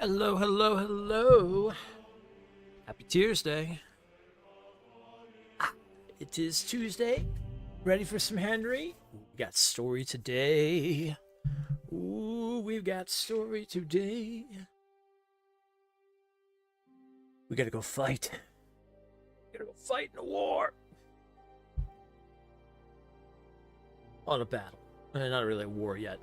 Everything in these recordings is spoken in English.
Hello, hello, hello. Happy Tuesday. It is Tuesday. Ready for some Henry? We got story today. Ooh, we've got story today. We gotta go fight. We gotta go fight in a war. On a battle. Not really a war yet.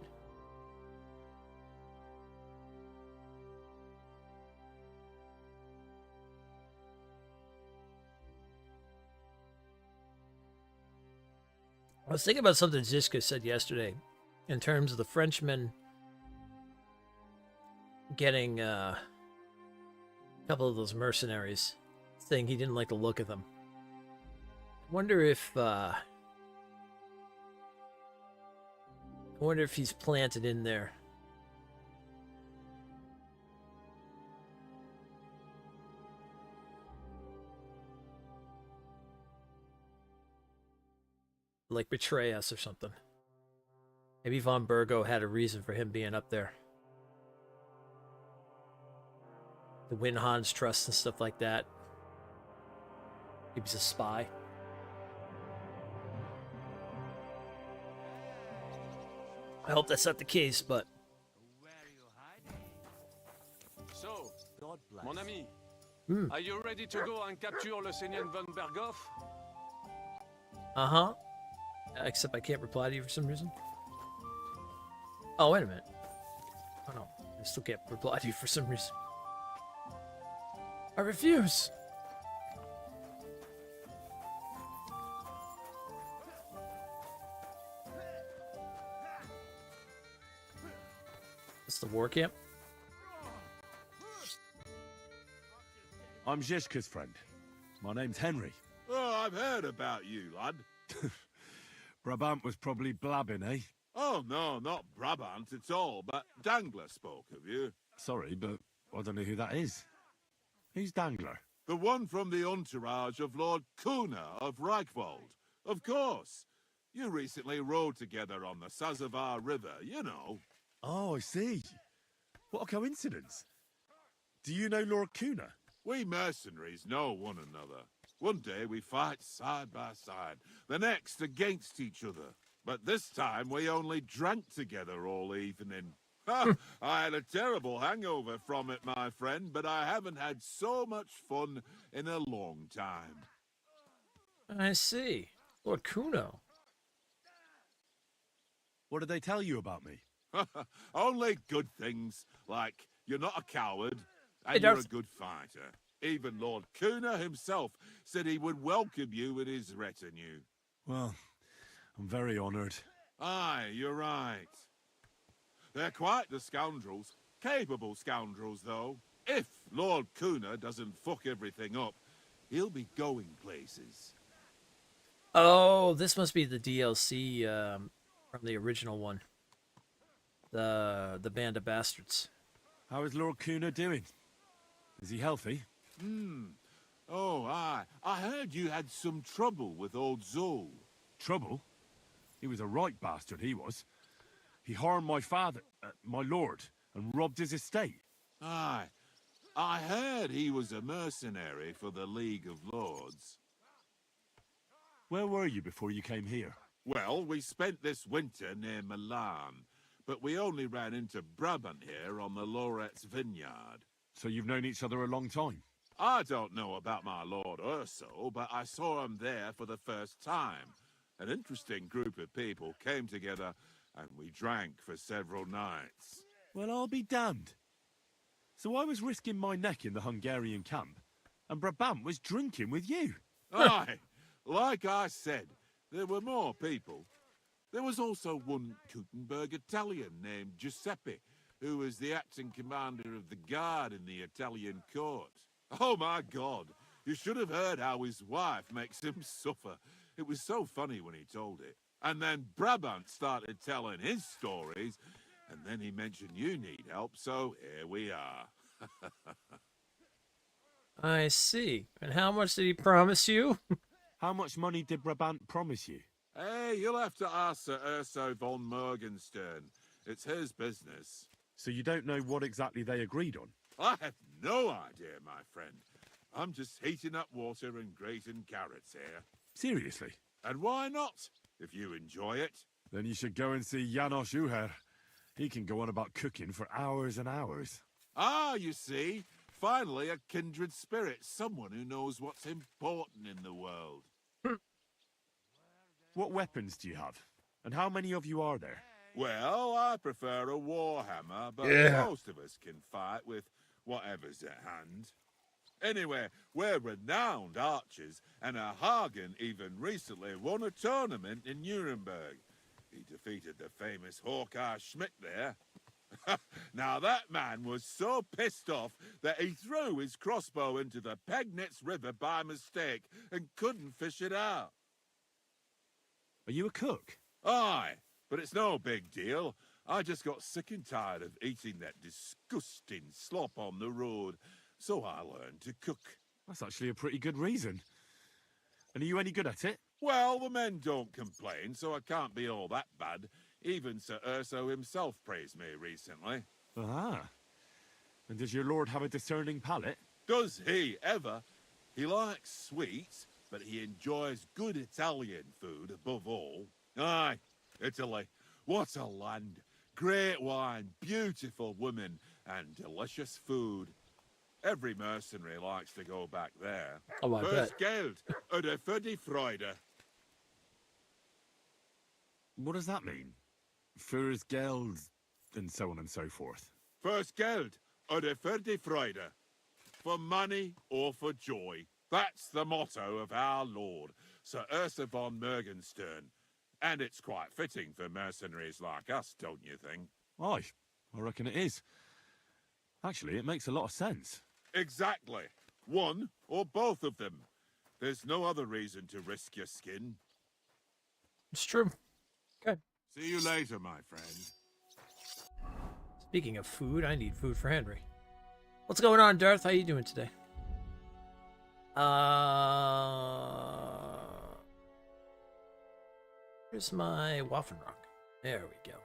I was thinking about something Ziska said yesterday in terms of the Frenchman getting a couple of those mercenaries, saying he didn't like the look of them. I wonder if he's planted in there. Like betray us or something. Maybe Von Burgo had a reason for him being up there. To win Han's trust and stuff like that. Maybe he's a spy. I hope that's not the case, but... So, mon ami, Hmm. are you ready to go and capture le Seigneur von Berghoff? Uh-huh. Except I can't reply to you for some reason. Oh, wait a minute. Oh, no. I still can't reply to you for some reason. I refuse! That's the war camp? I'm Zizka's friend. My name's Henry. Oh, I've heard about you, lad. Brabant was probably blabbing, eh? Oh, no, not Brabant at all, but Dangler spoke of you. Sorry, but I don't know who that is. Who's Dangler? The one from the entourage of Lord Kuna of Reichwald. Of course. You recently rode together on the Sazavar River, you know. Oh, I see. What a coincidence. Do you know Lord Kuna? We mercenaries know one another. One day we fight side by side, the next against each other. But this time we only drank together all evening. Ha! I had a terrible hangover from it, my friend, but I haven't had so much fun in a long time. I see. Lord Kuno. What did they tell you about me? Only good things, like you're not a coward, Hey, and you're a Darth. good fighter. Even Lord Kuna himself said he would welcome you in his retinue. Well, I'm very honoured. Aye, you're right. They're quite the scoundrels. Capable scoundrels, though. If Lord Kuna doesn't fuck everything up, he'll be going places. Oh, this must be the DLC from the original one. The Band of Bastards. How is Lord Kuna doing? Is he healthy? Oh, aye. I heard you had some trouble with old Zul. Trouble? He was a right bastard, he was. He harmed my father, my lord, and robbed his estate. Aye. I heard he was a mercenary for the League of Lords. Where were you before you came here? Well, we spent this winter near Milan, but we only ran into Brabant here on the Loretz vineyard. So you've known each other a long time? I don't know about my Lord Urso, but I saw him there for the first time. An interesting group of people came together, and we drank for several nights. Well, I'll be damned. So I was risking my neck in the Hungarian camp, and Brabant was drinking with you. Aye, like I said, there were more people. There was also one Gutenberg Italian named Giuseppe, who was the acting commander of the guard in the Italian court. Oh my God, you should have heard how his wife makes him suffer. It was so funny when he told it. And then Brabant started telling his stories, and then he mentioned you need help, so here we are. I see. And how much did he promise you? How much money did Brabant promise you? Hey, you'll have to ask Sir Urso von Morgenstern. It's his business. So you don't know what exactly they agreed on? I have no idea, my friend. I'm just heating up water and grating carrots here. Seriously? And why not, if you enjoy it? Then you should go and see Janos Uher. He can go on about cooking for hours and hours. Ah, you see, finally a kindred spirit, someone who knows what's important in the world. What weapons do you have? And how many of you are there? Well, I prefer a warhammer, but Yeah. most of us can fight with whatever's at hand. Anyway, we're renowned archers, and Hagen even recently won a tournament in Nuremberg. He defeated the famous Hawkeye Schmidt there. Now that man was so pissed off that he threw his crossbow into the Pegnitz River by mistake and couldn't fish it out. Are you a cook? Aye, but it's no big deal. I just got sick and tired of eating that disgusting slop on the road, so I learned to cook. That's actually a pretty good reason. And are you any good at it? Well, the men don't complain, so I can't be all that bad. Even Sir Urso himself praised me recently. Ah. And does your lord have a discerning palate? Does he ever? He likes sweets, but he enjoys good Italian food above all. Aye, Italy. What a land. Great wine, beautiful women, and delicious food. Every mercenary likes to go back there. Oh, I bet. First Geld, oder für die Freude. What does that mean? Furs Geld, and so on and so forth. First Geld, oder für die Freude. For money or for joy. That's the motto of our lord, Sir Ursa von Morgenstern. And it's quite fitting for mercenaries like us, don't you think? Aye, I reckon it is. Actually, it makes a lot of sense. Exactly. One or both of them. There's no other reason to risk your skin. It's true. Okay. See you later, my friend. Speaking of food, I need food for Henry. What's going on, Darth? How you doing today? Here's my Waffenrock. There we go.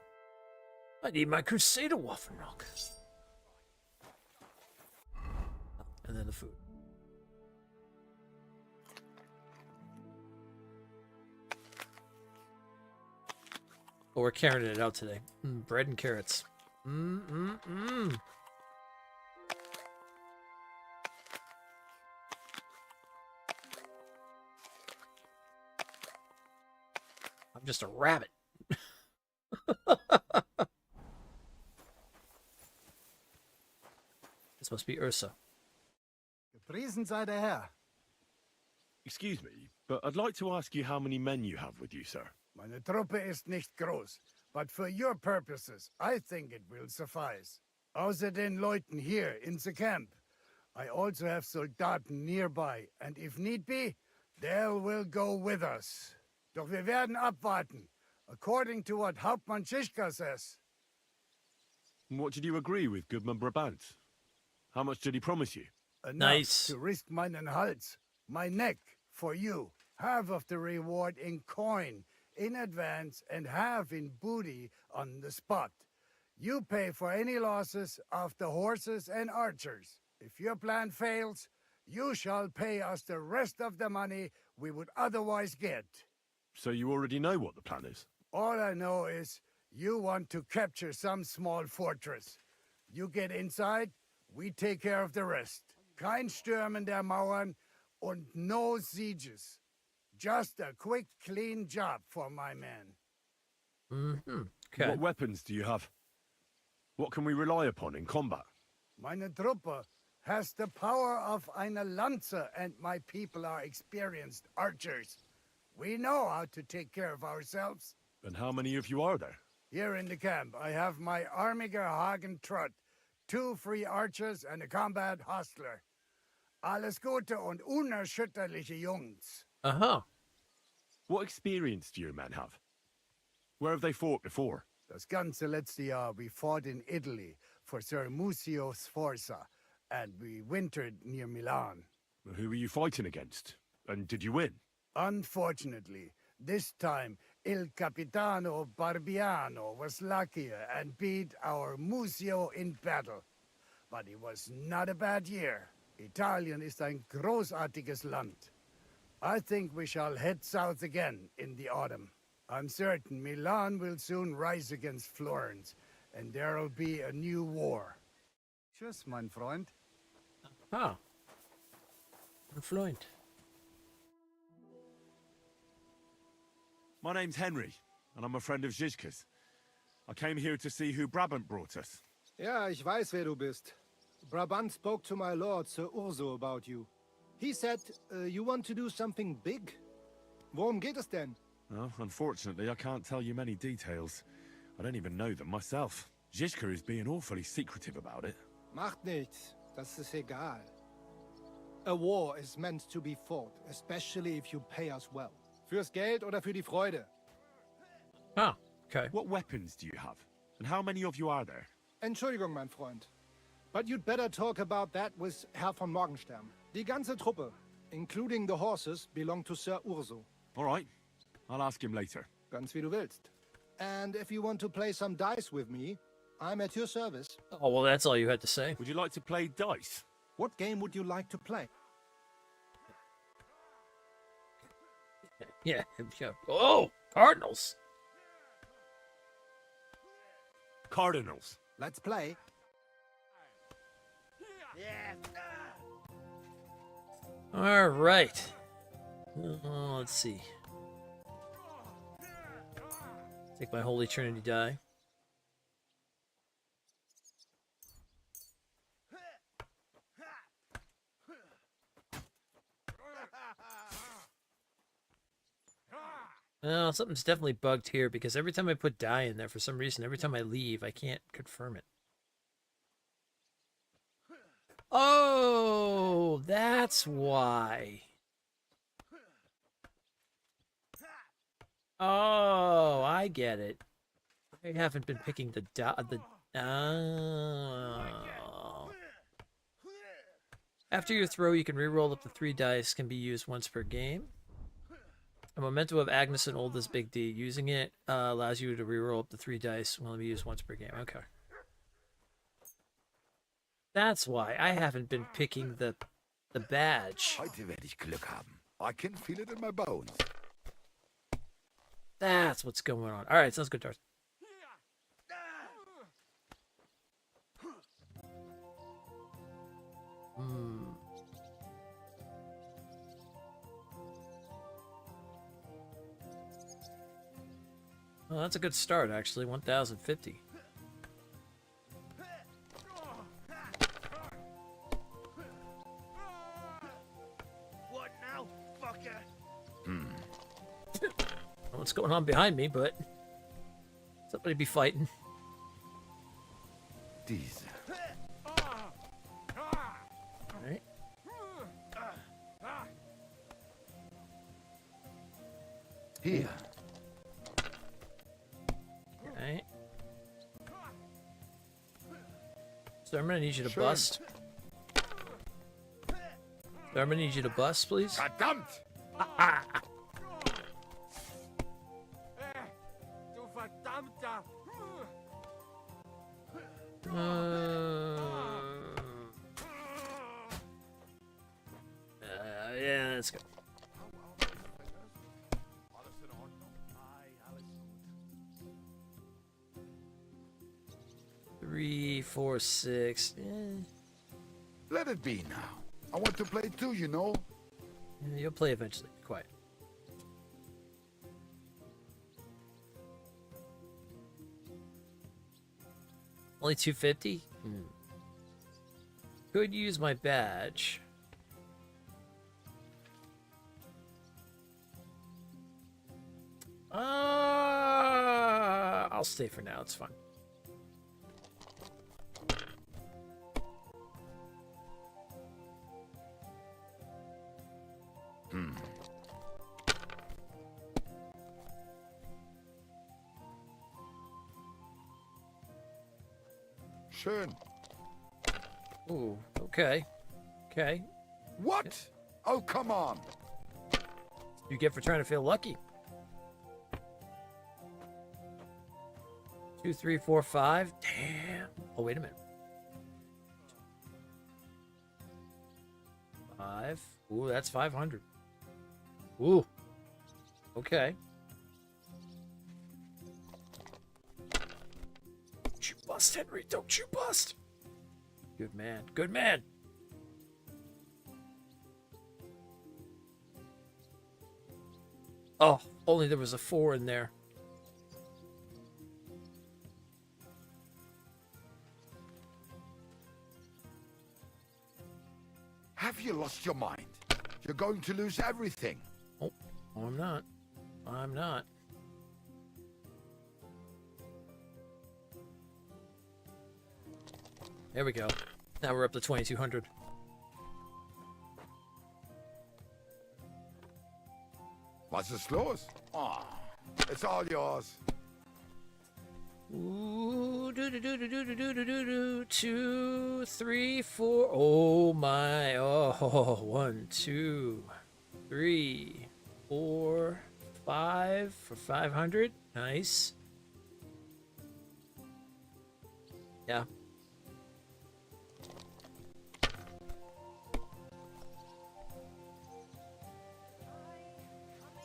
I need my Crusader Waffenrock. And then the food. Oh, we're carrying it out today. Bread and carrots. I'm just a rabbit. This must be Ursa. Gepriesen sei der Herr. Excuse me, but I'd like to ask you how many men you have with you, sir. Meine Truppe ist nicht groß, but for your purposes, I think it will suffice. Außer den Leuten here in the camp, I also have Soldaten nearby, and if need be, they will go with us. Doch wir werden abwarten, according to what Hauptmann Schischka says. And what did you agree with Goodman Brabant? How much did he promise you? Enough Nice. to risk meinen Hals, my neck, for you. Half of the reward in coin, in advance, and half in booty on the spot. You pay for any losses of the horses and archers. If your plan fails, you shall pay us the rest of the money we would otherwise get. So you already know what the plan is? All I know is you want to capture some small fortress. You get inside, we take care of the rest. Kein Stürmen der Mauern und no sieges. Just a quick, clean job for my men. Okay. What weapons do you have? What can we rely upon in combat? Meine Truppe has the power of eine Lanze, and my people are experienced archers. We know how to take care of ourselves. And how many of you are there? Here in the camp, I have my Armiger Hagen Trott, 2 free archers and a combat hostler. Alles Gute und unerschütterliche Jungs. Uh-huh. What experience do your men have? Where have they fought before? Das ganze letzte Jahr we fought in Italy for Sir Musio Sforza, and we wintered near Milan. Who were you fighting against? And did you win? Unfortunately, this time Il Capitano Barbiano was luckier and beat our Musio in battle. but it was not a bad year. Italien ist ein großartiges Land. I think we shall head south again in the autumn. I'm certain Milan will soon rise against Florence, and there'll be a new war. Tschüss, mein Freund. Ah. Ein Freund. My name's Henry, and I'm a friend of Zizka's. I came here to see who Brabant brought us. Ja, ich weiß, wer du bist. Brabant spoke to my lord, Sir Urso, about you. He said you want to do something big. Worum geht es denn? Well, unfortunately, I can't tell you many details. I don't even know them myself. Zizka is being awfully secretive about it. Macht nichts. Das ist egal. A war is meant to be fought, especially if you pay us well. Fürs Geld oder für die Freude? Ah, okay. What weapons do you have? And how many of you are there? Entschuldigung, mein Freund. But you'd better talk about that with Herr von Morgenstern. Die ganze Truppe, including the horses, belong to Sir Urso. All right. I'll ask him later. Ganz wie du willst. And if you want to play some dice with me, I'm at your service. Oh, well, that's all you had to say. Would you like to play dice? What game would you like to play? Yeah. Oh, Cardinals. Cardinals. Let's play. All right. Let's see. Take my Holy Trinity die. Well, something's definitely bugged here because every time I put die in there, for some reason, every time I leave, I can't confirm it. Oh, that's why. Oh, I get it. I haven't been picking the oh. After your throw, you can reroll up to 3 dice. Can be used once per game. A memento of Agnes and Oldest Big D. Using it allows you to reroll up to 3 dice. Will be used once per game. Okay. That's why I haven't been picking the badge. Heute werde ich Glück haben. I can feel it in my bones. That's what's going on. All right, sounds good, Darth. Well, that's a good start, actually. 1,050. What now, fucker? What's going on behind me, but somebody be fighting. Diese. All right. Hier. All right. So I'm gonna need you to Schön. bust. So I'm gonna need you to bust, please. Verdammt! Du verdammter! Yeah, let's go. Three, 4, 6. Let it be now. I want to play too, you know. You'll play eventually. Be quiet. Only 250? Could use my badge. I'll stay for now. It's fine. Schön. Ooh, okay. Okay. What? Oh, come on. You get for trying to feel lucky. 2, 3, 4, 5. Damn. Oh, wait a minute. 5. Ooh, that's 500. Ooh. Okay. Don't you bust, Henry. Don't you bust. Good man. Good man. Oh, only there was a 4 in there. Have you lost your mind? You're going to lose everything. Oh, I'm not. I'm not. There we go. Now we're up to 2,200. Was ist los? Oh, it's all yours. Ooh, do do do do do do do do do. 2, 3, 4. Oh my! Oh, 1, 2, 3, 4, 5 for 500. Nice. Yeah.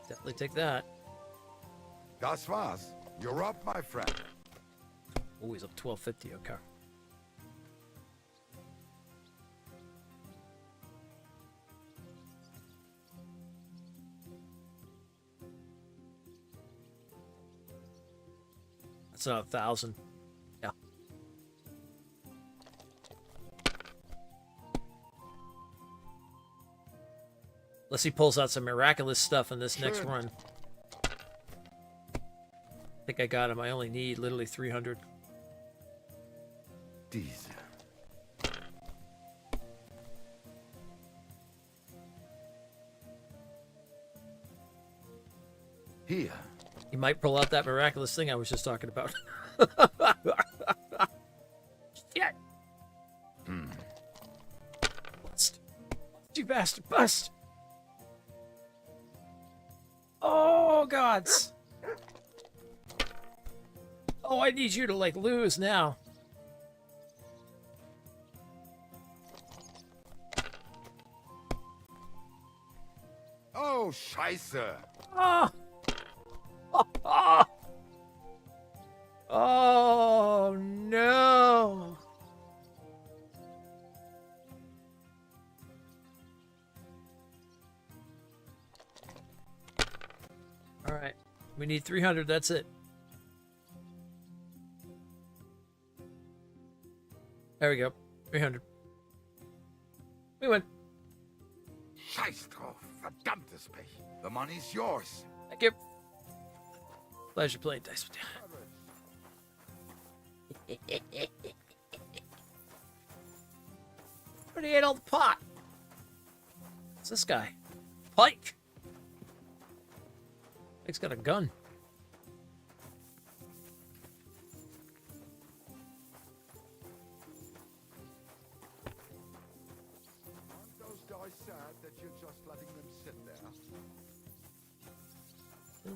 Definitely take that. Das war's. You're up, my friend. Oh, he's up 1250. Okay. That's not 1,000. Yeah. Unless he pulls out some miraculous stuff in this next run. I think I got him. I only need literally 300. Diese. Here. He might pull out that miraculous thing I was just talking about. Shit! Bust. You bastard. Bust! Oh, gods! Oh, I need you to, like, lose now. Oh, Scheiße. Oh! Oh, oh no! All right, we need 300. That's it. There we go. 300. We win. Scheiß drauf. Verdammtes Pech. The money's yours. Thank you. Pleasure playing dice with you. Already ate all the pot. What's this guy? Pike. Pike's got a gun. Aren't those guys sad that you're just letting them sit there?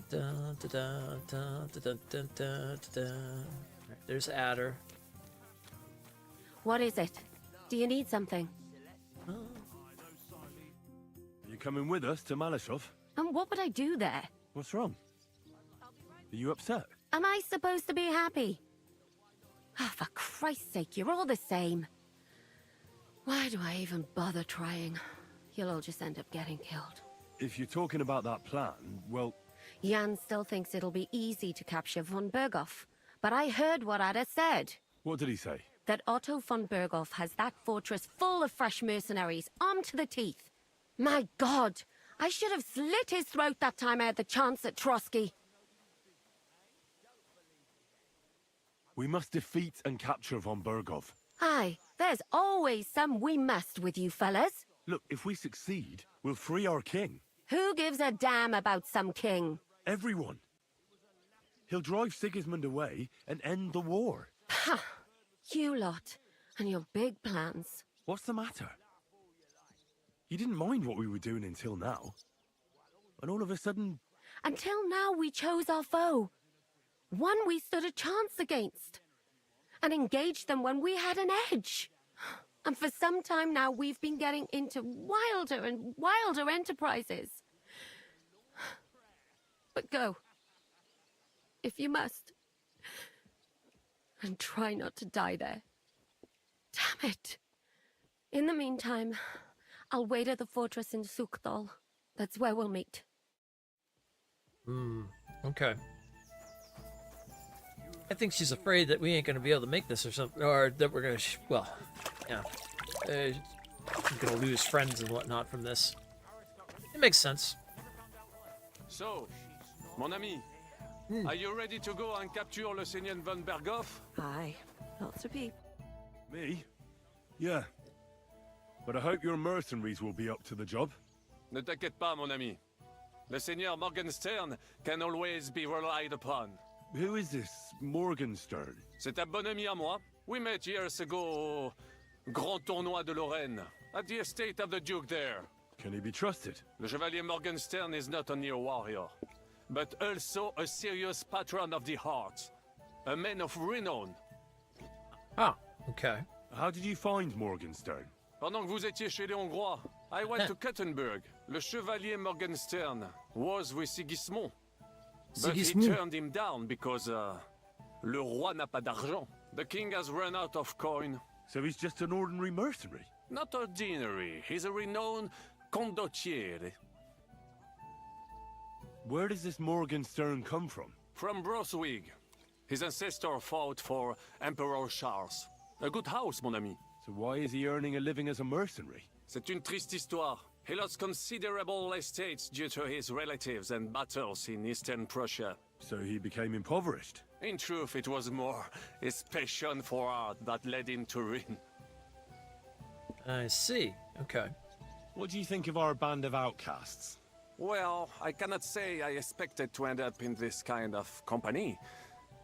Dun, dun, dun, dun, dun, dun, dun, dun. All right, there's Adder. What is it? Do you need something? Are you coming with us to Malashov? And what would I do there? What's wrong? Are you upset? Am I supposed to be happy? Oh, for Christ's sake, you're all the same. Why do I even bother trying? You'll all just end up getting killed. If you're talking about that plan, well, Jan still thinks it'll be easy to capture von Berghoff. But I heard what Ada said. what did he say? That Otto von Berghoff has that fortress full of fresh mercenaries, armed to the teeth. My God! I should have slit his throat that time I had the chance at Trotsky. We must defeat and capture von Berghoff. Aye, there's always some we must with you fellas. Look, if we succeed, we'll free our king. Who gives a damn about some king? Everyone. He'll drive Sigismund away and end the war. Ha! You lot, and your big plans. What's the matter? You didn't mind what we were doing until now. And all of a sudden, Until now we chose our foe. One we stood a chance against. And engaged them when we had an edge. And for some time now, we've been getting into wilder and wilder enterprises. But go, if you must. And try not to die there. Damn it. In the meantime, I'll wait at the fortress in Sukdal. That's where we'll meet. Okay. I think she's afraid that we ain't gonna be able to make this or something, or that we're gonna, well, yeah. We're gonna lose friends and whatnot from this. It makes sense. So, mon ami, are you ready to go and capture le Seigneur von Berghoff? Aye, lots of people. Me? Yeah. But I hope your mercenaries will be up to the job. Ne t'inquiète pas, mon ami. Le Seigneur Morgenstern can always be relied upon. Who is this Morgenstern? C'est un bon ami à moi. We met years ago au Grand Tournoi de Lorraine, at the estate of the Duke there. Can he be trusted? Le Chevalier Morgenstern is not only a warrior, but also a serious patron of the heart. A man of renown. Oh, okay. How did you find Morgenstern? Pendant que vous étiez chez les Hongrois, I went to Kuttenberg. Le Chevalier Morgenstern was with Sigismund. But he turned him down because, le roi n'a pas d'argent. The king has run out of coin. So he's just an ordinary mercenary? Not ordinary. He's a renowned condottiere. Where does this Morgenstern come from? From Brunswick. His ancestor fought for Emperor Charles. A good house, mon ami. So why is he earning a living as a mercenary? C'est une triste histoire. He lost considerable estates due to his relatives and battles in Eastern Prussia. So he became impoverished? In truth, it was more his passion for art that led him to ruin. I see. Okay. What do you think of our band of outcasts? Well, I cannot say I expected to end up in this kind of company.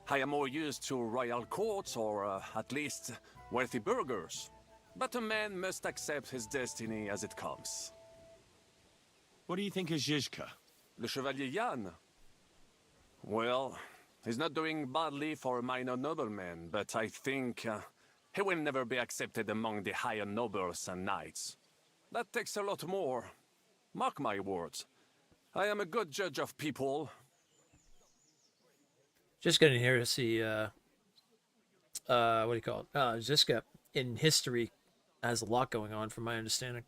I am more used to royal courts or at least wealthy burghers. But a man must accept his destiny as it comes. What do you think of Zizka? Le Chevalier Jan? Well, he's not doing badly for a minor nobleman, but I think he will never be accepted among the higher nobles and knights. That takes a lot more. Mark my words. I am a good judge of people. Just getting here to see, what do you call it? Ziska in history has a lot going on from my understanding.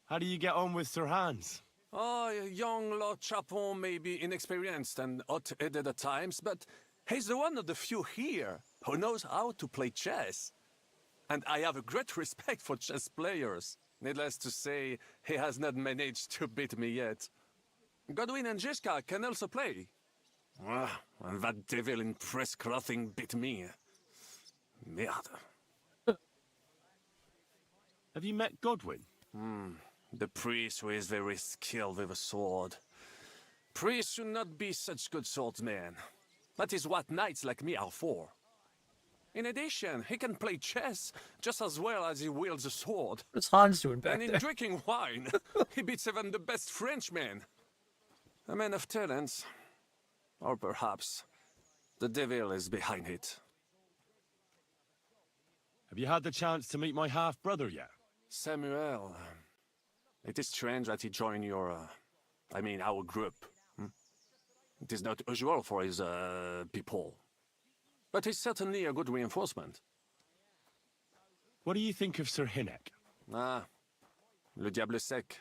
How do you get on with Sir Hans? Oh, young Lord Chapon may be inexperienced and hot-headed at times, but he's the one of the few here who knows how to play chess. And I have a great respect for chess players. Needless to say, he has not managed to beat me yet. Godwin and Zizka can also play. Ah, and that devil in press clothing beat me. Merde. Have you met Godwin? The priest who is very skilled with a sword. Priests should not be such good swordsmen. That is what knights like me are for. In addition, he can play chess just as well as he wields a sword. What's Hans doing back And in there? drinking wine, he beats even the best Frenchmen. A man of talents. Or perhaps the devil is behind it. Have you had the chance to meet my half-brother yet? Samuel. It is strange that he joined your, our group. It is not usual for his, people. But he's certainly a good reinforcement. What do you think of Sir Hynek? Ah, le diable sec.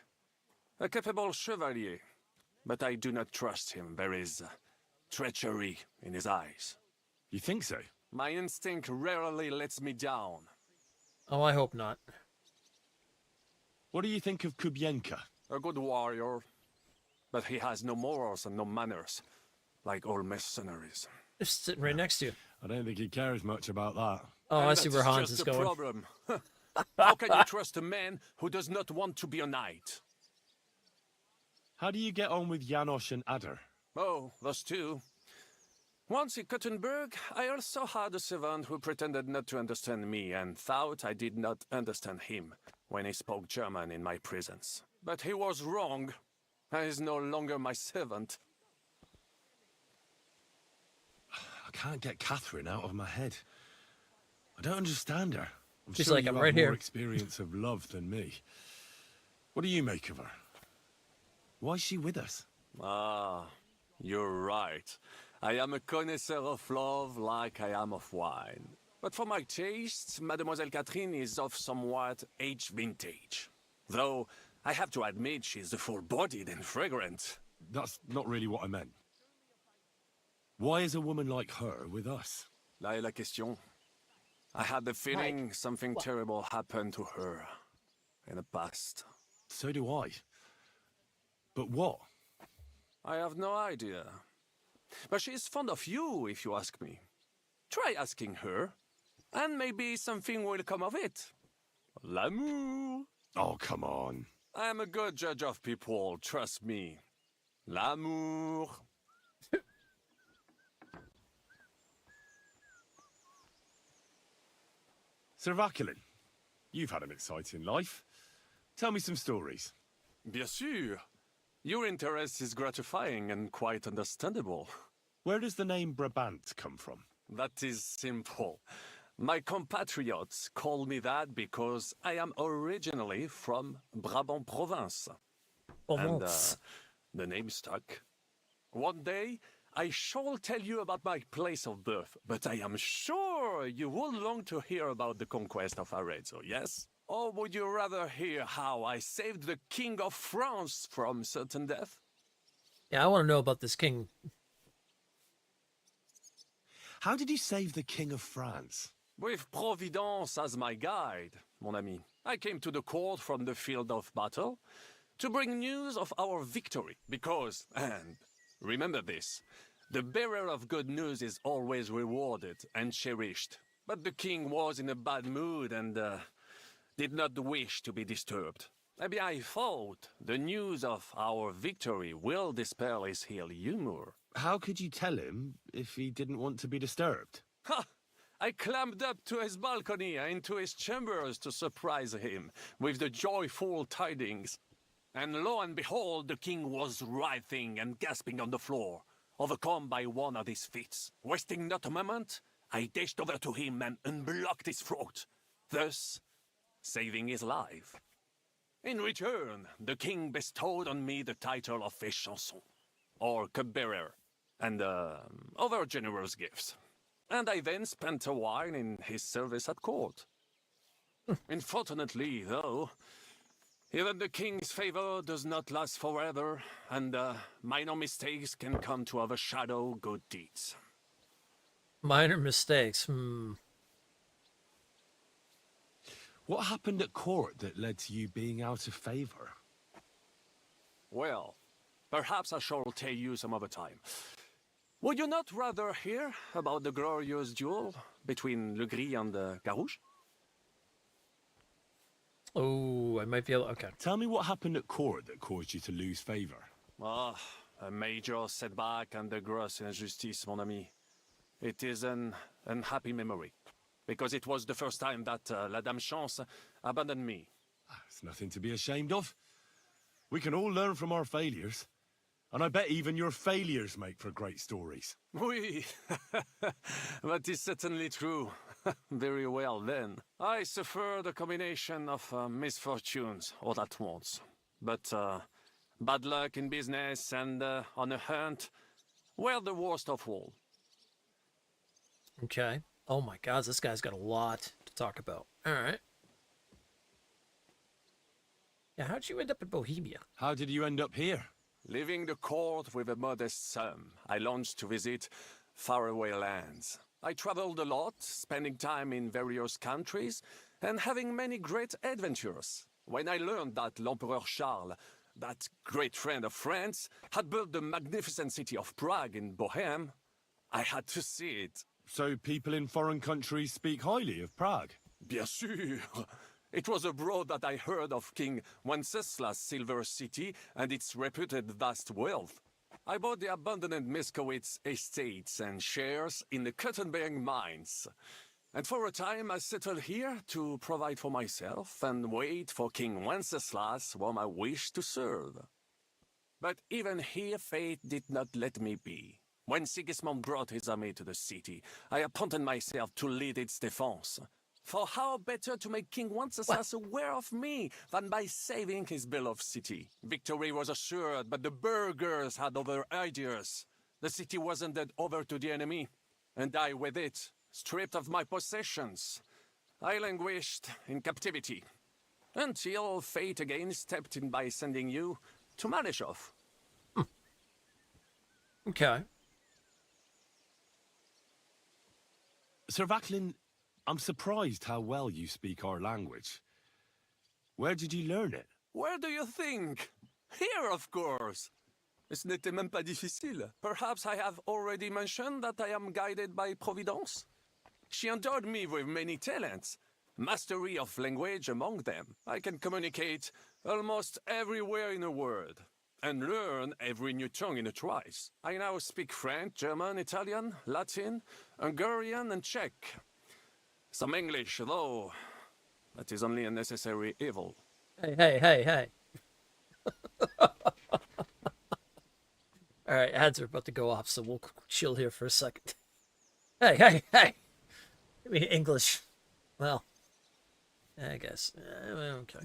A capable chevalier. But I do not trust him. There is treachery in his eyes. You think so? My instinct rarely lets me down. Oh, I hope not. What do you think of Kubienka? A good warrior. But he has no morals and no manners. Like all mercenaries. Just sitting right next to you. I don't think he cares much about that. Oh, And I see that where Hans just is the going. problem. How can you trust a man who does not want to be a knight? How do you get on with Janosch and Adder? Oh, those two. Once in Kuttenberg, I also had a servant who pretended not to understand me and thought I did not understand him when he spoke German in my presence. But he was wrong. He is no longer my servant. I can't get Catherine out of my head. I don't understand her. I'm She's sure like, you I'm have right more here. experience of love than me. What do you make of her? Why is she with us? Ah, you're right. I am a connoisseur of love like I am of wine. But for my taste, Mademoiselle Catherine is of somewhat aged vintage. Though, I have to admit she's full-bodied and fragrant. That's not really what I meant. Why is a woman like her with us? Là est la question. I had the feeling something terrible happened to her in the past. So do I. But what? I have no idea. But she's fond of you, if you ask me. Try asking her, and maybe something will come of it. L'amour. Oh, come on. I am a good judge of people, trust me. L'amour. Sir Vaculin, you've had an exciting life. Tell me some stories. Bien sûr. Your interest is gratifying and quite understandable. Where does the name Brabant come from? That is simple. My compatriots call me that because I am originally from Brabant province. And the name stuck. One day, I shall tell you about my place of birth, but I am sure you will long to hear about the conquest of Arezzo, yes? Or would you rather hear how I saved the King of France from certain death? Yeah, I want to know about this king. How did you save the King of France? With Providence as my guide, mon ami. I came to the court from the field of battle to bring news of our victory, because, and remember this, the bearer of good news is always rewarded and cherished. But the king was in a bad mood and did not wish to be disturbed. Maybe I thought the news of our victory will dispel his ill humor. How could you tell him if he didn't want to be disturbed? Ha! I climbed up to his balcony and into his chambers to surprise him with the joyful tidings. And lo and behold, the king was writhing and gasping on the floor, overcome by one of his fits. Wasting not a moment, I dashed over to him and unblocked his throat, thus saving his life. In return, the king bestowed on me the title of Échanson, or cupbearer, and other generous gifts. And I then spent a while in his service at court. Unfortunately, though, even the king's favor does not last forever, and minor mistakes can come to overshadow good deeds. Minor mistakes. What happened at court that led to you being out of favor? Well, perhaps I shall tell you some other time. Would you not rather hear about the glorious duel between Le Gris and Carouge? Oh, I might be able. Okay. Tell me what happened at court that caused you to lose favor. Ah, a major setback and a gross injustice, mon ami. It is an unhappy memory, because it was the first time that La Dame Chance abandoned me. It's nothing to be ashamed of. We can all learn from our failures. And I bet even your failures make for great stories. Oui, that is certainly true. Very well then. I suffered a combination of misfortunes all at once. But bad luck in business and on a hunt were the worst of all. Okay. Oh my God, this guy's got a lot to talk about. All right. Yeah, how'd you end up in Bohemia? How did you end up here? Leaving the court with a modest sum, I launched to visit faraway lands. I traveled a lot, spending time in various countries, and having many great adventures. When I learned that l'Empereur Charles, that great friend of France, had built the magnificent city of Prague in Bohème, I had to see it. So people in foreign countries speak highly of Prague? Bien sûr. It was abroad that I heard of King Wenceslas' Silver City and its reputed vast wealth. I bought the abandoned Miskowitz estates and shares in the cotton-bearing mines. And for a time I settled here to provide for myself and wait for King Wenceslas, whom I wished to serve. But even here fate did not let me be. When Sigismund brought his army to the city, I appointed myself to lead its defense. For how better to make King Wenceslas aware of me than by saving his beloved city? Victory was assured, but the burghers had other ideas. The city was handed over to the enemy, and I with it, stripped of my possessions. I languished in captivity, until fate again stepped in by sending you to Malishov. Okay. Sir Vaclin, I'm surprised how well you speak our language. Where did you learn it? Where do you think? Here, of course. Ce n'était même pas difficile. Perhaps I have already mentioned that I am guided by Providence? She endowed me with many talents, mastery of language among them. I can communicate almost everywhere in a word, and learn every new tongue in a trice. I now speak French, German, Italian, Latin, Hungarian, and Czech. Some English, though that is only a necessary evil. Hey. Alright, ads are about to go off, so we'll chill here for a second. Hey! I mean, English. Well, I guess. Okay.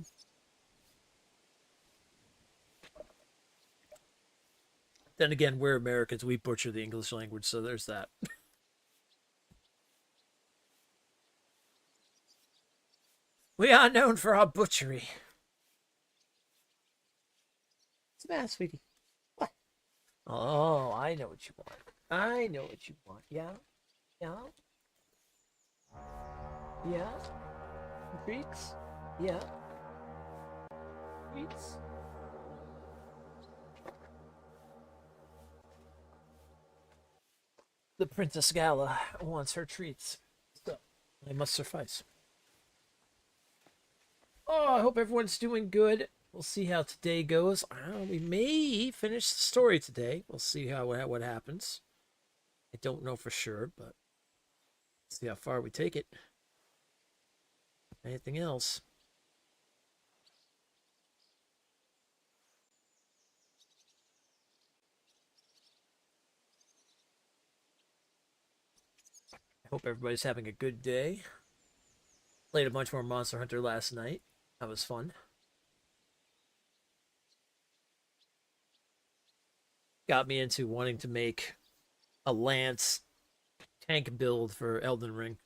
Then again, we're Americans. We butcher the English language, so there's that. We are known for our butchery. What's the matter, sweetie? What? Oh, I know what you want. Yeah? Treats? Yeah. Treats? The Princess Gala wants her treats. So, they must suffice. Oh, I hope everyone's doing good. We'll see how today goes. We may finish the story today. We'll see what happens. I don't know for sure, but see how far we take it. Anything else? I hope everybody's having a good day. Played a bunch more Monster Hunter last night. That was fun. Got me into wanting to make a Lance tank build for Elden Ring.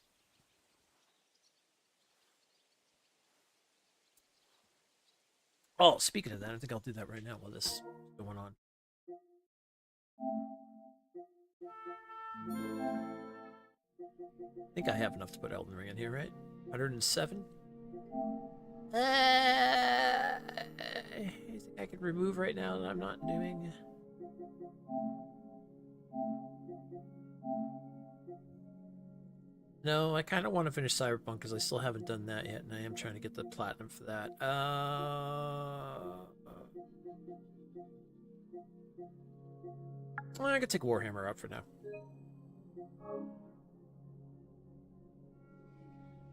Oh, speaking of that, I think I'll do that right now while this is going on. I think I have enough to put Elden Ring in here, right? 107? You think I could remove right now that I'm not doing? No, I kind of want to finish Cyberpunk because I still haven't done that yet, and I am trying to get the platinum for that. I'm gonna take Warhammer up for now.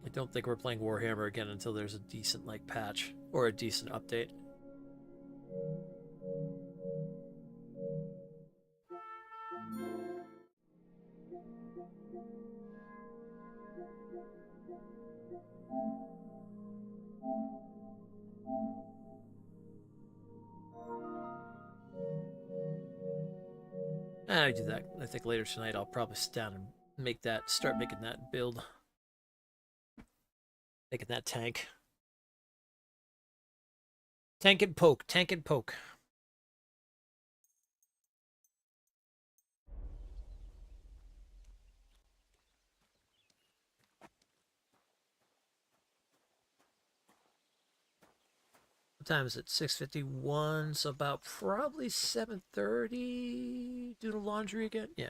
I don't think we're playing Warhammer again until there's a decent, like, patch or a decent update. I do that. I think later tonight I'll probably sit down and make that, start making that build. Making that tank. Tank and poke. What time is it? 6:51, so about probably 7:30. Do the laundry again? Yeah.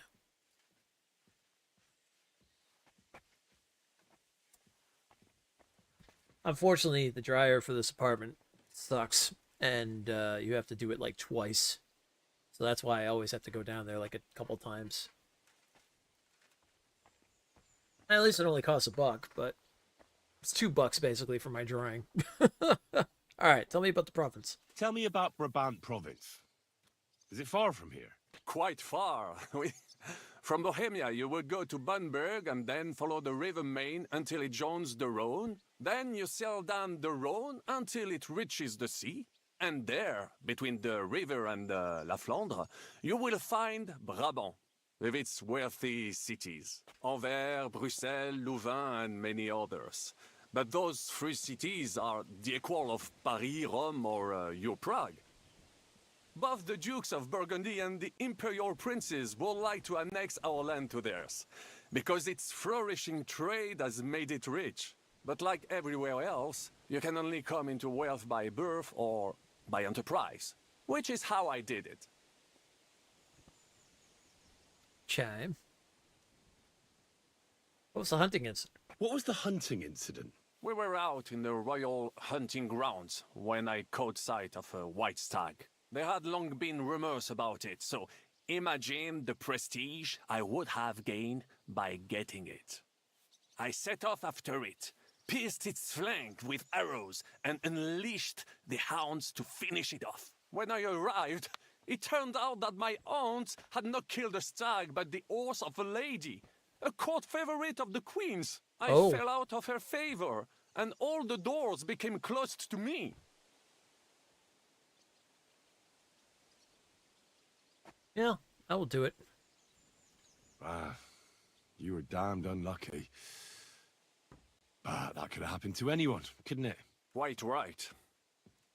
Unfortunately, the dryer for this apartment sucks, and you have to do it like twice. So that's why I always have to go down there like a couple times. At least it only costs $1, but it's $2 basically for my drying. Alright, tell me about the province. Tell me about Brabant province. Is it far from here? Quite far. From Bohemia, you would go to Bamberg and then follow the river Main until it joins the Rhone. Then you sail down the Rhone until it reaches the sea. And there, between the river and La Flandre, you will find Brabant, with its wealthy cities. Anvers, Bruxelles, Louvain, and many others. But those three cities are the equal of Paris, Rome, or your Prague. Both the Dukes of Burgundy and the Imperial Princes would like to annex our land to theirs, because its flourishing trade has made it rich. But like everywhere else, you can only come into wealth by birth or by enterprise, which is how I did it. Chime. What was the hunting incident? What was the hunting incident? We were out in the royal hunting grounds when I caught sight of a white stag. There had long been rumors about it, so imagine the prestige I would have gained by getting it. I set off after it, pierced its flank with arrows, and unleashed the hounds to finish it off. When I arrived, it turned out that my aunt had not killed a stag, but the horse of a lady, a court favorite of the queen's. I fell out of her favor, and all the doors became closed to me. Yeah, I will do it. Ah, you were damned unlucky. But that could have happened to anyone, couldn't it? Quite right.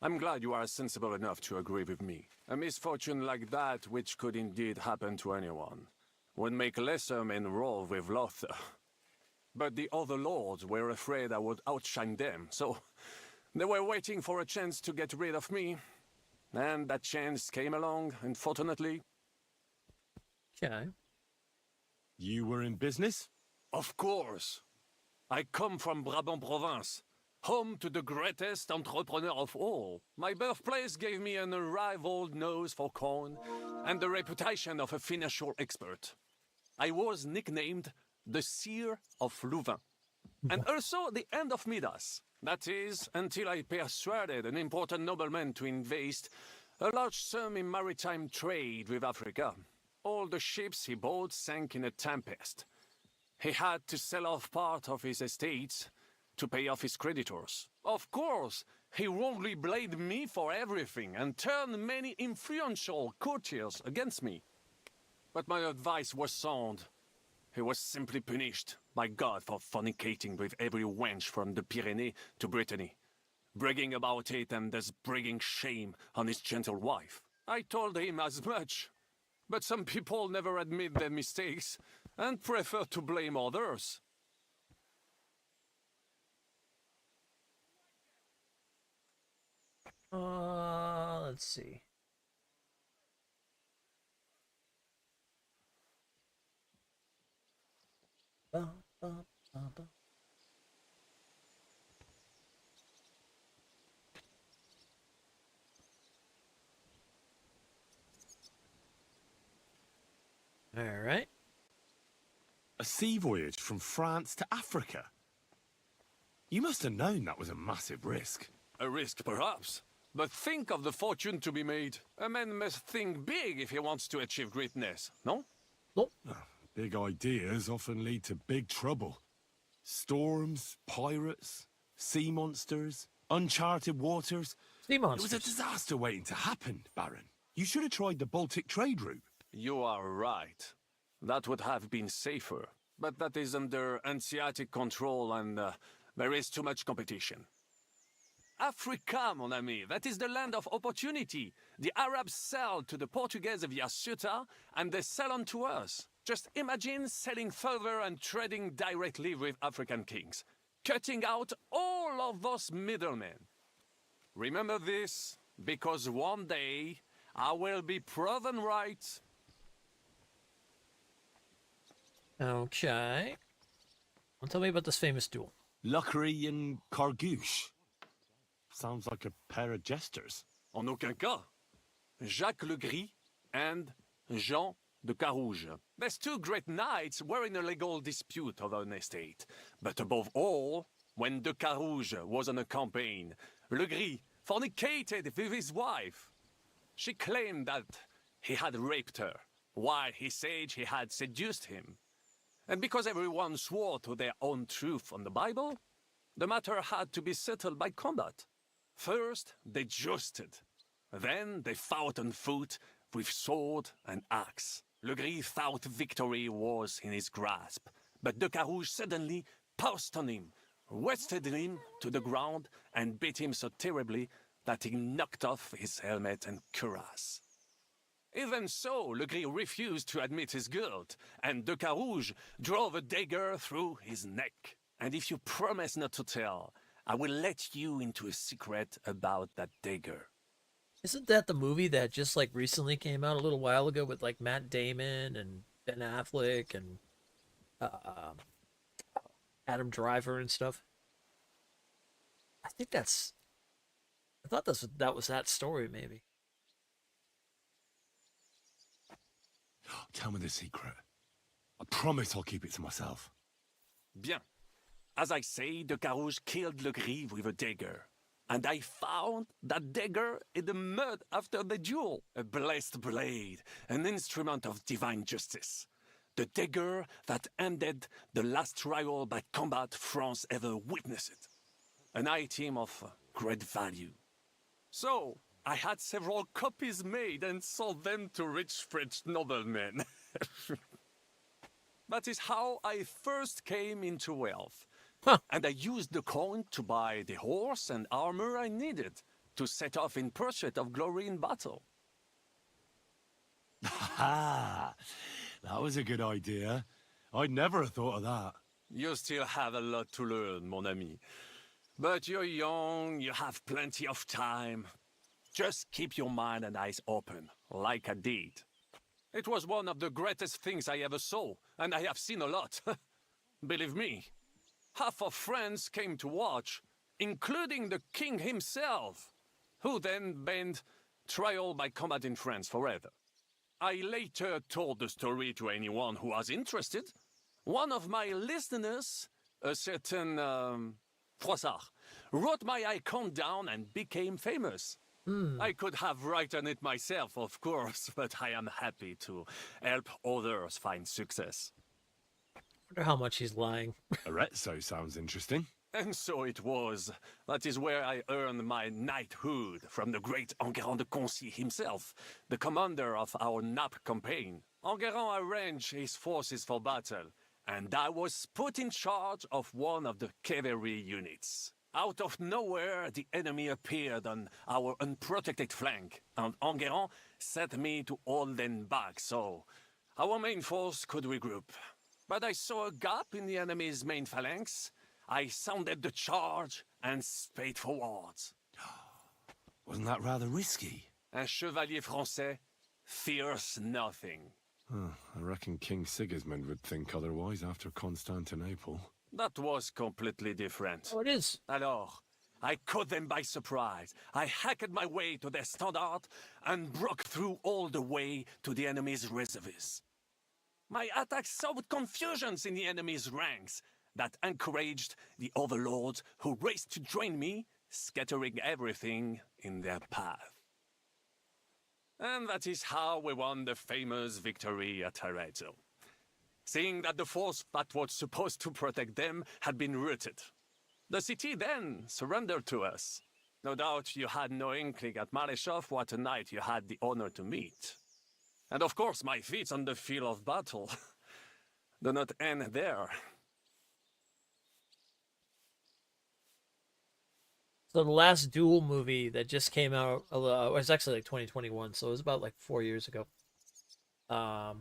I'm glad you are sensible enough to agree with me. A misfortune like that, which could indeed happen to anyone, would make lesser men roll with laughter. But the other lords were afraid I would outshine them, so they were waiting for a chance to get rid of me. And that chance came along, unfortunately. Okay. You were in business? Of course. I come from Brabant province, home to the greatest entrepreneur of all. My birthplace gave me an unrivaled nose for coin and the reputation of a financial expert. I was nicknamed the Seer of Louvain, and also the End of Midas. That is, until I persuaded an important nobleman to invest a large sum in maritime trade with Africa. All the ships he bought sank in a tempest. He had to sell off part of his estates to pay off his creditors. Of course, he wrongly blamed me for everything and turned many influential courtiers against me. But my advice was sound. He was simply punished by God for fornicating with every wench from the Pyrenees to Brittany, bragging about it and thus bringing shame on his gentle wife. I told him as much, but some people never admit their mistakes and prefer to blame others. Let's see. All right. A sea voyage from France to Africa? You must have known that was a massive risk. A risk, perhaps. But think of the fortune to be made. A man must think big if he wants to achieve greatness, no? Nope. Big ideas often lead to big trouble. Storms, pirates, sea monsters, uncharted waters. Sea It monsters. was a disaster waiting to happen, Baron. You should have tried the Baltic trade route. You are right. That would have been safer. But that is under Hanseatic control and there is too much competition. Africa, mon ami, that is the land of opportunity. The Arabs sell to the Portuguese via Ceuta, and they sell on to us. Just imagine selling further and trading directly with African kings, cutting out all of those middlemen. Remember this, because one day I will be proven right. Okay. Well, tell me about this famous duel. Luckery and Cargouche. Sounds like a pair of jesters. En aucun cas. Jacques le Gris and Jean de Carouge. These two great knights were in a legal dispute over an estate. But above all, when de Carouge was on a campaign, Le Gris fornicated with his wife. She claimed that he had raped her, why his sage he had seduced him. And because everyone swore to their own truth on the Bible, the matter had to be settled by combat. First, they jousted. Then they fought on foot with sword and axe. Legris thought victory was in his grasp, but de Carouge suddenly pounced on him, wrested him to the ground, and beat him so terribly that he knocked off his helmet and cuirass. Even so, Legris refused to admit his guilt, and de Carouge drove a dagger through his neck. And if you promise not to tell, I will let you into a secret about that dagger. Isn't that the movie that just like recently came out a little while ago with like Matt Damon and Ben Affleck and Adam Driver and stuff? I think that's. I thought that was that story, maybe. Tell me the secret. I promise I'll keep it to myself. Bien. As I say, de Carouge killed Legris with a dagger. And I found that dagger in the mud after the duel. A blessed blade, an instrument of divine justice. The dagger that ended the last trial by combat France ever witnessed. An item of great value. So, I had several copies made and sold them to rich French noblemen. That is how I first came into wealth. Huh. And I used the coin to buy the horse and armor I needed to set off in pursuit of glory in battle. Ha! That was a good idea. I'd never have thought of that. You still have a lot to learn, mon ami. But you're young, you have plenty of time. Just keep your mind and eyes open, like I did. It was one of the greatest things I ever saw, and I have seen a lot. Believe me. Half of France came to watch, including the king himself, who then banned trial by combat in France forever. I later told the story to anyone who was interested. One of my listeners, a certain Froissart, wrote my icon down and became famous. I could have written it myself, of course, but I am happy to help others find success. I wonder how much he's lying. Arezzo sounds interesting. And so it was. That is where I earned my knighthood from the great Enguerrand de Concy himself, the commander of our Naples campaign. Enguerrand arranged his forces for battle, and I was put in charge of one of the cavalry units. Out of nowhere, the enemy appeared on our unprotected flank, and Enguerrand set me to hold them back so our main force could regroup. But I saw a gap in the enemy's main phalanx. I sounded the charge and sped forwards. Wasn't that rather risky? Un chevalier français fears nothing. I reckon King Sigismund would think otherwise after Constantinople. That was completely different. Oh, it is. Alors, I caught them by surprise. I hacked my way to their standard and broke through all the way to the enemy's reserves. My attack sowed confusions in the enemy's ranks that encouraged the overlords who raced to join me, scattering everything in their path. And that is how we won the famous victory at Arezzo. Seeing that the force that was supposed to protect them had been routed. The city then surrendered to us. No doubt you had no inkling at Maleshov what a knight you had the honor to meet. And of course my feats on the field of battle do not end there. So the last Duel movie that just came out was actually like 2021, so it was about like 4 years ago. 4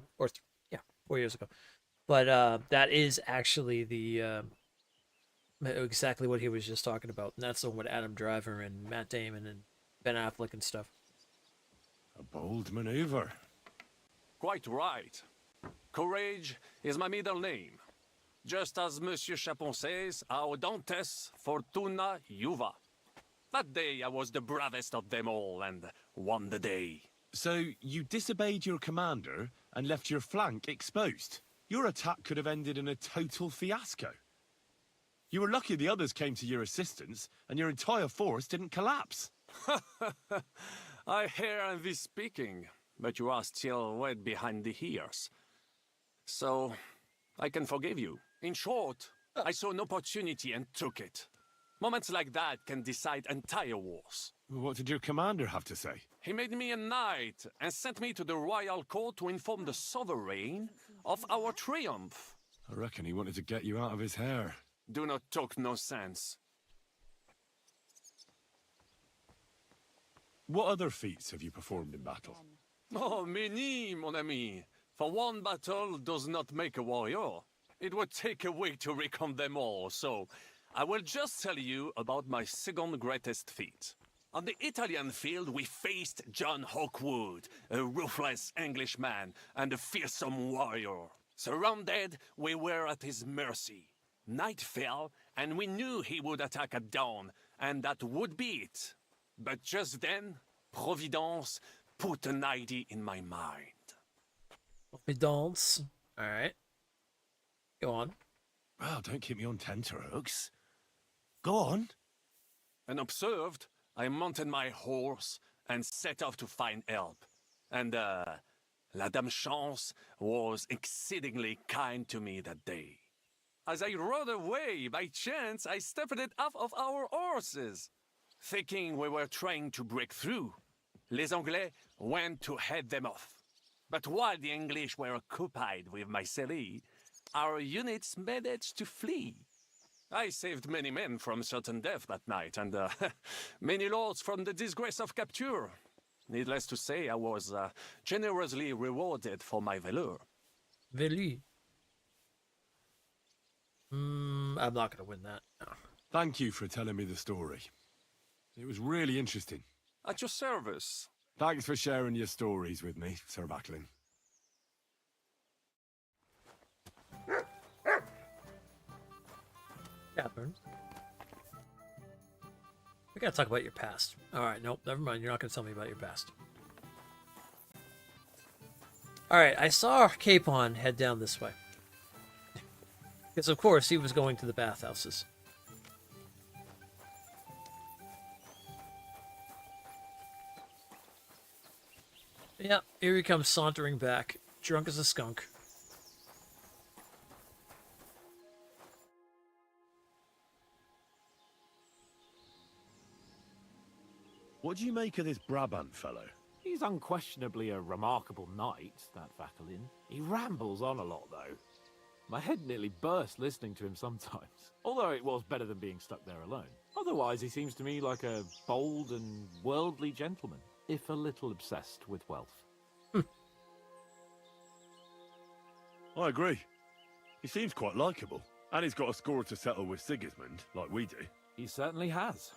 years ago. But that is actually the exactly what he was just talking about, and that's the one with Adam Driver and Matt Damon and Ben Affleck and stuff. A bold maneuver. Quite right. Courage is my middle name. Just as Monsieur Chapon says, Audantes Fortuna Juva. That day I was the bravest of them all and won the day. So you disobeyed your commander and left your flank exposed. Your attack could have ended in a total fiasco. You were lucky the others came to your assistance and your entire force didn't collapse. I hear thee speaking. but you are still wet behind the ears. So, I can forgive you. In short, I saw an opportunity and took it. Moments like that can decide entire wars. What did your commander have to say? He made me a knight and sent me to the royal court to inform the sovereign of our triumph. I reckon he wanted to get you out of his hair. Do not talk nonsense. What other feats have you performed in battle? Oh, many, mon ami. For one battle does not make a warrior. It would take a week to recount them all, so I will just tell you about my second greatest feat. On the Italian field, we faced John Hawkwood, a ruthless Englishman and a fearsome warrior. Surrounded, we were at his mercy. Night fell, and we knew he would attack at dawn, and that would be it. But just then, Providence put an idea in my mind. Providence. All right. Go on. Well, don't keep me on tenterhooks. Go on. And observed, I mounted my horse and set off to find help. And, La Dame Chance was exceedingly kind to me that day. As I rode away, by chance, I stepped it off of our horses. Thinking we were trying to break through, Les Anglais went to head them off. But while the English were occupied with Mycenae, our units managed to flee. I saved many men from certain death that night, and many lords from the disgrace of capture. Needless to say, I was generously rewarded for my valor. Velu. I'm not going to win that. No. Thank you for telling me the story. It was really interesting. At your service. Thanks for sharing your stories with me, Sir Backlin. Catherine. We gotta talk about your past. Alright, nope, never mind. You're not gonna tell me about your past. Alright, I saw Capon head down this way. Because, of course, he was going to the bathhouses. Yep, here he comes sauntering back, drunk as a skunk. What do you make of this Brabant fellow? He's unquestionably a remarkable knight, that Vachelin. He rambles on a lot, though. My head nearly burst listening to him sometimes, although it was better than being stuck there alone. Otherwise, he seems to me like a bold and worldly gentleman, if a little obsessed with wealth. I agree. He seems quite likeable, and he's got a score to settle with Sigismund, like we do. He certainly has.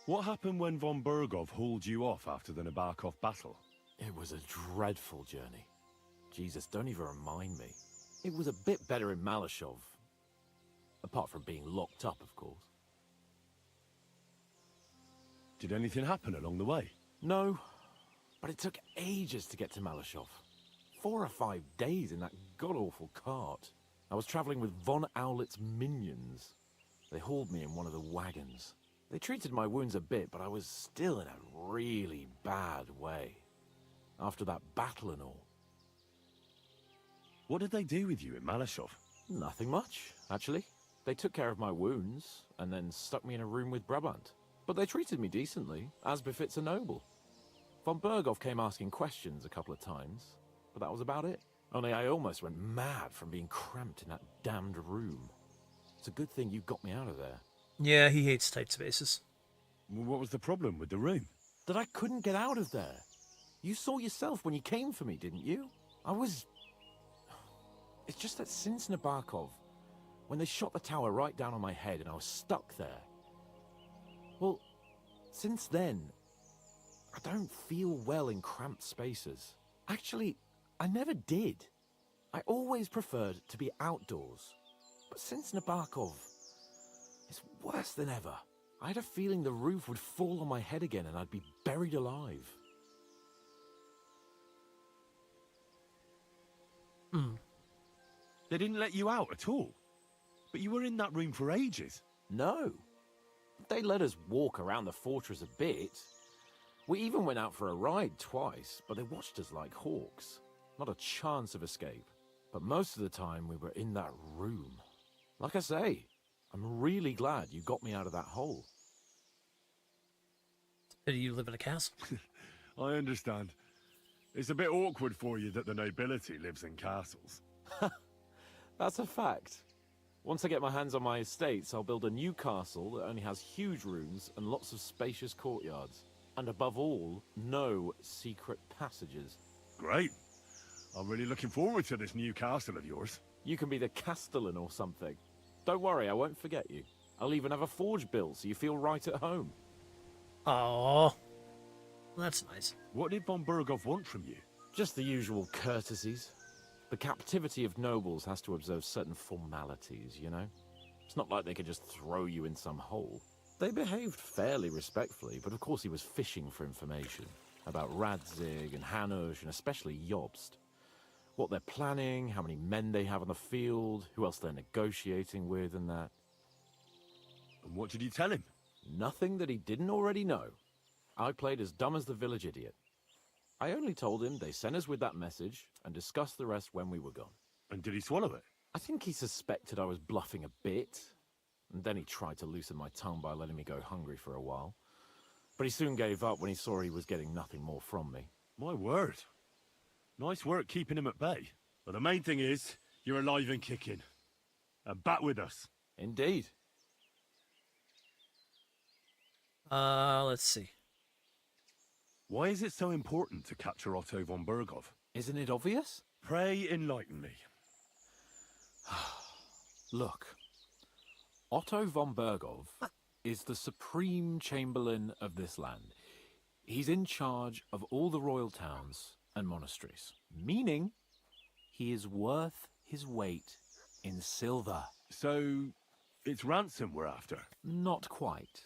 What happened when von Bergov hauled you off after the Nabokov battle? It was a dreadful journey. Jesus, don't even remind me. It was a bit better in Malashov. Apart from being locked up, of course. Did anything happen along the way? No, but it took ages to get to Malashov. 4 or 5 days in that god-awful cart. I was traveling with von Owlet's minions. They hauled me in one of the wagons. They treated my wounds a bit, but I was still in a really bad way. After that battle and all. What did they do with you in Malashov? Nothing much, actually. They took care of my wounds, and then stuck me in a room with Brabant. But they treated me decently, as befits a noble. Von Bergov came asking questions a couple of times, but that was about it. Only I almost went mad from being cramped in that damned room. It's a good thing you got me out of there. Yeah, he hates tight spaces. What was the problem with the room? That I couldn't get out of there. You saw yourself when you came for me, didn't you? It's just that since Nabokov, when they shot the tower right down on my head and I was stuck there. Well, since then, I don't feel well in cramped spaces. Actually, I never did. I always preferred to be outdoors. But since Nabokov, it's worse than ever. I had a feeling the roof would fall on my head again and I'd be buried alive. They didn't let you out at all? But you were in that room for ages. No. They let us walk around the fortress a bit. We even went out for a ride twice, but they watched us like hawks. Not a chance of escape. But most of the time we were in that room. Like I say, I'm really glad you got me out of that hole. Do you live in a castle? I understand. It's a bit awkward for you that the nobility lives in castles. That's a fact. Once I get my hands on my estates, I'll build a new castle that only has huge rooms and lots of spacious courtyards. And above all, no secret passages. Great. I'm really looking forward to this new castle of yours. You can be the castellan or something. Don't worry, I won't forget you. I'll even have a forge built so you feel right at home. Oh, that's nice. What did von Burgov want from you? Just the usual courtesies. The captivity of nobles has to observe certain formalities, you know? It's not like they could just throw you in some hole. They behaved fairly respectfully, but of course he was fishing for information about Radzig and Hanush, and especially Jobst. What they're planning, how many men they have on the field, who else they're negotiating with, and that. And what did you tell him? Nothing that he didn't already know. I played as dumb as the village idiot. I only told him they sent us with that message and discussed the rest when we were gone. And did he swallow it? I think he suspected I was bluffing a bit, and then he tried to loosen my tongue by letting me go hungry for a while. But he soon gave up when he saw he was getting nothing more from me. My word. Nice work keeping him at bay. But the main thing is, you're alive and kicking. And back with us. Indeed. Let's see. Why is it so important to capture Otto von Burgov? Isn't it obvious? Pray enlighten me. Look, Otto von Burgov is the supreme chamberlain of this land. He's in charge of all the royal towns and monasteries, meaning he is worth his weight in silver. So, it's ransom we're after? Not quite.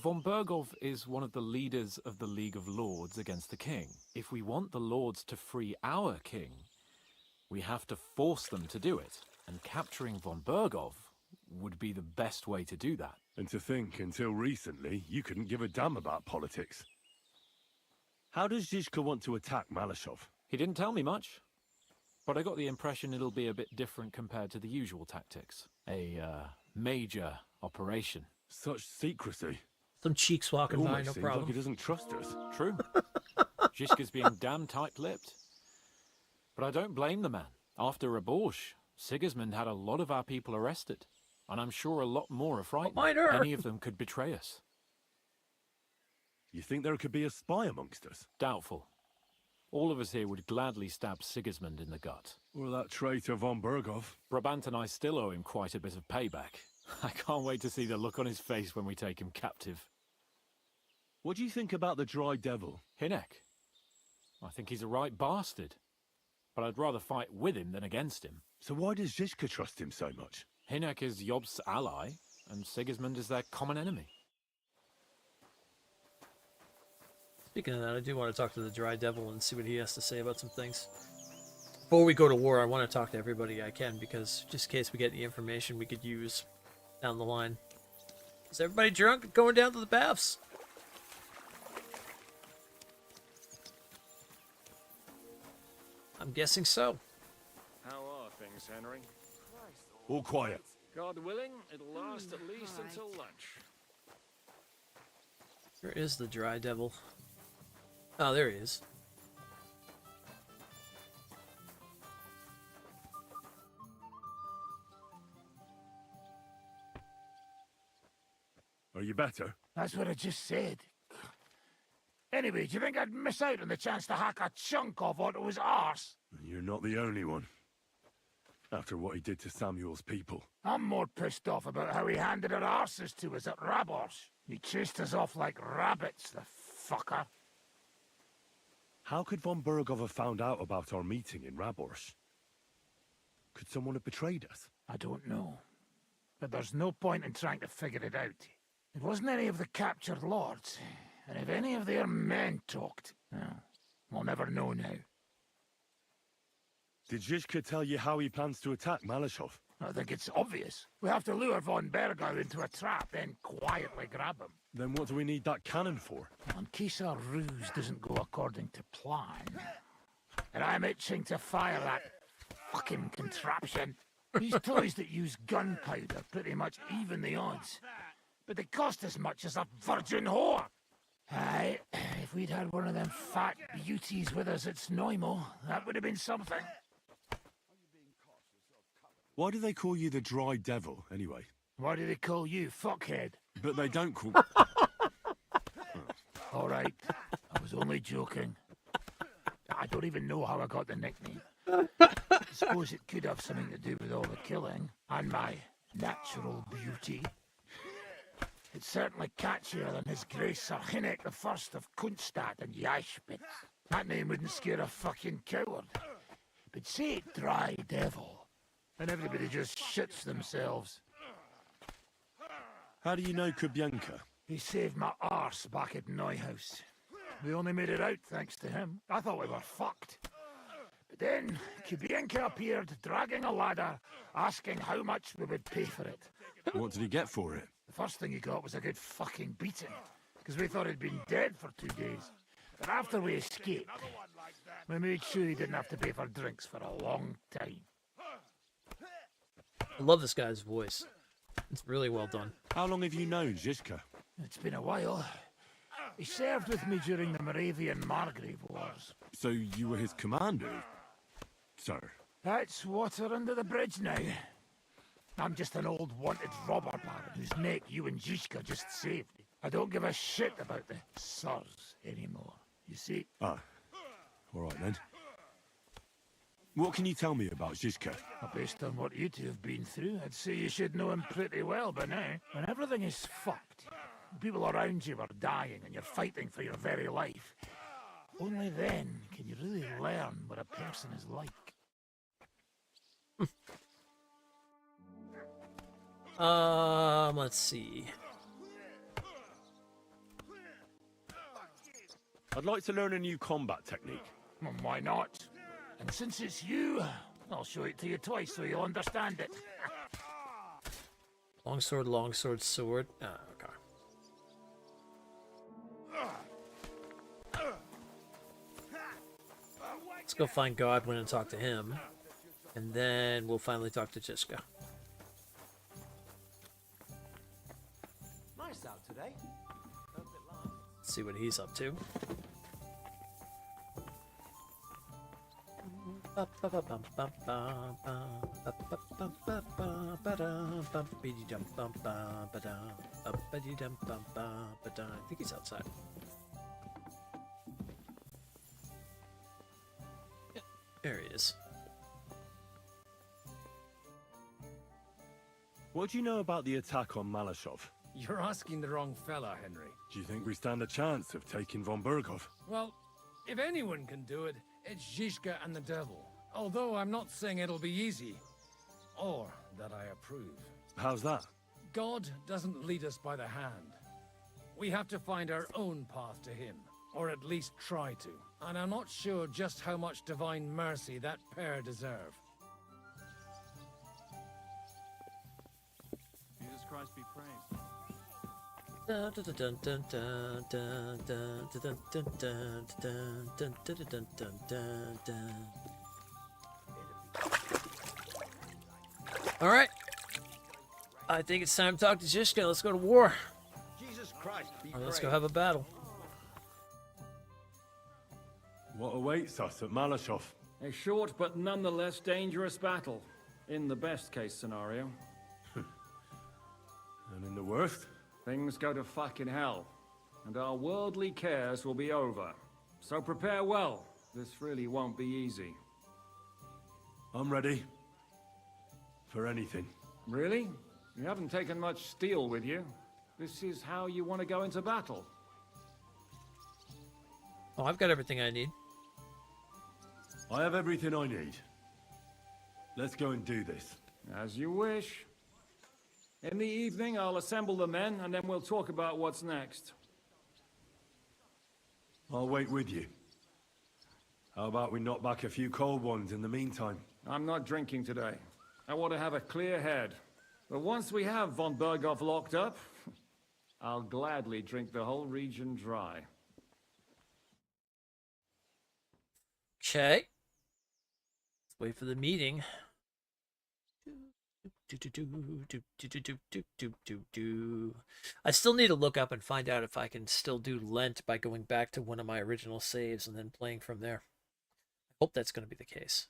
Von Burgov is one of the leaders of the League of Lords against the king. If we want the lords to free our king, we have to force them to do it. And capturing von Burgov would be the best way to do that. And to think, until recently, you couldn't give a damn about politics. How does Zizka want to attack Malashov? He didn't tell me much, but I got the impression it'll be a bit different compared to the usual tactics. A major operation. Such secrecy. Some cheeks walking by, no problem. Like he doesn't trust us. True. Zizka's being damn tight-lipped. But I don't blame the man. After Raborsh, Sigismund had a lot of our people arrested, and I'm sure a lot more are frightened. Any of them could betray us. You think there could be a spy amongst us? Doubtful. All of us here would gladly stab Sigismund in the gut. Or that traitor von Burgov. Brabant and I still owe him quite a bit of payback. I can't wait to see the look on his face when we take him captive. What do you think about the Dry Devil? Hinek. I think he's a right bastard. But I'd rather fight with him than against him. So why does Zizka trust him so much? Hinek is Jobst's ally, and Sigismund is their common enemy. Speaking of that, I do want to talk to the Dry Devil and see what he has to say about some things. Before we go to war, I want to talk to everybody I can, because just in case we get the information we could use down the line. Is everybody drunk and going down to the baths? I'm guessing so. How are things, Henry? All quiet. God willing, it'll last at least until lunch. Where is the Dry Devil? Oh, there he is. Are you better? That's what I just said. Anyway, do you think I'd miss out on the chance to hack a chunk off Otto's arse? You're not the only one. After what he did to Samuel's people. I'm more pissed off about how he handed our arses to us at Rabos. He chased us off like rabbits, the fucker. How could von Burgov have found out about our meeting in Raborsh? Could someone have betrayed us? I don't know. But there's no point in trying to figure it out. It wasn't any of the captured lords. And if any of their men talked, well, we'll never know now. Did Zizka tell you how he plans to attack Malashov? I think it's obvious. We have to lure von Bergau into a trap, then quietly grab him. Then what do we need that cannon for? In case our ruse doesn't go according to plan. And I'm itching to fire that fucking contraption. These toys that use gunpowder pretty much even the odds. But they cost as much as a virgin whore. Aye, if we'd had one of them fat beauties with us at Snoimo, that would have been something. Why do they call you the Dry Devil, anyway? Why do they call you fuckhead? But they don't call... All right, I was only joking. I don't even know how I got the nickname. I suppose it could have something to do with all the killing and my natural beauty. It's certainly catchier than His Grace Sir Hinnek the First of Kunststadt and Jaspitz. That name wouldn't scare a fucking coward. But say it Dry Devil, and everybody just shits themselves. How do you know Kubienka? He saved my arse back at Neuhaus. We only made it out thanks to him. I thought we were fucked. But then Kubienka appeared, dragging a ladder, asking how much we would pay for it. What did he get for it? The first thing he got was a good fucking beating, because we thought he'd been dead for 2 days. But after we escaped, we made sure he didn't have to pay for drinks for a long time. I love this guy's voice. It's really well done. How long have you known Zizka? It's been a while. He served with me during the Moravian Margrave Wars. So you were his commander, sir? That's water under the bridge now. I'm just an old wanted robber baron whose neck you and Zizka just saved. I don't give a shit about the sirs anymore, you see? Ah, all right then. What can you tell me about Zizka? Well, based on what you two have been through, I'd say you should know him pretty well by now. When everything is fucked, the people around you are dying and you're fighting for your very life, only then can you really learn what a person is like. Let's see. I'd like to learn a new combat technique. Well, why not? And since it's you, I'll show it to you twice so you'll understand it. Longsword, sword. Ah, okay. Let's go find Godwin and talk to him. And then we'll finally talk to Jiska. Nice out today. See what he's up to. I think he's outside. Yeah, there he is. What do you know about the attack on Malashov? You're asking the wrong fella, Henry. Do you think we stand a chance of taking von Bergov? Well, if anyone can do it, it's Zizka and the devil. Although I'm not saying it'll be easy. Or that I approve. How's that? God doesn't lead us by the hand. We have to find our own path to him. Or at least try to. And I'm not sure just how much divine mercy that pair deserve. Jesus Christ be praised. All right. I think it's time to talk to Zizka. Let's go to war. Jesus Christ be Or let's go have a battle. What awaits us at Malashov? A short but nonetheless dangerous battle, in the best case scenario. And in the worst? Things go to fucking hell, and our worldly cares will be over. So prepare well. This really won't be easy. I'm ready. For anything. Really? You haven't taken much steel with you. This is how you want to go into battle. Oh, I've got everything I need. I have everything I need. Let's go and do this. As you wish. In the evening, I'll assemble the men, and then we'll talk about what's next. I'll wait with you. How about we knock back a few cold ones in the meantime? I'm not drinking today. I want to have a clear head. But once we have von Berghoff locked up, I'll gladly drink the whole region dry. Okay. Let's wait for the meeting. I still need to look up and find out if I can still do Lent by going back to one of my original saves and then playing from there. I hope that's going to be the case.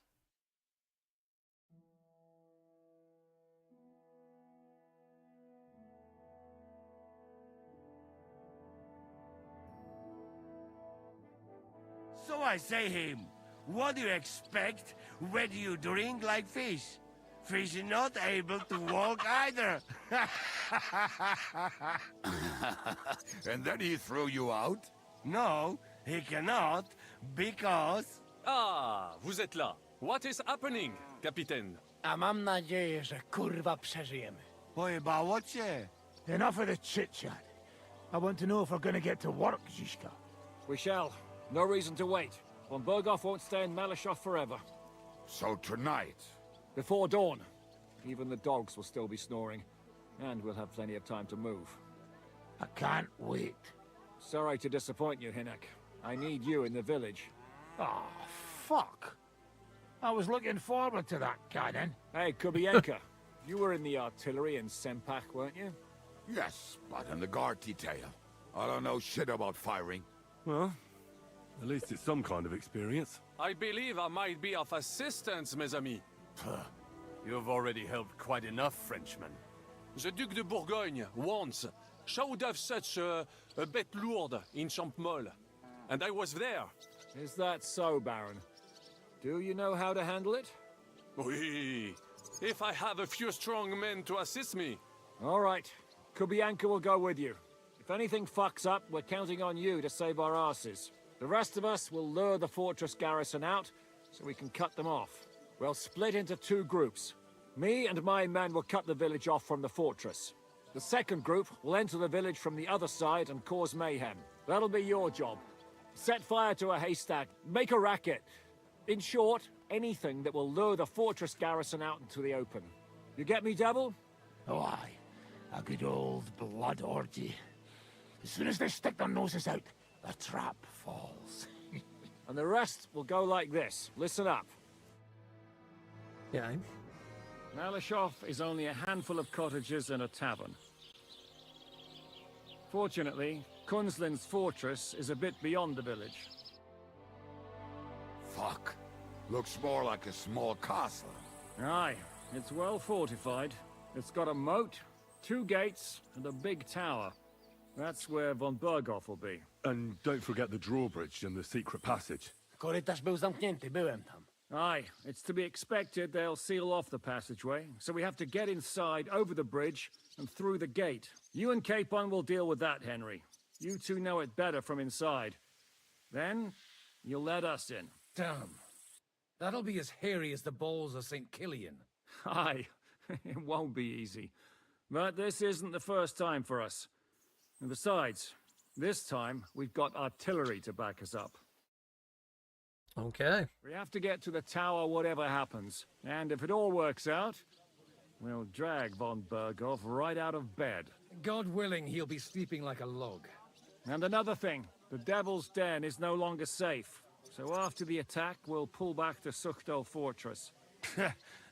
So I say him, what do you expect when you drink like fish? Fish is not able to walk either. And then he threw you out? No, he cannot, because... Ah, vous êtes là. What is happening, Captain? A mam nadzieję, że kurwa przeżyjemy. Pojebało cię? Enough of the chit-chat. I want to know if we're gonna get to work, Zizka. We shall. No reason to wait. Von Berghoff won't stay in Malashov forever. So tonight? Before dawn. Even the dogs will still be snoring. And we'll have plenty of time to move. I can't wait. Sorry to disappoint you, Hinek. I need you in the village. Oh, fuck. I was looking forward to that, Cannon. Hey, Kubienka. You were in the artillery in Sempak, weren't you? Yes, but in the guard detail. I don't know shit about firing. Well, at least it's some kind of experience. I believe I might be of assistance, mes amis. You've already helped quite enough, Frenchmen. The Duc de Bourgogne, once, showed off such a bête lourde in Champmol. And I was there. Is that so, Baron? Do you know how to handle it? Oui. If I have a few strong men to assist me. All right. Kubianka will go with you. If anything fucks up, we're counting on you to save our asses. The rest of us will lure the fortress garrison out, so we can cut them off. We'll split into two groups. Me and my men will cut the village off from the fortress. The second group will enter the village from the other side and cause mayhem. That'll be your job. Set fire to a haystack, make a racket. In short, anything that will lure the fortress garrison out into the open. You get me, Devil? Oh, aye. A good old blood orgy. As soon as they stick their noses out, the trap falls. And the rest will go like this. Listen up. Yeah. Malashov is only a handful of cottages and a tavern. Fortunately, Kunzlin's fortress is a bit beyond the village. Fuck. Looks more like a small castle. Aye, it's well fortified. It's got a moat, 2 gates, and a big tower. That's where von Berghoff will be. And don't forget the drawbridge and the secret passage. Korytarz był zamknięty, byłem tam. Aye, it's to be expected they'll seal off the passageway, so we have to get inside, over the bridge, and through the gate. You and Capon will deal with that, Henry. You two know it better from inside. Then, you'll let us in. Damn. That'll be as hairy as the balls of St. Killian. Aye, it won't be easy. But this isn't the first time for us. And besides, this time we've got artillery to back us up. Okay. We have to get to the tower whatever happens. And if it all works out, we'll drag von Berghoff right out of bed. God willing, he'll be sleeping like a log. And another thing, the Devil's Den is no longer safe. So after the attack, we'll pull back to Sukhto Fortress.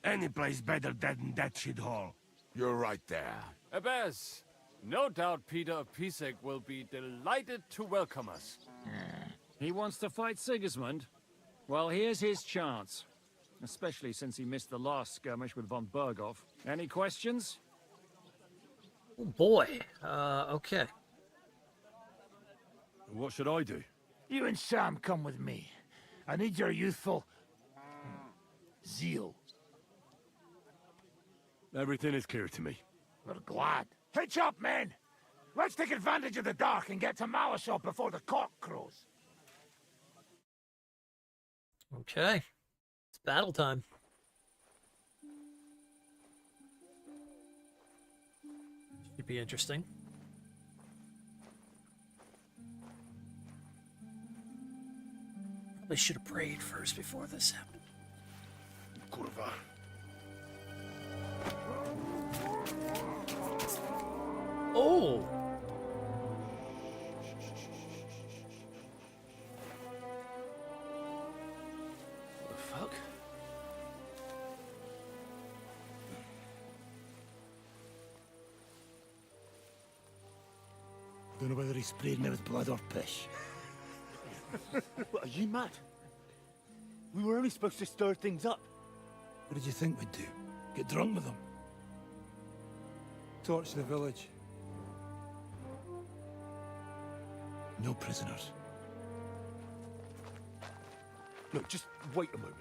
Any place better than that shithole. You're right there. Abbas, no doubt Peter Pisek will be delighted to welcome us. He wants to fight Sigismund? Well, here's his chance. Especially since he missed the last skirmish with von Berghoff. Any questions? Oh boy. Okay. What should I do? You and Sam come with me. I need your youthful... zeal. Everything is clear to me. We're glad. Hitch up, men! Let's take advantage of the dark and get to Malashov before the cock crows. Okay. It's battle time. Should be interesting. Probably should have prayed first before this happened. Kurwa. Oh! What the fuck? Don't know whether he sprayed me with blood or piss. What, are you mad? We were only supposed to stir things up. What did you think we'd do? Get drunk with them? Torch the village. No prisoners. Look, just wait a moment.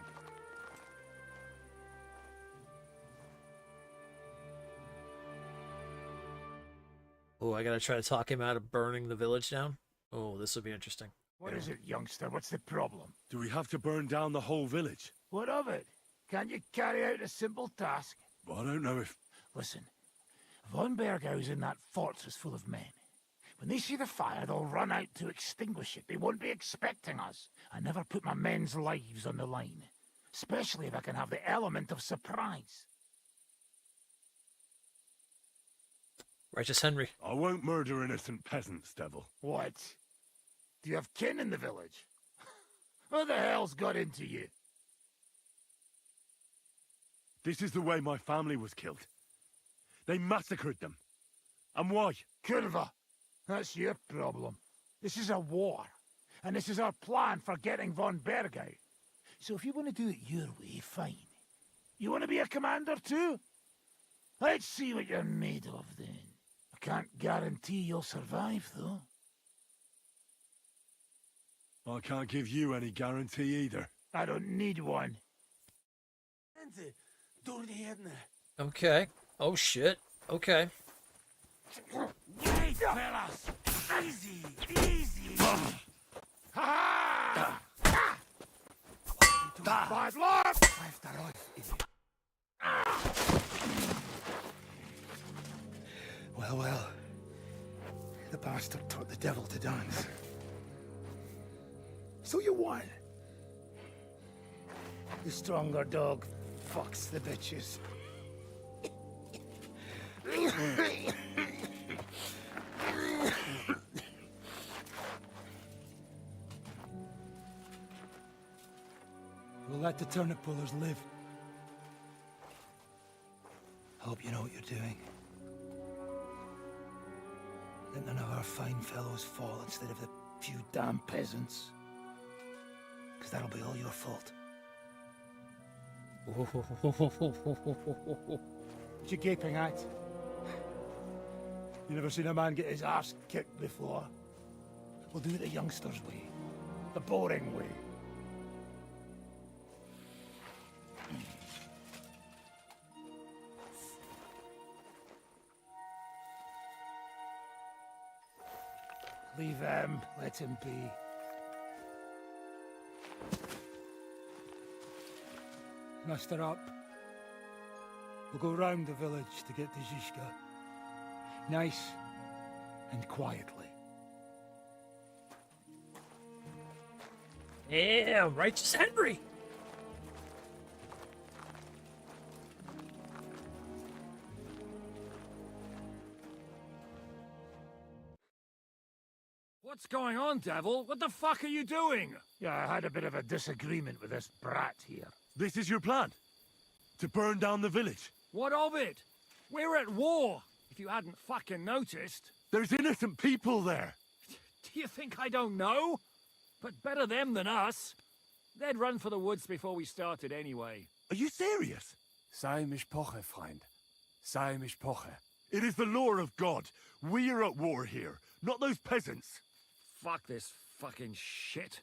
Oh, I gotta try to talk him out of burning the village down. Oh, this will be interesting. What is it, youngster? What's the problem? Do we have to burn down the whole village? What of it? Can't you carry out a simple task? I don't know if... Listen, Von Bergau's in that fortress full of men. When they see the fire, they'll run out to extinguish it. They won't be expecting us. I never put my men's lives on the line. Especially if I can have the element of surprise. Righteous Henry. I won't murder innocent peasants, Devil. What? Do you have kin in the village? Who the hell's got into you? This is the way my family was killed. They massacred them. And why? Curva, that's your problem. This is a war. And this is our plan for getting von Bergau. So if you want to do it your way, fine. You want to be a commander too? Let's see what you're made of then. I can't guarantee you'll survive, though. I can't give you any guarantee either. I don't need one. Okay. Oh shit. Okay. Wait, fellas! Easy, easy! Ha-ha! Bad luck! Well, well. The bastard taught the devil to dance. So you won. The stronger dog fucks the bitches. We'll let the turnip pullers live. Hope you know what you're doing. Let none of our fine fellows fall instead of the few damn peasants. Because that'll be all your fault. What you gaping at? You never seen a man get his arse kicked before? We'll do it the youngsters' way. The boring way. Leave him. Let him be. Muster up. We'll go round the village to get to Zizka. Nice and quietly. Yeah, Righteous Henry. What's going on, Devil? What the fuck are you doing? Yeah, I had a bit of a disagreement with this brat here. This is your plan? To burn down the village? What of it? We're at war, if you hadn't fucking noticed. There's innocent people there. Do you think I don't know? But better them than us. They'd run for the woods before we started anyway. Are you serious? Sei mich poche, Freund. Sei mich poche. It is the law of God. We are at war here, not those peasants. Fuck this fucking shit.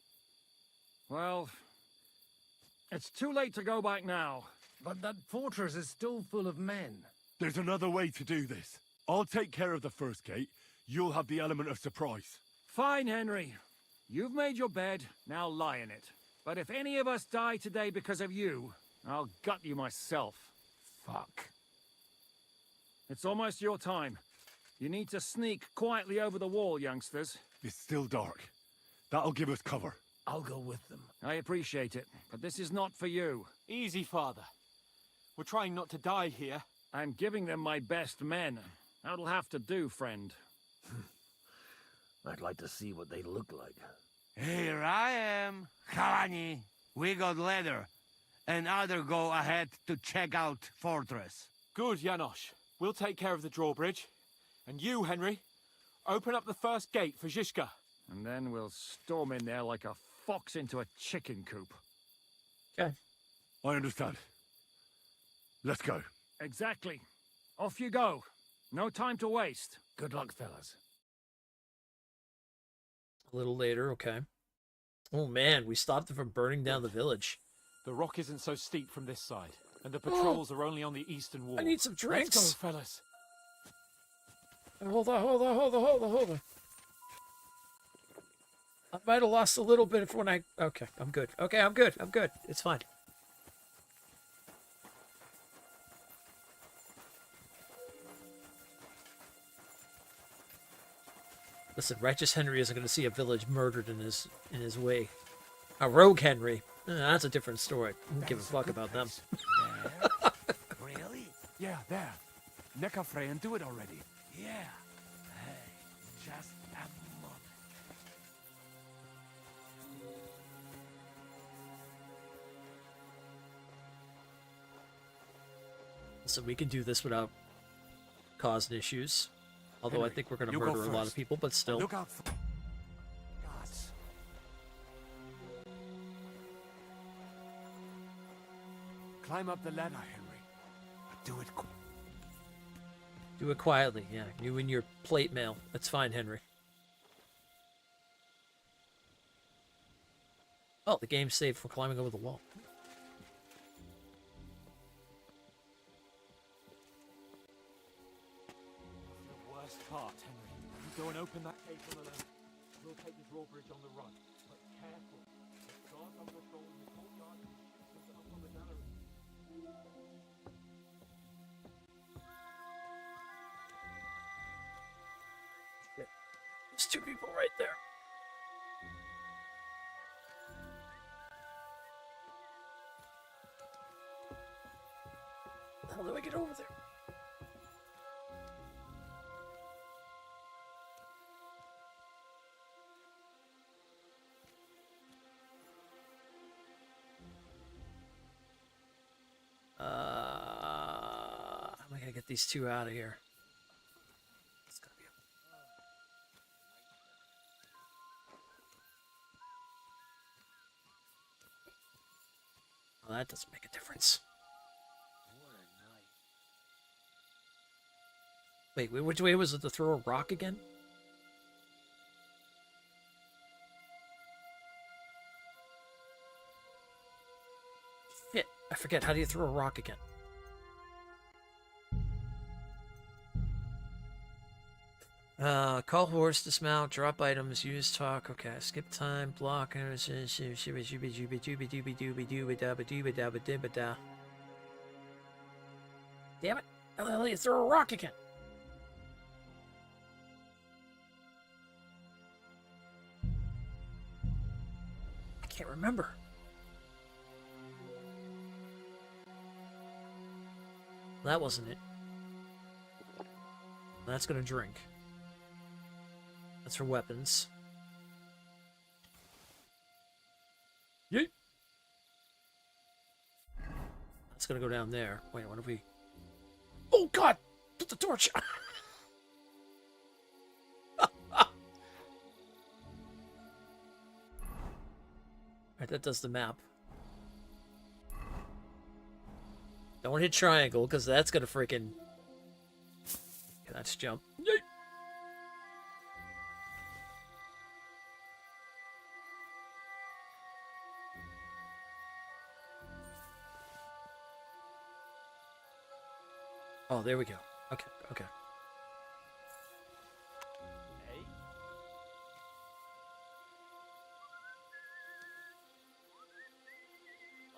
Well, it's too late to go back now. But that fortress is still full of men. There's another way to do this. I'll take care of the first gate. You'll have the element of surprise. Fine, Henry. You've made your bed, now lie in it. But if any of us die today because of you, I'll gut you myself. Fuck. It's almost your time. You need to sneak quietly over the wall, youngsters. It's still dark. That'll give us cover. I'll go with them. I appreciate it, but this is not for you. Easy, Father. We're trying not to die here. I'm giving them my best men, That'll have to do, friend. I'd like to see what they look like. Here I am, Kalani. We got leather, and other go ahead to check out fortress. Good, Janosch. We'll take care of the drawbridge. And you, Henry, open up the first gate for Zizka. And then we'll storm in there like a fox into a chicken coop. Okay. I understand. Let's go. Exactly. Off you go. No time to waste. Good luck, fellas. A little later, okay. Oh man, we stopped them from burning down the village. The rock isn't so steep from this side, and the patrols are only on the eastern wall. I need some drinks. Let's go, fellas. Hold on. I might have lost a little bit when I... Okay, I'm good. Okay, I'm good. It's fine. Listen, righteous Henry isn't going to see a village murdered in his way. A rogue Henry, that's a different story. I don't give a fuck about them. Really? Yeah, there. Neck off Frey and do it already. Yeah. Hey, just a moment. So we can do this without causing issues. Although Henry, I think we're going to you go murder a lot of first. people, but still. Look out for... Gods. Climb up the ladder, Henry. But do it quick. Do it quietly, yeah. You and your plate mail. That's fine, Henry. Oh, the game's saved for climbing over the wall. The worst part, Henry. You go and open that gate on the left. We'll take the drawbridge on the right. But careful. The guards on patrol in the courtyard and up on the gallery. There's two people right there. How do I get over there? How am I gonna get these two out of here? It's gonna be well, that doesn't make a difference. Wait, which way was it to throw a rock again? Shit, I forget. How do you throw a rock again? Call horse, dismount, drop items, use talk. Okay, skip time, block. Damn it! How the hell do you throw a rock again? I can't remember. That wasn't it. That's gonna drink. That's for weapons. Yeet! That's gonna go down there. Wait, what if we... Oh god! Put the torch! Alright, that does the map. Don't hit triangle, because that's gonna freaking... Okay, that's jump. Yeet! Oh, there we go. Okay, okay.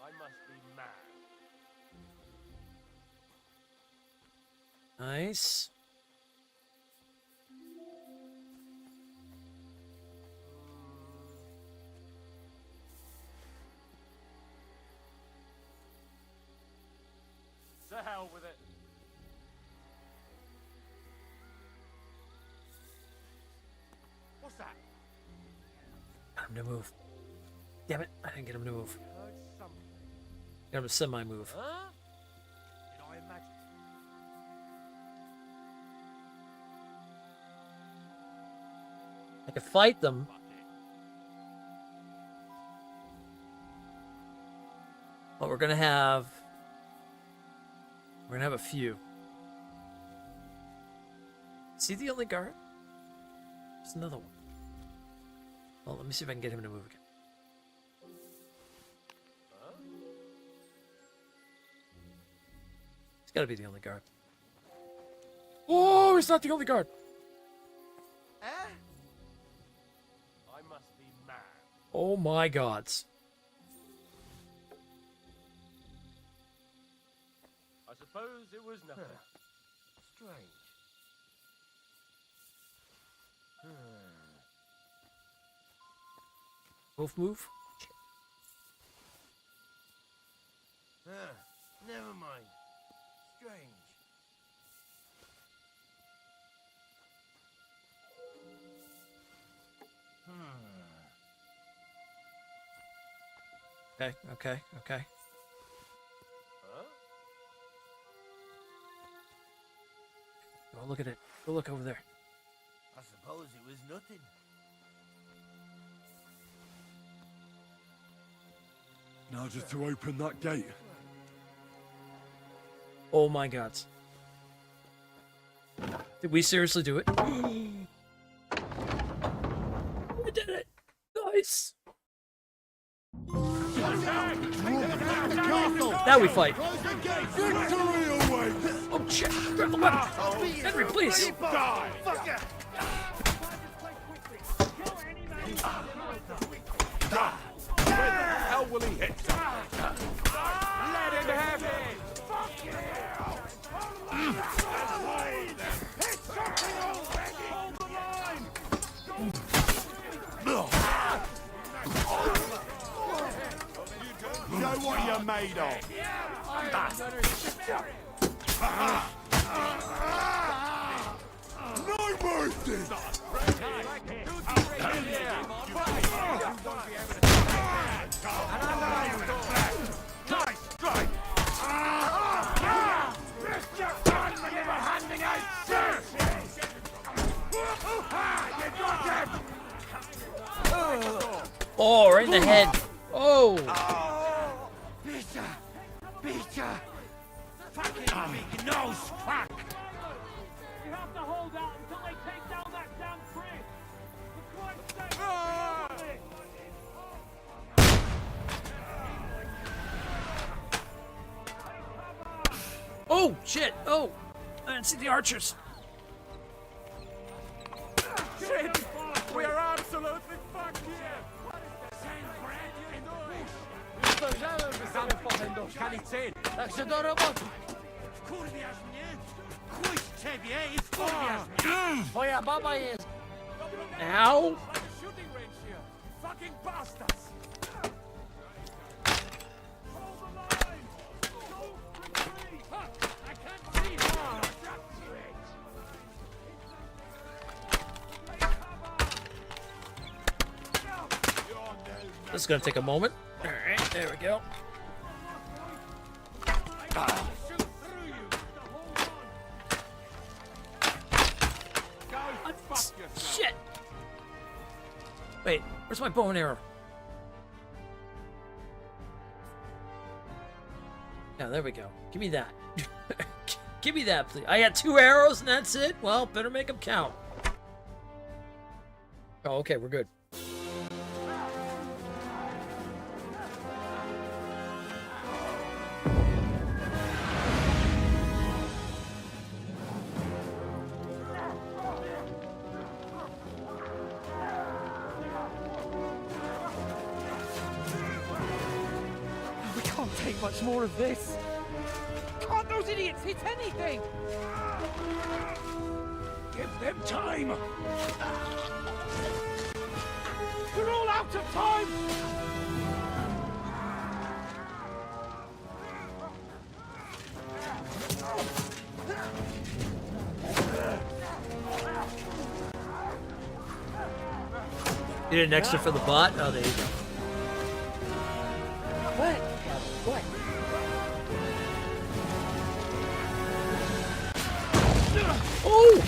I must be mad. Nice. To hell with it. him to move. Damn it, I didn't get him to move. Got him to semi-move. I could fight them. But we're gonna have a few. Is he the only guard? There's another one. Well, let me see if I can get him to move again. He's gotta be the only guard. Oh, he's not the only guard. I must be mad. Oh my gods. I suppose it was nothing. Strange. Both move? Never mind. Strange. Okay, okay, okay. Go look at it. Go look over there. I suppose it was nothing. Now just to open that gate. Oh my gods. Did we seriously do it? We did it! Nice! Now we fight. Oh shit! Grab the weapon! Henry, please! Where the hell will he hit? Let him have it! Fuck you! Hit something already! Hold the line! Know what you're made of? No mercy! Oh, right in the head. Oh! Peter! Fucking big nose fuck! We have to hold out until they take down that damn bridge! For Christ's sake, Oh, shit! Oh! I didn't see the archers. shit! We are absolutely fucked here! Zdążyłem wysłany potem do Kalicy, także do roboty! Wkurwiasz mnie? Chuj z ciebie i wkurwiasz mnie! Twoja baba jest... Ow! Shooting range here! Fucking bastards! Hold the line! Don't retreat! I can't see her! This is gonna take a moment. Alright, there we go. Shit! Wait, where's my bow and arrow? Yeah, there we go. Give me that. Give me that, please. I got 2 arrows and that's it? Well, better make them count. Oh, okay, we're good. We can't take much more of this. Can't those idiots hit anything? Give them time! We're all out of time! You need an extra for the bot? Oh, there you go. What? What? Oh!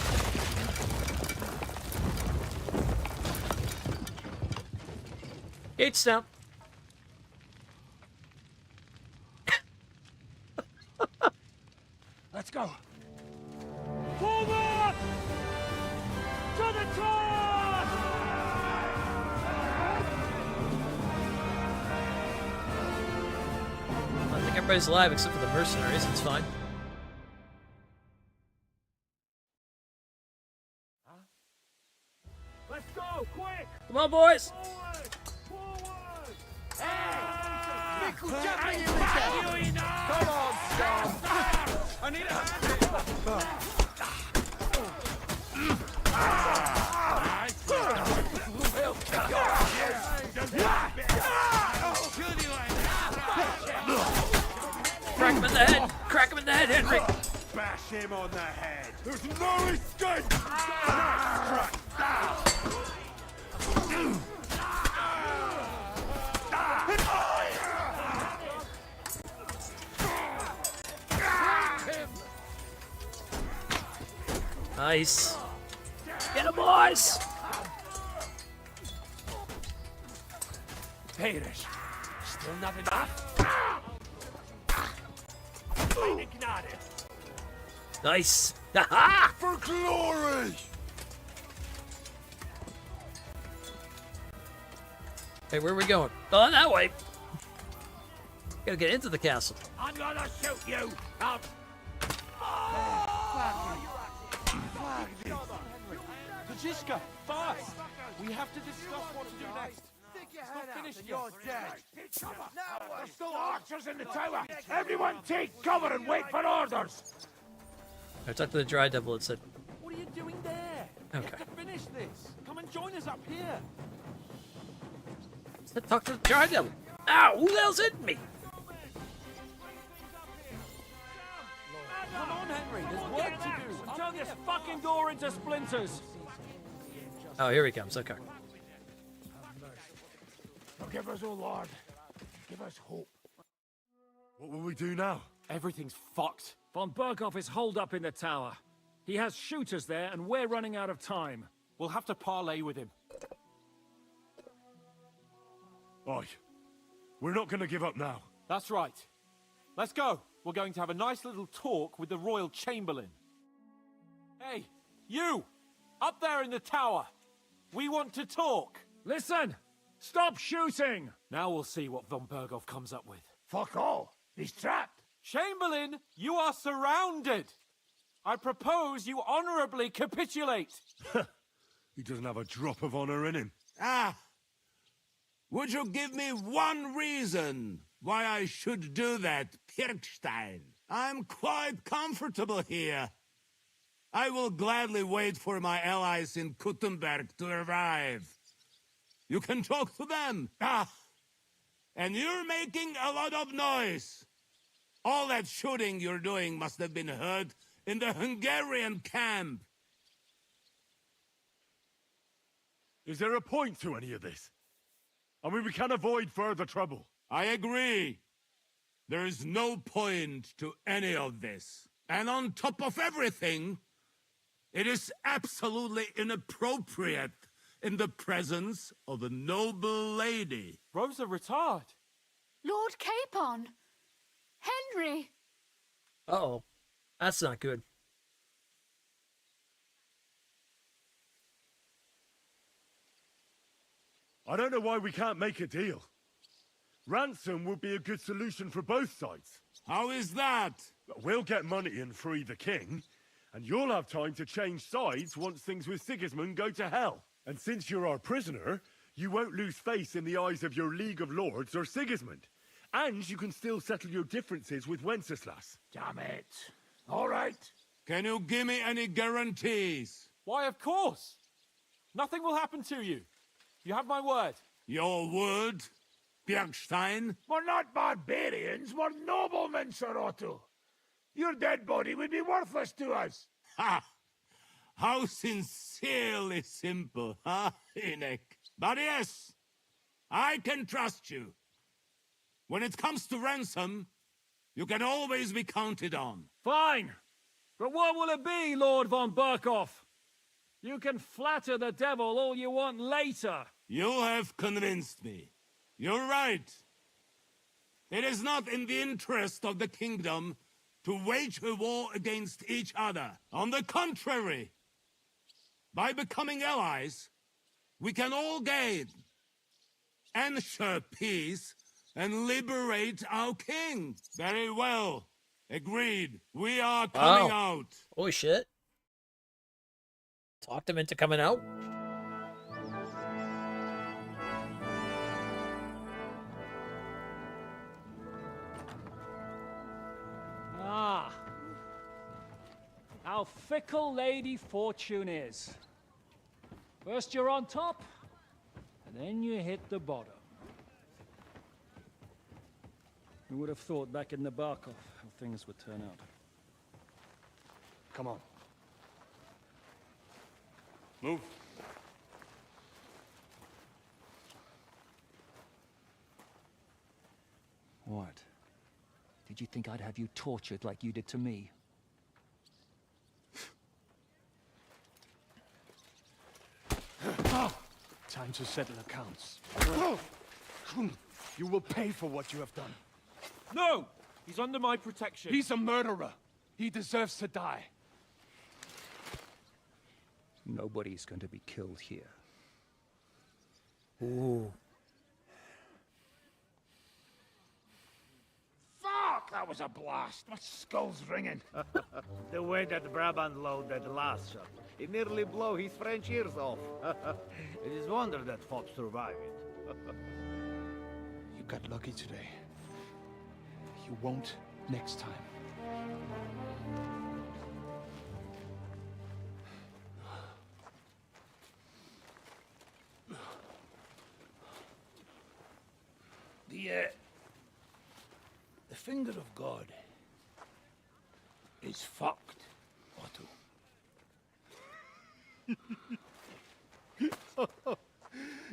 Gates down. Let's go. Forward! To the top! I think everybody's alive except for the mercenaries. It's fine. Let's go, quick! Come on, boys! Come on, stop! I need a Crack him in the head! Crack him in the head, Henry! Bash him on the head. There's no escape. Nice. Get him, boys! Perish. Still not enough. Nice. Ha! For glory! Hey, where are we going? Oh, that way. Gotta get into the castle. I'm gonna shoot you. Out. Kajishka, fast! We have to discuss what to do next. It's not finished yet. There's still archers in the tower. Everyone take cover and wait for orders. I talked to the dry devil and said, What are you doing there? Okay. You have to finish this. Come and join us up here. talk to the dry devil. Ow, who the hell's hitting me? Come on, Henry. There's work to do. Turn this fucking door into splinters! Oh, here he comes. Okay. Forgive us, O Lord. Give us hope. What will we do now? Everything's fucked. Von Berghoff is holed up in the tower. He has shooters there, and we're running out of time. We'll have to parley with him. Oi. We're not going to give up now. That's right. Let's go. We're going to have a nice little talk with the Royal Chamberlain. Hey, you! Up there in the tower! We want to talk! Listen! Stop shooting! Now we'll see what von Berghoff comes up with. Fuck all. He's trapped. Chamberlain, you are surrounded! I propose you honorably capitulate! He doesn't have a drop of honor in him. Ah! Would you give me one reason why I should do that, Pirkstein? I'm quite comfortable here. I will gladly wait for my allies in Kuttenberg to arrive. You can talk to them. Ah! And you're making a lot of noise. All that shooting you're doing must have been heard in the Hungarian camp. Is there a point to any of this? I mean, we can avoid further trouble. I agree. There is no point to any of this. And on top of everything, it is absolutely inappropriate in the presence of a noble lady. Rosa Retard. Lord Capon! Henry! Uh-oh. That's not good. I don't know why we can't make a deal. Ransom would be a good solution for both sides. How is that? We'll get money and free the king, and you'll have time to change sides once things with Sigismund go to hell. And since you're our prisoner, you won't lose face in the eyes of your League of Lords or Sigismund. And you can still settle your differences with Wenceslas. Damn it. All right. Can you give me any guarantees? Why, of course. Nothing will happen to you. You have my word. Your word, Bjergstein? We're not barbarians, we're noblemen, Sir Otto. Your dead body would be worthless to us. Ha! How sincerely simple, huh, Enoch? But yes, I can trust you. When it comes to ransom, you can always be counted on. Fine. But what will it be, Lord von Burkhoff? You can flatter the devil all you want later. You have convinced me. You're right. It is not in the interest of the kingdom to wage a war against each other. On the contrary, by becoming allies, we can all gain, ensure peace, and liberate our king. Very well. Agreed. We are coming out. Holy shit. Talked him into coming out. Ah. How fickle Lady Fortune is. First you're on top, and then you hit the bottom. Who would have thought back in the Barkov how things would turn out? Come on. Move. What? Did you think I'd have you tortured like you did to me? Time to settle accounts. You will pay for what you have done. No! He's under my protection. He's a murderer. He deserves to die. Nobody's going to be killed here. Ooh. Fuck! That was a blast. My skull's ringing. The way that Brabant loaded the last shot, it nearly blew his French ears off. It is wonder that Fox survived it. You got lucky today. You won't next time. The finger of God is fucked, Otto.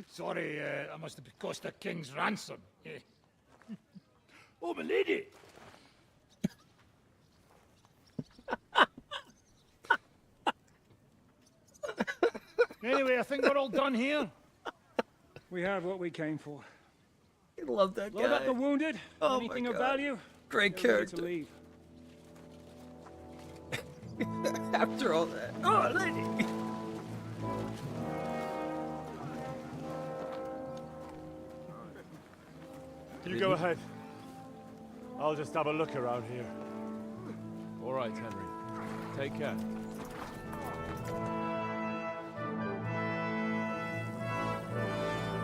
Sorry, I must have cost the king's ransom. Oh, my lady! Anyway, I think we're all done here. We have what we came for. I love that guy. Load up the wounded. Oh Anything my of God. value? Great Get ready character. to leave. After all that. Oh, lady. You go ahead. I'll just have a look around here. All right, Henry. Take care.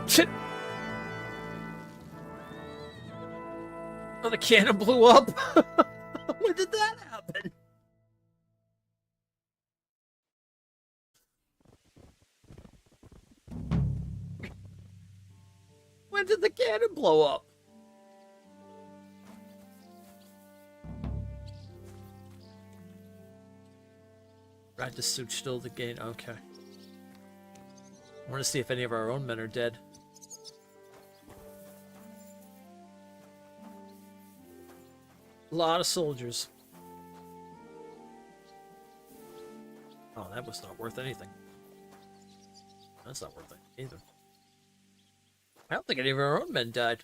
Shit. Oh, the cannon blew up. When did that happen? When did the cannon blow up? Ride the suit still to gain. Okay. I want to see if any of our own men are dead. A lot of soldiers. Oh, that was not worth anything. That's not worth it either. I don't think any of our own men died.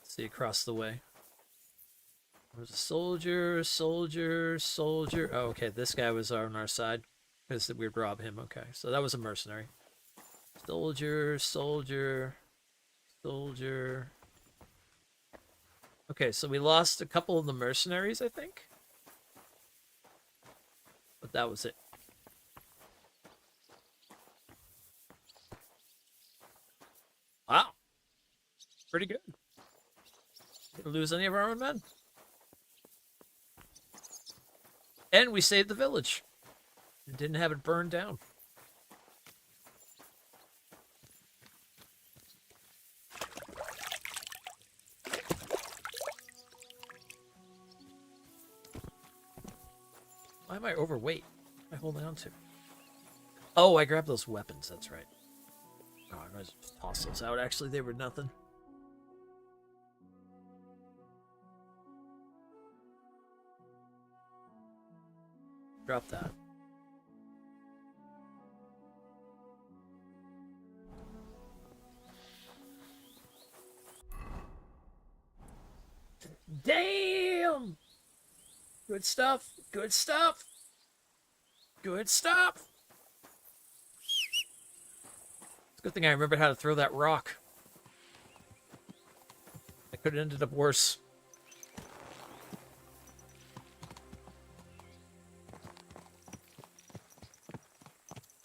See across the way. There's a soldier, soldier, soldier. Oh, okay, this guy was on our side. Because we'd rob him. Okay, so that was a mercenary. Soldier, soldier, soldier. Okay, so we lost a couple of the mercenaries, I think. But that was it. Wow. Pretty good. Didn't lose any of our own men. And we saved the village. And didn't have it burned down. Why am I overweight? What am I holding on to? Oh, I grabbed those weapons. That's right. Oh, I might just toss those out. Actually, they were nothing. Drop that. Damn! Good stuff. Good stuff. Good stuff. It's a good thing I remembered how to throw that rock. I could have ended up worse.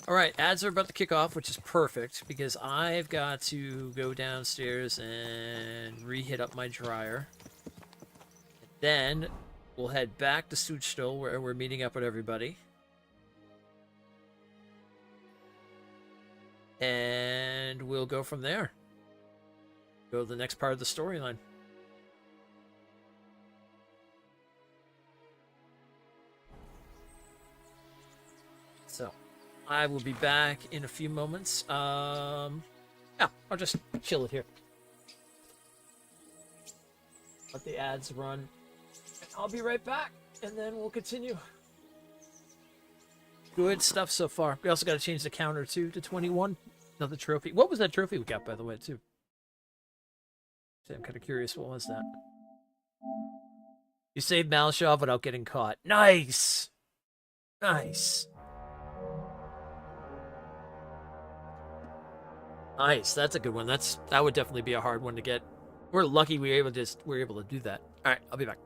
Alright, ads are about to kick off, which is perfect, because I've got to go downstairs and re-hit up my dryer. Then, we'll head back to Suchto, where we're meeting up with everybody. And we'll go from there. Go to the next part of the storyline. So, I will be back in a few moments. Yeah, I'll just chill it here. Let the ads run. I'll be right back, and then we'll continue. Good stuff so far. We also got to change the counter, too, to 21. Another trophy. What was that trophy we got, by the way, too? I'm kind of curious. What was that? You saved Malashov without getting caught. Nice! Nice. Nice. That's a good one. That would definitely be a hard one to get. We're lucky we were able to do that. All right, I'll be back.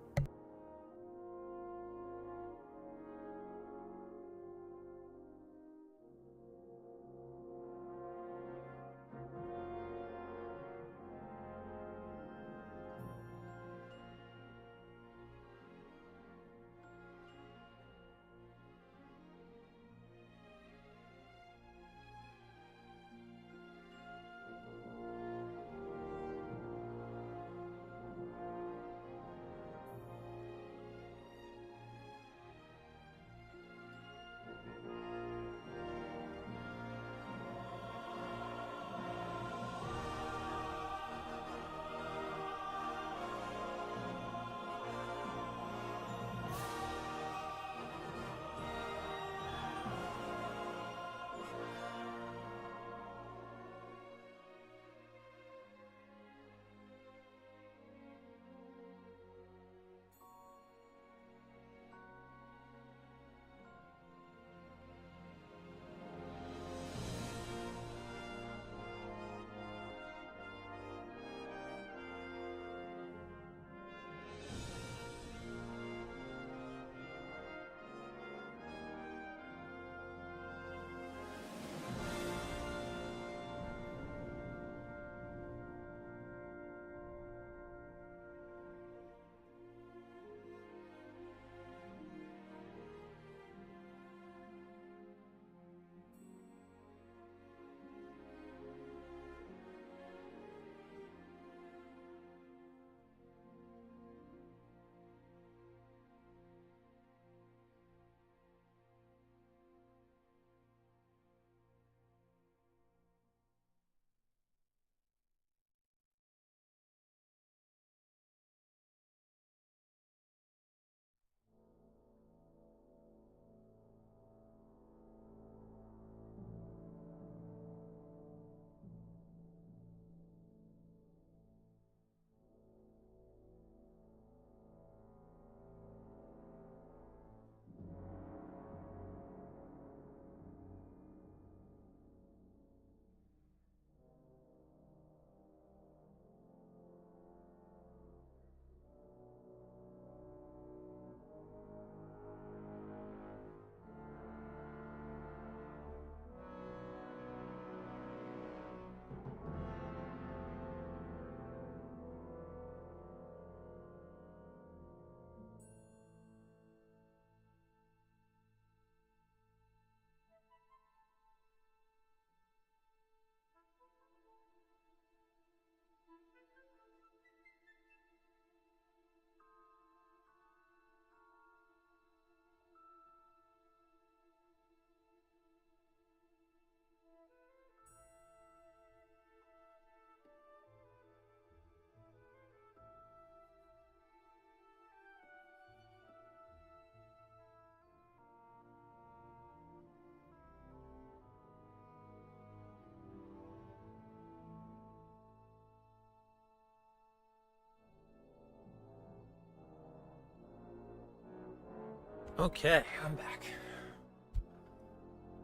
Okay, I'm back.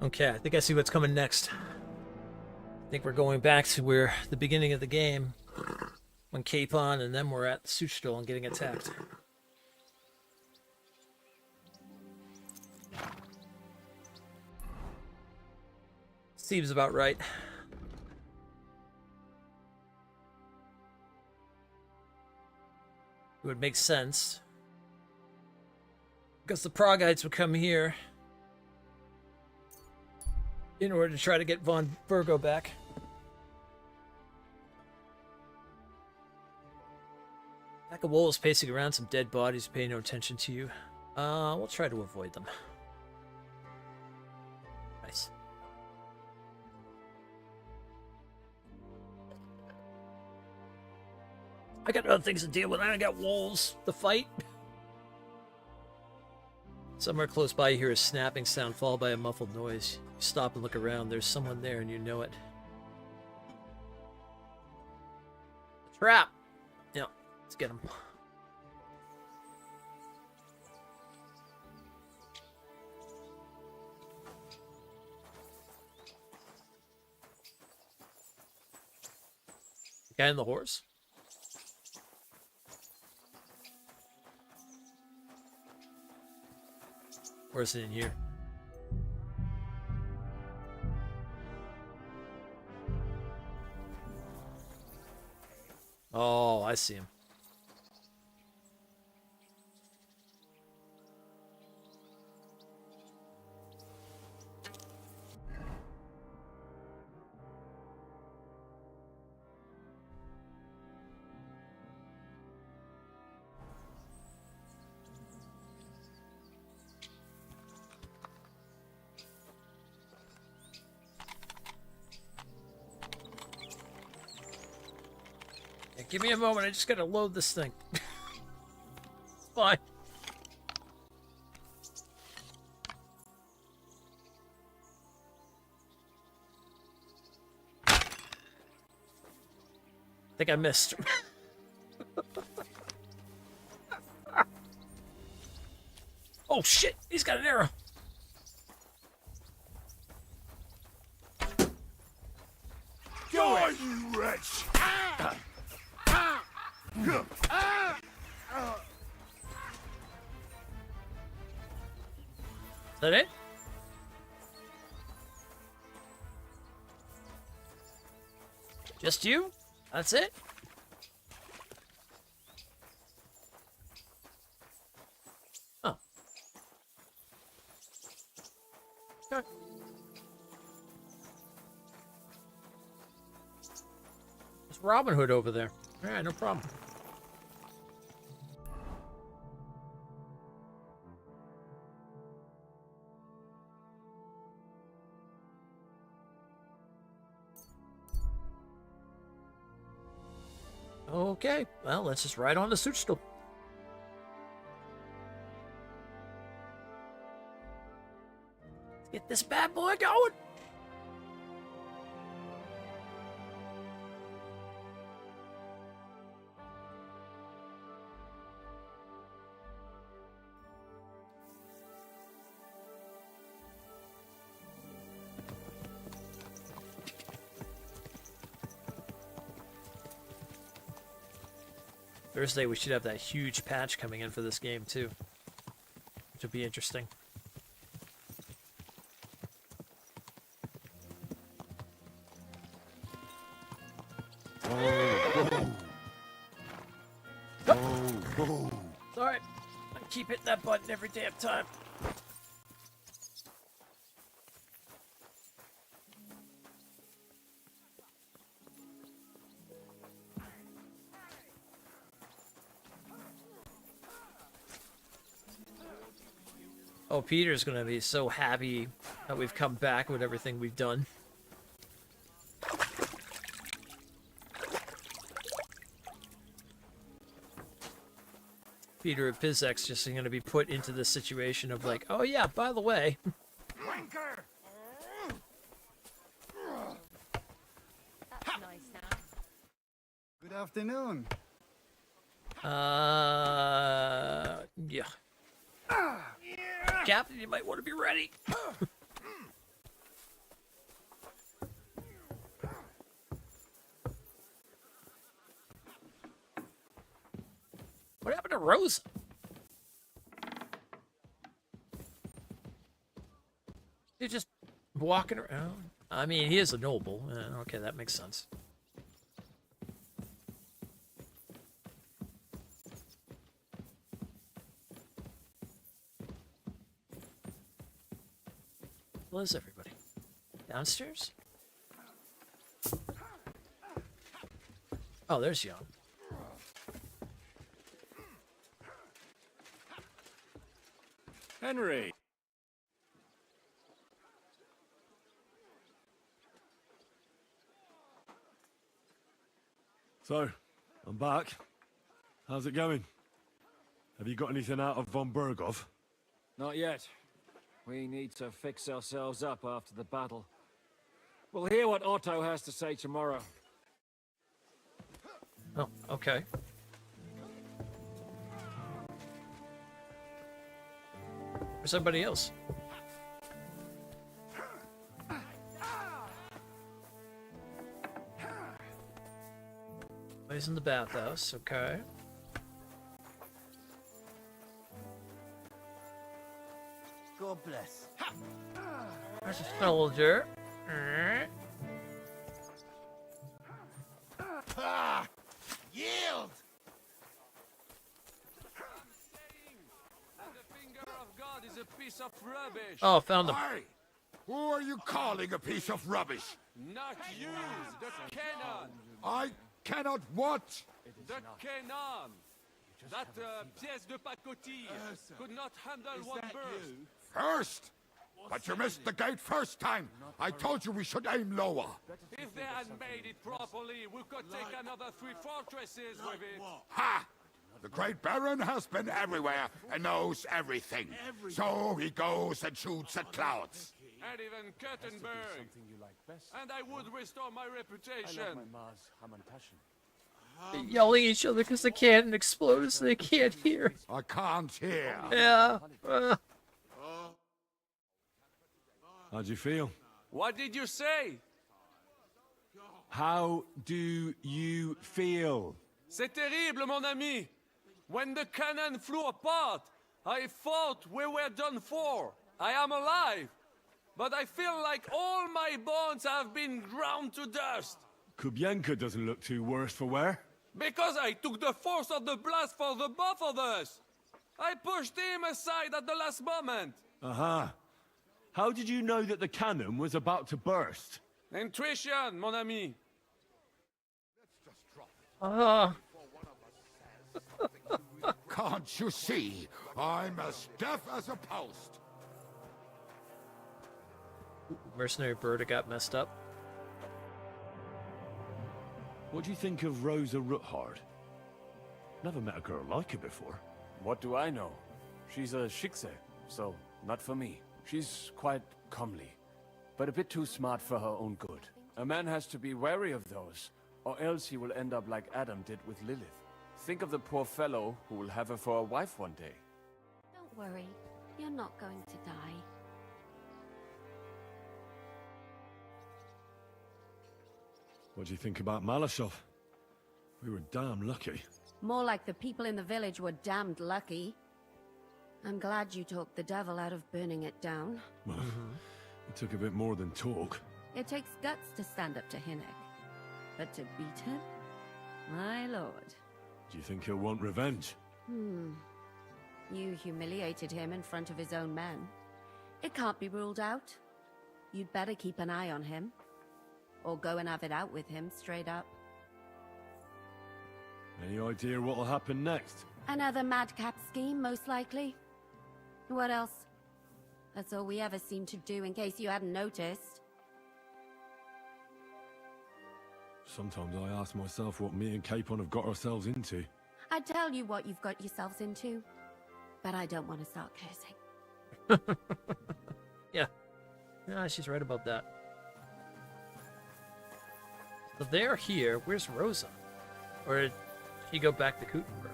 Okay, I think I see what's coming next. I think we're going back to where the beginning of the game, when Capon, and then we're at the Suchtal and getting attacked. Seems about right. It would make sense. Because the Progites would come here in order to try to get Von Virgo back. Pack of wolves pacing around, some dead bodies paying no attention to you. We'll try to avoid them. Nice. I got other things to deal with. I don't got wolves to fight. Somewhere close by, you hear a snapping sound followed by a muffled noise. You stop and look around. There's someone there, and you know it. A trap! Yeah, let's get him. The guy on the horse? Or is it in here? Oh, I see him. Give me a moment, I just gotta load this thing. It's fine. I think I missed. Oh shit, he's got an arrow. Die, you wretch! Is that it? Just you? That's it? Oh. Okay. There's Robin Hood over there. Alright, no problem. Okay, well, let's just ride on to Suchtal. Let's get this bad boy going. Thursday, we should have that huge patch coming in for this game, too. Which will be interesting. Sorry, I keep hitting that button every damn time. Oh, Peter's gonna be so happy that we've come back with everything we've done. Peter and Pizek's just gonna be put into this situation of like, oh yeah, by the way. That's nice now. Good afternoon. Yeah. Captain, you might want to be ready. What happened to Rosa? He's just walking around. I mean, he is a noble. Okay, that makes sense. Where is everybody? Downstairs? Oh, there's Jan. Henry. So, I'm back. How's it going? Have you got anything out of von Bergov? Not yet. We need to fix ourselves up after the battle. We'll hear what Otto has to say tomorrow. Oh, okay. Where's everybody else? He's in the bathhouse, okay. God bless. There's a soldier. Yield! The finger of God is a piece of rubbish. Oh, found him. Hey! Who are you calling a piece of rubbish? Not you, the cannon. I cannot what? The cannon. That pièce de pacotille could not handle one burst. First? But you missed the gate first time. I told you we should aim lower. If they had made it properly, we could take another 3 fortresses with it. Ha! The Great Baron has been everywhere and knows everything. So he goes and shoots at clouds. And even Kuttenberg. And I would restore my reputation. Yelling at each other because the cannon explodes so they can't hear. I can't hear. Yeah. How'd you feel? What did you say? How do you feel? C'est terrible, mon ami. When the cannon flew apart, I thought we were done for. I am alive. But I feel like all my bones have been ground to dust. Kubyanka doesn't look too worse for wear. Because I took the force of the blast for the both of us. I pushed him aside at the last moment. Aha. How did you know that the cannon was about to burst? Intuition, mon ami. Can't you see? I'm as deaf as a post. Mercenary Berta got messed up. What do you think of Rosa Ruthard? Never met a girl like her before. What do I know? She's a Schickse, so not for me. She's quite comely, but a bit too smart for her own good. A man has to be wary of those, or else he will end up like Adam did with Lilith. Think of the poor fellow who will have her for a wife one day. Don't worry. You're not going to die. What do you think about Malashov? We were damn lucky. More like the people in the village were damned lucky. I'm glad you talked the devil out of burning it down. Well, it took a bit more than talk. It takes guts to stand up to Hinnek. But to beat him? My lord. Do you think he'll want revenge? You humiliated him in front of his own men. It can't be ruled out. You'd better keep an eye on him. Or go and have it out with him, straight up. Any idea what'll happen next? Another madcap scheme, most likely. What else? That's all we ever seem to do, in case you hadn't noticed. Sometimes I ask myself what me and Capon have got ourselves into. I tell you what you've got yourselves into, but I don't want to start cursing. Yeah. Yeah, she's right about that. So they're here. Where's Rosa? Or did she go back to Kuttenberg?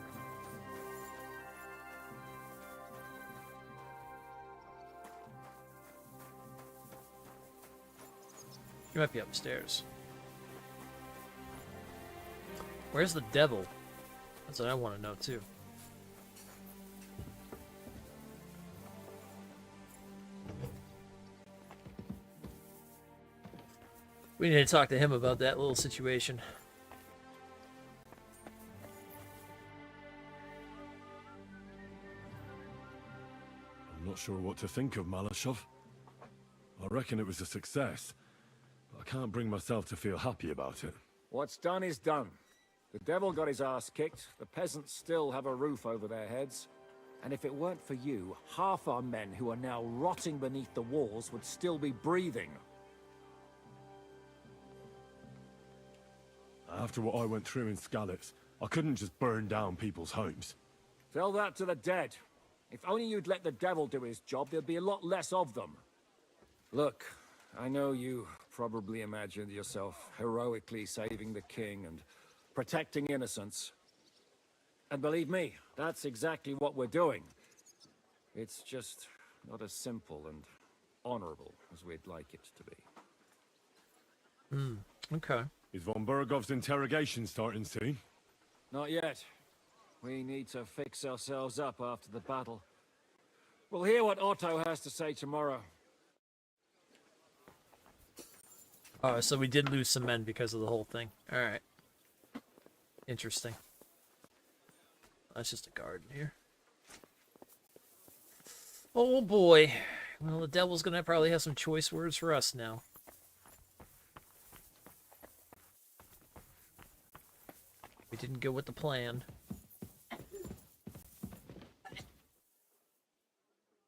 might be upstairs. Where's the devil? That's what I want to know too. We need to talk to him about that little situation. I'm not sure what to think of Malashov. I reckon it was a success, but I can't bring myself to feel happy about it. What's done is done. The devil got his ass kicked, the peasants still have a roof over their heads, and if it weren't for you, half our men who are now rotting beneath the walls would still be breathing. After what I went through in Skalitz, I couldn't just burn down people's homes. Tell that to the dead. If only you'd let the devil do his job, there'd be a lot less of them. Look, I know you probably imagined yourself heroically saving the king and protecting innocents. And believe me, that's exactly what we're doing. It's just not as simple and honorable as we'd like it to be. Okay. Is von Bergov's interrogation starting soon? Not yet. We need to fix ourselves up after the battle. We'll hear what Otto has to say tomorrow. Oh, so we did lose some men because of the whole thing. Alright. Interesting. That's just a garden here. Oh boy. Well, the devil's gonna probably have some choice words for us now. We didn't go with the plan.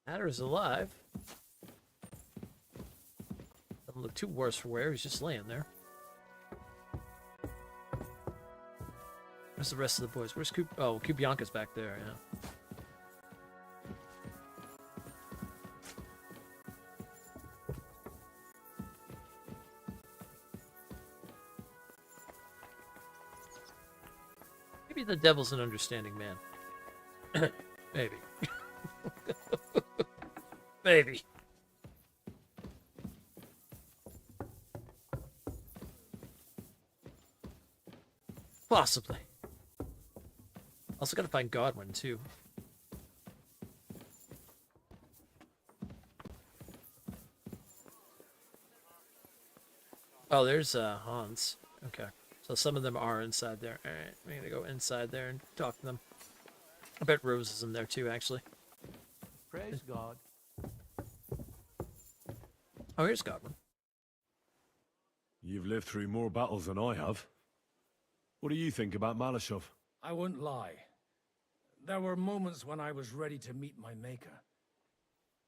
Adder's alive. Doesn't look too worse for wear, he's just laying there. Where's the rest of the boys? Where's Coop? Oh, Kubianka's back there, yeah. Maybe the devil's an understanding man. Maybe. Maybe. Possibly. Also gotta find Godwin, too. Oh, there's Hans. Okay. So some of them are inside there. Alright, we're gonna go inside there and talk to them. I bet Rose is in there too, actually. Praise God. Oh, here's Godwin. You've lived through more battles than I have. What do you think about Malashov? I won't lie. There were moments when I was ready to meet my maker.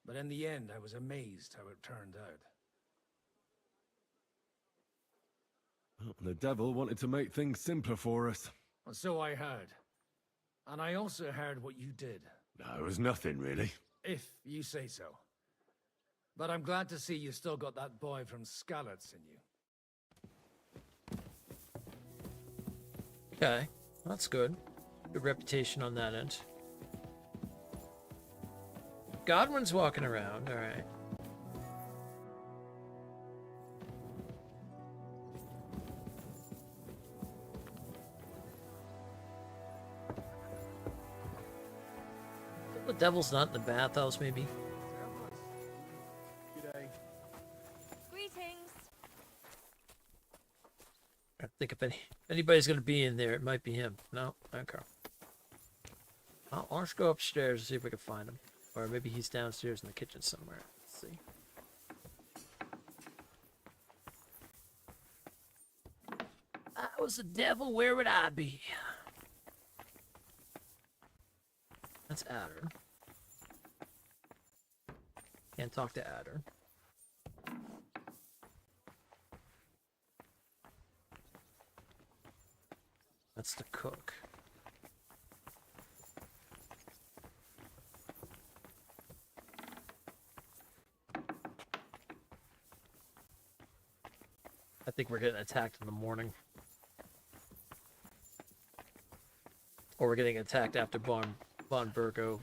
But in the end, I was amazed how it turned out. The devil wanted to make things simpler for us. And so I heard. And I also heard what you did. No, it was nothing, really. If you say so. But I'm glad to see you still got that boy from Skalitz in you. Okay, that's good. Good reputation on that end. Godwin's walking around, alright. The devil's not in the bathhouse, maybe? Greetings. I think if anybody's gonna be in there, it might be him. No? Okay. Well, let's go upstairs and see if we can find him. Or maybe he's downstairs in the kitchen somewhere. Let's see. If I was the devil, where would I be? That's Adder. Can't talk to Adder. That's the cook. I think we're getting attacked in the morning. Or we're getting attacked after Von Burgo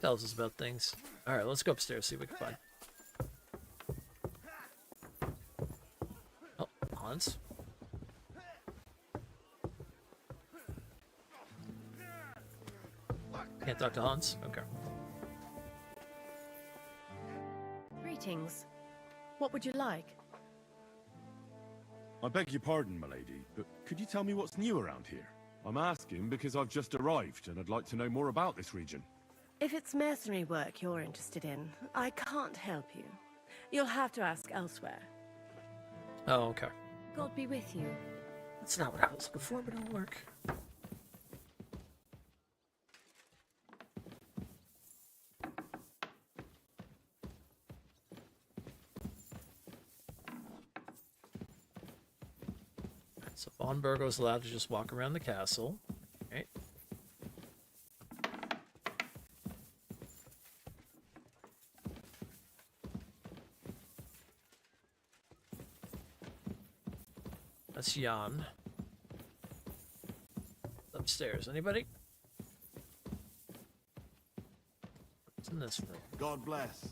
tells us about things. Alright, let's go upstairs, see what we can find. Oh, Hans. Can't talk to Hans? Okay. Greetings. What would you like? I beg your pardon, milady, but could you tell me what's new around here? I'm asking because I've just arrived and I'd like to know more about this region. If it's mercenary work you're interested in, I can't help you. You'll have to ask elsewhere. Oh, okay. God be with you. That's not what I was looking for, but it'll work. So Von Burgo's allowed to just walk around the castle. Right. That's Jan. Upstairs. Anybody? What's in this room? God bless.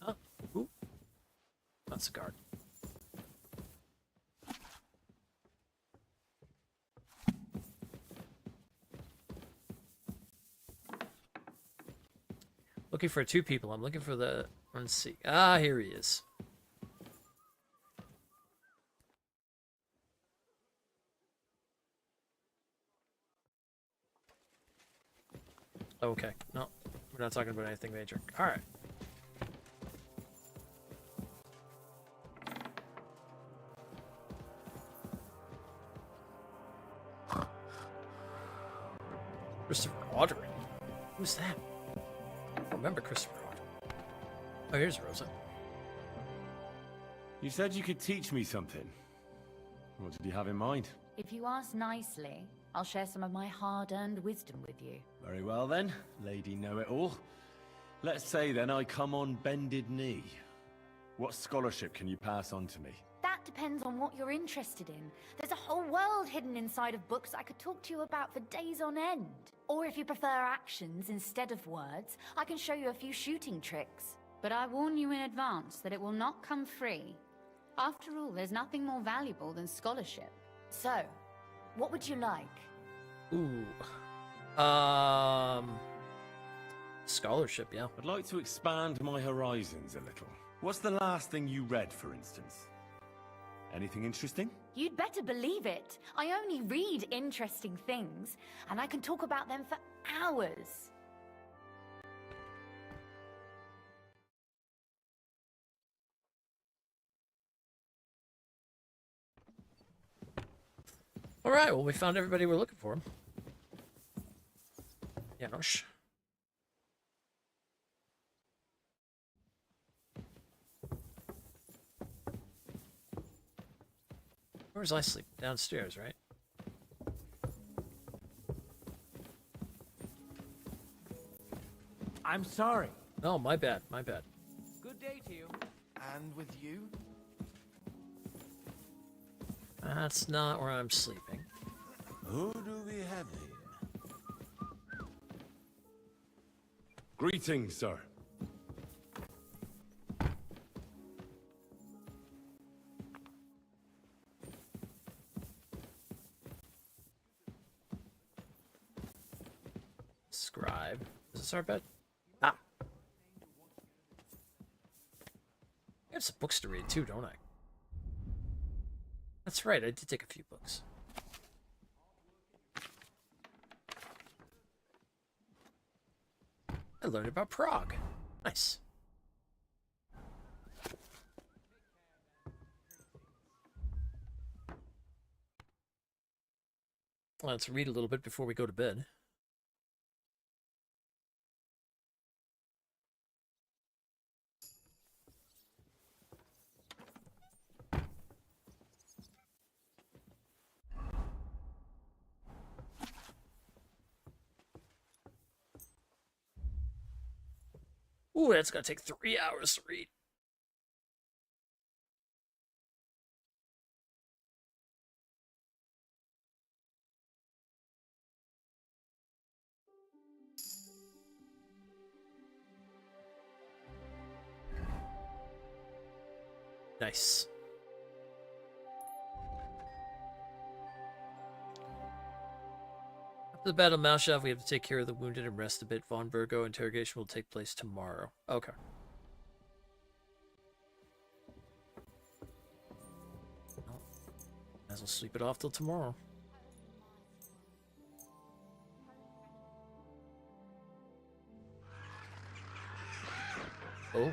Huh? Ooh. That's a guard. Looking for two people. I'm looking for the... Let's see. Ah, here he is. Okay. No. We're not talking about anything major. Alright. Christopher Audrey. Who's that? I don't remember Christopher Audrey. Oh, here's Rosa. You said you could teach me something. What did you have in mind? If you ask nicely, I'll share some of my hard-earned wisdom with you. Very well then, Lady Know-It-All. Let's say then I come on bended knee. What scholarship can you pass on to me? That depends on what you're interested in. There's a whole world hidden inside of books I could talk to you about for days on end. Or if you prefer actions instead of words, I can show you a few shooting tricks. But I warn you in advance that it will not come free. After all, there's nothing more valuable than scholarship. So, what would you like? Ooh. Scholarship, yeah. I'd like to expand my horizons a little. What's the last thing you read, for instance? Anything interesting? You'd better believe it. I only read interesting things, and I can talk about them for hours. Alright, well, we found everybody we're looking for. Janosch. Where's I sleep? Downstairs, right? I'm sorry. Oh, my bad, my bad. Good day to you. And with you? That's not where I'm sleeping. Who do we have here? Greetings, sir. Scribe. Is this our bed? Ah. I have some books to read too, don't I? That's right, I did take a few books. I learned about Prague. Nice. Let's read a little bit before we go to bed. Ooh, that's gonna take 3 hours to read. Nice. The Battle of Malshav, we have to take care of the wounded and rest a bit. Von Burgo interrogation will take place tomorrow. Okay. Well, might as well sleep it off till tomorrow. Oh.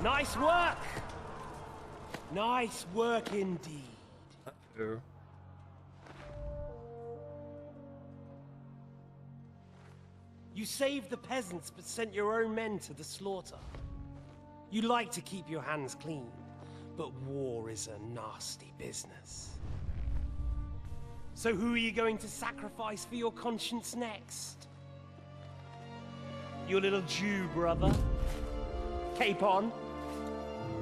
Nice work! Nice work indeed. Uh-oh. You saved the peasants but sent your own men to the slaughter. You like to keep your hands clean, but war is a nasty business. So who are you going to sacrifice for your conscience next? Your little Jew brother? Capon?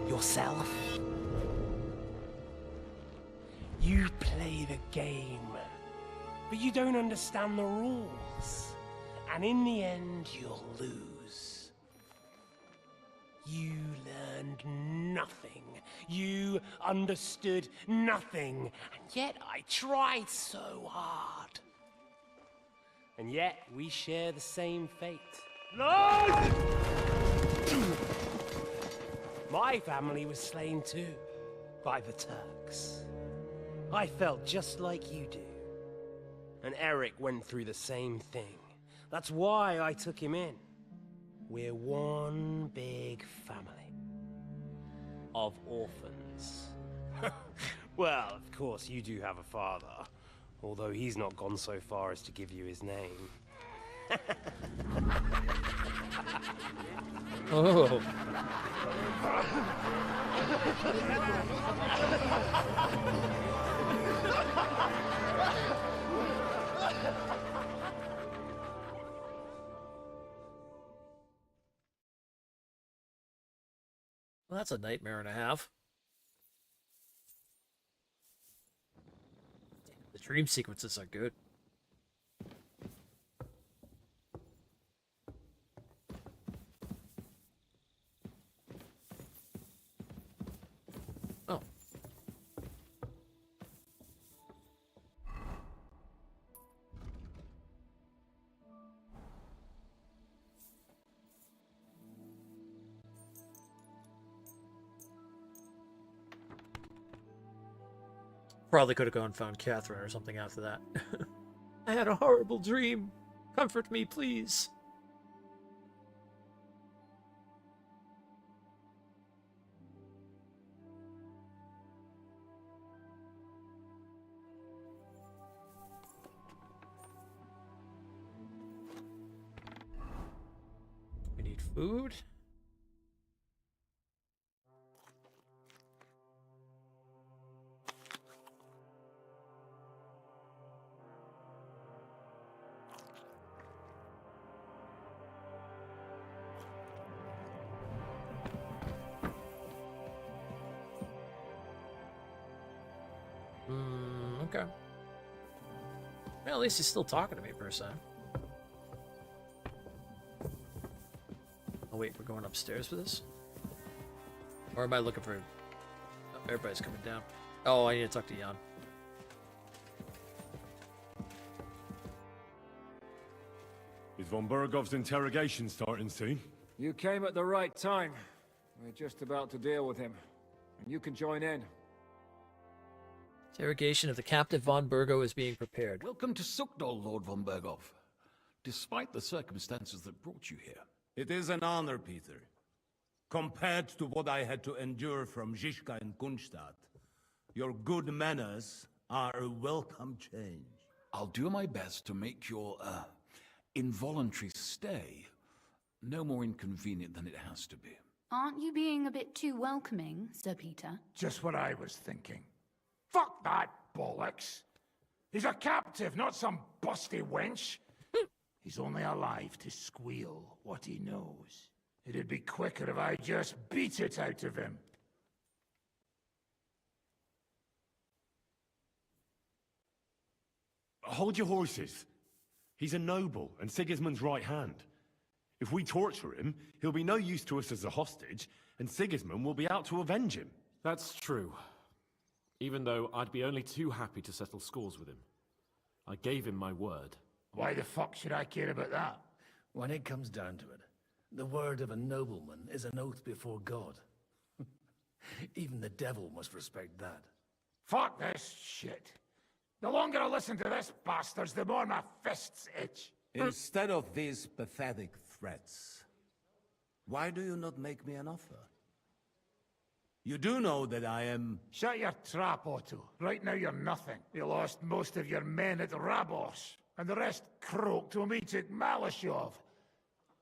Yourself? You play the game, but you don't understand the rules. And in the end, you'll lose. You learned nothing. You understood nothing. And yet I tried so hard. And yet we share the same fate. Lord! My family was slain too, by the Turks. I felt just like you do. And Eric went through the same thing. That's why I took him in. We're one big family. Of orphans. Well, of course you do have a father. Although he's not gone so far as to give you his name. Oh. Well, that's a nightmare and a half. The dream sequences are good. Oh. Probably could have gone and found Catherine or something after that. I had a horrible dream. Comfort me, please. We need food. Okay. Well, at least he's still talking to me per se. Oh wait, we're going upstairs for this? Or am I looking for... Oh, everybody's coming down. Oh, I need to talk to Jan. Is von Burgov's interrogation starting soon? You came at the right time. We're just about to deal with him. And you can join in. Interrogation of the captive von Burgo is being prepared. Welcome to Sukdol, Lord von Burgov. Despite the circumstances that brought you here. It is an honor, Peter. Compared to what I had to endure from Zizka and Kunstadt, your good manners are a welcome change. I'll do my best to make your, involuntary stay no more inconvenient than it has to be. Aren't you being a bit too welcoming, Sir Peter? Just what I was thinking. Fuck that bollocks. He's a captive, not some busty wench. He's only alive to squeal what he knows. It'd be quicker if I just beat it out of him. Hold your horses. He's a noble and Sigismund's right hand. If we torture him, he'll be no use to us as a hostage, and Sigismund will be out to avenge him. That's true. Even though I'd be only too happy to settle scores with him. I gave him my word. Why the fuck should I care about that? When it comes down to it, the word of a nobleman is an oath before God. Even the devil must respect that. Fuck this shit. The longer I listen to this bastards, the more my fists itch. Instead of these pathetic threats, why do you not make me an offer? You do know that I am... Shut your trap, Otto. Right now you're nothing. You lost most of your men at Rabos, and the rest croaked when we took Malashov.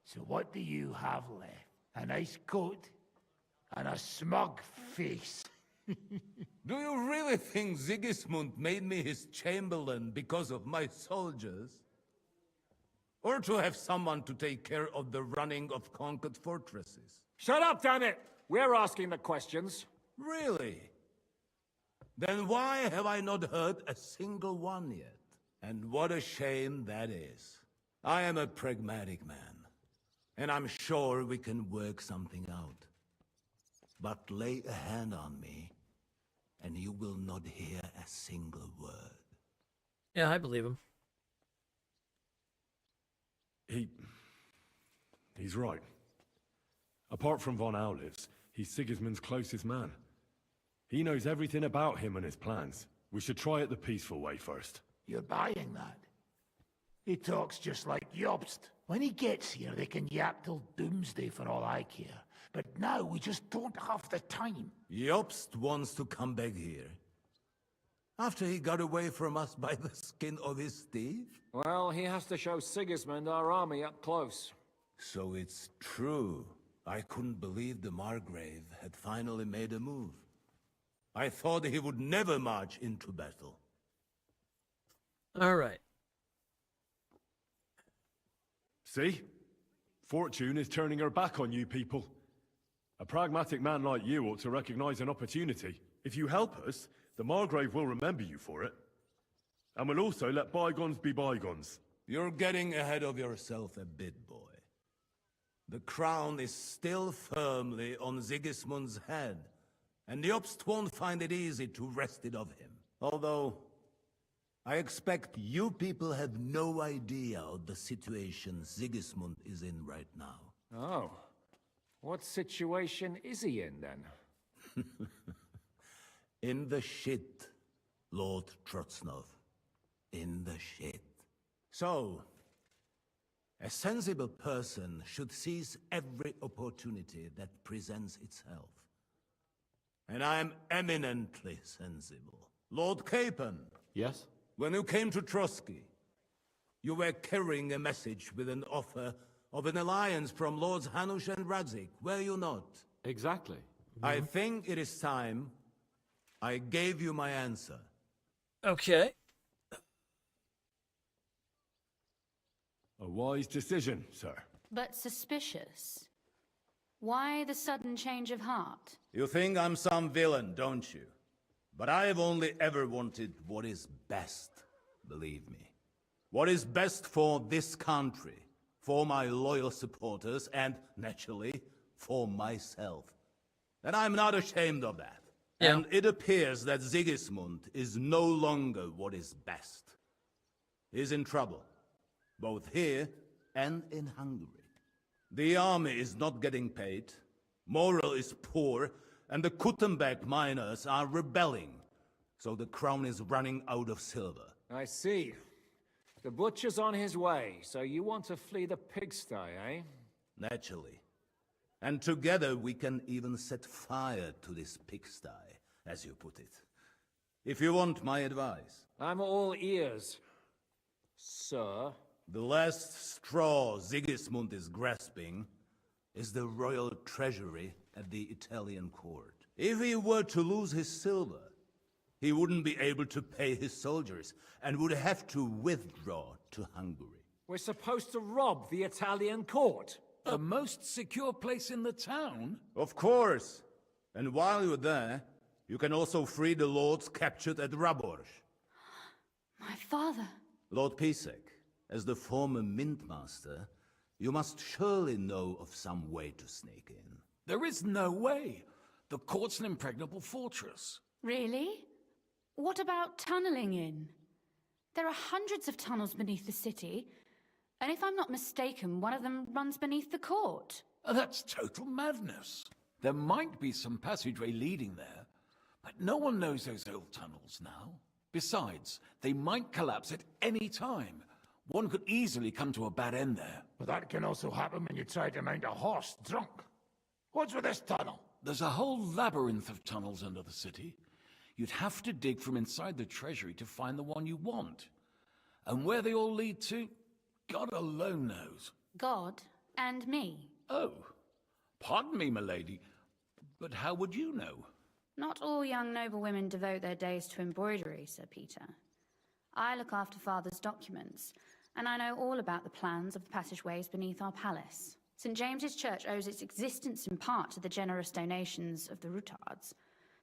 So what do you have left? A nice coat and a smug face. Do you really think Sigismund made me his chamberlain because of my soldiers? Or to have someone to take care of the running of conquered fortresses? Shut up, damn it! We're asking the questions. Really? Then why have I not heard a single one yet? And what a shame that is. I am a pragmatic man, and I'm sure we can work something out. But lay a hand on me, and you will not hear a single word. Yeah, I believe him. He's right. Apart from von Aulifs, he's Sigismund's closest man. He knows everything about him and his plans. We should try it the peaceful way first. You're buying that? He talks just like Jobst. When he gets here, they can yap till doomsday for all I care. But now we just don't have the time. Jobst wants to come back here. After he got away from us by the skin of his teeth? Well, he has to show Sigismund our army up close. So it's true. I couldn't believe the Margrave had finally made a move. I thought he would never march into battle. All right. See? Fortune is turning her back on you people. A pragmatic man like you ought to recognize an opportunity. If you help us, the Margrave will remember you for it. And will also let bygones be bygones. You're getting ahead of yourself a bit, boy. The crown is still firmly on Sigismund's head, and Jobst won't find it easy to wrest it of him. Although, I expect you people have no idea of the situation Sigismund is in right now. Oh. What situation is he in, then? In the shit, Lord Trotsnov. In the shit. So, a sensible person should seize every opportunity that presents itself. And I am eminently sensible. Lord Capon. Yes? When you came to Trotsky, you were carrying a message with an offer of an alliance from Lords Hanush and Radzik, were you not? Exactly. I think it is time I gave you my answer. Okay. A wise decision, sir. But suspicious. Why the sudden change of heart? You think I'm some villain, don't you? But I have only ever wanted what is best, believe me. What is best for this country, for my loyal supporters, and, naturally, for myself. And I'm not ashamed of that. Yeah. And it appears that Sigismund is no longer what is best. He's in trouble, both here and in Hungary. The army is not getting paid, morale is poor, and the Kuttenberg miners are rebelling. So the crown is running out of silver. I see. The butcher's on his way, so you want to flee the pigsty, eh? Naturally. And together we can even set fire to this pigsty, as you put it. If you want my advice. I'm all ears, sir. The last straw Sigismund is grasping is the royal treasury at the Italian court. If he were to lose his silver, he wouldn't be able to pay his soldiers and would have to withdraw to Hungary. We're supposed to rob the Italian court. The most secure place in the town? Of course. And while you're there, you can also free the lords captured at Raborj. My father. Lord Pisek, as the former mint master, You must surely know of some way to sneak in. There is no way. The court's an impregnable fortress. Really? What about tunneling in? There are hundreds of tunnels beneath the city, and if I'm not mistaken, one of them runs beneath the court. That's total madness. There might be some passageway leading there, but no one knows those old tunnels now. Besides, they might collapse at any time. One could easily come to a bad end there. But that can also happen when you try to mount a horse drunk. What's with this tunnel? There's a whole labyrinth of tunnels under the city. You'd have to dig from inside the treasury to find the one you want. And where they all lead to, God alone knows. God and me. Oh, pardon me, milady, but how would you know? Not all young noblewomen devote their days to embroidery, Sir Peter. I look after Father's documents, and I know all about the plans of the passageways beneath our palace. St. James's Church owes its existence in part to the generous donations of the Routards.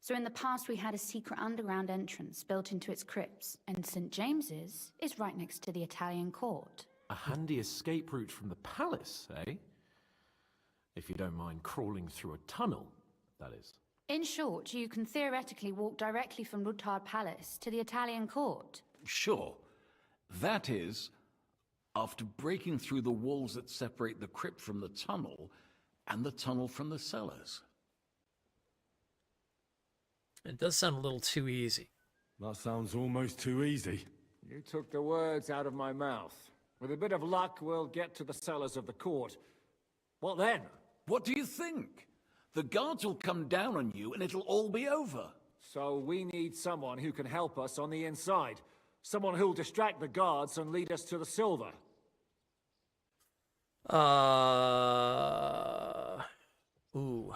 So in the past we had a secret underground entrance built into its crypts, and St. James's is right next to the Italian court. A handy escape route from the palace, eh? If you don't mind crawling through a tunnel, that is. In short, you can theoretically walk directly from Routard Palace to the Italian court. Sure. That is, after breaking through the walls that separate the crypt from the tunnel, and the tunnel from the cellars. It does sound a little too easy. That sounds almost too easy. You took the words out of my mouth. With a bit of luck, we'll get to the cellars of the court. What then? What do you think? The guards will come down on you and it'll all be over. So we need someone who can help us on the inside. Someone who'll distract the guards and lead us to the silver. Ooh.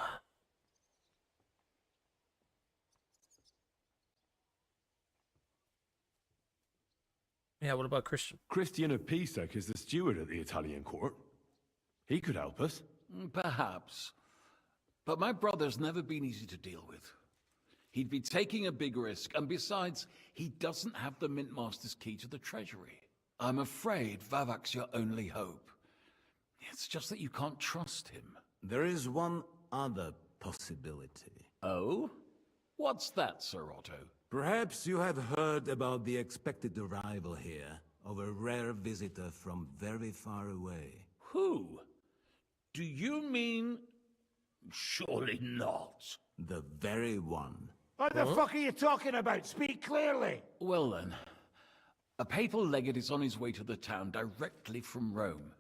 Yeah, what about Christian? Christian of Pisek is the steward at the Italian court. He could help us. Perhaps. But my brother's never been easy to deal with. He'd be taking a big risk, and besides, he doesn't have the Mint Master's key to the treasury. I'm afraid Vavak's your only hope. It's just that you can't trust him. There is one other possibility. Oh? What's that, Sir Otto? Perhaps you have heard about the expected arrival here of a rare visitor from very far away. Who? Do you mean... Surely not. The very one. What the fuck are you talking about? Speak clearly. Well then, a papal legate is on his way to the town directly from Rome.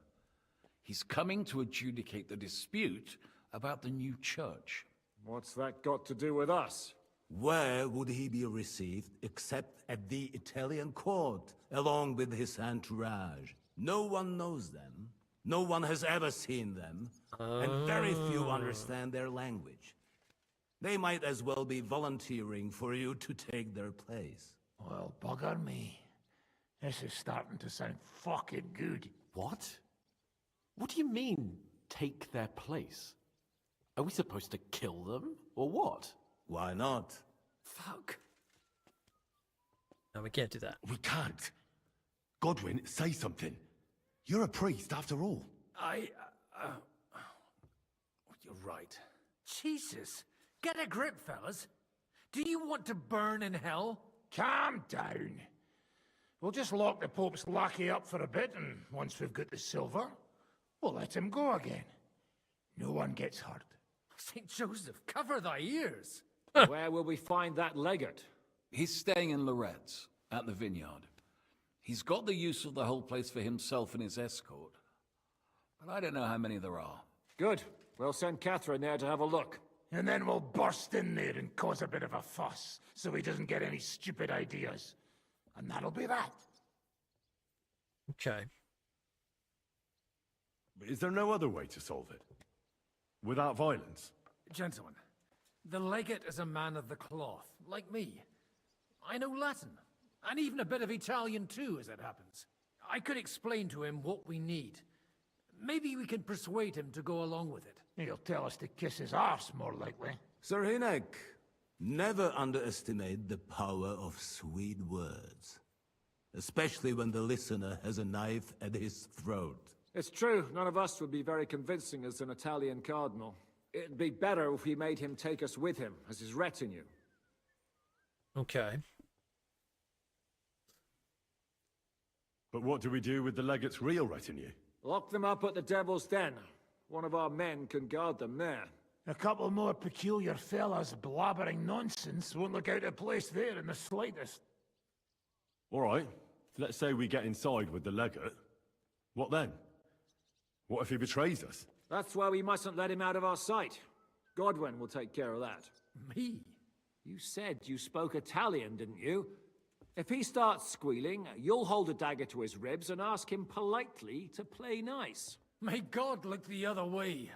He's coming to adjudicate the dispute about the new church. What's that got to do with us? Where would he be received except at the Italian court, along with his entourage? No one knows them. No one has ever seen them, and very few understand their language. They might as well be volunteering for you to take their place. Well, bugger me. This is starting to sound fucking good. What? What do you mean, take their place? Are we supposed to kill them, or what? Why not? Fuck. No, we can't do that. We can't. Godwin, say something. You're a priest, after all. You're right. Jesus. Get a grip, fellas. Do you want to burn in hell? Calm down. We'll just lock the Pope's lackey up for a bit, and once we've got the silver, we'll let him go again. No one gets hurt. St. Joseph, cover thy ears. Where will we find that legate? He's staying in Loretz, at the vineyard. He's got the use of the whole place for himself and his escort. But I don't know how many there are. Good. We'll send Catherine there to have a look. And then we'll burst in there and cause a bit of a fuss, so he doesn't get any stupid ideas. And that'll be that. Okay. Is there no other way to solve it? Without violence? Gentlemen, the legate is a man of the cloth, like me. I know Latin, and even a bit of Italian too, as it happens. I could explain to him what we need. Maybe we can persuade him to go along with it. He'll tell us to kiss his arse, more likely. Sir Hinek, never underestimate the power of sweet words. Especially when the listener has a knife at his throat. It's true, none of us would be very convincing as an Italian cardinal. It'd be better if we made him take us with him as his retinue. Okay. But what do we do with the legate's real retinue? Lock them up at the Devil's Den. One of our men can guard them there. A couple more peculiar fellas blabbering nonsense won't look out of place there in the slightest. All right. Let's say we get inside with the legate. What then? What if he betrays us? That's why we mustn't let him out of our sight. Godwin will take care of that. Me? You said you spoke Italian, didn't you? If he starts squealing, you'll hold a dagger to his ribs and ask him politely to play nice. May God look the other way.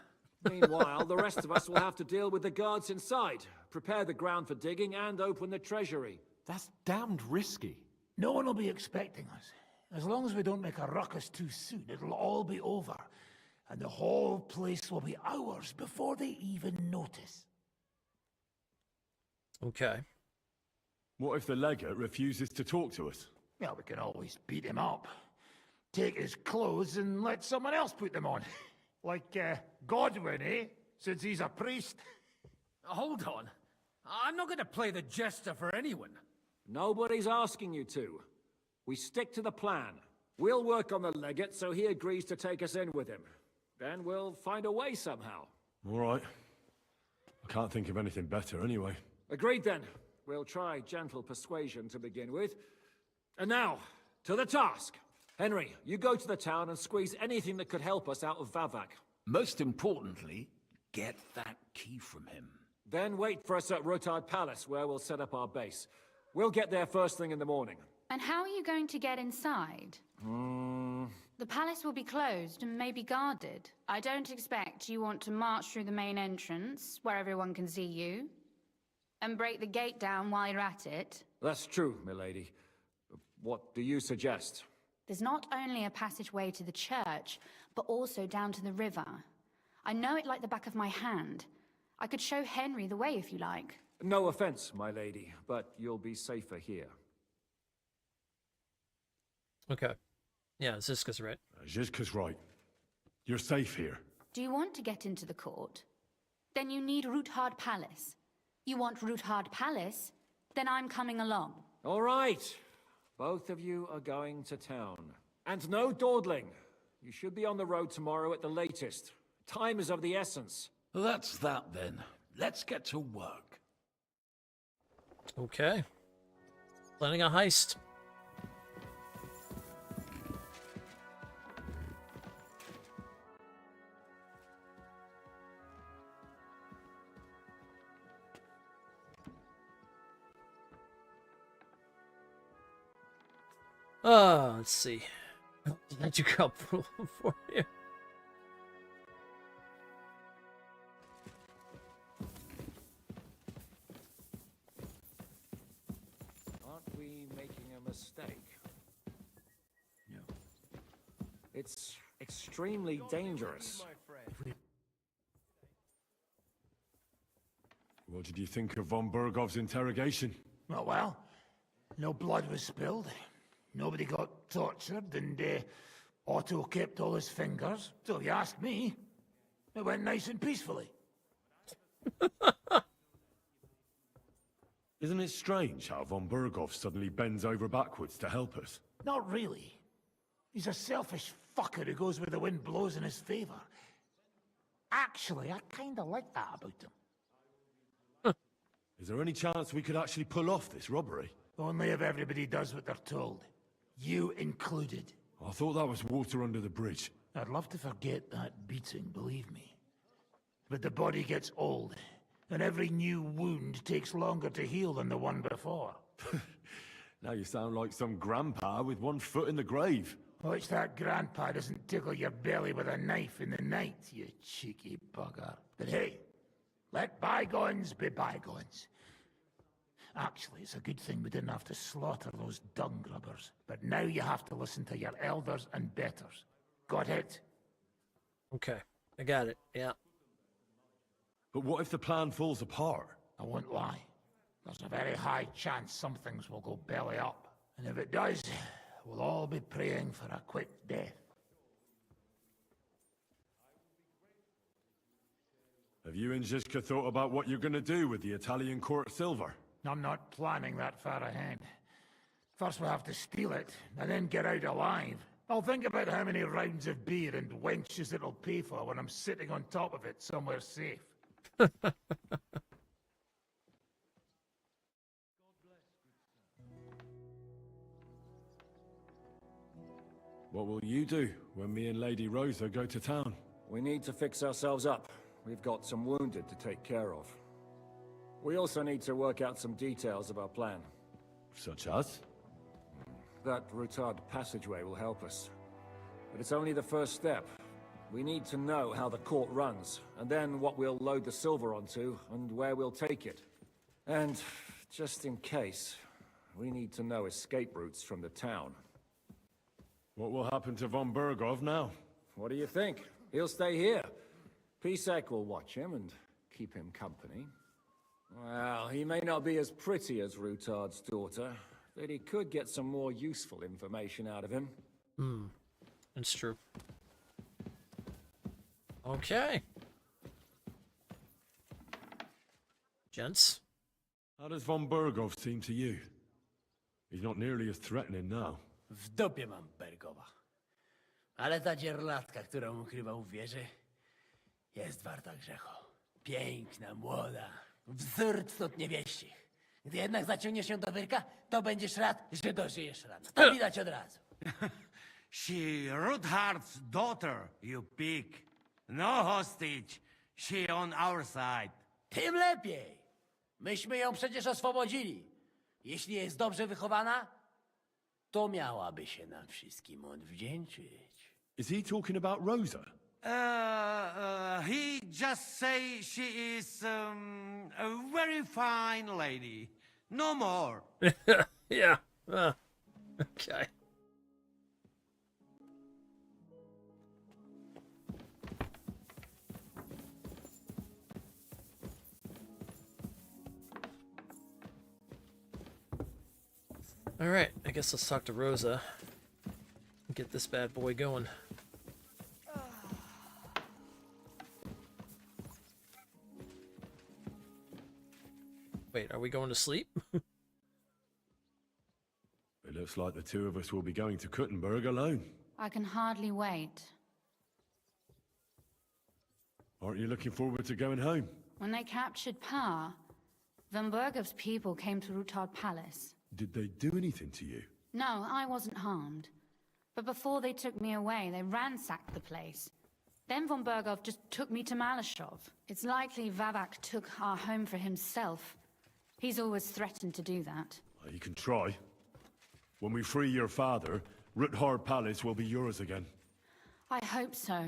Meanwhile, the rest of us will have to deal with the guards inside, prepare the ground for digging, and open the treasury. That's damned risky. No one will be expecting us. As long as we don't make a ruckus too soon, it'll all be over. And the whole place will be ours before they even notice. Okay. What if the legate refuses to talk to us? Well, we can always beat him up. Take his clothes and let someone else put them on. Like, Godwin, eh? Since he's a priest. Hold on. I'm not going to play the jester for anyone. Nobody's asking you to. We stick to the plan. We'll work on the legate so he agrees to take us in with him. Then we'll find a way somehow. All right. I can't think of anything better anyway. Agreed then. We'll try gentle persuasion to begin with. And now, to the task. Henry, you go to the town and squeeze anything that could help us out of Vavak. Most importantly, get that key from him. Then wait for us at Rotard Palace, where we'll set up our base. We'll get there first thing in the morning. And how are you going to get inside? The palace will be closed and maybe guarded. I don't expect you want to march through the main entrance, where everyone can see you, and break the gate down while you're at it. That's true, milady. What do you suggest? There's not only a passageway to the church, but also down to the river. I know it like the back of my hand. I could show Henry the way if you like. No offense, my lady, but you'll be safer here. Okay. Yeah, Ziska's right. Ziska's right. You're safe here. Do you want to get into the court? Then you need Roothard Palace. You want Roothard Palace? Then I'm coming along. All right. Both of you are going to town. And no dawdling. You should be on the road tomorrow at the latest. Time is of the essence. Well, that's that then. Let's get to work. Okay. Planning a heist. Let's see. Did you go for you? Aren't we making a mistake? No. It's extremely dangerous. What did you think of von Bergov's interrogation? Oh, well, no blood was spilled. Nobody got tortured, and Otto kept all his fingers. So if you ask me, it went nice and peacefully. Isn't it strange how von Bergov suddenly bends over backwards to help us? Not really. He's a selfish fucker who goes where the wind blows in his favor. Actually, I kinda like that about him. Is there any chance we could actually pull off this robbery? Only if everybody does what they're told. You included. I thought that was water under the bridge. I'd love to forget that beating, believe me. But the body gets old, and every new wound takes longer to heal than the one before. Now you sound like some grandpa with one foot in the grave. Watch that grandpa doesn't tickle your belly with a knife in the night, you cheeky bugger. But hey, let bygones be bygones. Actually, it's a good thing we didn't have to slaughter those dung grubbers. But now you have to listen to your elders and betters. Got it? Okay, I got it, yeah. But what if the plan falls apart? I won't lie. There's a very high chance some things will go belly up. And if it does, we'll all be praying for a quick death. Have you and Zizka thought about what you're gonna do with the Italian court silver? I'm not planning that far ahead. First we'll have to steal it, and then get out alive. I'll think about how many rounds of beer and wenches it'll pay for when I'm sitting on top of it somewhere safe. What will you do when me and Lady Rosa go to town? We need to fix ourselves up. We've got some wounded to take care of. We also need to work out some details of our plan. Such as? That Routard passageway will help us. But it's only the first step. We need to know how the court runs, and then what we'll load the silver onto, and where we'll take it. And, just in case, we need to know escape routes from the town. What will happen to von Bergov now? What do you think? He'll stay here. Pisek will watch him and keep him company. Well, he may not be as pretty as Routard's daughter, but he could get some more useful information out of him. That's true. Okay. Gents. How does von Bergov seem to you? He's not nearly as threatening now. W dupie mam Bergowa. Ale ta dzierlatka, którą ukrywał w wieży, jest warta grzechu. Piękna, młoda, wzór cnót niewieścich. Gdy jednak zaciągniesz się do wyrka, to będziesz rad, że dożyjesz rano. To widać od razu. She Ruthard's daughter, you pig. No hostage. She on our side. Tym lepiej. Myśmy ją przecież oswobodzili. Jeśli jest dobrze wychowana, to miałaby się nam wszystkim odwdzięczyć. Is he talking about Rosa? He just say she is a very fine lady. No more. Yeah. Okay. Alright, I guess let's talk to Rosa and get this bad boy going. Wait, are we going to sleep? It looks like the two of us will be going to Kuttenberg alone. I can hardly wait. Aren't you looking forward to going home? When they captured power, Van Bergov's people came to Routard Palace. Did they do anything to you? No, I wasn't harmed. But before they took me away, they ransacked the place. Then Von Bergov just took me to Malashov. It's likely Vavak took our home for himself. He's always threatened to do that. You can try. When we free your father, Ruthard Palace will be yours again. I hope so.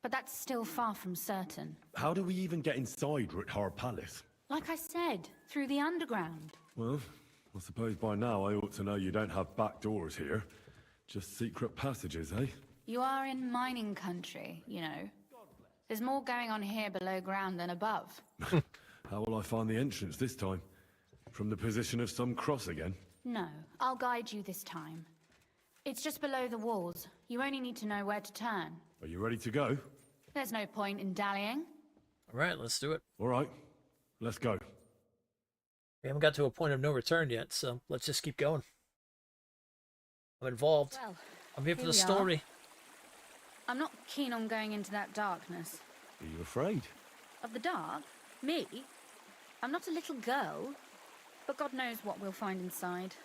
But that's still far from certain. How do we even get inside Ruthard Palace? Like I said, through the underground. Well, I suppose by now I ought to know you don't have back doors here. Just secret passages, eh? You are in mining country, you know. There's more going on here below ground than above. How will I find the entrance this time? From the position of some cross again? No, I'll guide you this time. It's just below the walls. You only need to know where to turn. Are you ready to go? There's no point in dallying. Alright, let's do it. Alright, let's go. We haven't got to a point of no return yet, so let's just keep going. I'm involved. Well, I'm here for the we are. story. I'm not keen on going into that darkness. Are you afraid? Of the dark? Me? I'm not a little girl. But God knows what we'll find inside.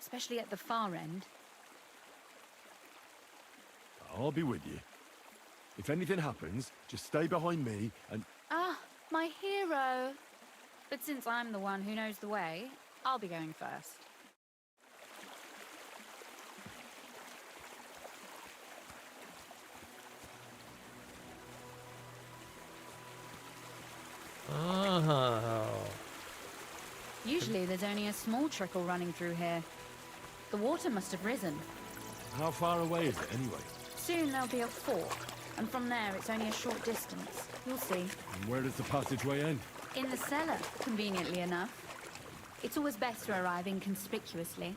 Especially at the far end. I'll be with you. If anything happens, just stay behind me and... Ah, my hero! But since I'm the one who knows the way, I'll be going first. Oh. Usually there's only a small trickle running through here. The water must have risen. How far away is it anyway? Soon there'll be a fork, and from there it's only a short distance. You'll see. And where does the passageway end? In the cellar, conveniently enough. It's always best to arrive inconspicuously.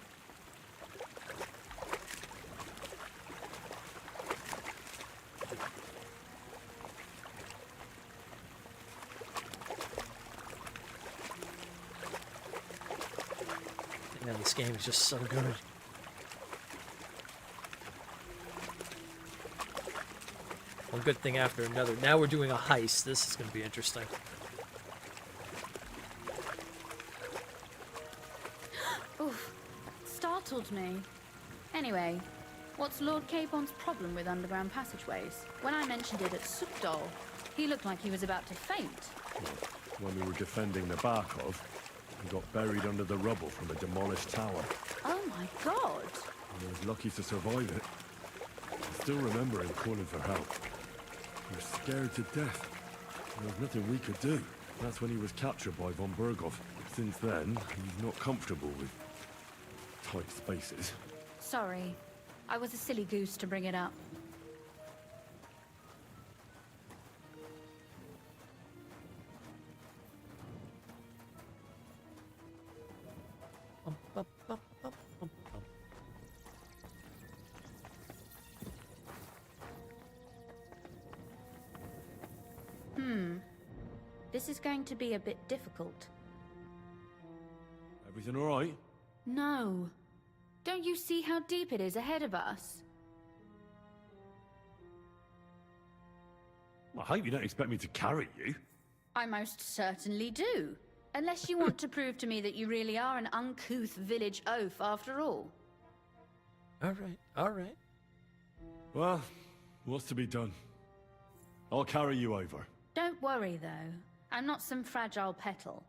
Man, this game is just so good. One good thing after another. Now we're doing a heist. This is going to be interesting. Oof, startled me. Anyway, what's Lord Capon's problem with underground passageways? When I mentioned it at Sukdol, he looked like he was about to faint. When we were defending the Barkov, we got buried under the rubble from a demolished tower. Oh my god! I was lucky to survive it. I still remember him calling for help. He was scared to death. There was nothing we could do. That's when he was captured by von Berghoff. Since then, he's not comfortable with tight spaces. Sorry, I was a silly goose to bring it up. This is going to be a bit difficult. Everything all right? No. Don't you see how deep it is ahead of us? I hope you don't expect me to carry you. I most certainly do. Unless you want to prove to me that you really are an uncouth village oaf after all. Alright, alright. Well, what's to be done? I'll carry you over. Don't worry, though. I'm not some fragile petal.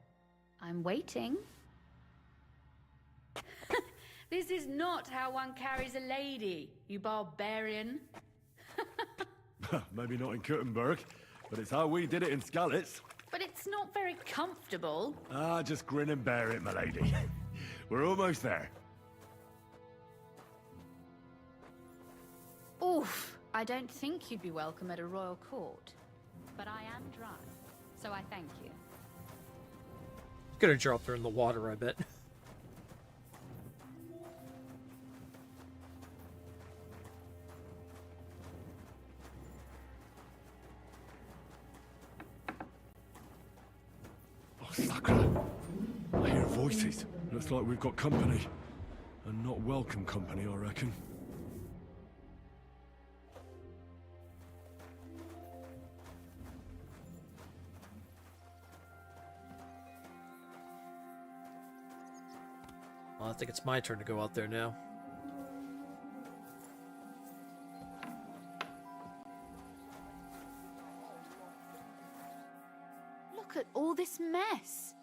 I'm waiting. This is not how one carries a lady, you barbarian. Maybe not in Kuttenberg, but it's how we did it in Skalitz. But it's not very comfortable. Ah, just grin and bear it, my lady. We're almost there. Oof, I don't think you'd be welcome at a royal court. But I am dry, so I thank you. Gonna drop her in the water, I bet. Oh, Sakura. I hear voices. Looks like we've got company. And not welcome company, I reckon. Well, I think it's my turn to go out there now. Look at all this mess.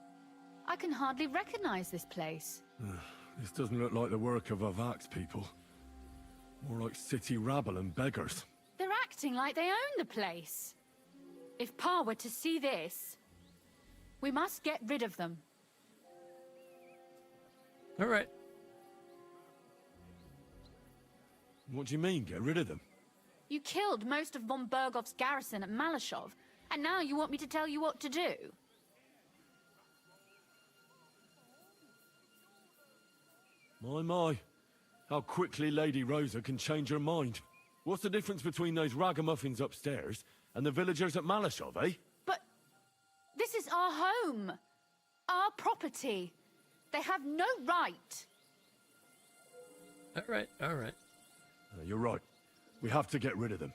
I can hardly recognize this place. This doesn't look like the work of Avak's people. More like city rabble and beggars. They're acting like they own the place. If Pa were to see this, we must get rid of them. All right. What do you mean, get rid of them? You killed most of von Bergoff's garrison at Malashov, and now you want me to tell you what to do? My. How quickly Lady Rosa can change her mind. What's the difference between those ragamuffins upstairs and the villagers at Malashov, eh? But this is our home. Our property. They have no right. All right, all right. You're right. We have to get rid of them.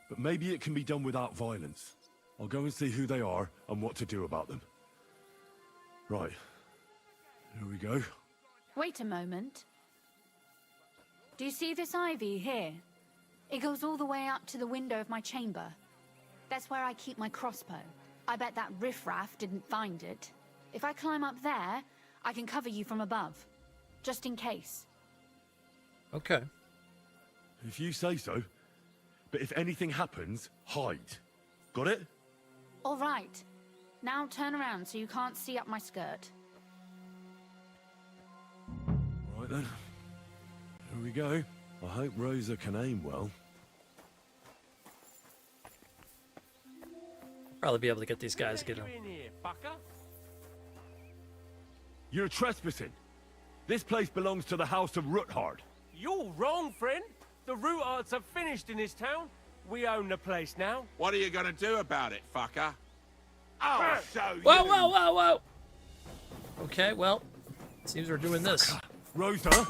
But maybe it can be done without violence. I'll go and see who they are and what to do about them. Right. Here we go. Wait a moment. Do you see this ivy here? It goes all the way up to the window of my chamber. That's where I keep my crossbow. I bet that riffraff didn't find it. If I climb up there, I can cover you from above. Just in case. Okay. If you say so. But if anything happens, hide. Got it? All right. Now turn around so you can't see up my skirt. Right then. Here we go. I hope Rosa can aim well. Probably be able to get these guys to get them. You're trespassing. This place belongs to the House of Ruthard. You're wrong, friend. The Ruthards are finished in this town. We own the place now. What are you gonna do about it, fucker? I'll show you! Whoa! Okay, well, Seems we're doing this. Rosa?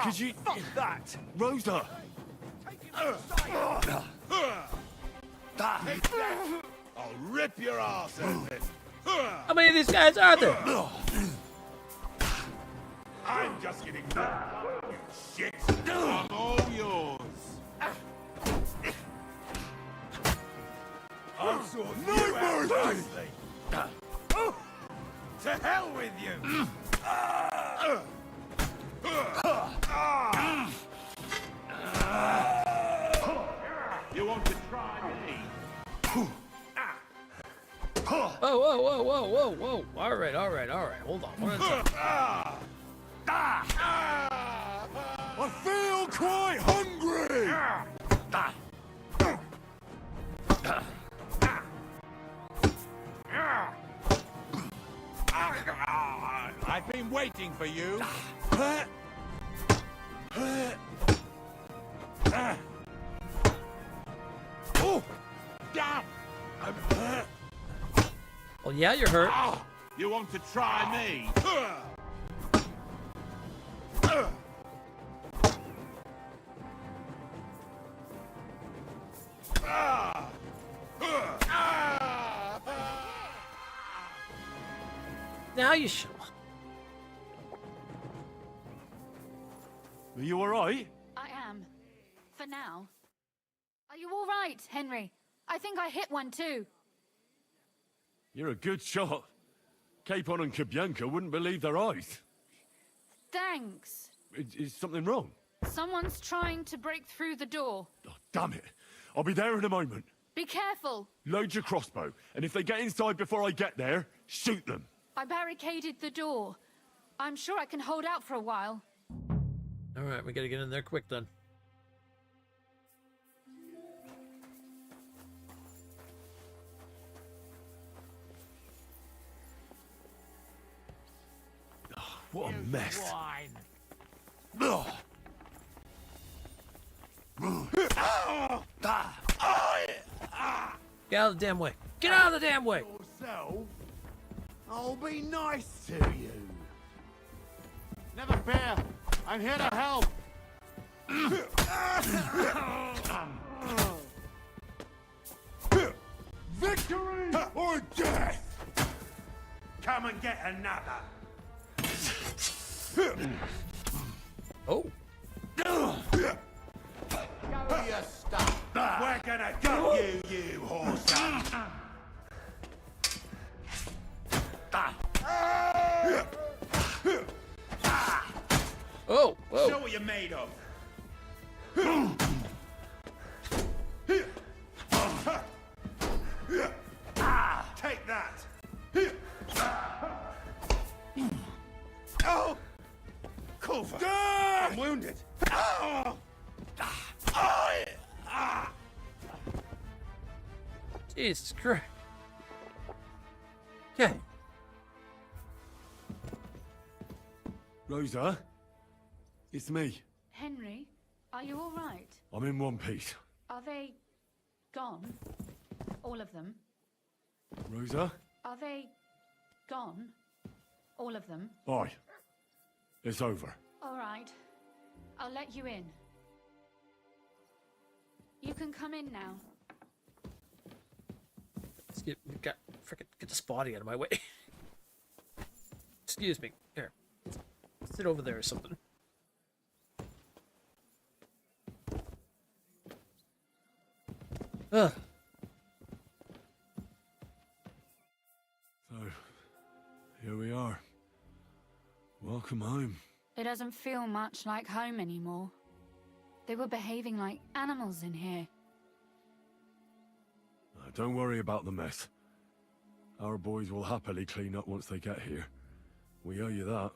Could you... that! Rosa! I'll rip your ass open. How many of these guys are there? I'm just getting started, you shit. I'm all yours. I'll sort you out nicely. To hell with you! You want to try me? Whoa, whoa, whoa, whoa, whoa, whoa. All right. Hold on. One at a time. I feel quite hungry! I've been waiting for you. Oh, damn! Well, yeah, you're hurt. You want to try me? Now you show. Are you alright? I am. For now. Are you all right, Henry? I think I hit one too. You're a good shot. Capon and Kabianka wouldn't believe their eyes. Thanks. Is something wrong? Someone's trying to break through the door. Oh, damn it. I'll be there in a moment. Be careful. Load your crossbow, and if they get inside before I get there, shoot them. I barricaded the door. I'm sure I can hold out for a while. All right, we gotta get in there quick then. Oh, what a mess. Get out of the damn way. Get out of the damn way. Yourself, I'll be nice to you. Never fear. I'm here to help. Victory or death! Come and get another. Oh. Go your stuff. We're gonna gut you, you horse. Oh, whoa. Show what you're made of. Take that. Oh! Culver! I'm wounded. Jesus Christ. Okay. Rosa? It's me. Henry, are you all right? I'm in one piece. Are they gone? All of them? Rosa? Are they gone? All of them? Aye. It's over. All right. I'll let you in. You can come in now. Let's get this body out of my way. Excuse me. Here. Sit over there or something. Ugh. So, here we are. Welcome home. It doesn't feel much like home anymore. They were behaving like animals in here. Don't worry about the mess. Our boys will happily clean up once they get here. We owe you that.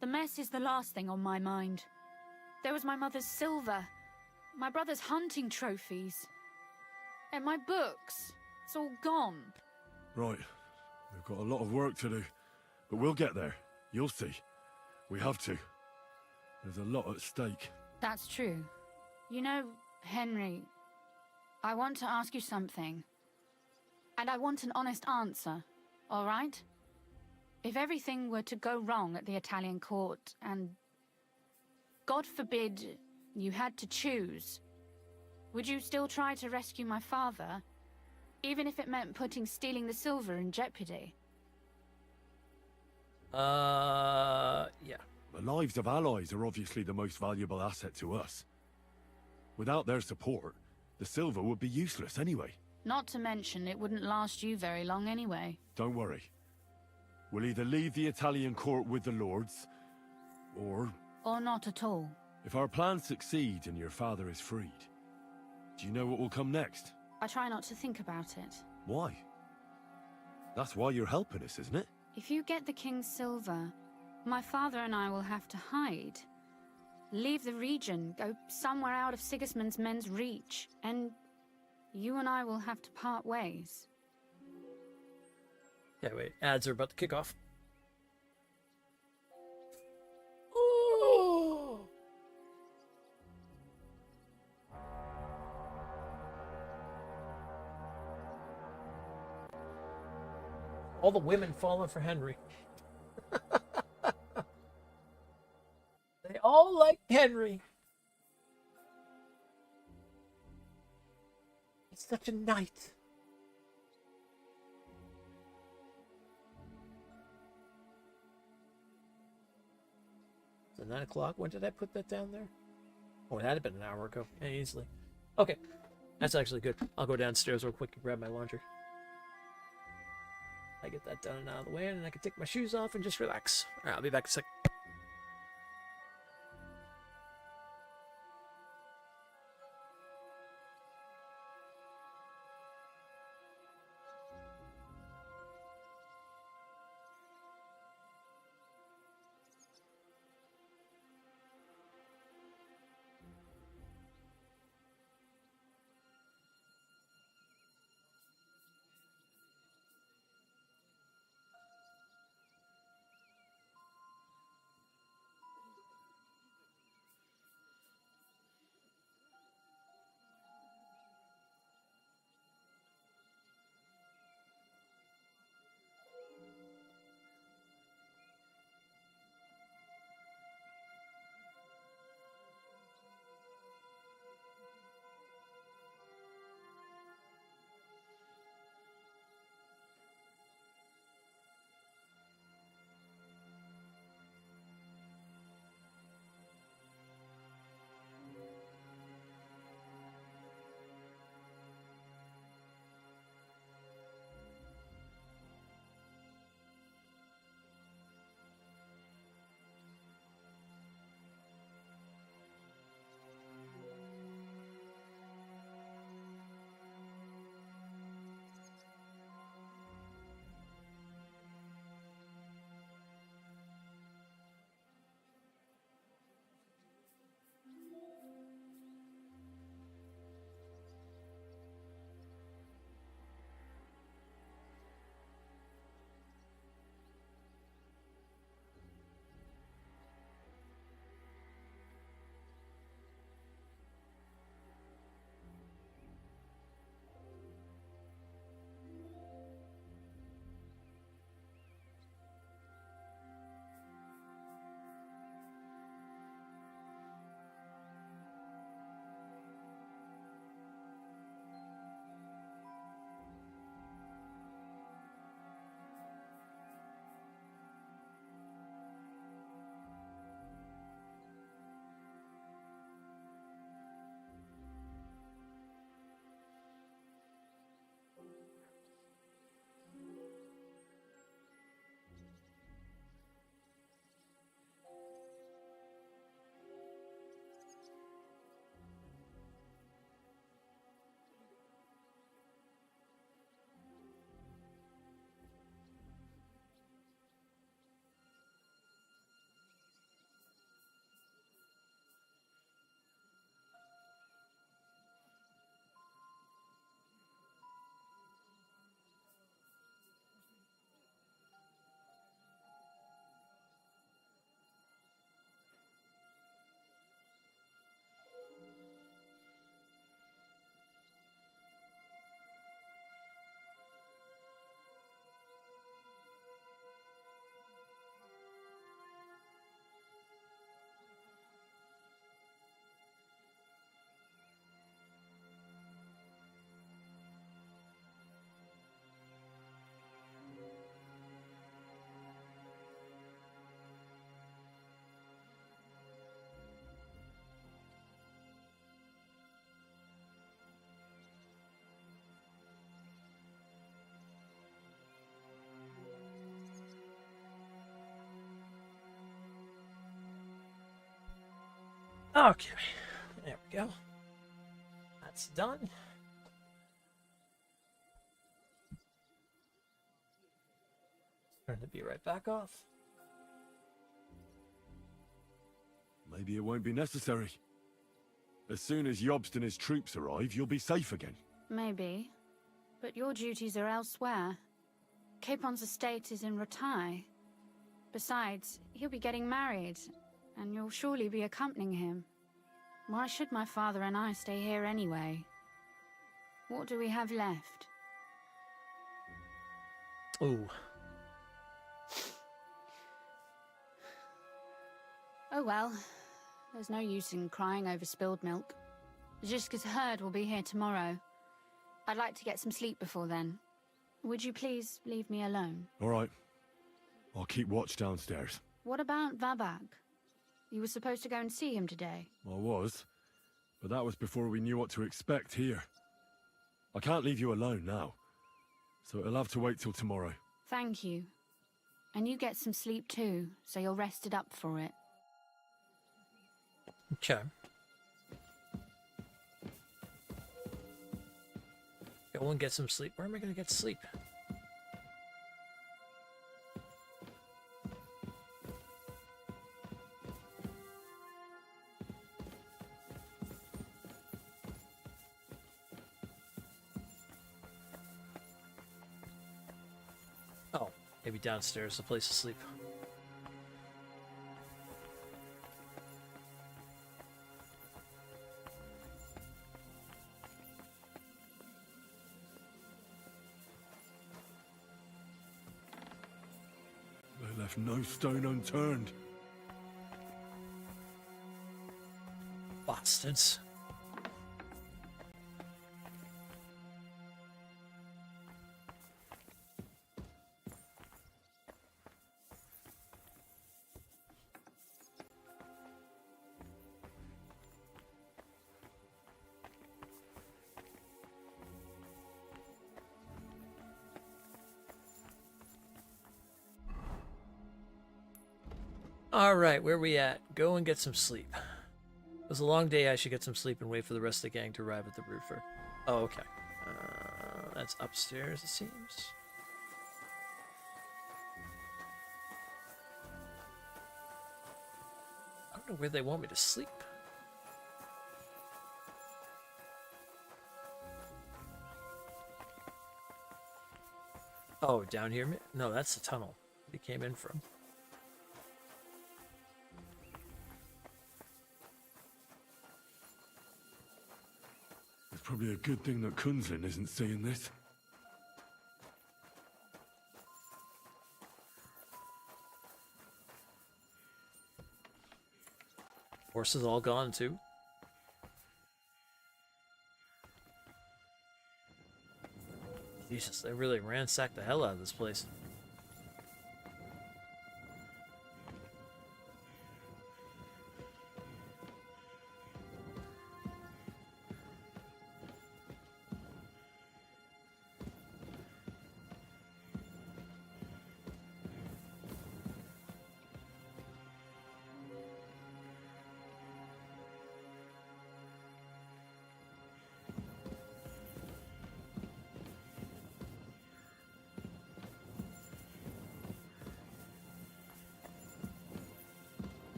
The mess is the last thing on my mind. There was my mother's silver, my brother's hunting trophies, and my books. It's all gone. Right. We've got a lot of work to do. But we'll get there. You'll see. We have to. There's a lot at stake. That's true. You know, Henry, I want to ask you something. And I want an honest answer, all right? If everything were to go wrong at the Italian court, and God forbid you had to choose, would you still try to rescue my father, even if it meant putting stealing the silver in jeopardy? Yeah. The lives of allies are obviously the most valuable asset to us. Without their support, the silver would be useless anyway. Not to mention, it wouldn't last you very long anyway. Don't worry. We'll either leave the Italian court with the lords, or not at all. if our plans succeed and your father is freed, do you know what will come next? I try not to think about it. Why? That's why you're helping us, isn't it? If you get the king's silver, my father and I will have to hide. Leave the region, go somewhere out of Sigismund's men's reach, and you and I will have to part ways. Yeah, wait. Ads are about to kick off. All the women falling for Henry. They all like Henry. He's such a knight. So 9 o'clock. When did I put that down there? Oh, it had been an hour ago. Yeah, easily. Okay. That's actually good. I'll go downstairs real quick and grab my laundry. I get that done and out of the way, and then I can take my shoes off and just relax. Alright, I'll be back in a sec. Okay, there we go. That's done. Turn the beat right back off. Maybe it won't be necessary. As soon as Jobst and his troops arrive, you'll be safe again. Maybe. But your duties are elsewhere. Capon's estate is in Ratai. Besides, he'll be getting married, and you'll surely be accompanying him. Why should my father and I stay here anyway? What do we have left? Ooh. Oh well. There's no use in crying over spilled milk. Ziska's herd will be here tomorrow. I'd like to get some sleep before then. Would you please leave me alone? All right. I'll keep watch downstairs. What about Vabak? You were supposed to go and see him today. I was, but that was before we knew what to expect here. I can't leave you alone now, so it'll have to wait till tomorrow. Thank you. And you get some sleep too, so you're rested up for it. Okay. Go and get some sleep. Where am I going to get sleep? Oh, maybe downstairs, a place to sleep. They left no stone unturned. Bastards. All right, where we at? Go and get some sleep. It was a long day. I should get some sleep and wait for the rest of the gang to arrive at the roofer. Oh, okay. That's upstairs, it seems. I don't know where they want me to sleep. Oh, down here? No, that's the tunnel they came in from. It's probably a good thing that Kunzlin isn't seeing this. Horses all gone too. Jesus, they really ransacked the hell out of this place.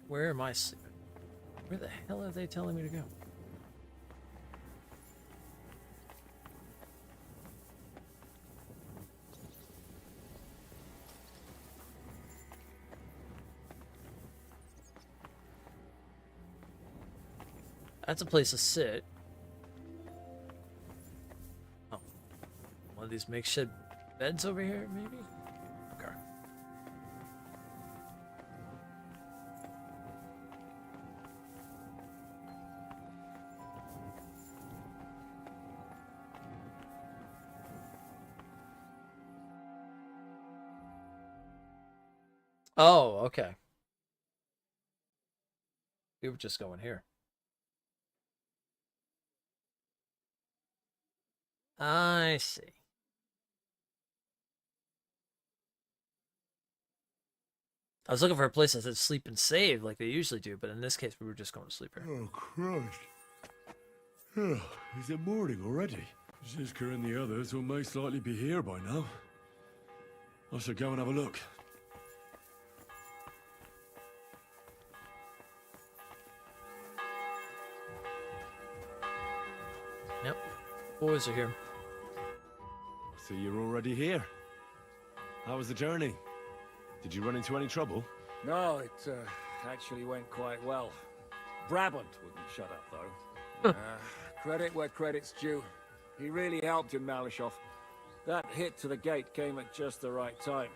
Where am I sleeping? Where the hell are they telling me to go? That's a place to sit. Oh. One of these makeshift beds over here, maybe? Okay. Oh, okay. We were just going here. I see. I was looking for a place that said sleep and save like they usually do, but in this case we were just going to sleep here. Oh, Christ. Is it morning already? Zizka and the others will most likely be here by now. I should go and have a look. Yep, boys are here. So you're already here. How was the journey? Did you run into any trouble? No, it actually went quite well. Brabant wouldn't shut up, though. Credit where credit's due. He really helped in Malishov. That hit to the gate came at just the right time.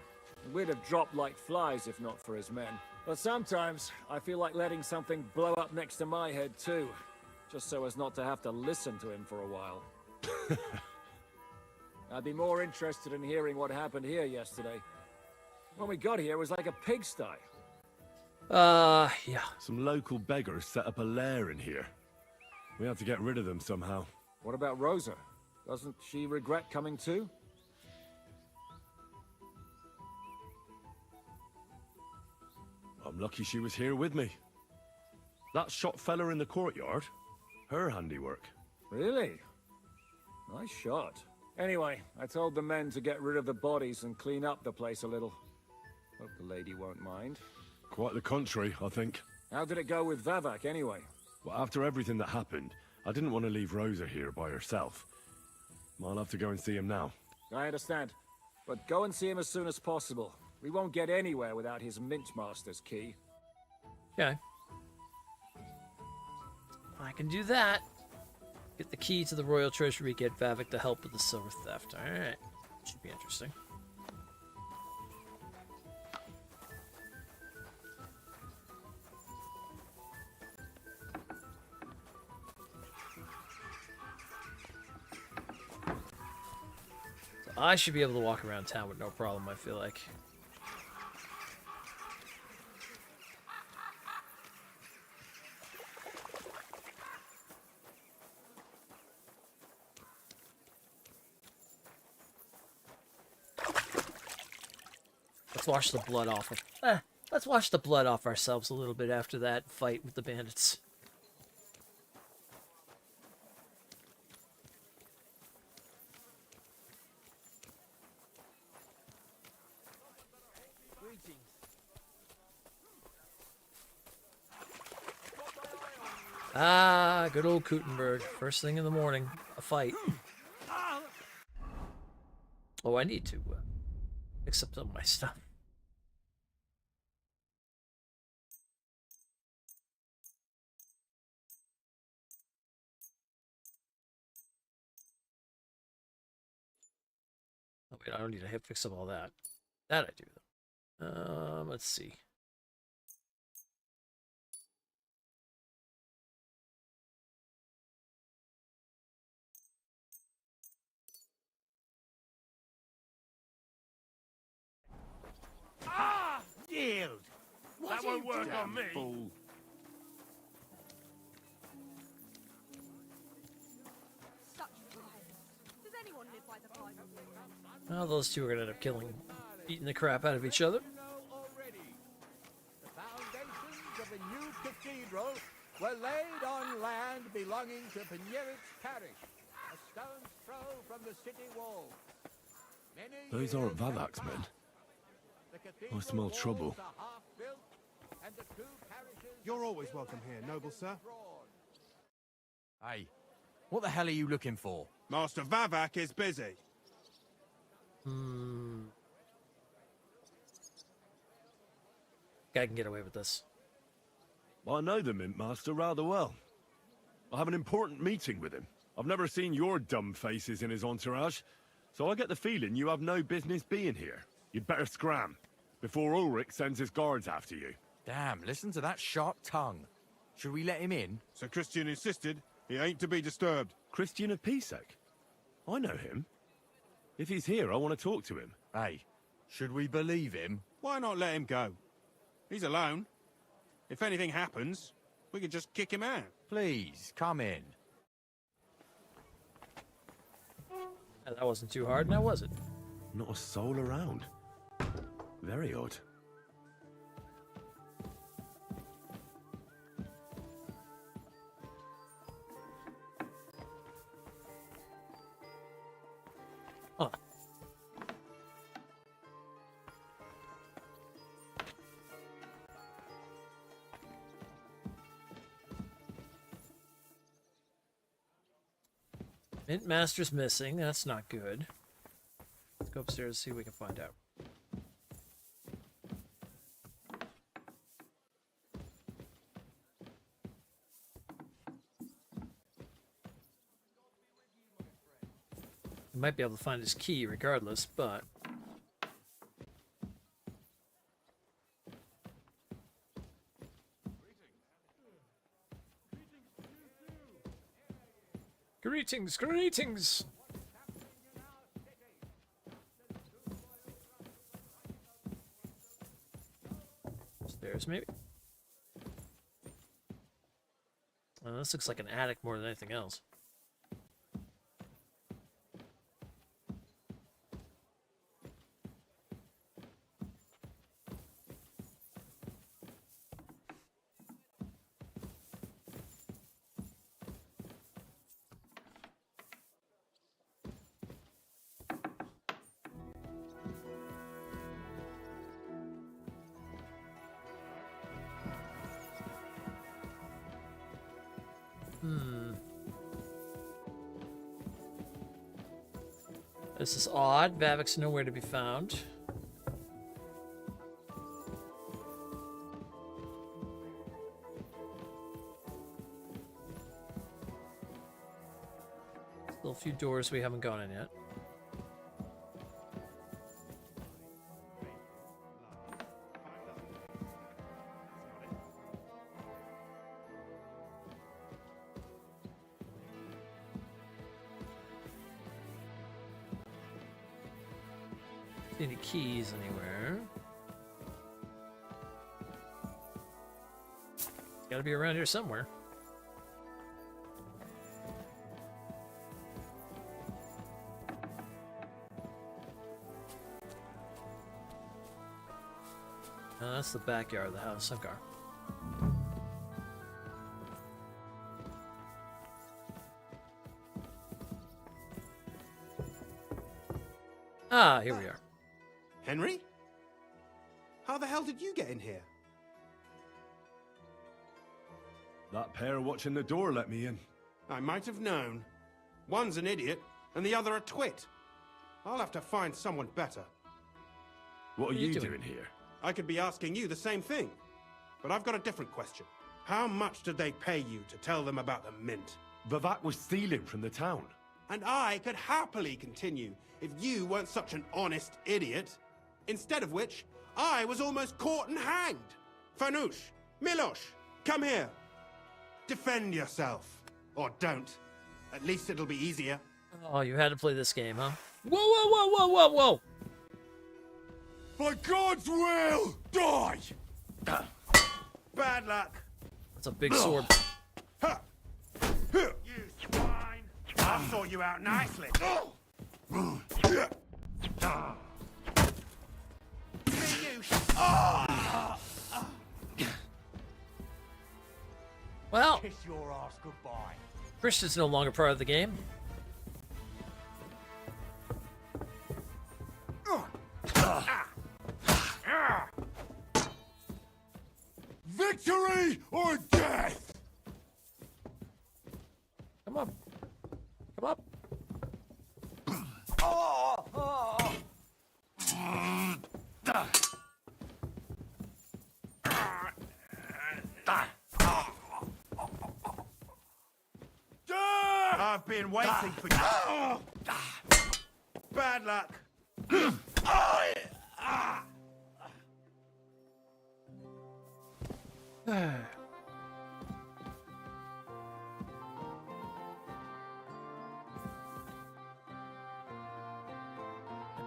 We'd have dropped like flies if not for his men. But sometimes I feel like letting something blow up next to my head too, just so as not to have to listen to him for a while. I'd be more interested in hearing what happened here yesterday. When we got here, it was like a pigsty. Yeah. Some local beggars set up a lair in here. We had to get rid of them somehow. What about Rosa? Doesn't she regret coming too? I'm lucky she was here with me. That shot fella in the courtyard, her handiwork. Really? Nice shot. Anyway, I told the men to get rid of the bodies and clean up the place a little. Hope the lady won't mind. Quite the contrary, I think. How did it go with Vavak anyway? Well, after everything that happened, I didn't want to leave Rosa here by herself. I'll have to go and see him now. I understand. But go and see him as soon as possible. We won't get anywhere without his Mintmaster's key. Okay. I can do that. Get the key to the Royal Treasury, get Vavik to help with the silver theft. Alright. Should be interesting. So I should be able to walk around town with no problem, I feel like. Let's wash the blood off of. Let's wash the blood off ourselves a little bit after that fight with the bandits. Ah, good old Kutenberg. First thing in the morning, a fight. Oh, I need to fix up some of my stuff. Oh wait, I don't need to fix up all that. That I do though. Let's see. Ah! Yield! That won't work on me. Fool. Does anyone live by the fire? Well, those two are gonna end up beating the crap out of each other. The foundations of a new cathedral were laid on land belonging to Pinyeritz Parish, a stone's throw from the city wall. Those aren't Vavak's men. I smell trouble. You're always welcome here, noble sir. Hey, what the hell are you looking for? Master Vavak is busy. I can get away with this. I know the Mint Master rather well. I have an important meeting with him. I've never seen your dumb faces in his entourage, so I get the feeling you have no business being here. You'd better scram, before Ulrich sends his guards after you. Damn, listen to that sharp tongue. Should we let him in? Sir Christian insisted he ain't to be disturbed. Christian of Pisek? I know him. If he's here, I want to talk to him. Hey, should we believe him? Why not let him go? He's alone. If anything happens, We could just kick him out. Please, come in. That wasn't too hard, now was it? Not a soul around. Very odd. Huh. Mint Master's missing. That's not good. Let's go upstairs and see what we can find out. We might be able to find his key regardless, but... Greetings, greetings! Stairs, maybe? This looks like an attic more than anything else. This is odd. Vavek's nowhere to be found. Still a few doors we haven't gone in yet. Any keys anywhere? It's gotta be around here somewhere. That's the backyard of the house. Okay. Ah, here we are. Henry? How the hell did you get in here? That pair watching the door let me in. I might have known. One's an idiot, and the other a twit. I'll have to find someone better. What are you doing here? I could be asking you the same thing. But I've got a different question. How much did they pay you to tell them about the mint? Vivek was stealing from the town. And I could happily continue if you weren't such an honest idiot. Instead of which, I was almost caught and hanged. Fanush, Milosh, come here. Defend yourself. Or don't. At least it'll be easier. Oh, you had to play this game, huh? Whoa, whoa, whoa, whoa, whoa, whoa! By God's will, die! Bad luck. That's a big sword. You swine! I'll sort you out nicely. Well, Kiss your ass goodbye. Christian's no longer part of the game. Victory or death! Come on. Come up. I've been waiting for you. Bad luck.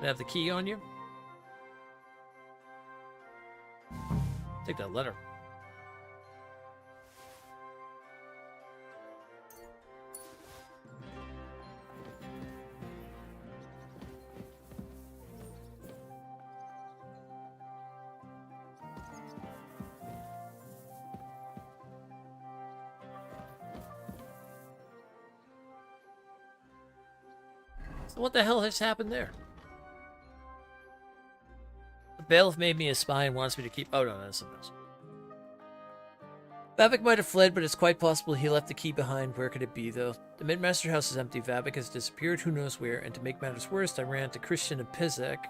Have the key on you? Take that letter. So what the hell has happened there? The bailiff made me a spy and wants me to keep... Oh, no, that's something else. Vavik might have fled, but it's quite possible he left the key behind. Where could it be, though? The Midmaster house is empty. Vavik has disappeared who knows where, and to make matters worse, I ran into Christian and Pizek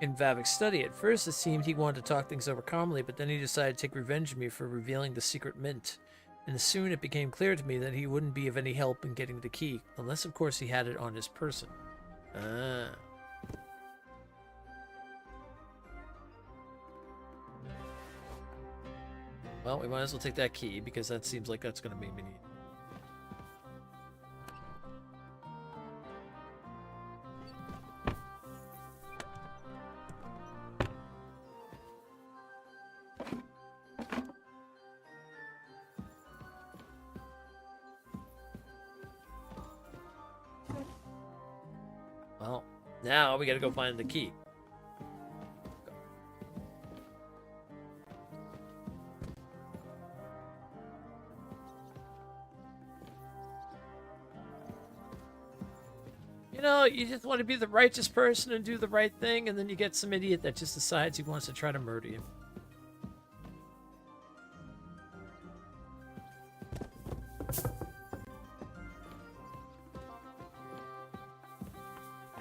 in Vavik's study. At first, it seemed he wanted to talk things over calmly, but then he decided to take revenge on me for revealing the secret mint. And soon it became clear to me that he wouldn't be of any help in getting the key, unless, of course, he had it on his person. Ah. Well, we might as well take that key, because that seems like that's going to make me need. Well, now we gotta go find the key. You know, you just want to be the righteous person and do the right thing, and then you get some idiot that just decides he wants to try to murder you.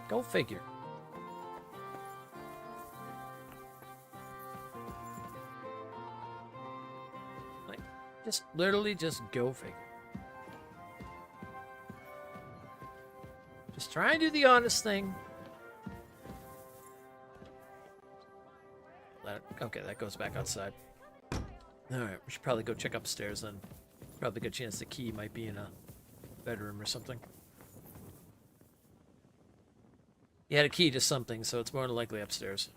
Go figure. Like, just literally just go figure. Just try and do the honest thing. Okay, that goes back outside. Alright, we should probably go check upstairs then. Probably a good chance the key might be in a bedroom or something. He had a key to something, so it's more than likely upstairs.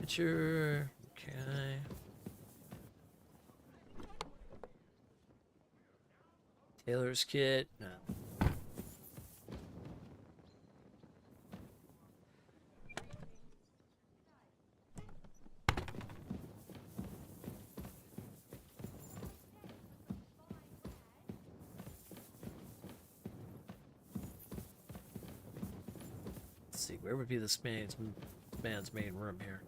Picture. Okay. Tailor's kit. No. Let's see, where would be this man's main room here?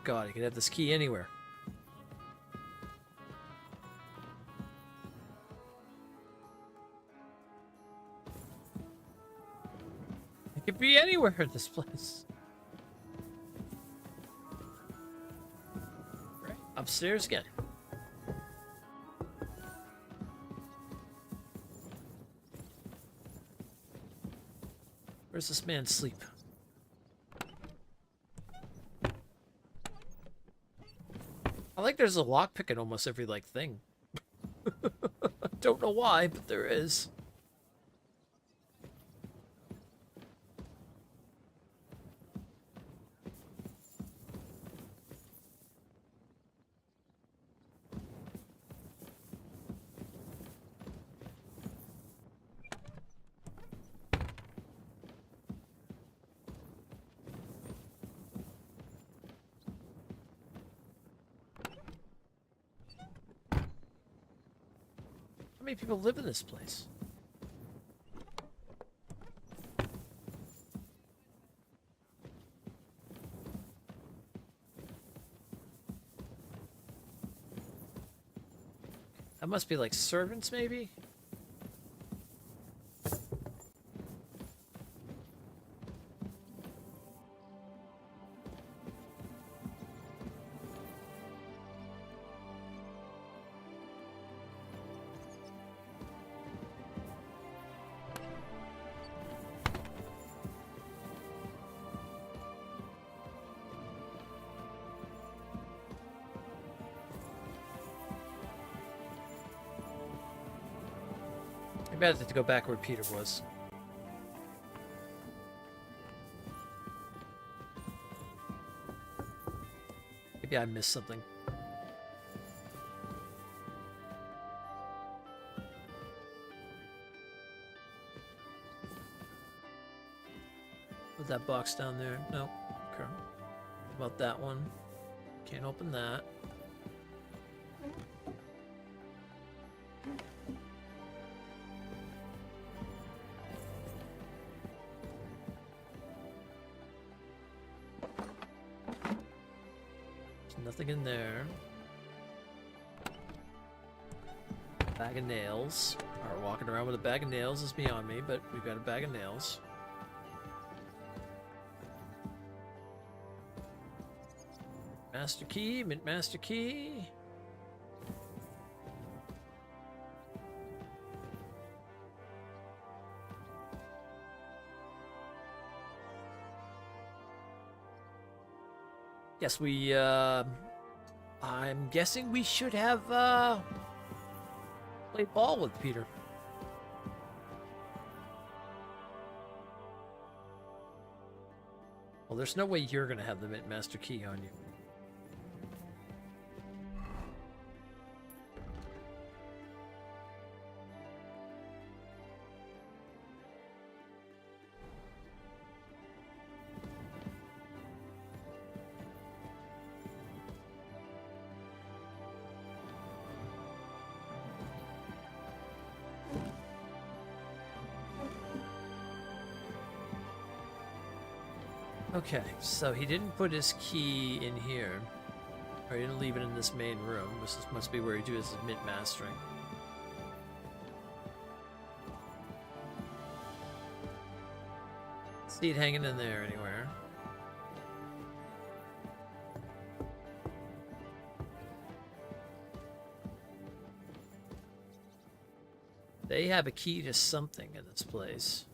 God, he could have this key anywhere. It could be anywhere in this place. Right, upstairs again. Where's this man sleep? I like there's a lockpick in almost every, like, thing. Don't know why, but there is. How many people live in this place? That must be like servants, maybe? Maybe I have to go back where Peter was. Maybe I missed something. Put that box down there. Nope. Okay. What about that one? Can't open that. There's nothing in there. Bag of nails. Alright, walking around with a bag of nails is beyond me, but we've got a bag of nails. Master key, mint master key. Yes, we, I'm guessing we should have, played ball with Peter. Well, there's no way you're gonna have the mint master key on you. Okay, so he didn't put his key in here. Or he didn't leave it in this main room. This must be where he does his mint mastering. See it hanging in there anywhere. They have a key to something in this place.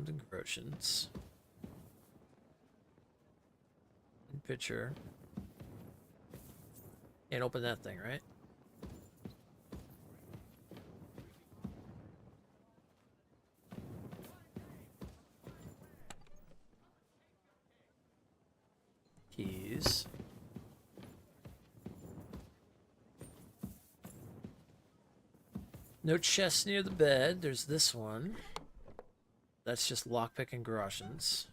Encroachments. Picture. Can't open that thing, right? Keys. No chest near the bed. There's this one. That's just lockpick and Groshans.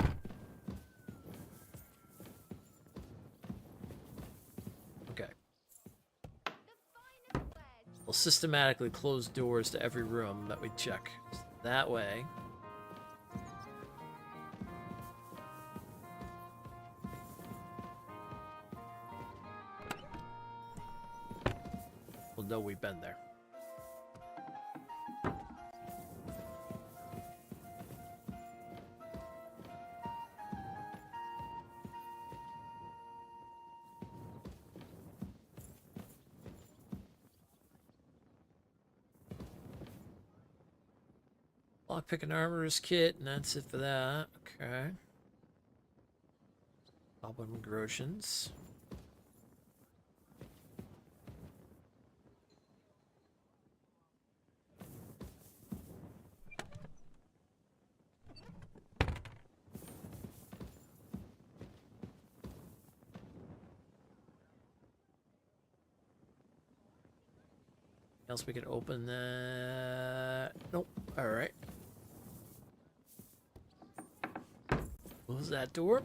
Okay. We'll systematically close doors to every room that we check. That way. We'll know we've been there. Lockpick and armorer's kit, and that's it for that. Okay. Goblin Groshans. Else we can open that. Nope. All right. Close that door.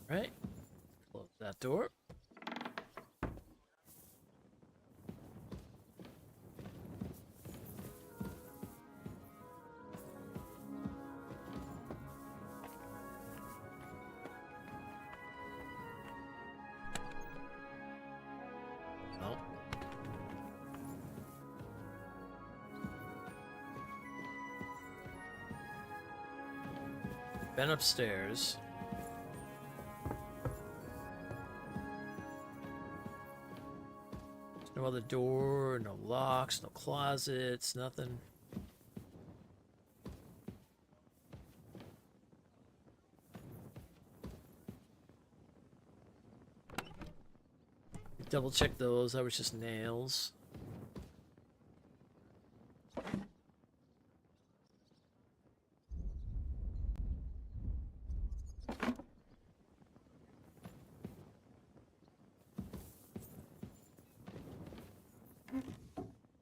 Right. Close that door. Been upstairs. There's no other door, no locks, no closets, nothing. Double check those. That was just nails.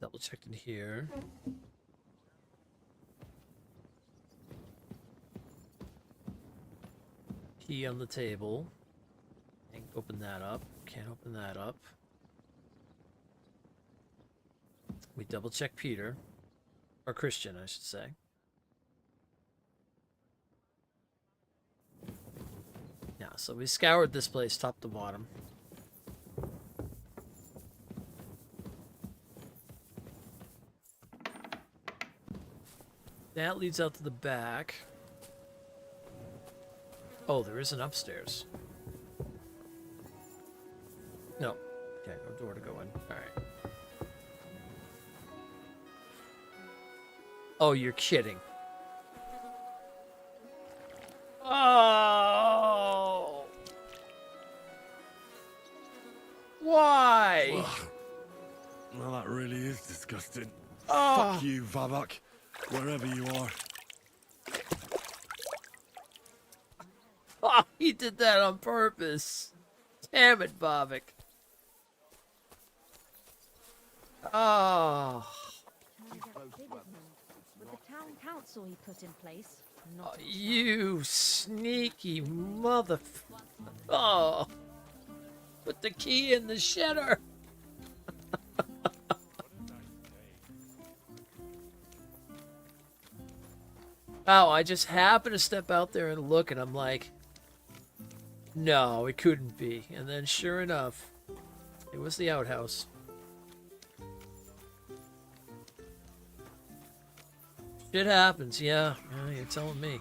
Double checked in here. Key on the table. Can't open that up. Can't open that up. We double check Peter. Or Christian, I should say. Yeah, so we scoured this place top to bottom. That leads out to the back. Oh, there is an upstairs. No. Okay, no door to go in. Alright. Oh, you're kidding. Oh! Why? Well, that really is disgusting. Oh. Fuck you, Vavak, wherever you are. Oh, he did that on purpose. Damn it, Bobik. Oh. With the town council he put in place. Oh, you sneaky mother. Oh. Put the key in the shitter. Oh, I just happened to step out there and look, and I'm like, no, it couldn't be. And then sure enough, it was the outhouse. Shit happens, yeah. You're telling me.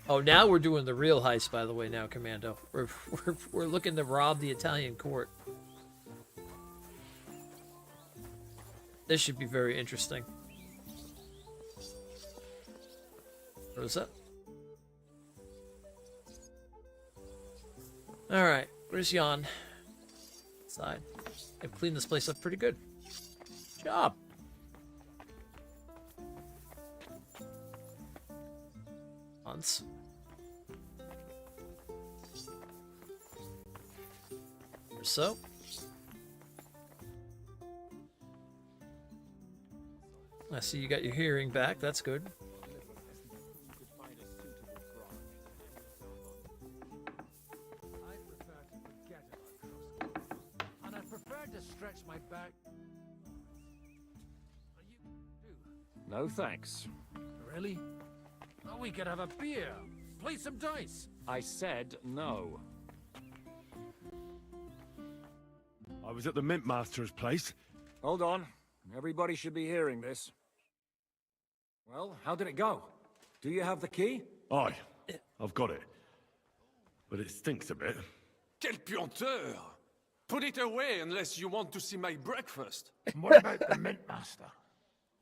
Oh, now we're doing the real heist, by the way, now, Commando. We're looking to rob the Italian court. This should be very interesting. Rosa? Alright, where's Jan? Inside. I've cleaned this place up pretty good. Good job. Once. Or so. I see you got your hearing back. That's good. And I prefer to stretch my back. No thanks. Really? Oh, we could have a beer. Play some dice. I said no. I was at the Mint Master's place. Hold on. Everybody should be hearing this. Well, how did it go? Do you have the key? Aye, I've got it. But it stinks a bit. Quel puanteur! Put it away unless you want to see my breakfast. What about the Mint Master?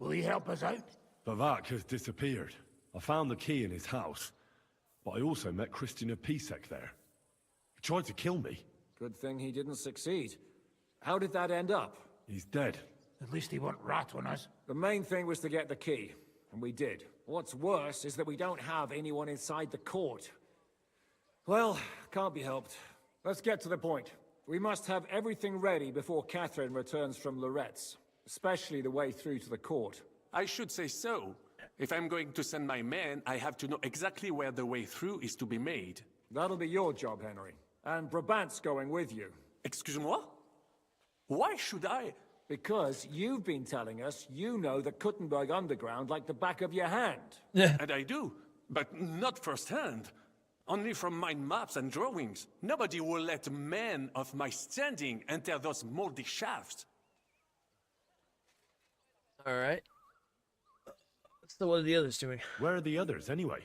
Will he help us out? Vavak has disappeared. I found the key in his house. But I also met Christina Pisek there. He tried to kill me. Good thing he didn't succeed. How did that end up? He's dead. At least he won't rat on us. The main thing was to get the key, and we did. What's worse is that we don't have anyone inside the court. Well, can't be helped. Let's get to the point. We must have everything ready before Catherine returns from Loretz, especially the way through to the court. I should say so. If I'm going to send my men, I have to know exactly where the way through is to be made. That'll be your job, Henry. And Brabant's going with you. Excuse-moi? Why should I? Because you've been telling us you know the Kuttenberg underground like the back of your hand. And I do, but not firsthand. Only from mind maps and drawings. Nobody will let men of my standing enter those moldy shafts. Alright. What are the others doing? Where are the others, anyway?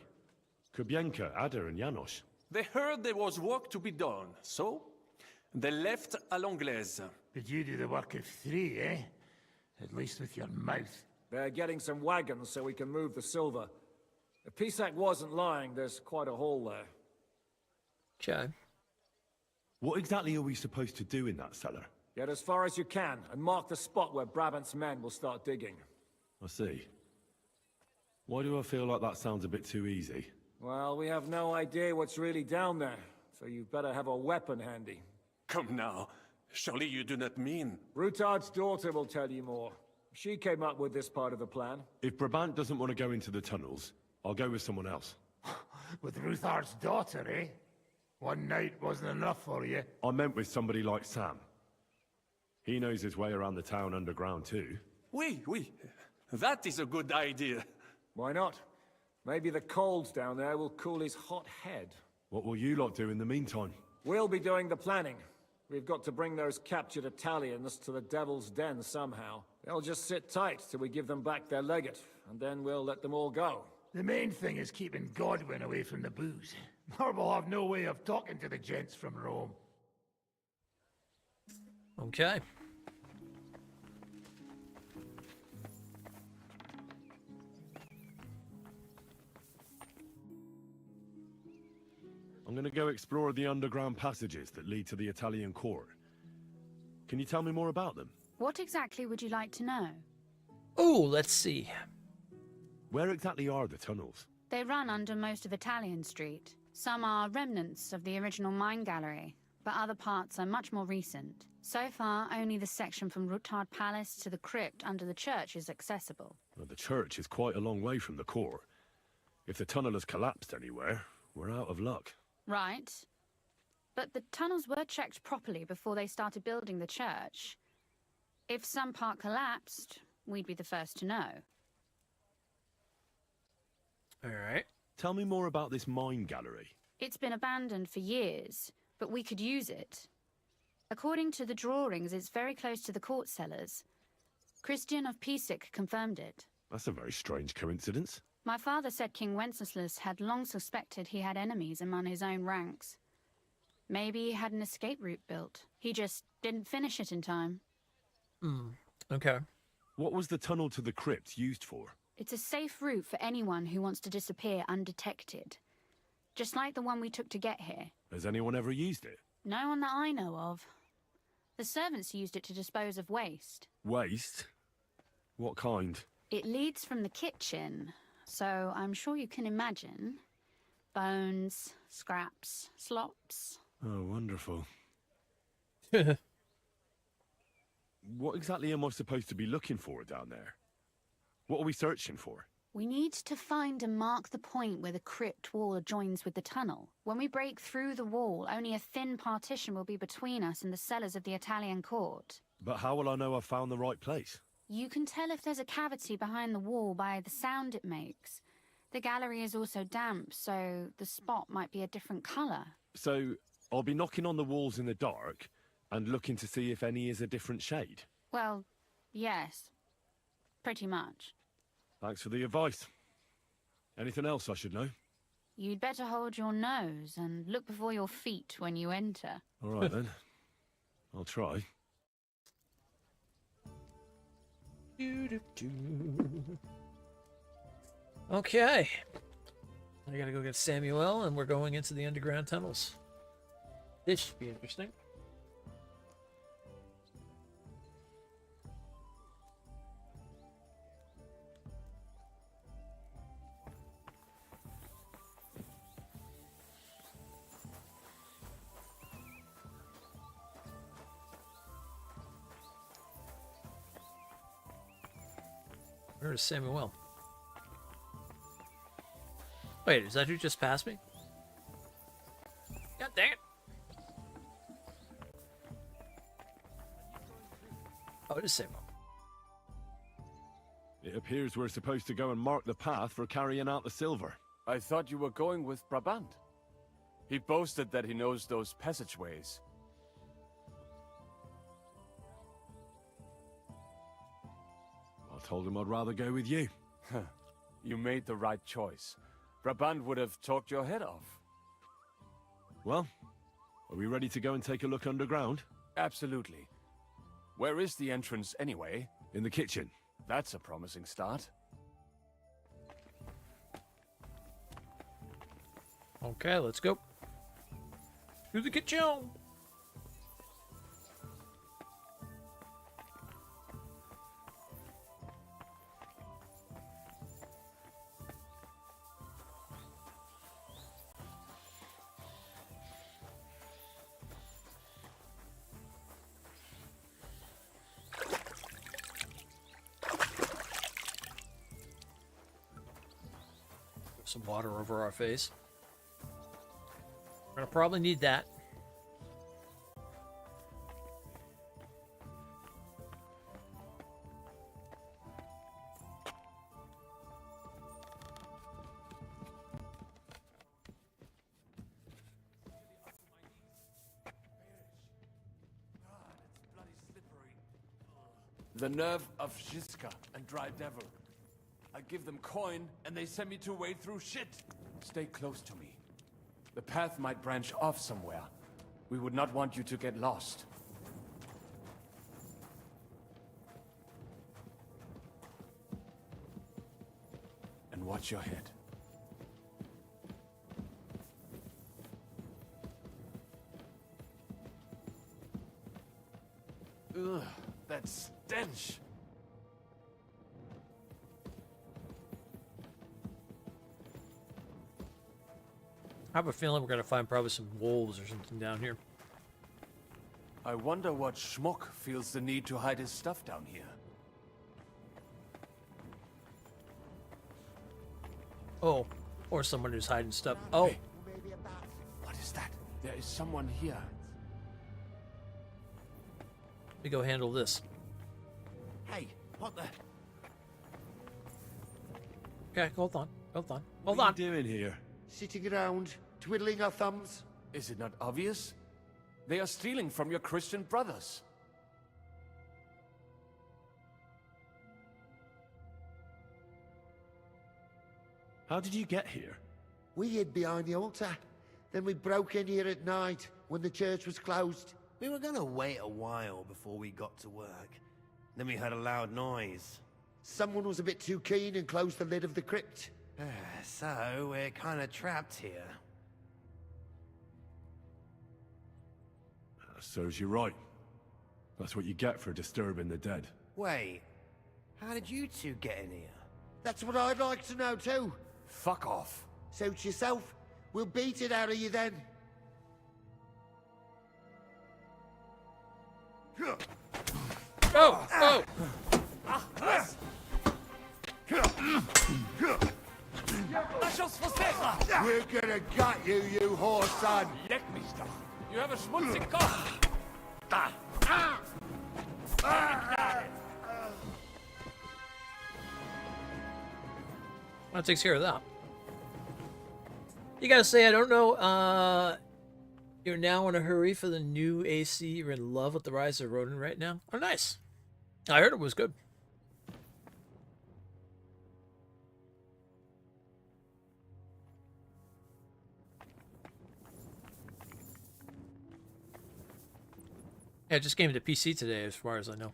Kubienka, Ada, and Janos. They heard there was work to be done, so they left à l'anglaise. But you do the work of 3, eh? At least with your mouth. They're getting some wagons so we can move the silver. If Pisak wasn't lying, there's quite a hole there. Okay. What exactly are we supposed to do in that cellar? Get as far as you can, and mark the spot where Brabant's men will start digging. I see. Why do I feel like that sounds a bit too easy? Well, we have no idea what's really down there, so you'd better have a weapon handy. Come now. Surely you do not mean... Rutard's daughter will tell you more. She came up with this part of the plan. If Brabant doesn't want to go into the tunnels, I'll go with someone else. With Rutard's daughter, eh? One night wasn't enough for you. I meant with somebody like Sam. He knows his way around the town underground too. Oui. That is a good idea. Why not? Maybe the cold down there will cool his hot head. What will you lot do in the meantime? We'll be doing the planning. We've got to bring those captured Italians to the Devil's Den somehow. They'll just sit tight till we give them back their legate, and then we'll let them all go. The main thing is keeping Godwin away from the booze. Or we'll have no way of talking to the gents from Rome. Okay. I'm gonna go explore the underground passages that lead to the Italian court. Can you tell me more about them? What exactly would you like to know? Oh, let's see. Where exactly are the tunnels? They run under most of Italian Street. Some are remnants of the original mine gallery, but other parts are much more recent. So far, only the section from Rutard Palace to the crypt under the church is accessible. Well, the church is quite a long way from the court. If the tunnel has collapsed anywhere, we're out of luck. Right. But the tunnels were checked properly before they started building the church. If some part collapsed, we'd be the first to know. Alright. Tell me more about this mine gallery. It's been abandoned for years, but we could use it. According to the drawings, it's very close to the court cellars. Christian of Pisak confirmed it. That's a very strange coincidence. My father said King Wenceslas had long suspected he had enemies among his own ranks. Maybe he had an escape route built. He just didn't finish it in time. Okay. What was the tunnel to the crypt used for? It's a safe route for anyone who wants to disappear undetected. Just like the one we took to get here. Has anyone ever used it? No one that I know of. The servants used it to dispose of waste. Waste? What kind? It leads from the kitchen, so I'm sure you can imagine. Bones, scraps, slops. Oh, wonderful. What exactly am I supposed to be looking for down there? What are we searching for? We need to find and mark the point where the crypt wall joins with the tunnel. When we break through the wall, only a thin partition will be between us and the cellars of the Italian court. But how will I know I've found the right place? You can tell if there's a cavity behind the wall by the sound it makes. The gallery is also damp, so the spot might be a different colour. So, I'll be knocking on the walls in the dark and looking to see if any is a different shade? Well, yes. Pretty much. Thanks for the advice. Anything else I should know? You'd better hold your nose and look before your feet when you enter. All right then. I'll try. Okay. I gotta go get Samuel, and we're going into the underground tunnels. This should be interesting. Where is Samuel? Wait, is that who just passed me? God dang it! Oh, it is Samuel. It appears we're supposed to go and mark the path for carrying out the silver. I thought you were going with Brabant. He boasted that he knows those passageways. I told him I'd rather go with you. You made the right choice. Brabant would have talked your head off. Well, are we ready to go and take a look underground? Absolutely. Where is the entrance anyway? In the kitchen. That's a promising start. Okay, let's go. To the kitchen. Some water over our face. We're gonna probably need that. The nerve of Shiska and Dry Devil. I give them coin, and they send me to wade through shit. Stay close to me. The path might branch off somewhere. We would not want you to get lost. And watch your head. Ugh, that stench! I have a feeling we're gonna find probably some wolves or something down here. I wonder what schmuck feels the need to hide his stuff down here. Oh, or someone who's hiding stuff. Oh, Hey, what is that? There is someone here. let me go handle this. Hey, what the? Okay, hold on, hold on, hold What on. are you doing here? Sitting around, twiddling our thumbs. Is it not obvious? They are stealing from your Christian brothers. How did you get here? We hid behind the altar. Then we broke in here at night when the church was closed. We were gonna wait a while before we got to work. Then we heard a loud noise. Someone was a bit too keen and closed the lid of the crypt. So we're kinda trapped here. Serves you right. That's what you get for disturbing the dead. Wait, how did you two get in here? That's what I'd like to know too. Fuck off. Suit yourself. We'll beat it out of you then. Oh, oh! We're gonna gut you, you whore son. Leck mich doch. You have a schmutzig Kopf. That takes care of that. You gotta say, I don't know, you're now in a hurry for the new AC. You're in love with the Rise of Ronin right now? Oh, nice. I heard it was good. Yeah, it just came to PC today, as far as I know.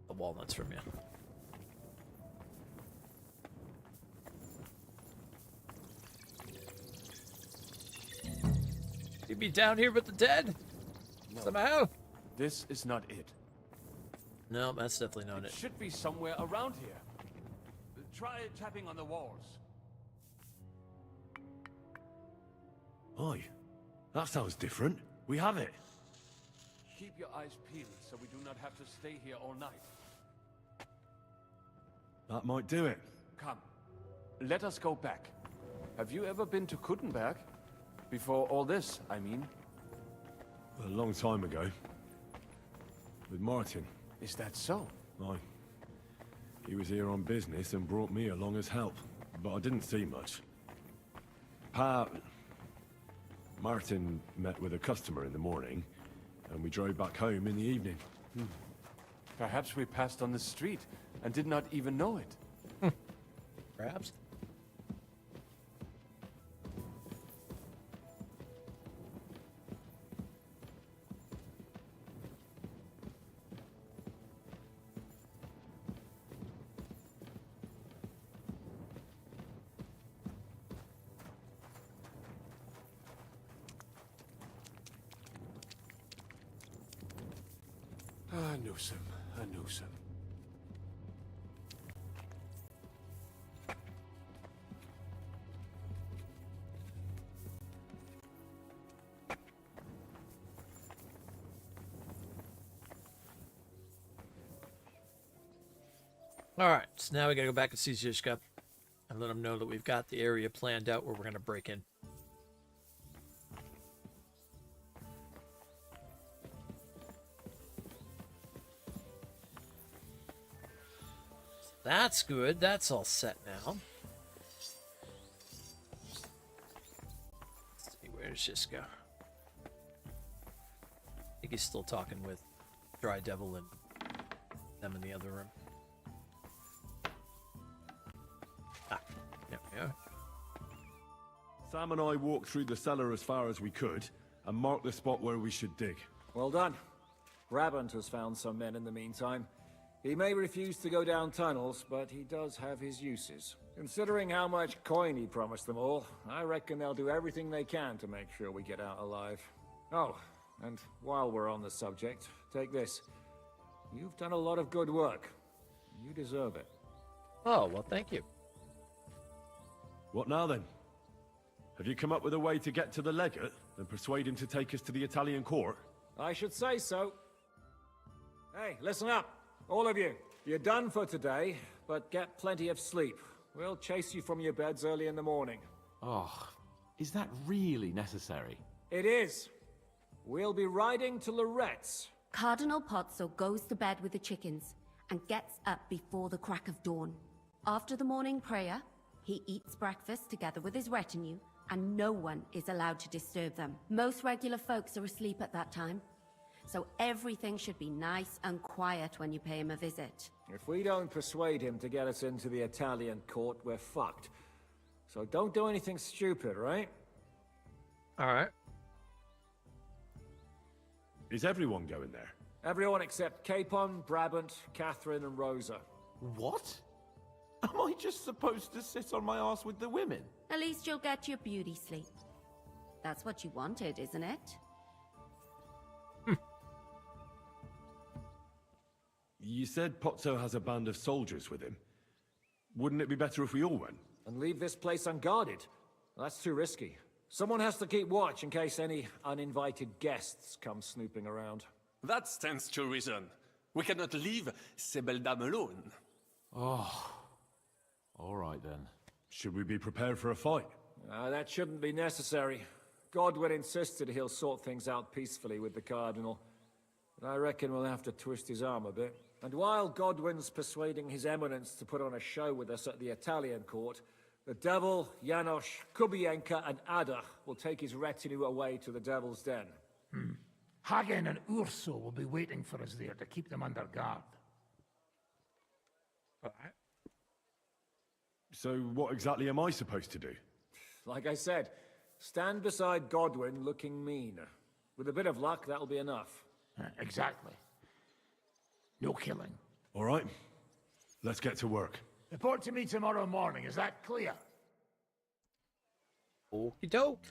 The walnuts from you. You'd be down here with the dead? No. Somehow? This is not it. No, that's definitely not it. It should be somewhere around here. Try tapping on the walls. Oi, that sounds different. We have it. Keep your eyes peeled so we do not have to stay here all night. That might do it. Come, let us go back. Have you ever been to Kuttenberg? Before all this, I mean. A long time ago. With Martin. Is that so? Aye. He was here on business and brought me along as help. But I didn't see much. Martin met with a customer in the morning, and we drove back home in the evening. Perhaps we passed on the street and did not even know it. Crabs? I knew some. I knew some. Alright, so now we gotta go back and see Zizka and let him know that we've got the area planned out where we're gonna break in. That's good. That's all set now. Let's see, where does this go? I think he's still talking with Dry Devil and them in the other room. Ah, there we go. Sam and I walked through the cellar as far as we could and marked the spot where we should dig. Well done. Brabant has found some men in the meantime. He may refuse to go down tunnels, but he does have his uses. Considering how much coin he promised them all, I reckon they'll do everything they can to make sure we get out alive. Oh, and while we're on the subject, take this. You've done a lot of good work. You deserve it. Oh, well, thank you. What now then? Have you come up with a way to get to the legate and persuade him to take us to the Italian court? I should say so. Hey, listen up. All of you, you're done for today, but get plenty of sleep. We'll chase you from your beds early in the morning. Oh, is that really necessary? It is. We'll be riding to Lorette's. Cardinal Pozzo goes to bed with the chickens and gets up before the crack of dawn. After the morning prayer, he eats breakfast together with his retinue, and no one is allowed to disturb them. Most regular folks are asleep at that time. So everything should be nice and quiet when you pay him a visit. If we don't persuade him to get us into the Italian court, we're fucked. So don't do anything stupid, right? Alright. Is everyone going there? Everyone except Capon, Brabant, Catherine, and Rosa. What? Am I just supposed to sit on my ass with the women? At least you'll get your beauty sleep. That's what you wanted, isn't it? You said Pozzo has a band of soldiers with him. Wouldn't it be better if we all went? And leave this place unguarded? That's too risky. Someone has to keep watch in case any uninvited guests come snooping around. That stands to reason. We cannot leave ces belles dames alone. Oh. All right then. Should we be prepared for a fight? That shouldn't be necessary. Godwin insisted he'll sort things out peacefully with the Cardinal. But I reckon we'll have to twist his arm a bit. And while Godwin's persuading His Eminence to put on a show with us at the Italian court, the Devil, Janosch, Kubienka, and Ada will take his retinue away to the Devil's Den. Hagen and Urso will be waiting for us there to keep them under guard. So what exactly am I supposed to do? Like I said, stand beside Godwin looking mean. With a bit of luck, that'll be enough. Exactly. No killing. All right. Let's get to work. Report to me tomorrow morning, is that clear? Okie doke.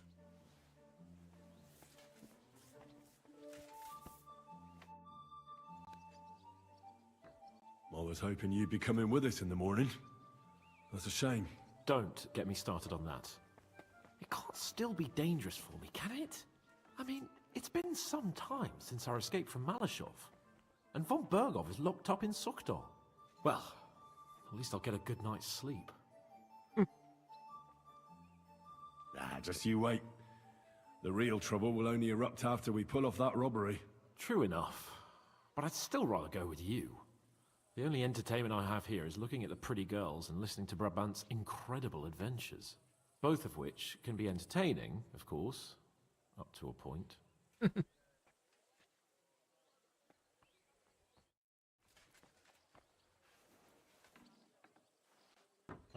I was hoping you'd be coming with us in the morning. That's a shame. Don't get me started on that. It can't still be dangerous for me, can it? I mean, it's been some time since our escape from Malashov. And von Bergov is locked up in Sukdol. Well, at least I'll get a good night's sleep. Just you wait. The real trouble will only erupt after we pull off that robbery. True enough. But I'd still rather go with you. The only entertainment I have here is looking at the pretty girls and listening to Brabant's incredible adventures. Both of which can be entertaining, of course, up to a point.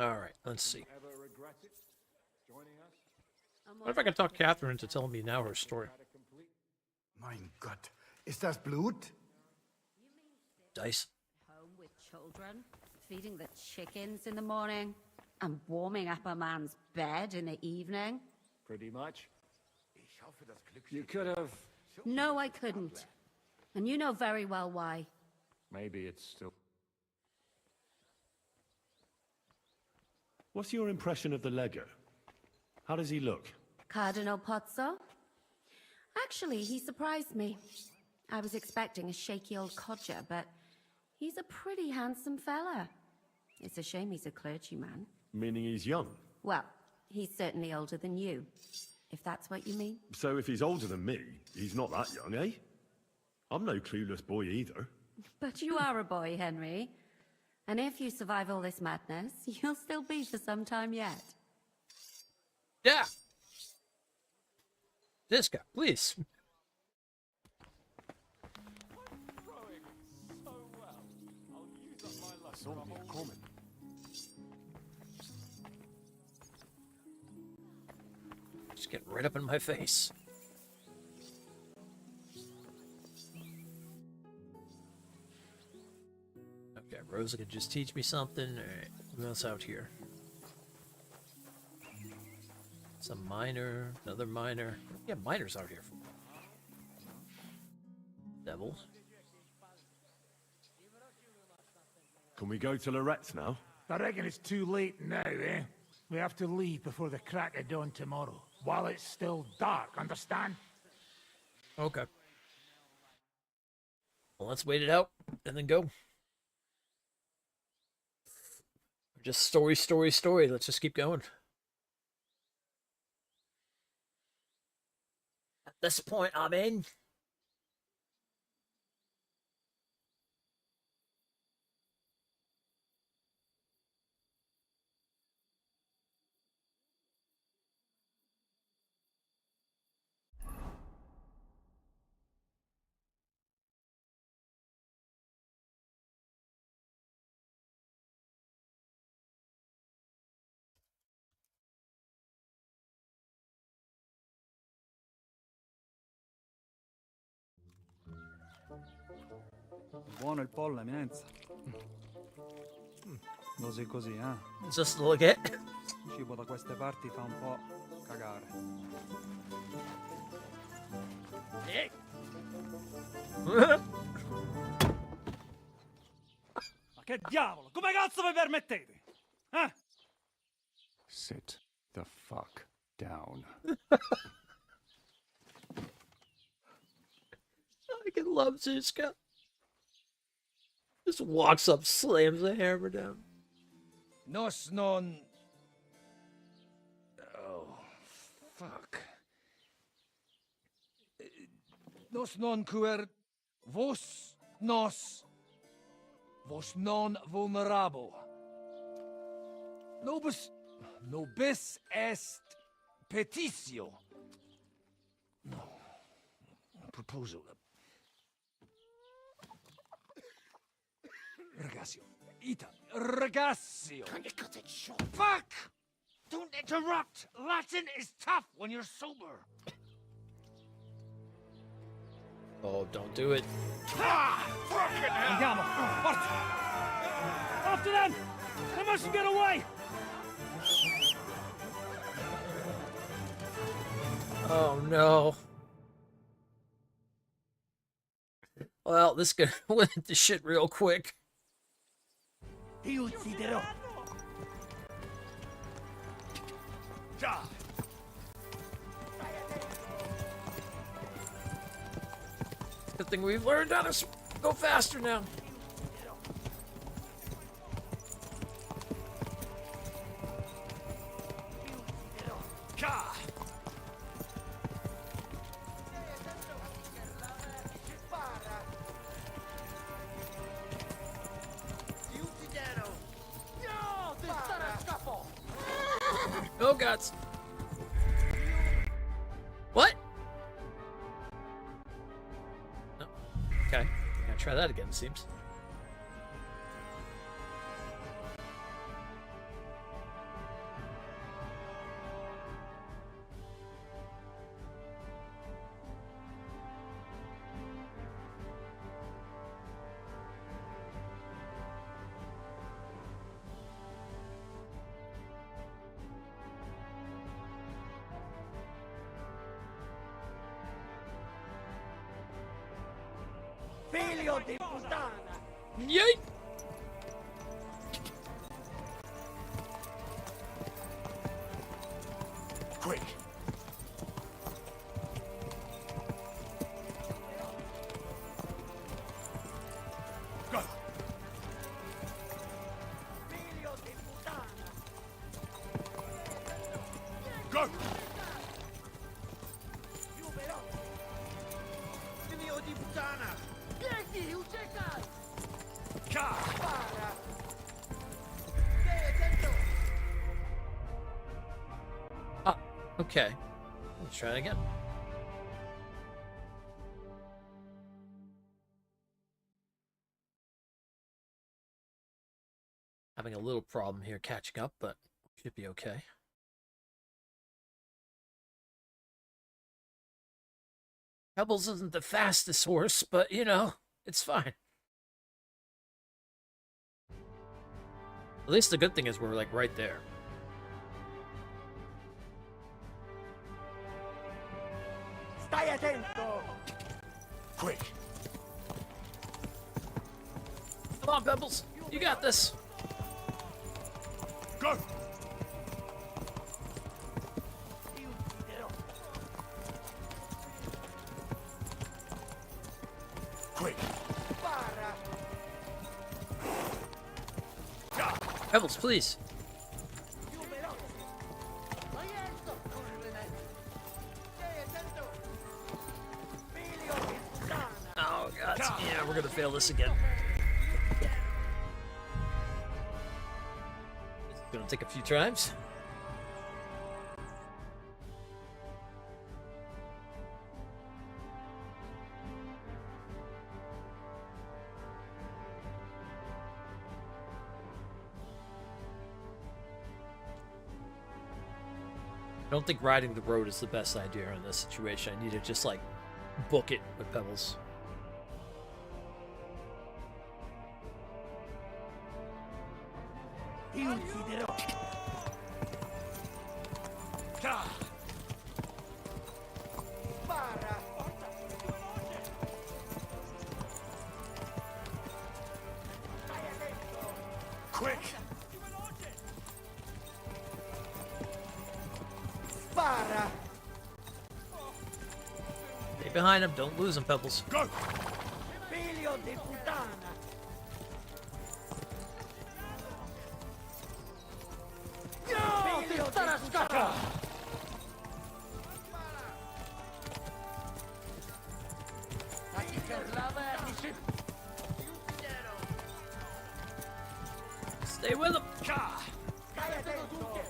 Alright, let's see. What if I can talk Catherine into telling me now her story? Mein Gott, ist das Blut? Dice. Home with children, feeding the chickens in the morning, and warming up a man's bed in the evening. Pretty much. You could have... No, I couldn't. And you know very well why. Maybe it's still... What's your impression of the Legate? How does he look? Cardinal Pozzo? Actually, he surprised me. I was expecting a shaky old codger, but he's a pretty handsome fella. It's a shame he's a clergyman. Meaning he's young? Well, he's certainly older than you, if that's what you mean. So if he's older than me, he's not that young, eh? I'm no clueless boy either. But you are a boy, Henry. And if you survive all this madness, you'll still be for some time yet. Yeah. This guy, please. Just getting right up in my face. Okay, Rosa could just teach me something. Alright, who else out here? Some miner, another miner. Yeah, miners out here. Devils. Can we go to Lorette's now? I reckon it's too late now, eh? We have to leave before the crack of dawn tomorrow, while it's still dark, understand? Okay. Well, let's wait it out and then go. Just story, story, story. Let's just keep going. At this point, I'm in. Buono il pollo, eminenza. Così così, eh? Just look at. Il cibo da queste parti fa un po' cagare. Ma che diavolo? Come cazzo vi permettete? Eh? Sit the fuck down. I can love Ziska. Just walks up, slams the hammer down. Nos non... Oh, fuck. Nos non quer... Vos nos... Vos non vulnerabo. Nobis est petitio. No. Proposal. Ragazio. Ita. Ragazio. Can you cut it short? Fuck! Don't interrupt! Latin is tough when you're sober. Oh, don't do it. Ah! Fucking hell! Andiamo! Forza! After them! They mustn't get away! Oh no. Well, this gonna went into shit real quick. Ti ucciderò. Good thing we've learned how to go faster now. Oh, gods. What? Oh, okay. Gotta try that again, it seems. Figlio di puttana! Yay! Quick! Go! Figlio di puttana! Go! Più veloce! Figlio di puttana! Vieni, uciekaj! Spara! Stai attento! Ah, okay. Let's try it again. Having a little problem here catching up, but should be okay. Pebbles isn't the fastest horse, but you know, it's fine. At least the good thing is we're like right there. Stai attento! Quick! Come on, Pebbles. You got this. Go! Quick! Spara! Pebbles, please. Più veloce! Non riesco! Stai attento! Figlio di puttana! Oh, God. Yeah, we're gonna fail this again. It's gonna take a few times. I don't think riding the road is the best idea in this situation. I need to just, like, book it with Pebbles. Ti ucciderò! Spara! Stai attento! Quick! Spara! Stay behind him. Don't lose him, Pebbles. Go! Figlio di puttana! No! Figlio di puttana! A chi parlava e a chi si... Stay with him. Stai attento!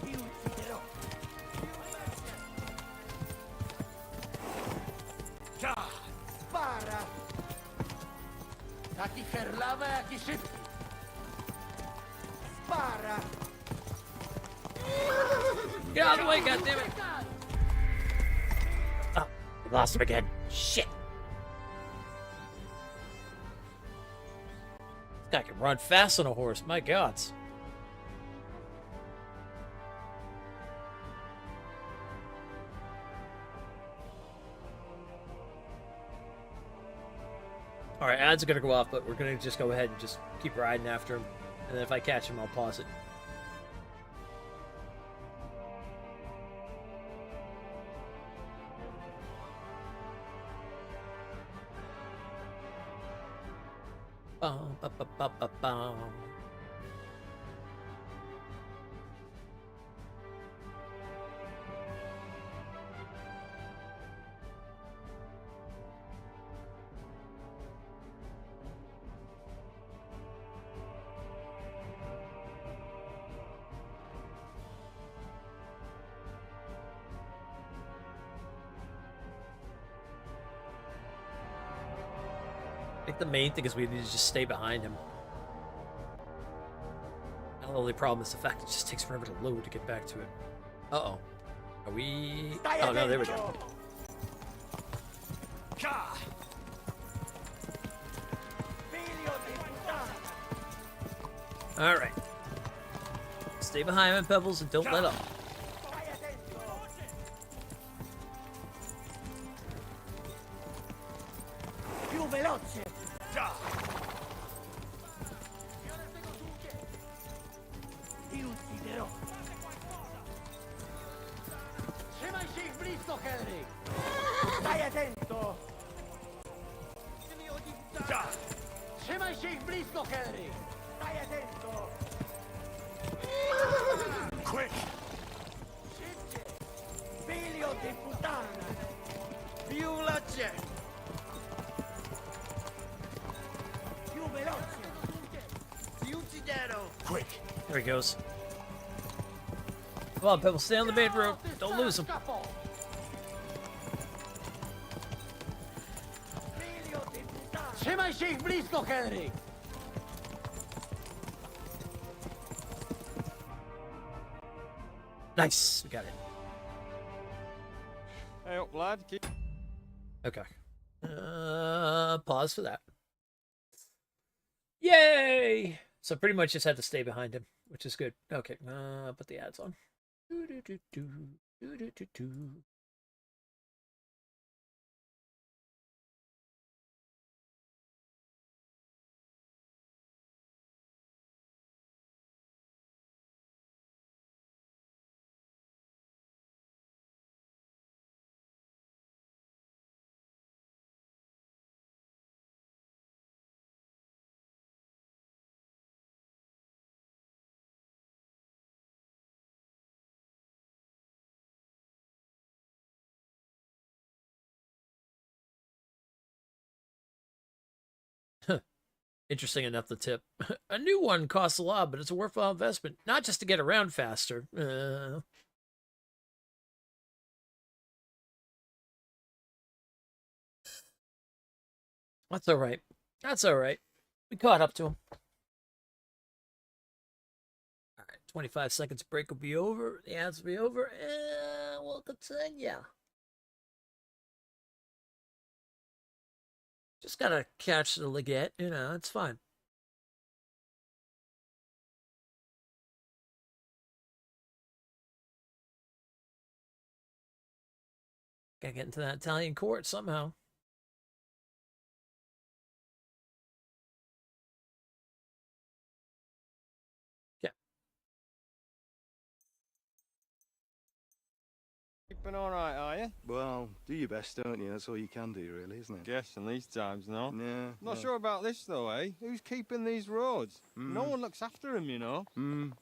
Ti ucciderò! Spara! A chi parlava e a chi si... Spara! Get out of the way, goddammit! Oh, we lost him again. Shit. This guy can run fast on a horse. My gods. All right, ads are gonna go off, but we're gonna just go ahead and just keep riding after him, and then if I catch him, I'll pause it. Bum, ba, ba, ba, ba, bum. I think the main thing is we need to just stay behind him. The only problem is the fact it just takes forever to load to get back to it. Uh-oh. Are we... Oh, no, there we go. Alright. Stay behind him, Pebbles, and don't let up. veloce! Ti ucciderò! Trzymaj się ich blisko, Henry! Stai attento! Trzymaj się ich blisko, Henry! Stai attento! Quick! Szybciej! Figlio di puttana! Più veloce! Più veloce! Ti ucciderò! Quick! There he goes. Come on, Pebble, stay on the main road. Don't lose him. Trzymaj się ich blisko, Henry! Nice, we got it. Hey up, lad. Okay. Pause for that. Yay! So pretty much just had to stay behind him, which is good. Okay, put the ads on. Interesting enough, the tip. A new one costs a lot, but it's a worthwhile investment. Not just to get around faster. That's all right. That's all right. We caught up to him. All right, 25 seconds break will be over. The ads will be over, and we'll continue. Just gotta catch the Leggett, you know, it's fine. Gotta get into that Italian court somehow. Yeah. Keeping all right, are you? Well, do your best, don't you? That's all you can do, really, isn't it? Guess in these times, no. Yeah. Not sure about this, though, eh? Who's keeping these roads? No one looks after them, you know.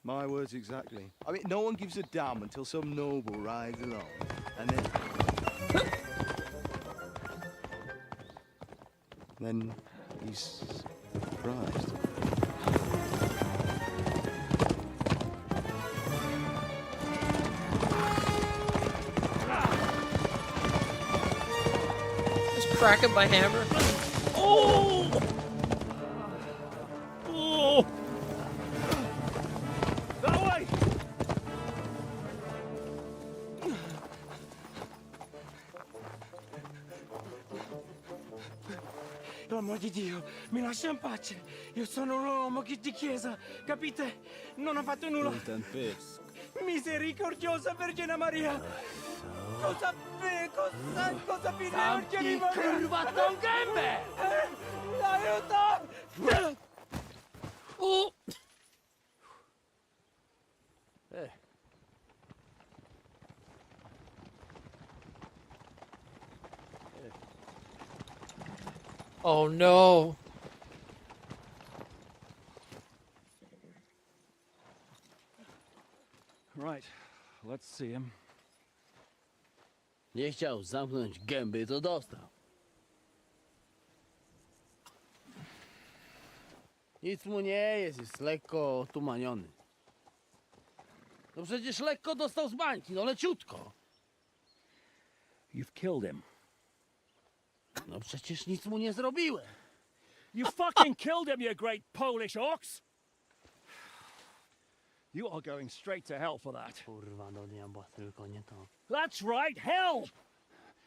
My words exactly. I mean, no one gives a damn until some noble rides along, and then he's surprised. Crack him by hammer. Oh! Oh! That way! L'uomo di Dio, mi lascia in pace. Io sono un uomo di chiesa, capite? Non ho fatto nulla. Misericordiosa Vergine Maria. Cosa fine Vergine Maria? Curvato gambe! Aiuto! Oh! Oh no. Right, let's see him. Nie chciał zamknąć gęby, to dostał. Nic mu nie jest lekko otumaniony. No przecież lekko dostał z bańki, no leciutko. You've killed him. No przecież nic mu nie zrobiłem. You fucking killed him, you great Polish ox! You are going straight to hell for that. Kurwa, do diabła, tylko nie to. That's right, hell!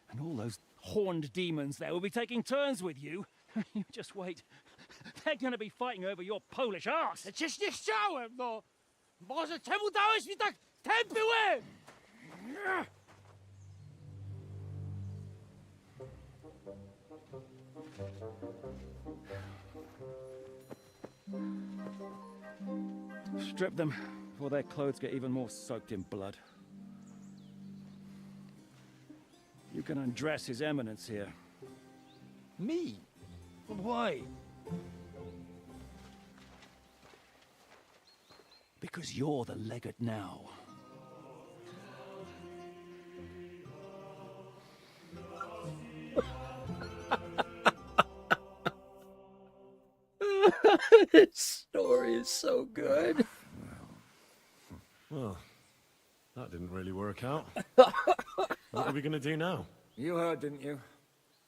And all those horned demons there will be taking turns with you. You just wait. They're gonna be fighting over your Polish ass. Przecież nie chciałem, no! Boże, czemu dałeś mi tak tępy łeb? Strip them before their clothes get even more soaked in blood. You can undress His Eminence here. Me? Why? Because you're the legate now. This story is so good. Well, that didn't really work out. What are we gonna do now? You heard, didn't you?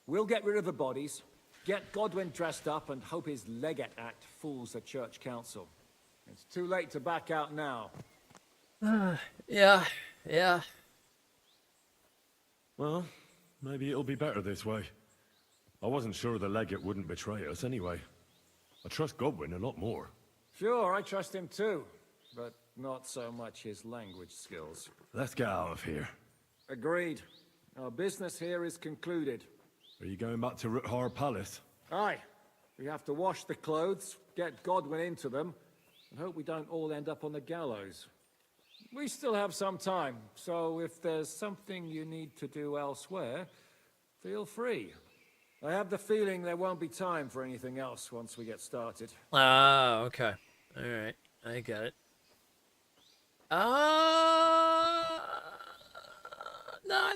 We'll get rid of the bodies, get Godwin dressed up, and hope his Legate Act fools the Church Council. It's too late to back out now. Yeah. Well, maybe it'll be better this way. I wasn't sure the legate wouldn't betray us anyway. I trust Godwin a lot more. Sure, I trust him too, but not so much his language skills. Let's get out of here. Agreed. Our business here is concluded. Are you going back to Ruthar Palace? Aye. We have to wash the clothes, get Godwin into them, and hope we don't all end up on the gallows. We still have some time, so if there's something you need to do elsewhere, feel free. I have the feeling there won't be time for anything else once we get started. Ah, okay. All right. I got it. No,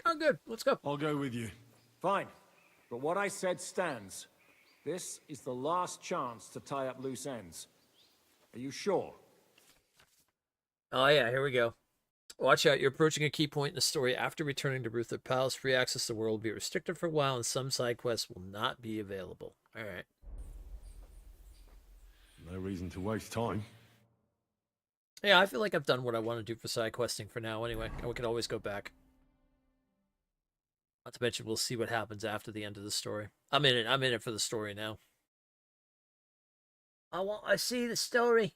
I'm good. Let's go. I'll go with you. Fine. But what I said stands. This is the last chance to tie up loose ends. Are you sure? Oh, yeah, here we go. Watch out, you're approaching a key point in the story. After returning to Ruther Palace, free access to the world will be restricted for a while, and some side quests will not be available. All right. No reason to waste time. Yeah, I feel like I've done what I want to do for side questing for now anyway. We can always go back. Not to mention, we'll see what happens after the end of the story. I'm in it for the story now. I want to see the story.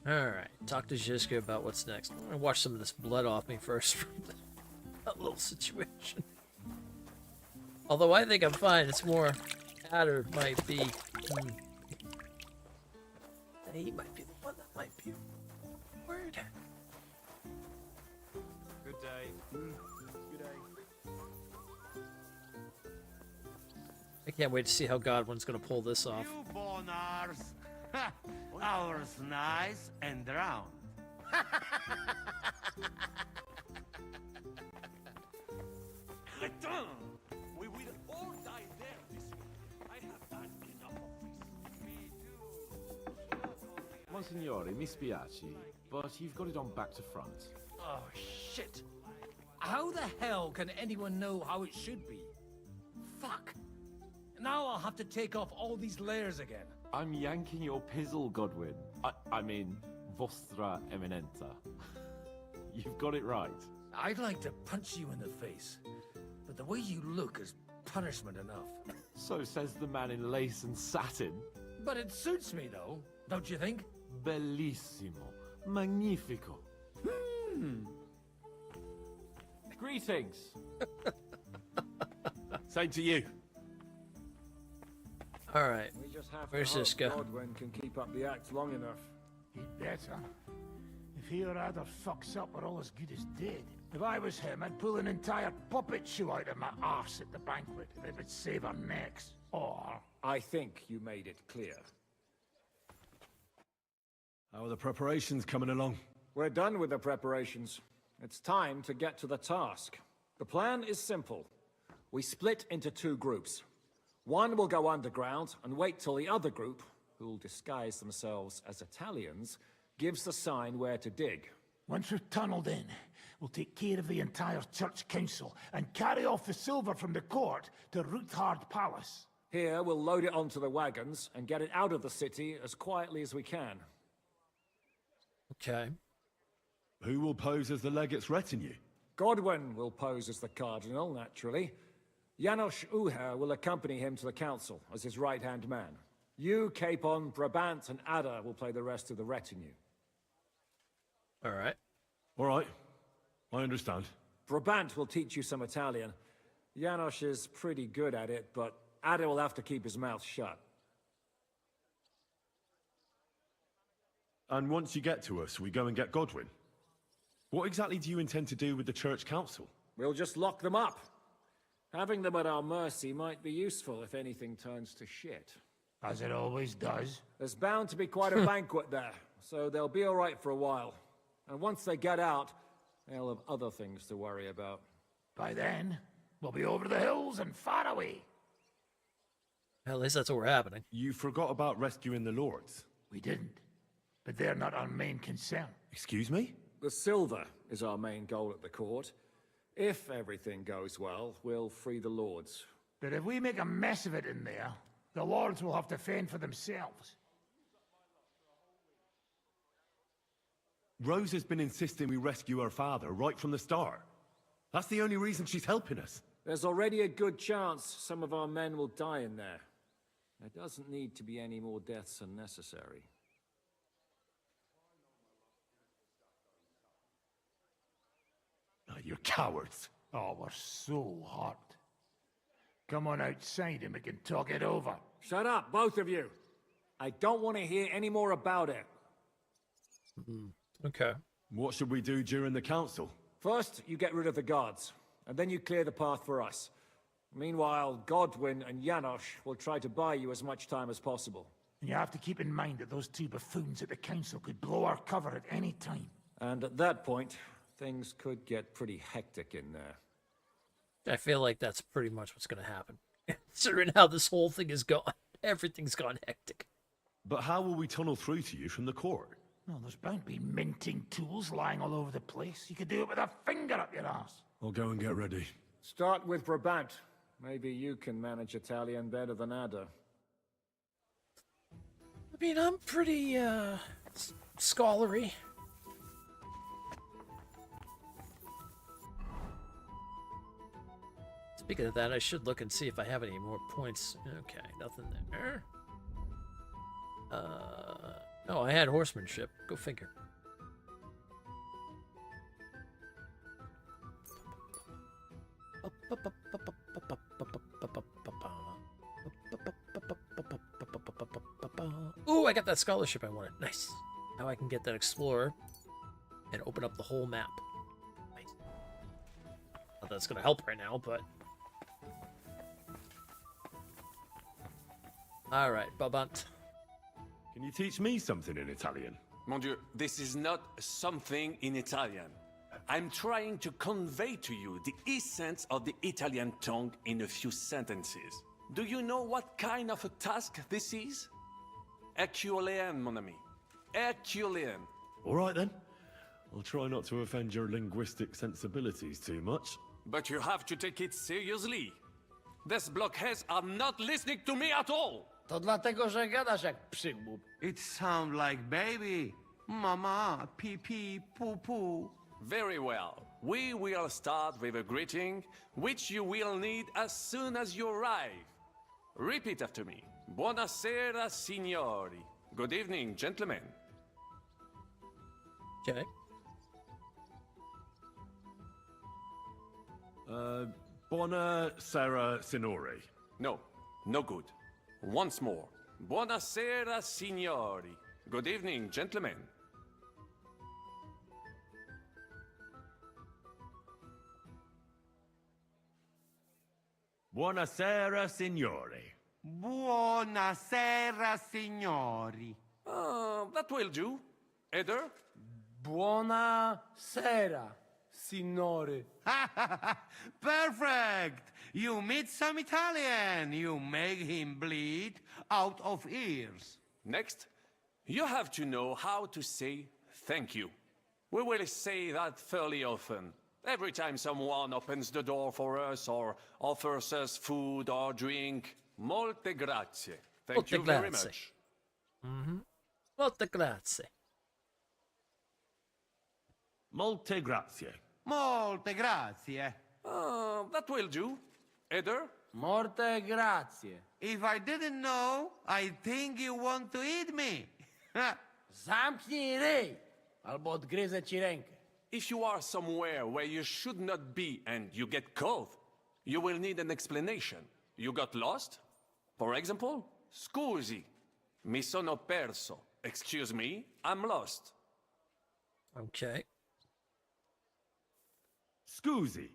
Alright, talk to Zizka about what's next. I'm gonna wash some of this blood off me first from that little situation. Although I think I'm fine, it's more Adder might be. He might be the one that might be worried. Good day. Good day. I can't wait to see how Godwin's gonna pull this off. Bonars. Ours nice and round. Return! We will all die there this year. I have had enough of this. Me too. Monsignore, mi spiace, but you've got it on back to front. Oh, shit. How the hell can anyone know how it should be? Fuck. Now I'll have to take off all these layers again. I'm yanking your pizzle, Godwin. I mean, vostra eminenta. You've got it right. I'd like to punch you in the face, but the way you look is punishment enough. So says the man in lace and satin. But it suits me, though, don't you think? Bellissimo. Magnifico. Greetings. Same to you. Alright. We just have Where's to this hope guy? Godwin can keep up the act long enough. He'd better. If he or other fucks up, we're all as good as dead. If I was him, I'd pull an entire puppet show out of my arse at the banquet if it would save our necks. Or... I think you made it clear. How are the preparations coming along? We're done with the preparations. It's time to get to the task. The plan is simple. We split into two groups. One will go underground and wait till the other group, who'll disguise themselves as Italians, gives the sign where to dig. once we're tunneled in, we'll take care of the entire church council and carry off the silver from the court to Ruthard Palace. Here, we'll load it onto the wagons and get it out of the city as quietly as we can. Okay. Who will pose as the legate's retinue? Godwin will pose as the cardinal, naturally. Janos Uher will accompany him to the council as his right-hand man. You, Capon, Brabant, and Ada will play the rest of the retinue. All right. All right. I understand. Brabant will teach you some Italian. Janos is pretty good at it, but Ada will have to keep his mouth shut. And once you get to us, we go and get Godwin. What exactly do you intend to do with the Church Council? We'll just lock them up. Having them at our mercy might be useful if anything turns to shit. As it always does. There's bound to be quite a banquet there, so they'll be all right for a while. And once they get out, they'll have other things to worry about. By then, we'll be over the hills and far away. At least that's what we're happening. You forgot about rescuing the lords. We didn't. But they're not our main concern. Excuse me? The silver is our main goal at the court. If everything goes well, we'll free the lords. But if we make a mess of it in there, the lords will have to fend for themselves. Rose has been insisting we rescue her father right from the start. That's the only reason she's helping us. There's already a good chance some of our men will die in there. There doesn't need to be any more deaths unnecessary. You cowards. Oh, we're so hot. Come on outside and we can talk it over. Shut up, both of you. I don't want to hear any more about it. Okay. What should we do during the council? First, you get rid of the guards, and then you clear the path for us. Meanwhile, Godwin and Janos will try to buy you as much time as possible. And you have to keep in mind that those two buffoons at the council could blow our cover at any time. And at that point, things could get pretty hectic in there. I feel like that's pretty much what's going to happen. Considering how this whole thing is going, everything's gone hectic. But how will we tunnel through to you from the court? Well, there's bound to be minting tools lying all over the place. You could do it with a finger up your ass. I'll go and get ready. Start with Brabant. Maybe you can manage Italian better than Ada. I mean, I'm pretty, scholarly. Speaking of that, I should look and see if I have any more points. Okay, nothing there. Oh, I had horsemanship. Go figure. Ooh, I got that scholarship I wanted. Nice. Now I can get that explorer and open up the whole map. Nice. Not that it's gonna help right now, but... Alright, Babant. Can you teach me something in Italian? Mon Dieu, this is not something in Italian. I'm trying to convey to you the essence of the Italian tongue in a few sentences. Do you know what kind of a task this is? Herculean, mon ami. Herculean. All right then. I'll try not to offend your linguistic sensibilities too much. But you have to take it seriously. These blockheads are not listening to me at all. To dlatego, że gadasz jak przygłup. It sounds like baby. Mama, pee pee, poo poo. Very well. We will start with a greeting, which you will need as soon as you arrive. Repeat after me. Buonasera, signori. Good evening, gentlemen. Okay. Buonasera, signori. No, no good. Once more. Buonasera, signori. Good evening, gentlemen. Buonasera, signori. Buonasera, signori. That will do. Eder? Buonasera, signore. Perfect! You meet some Italian. You make him bleed out of ears. Next, you have to know how to say thank you. We will say that fairly often. Every time someone opens the door for us or offers us food or drink. Molte grazie. Thank you very much. Molte grazie. Molte grazie. Molte grazie. That will do. Eder? Morte grazie. If I didn't know, I think you want to eat me. Zamknij ryj, albo odgryzę ci rękę. If you are somewhere where you should not be and you get caught, you will need an explanation. You got lost? For example, scusi, mi sono perso. Excuse me, I'm lost. Okay. Scusi,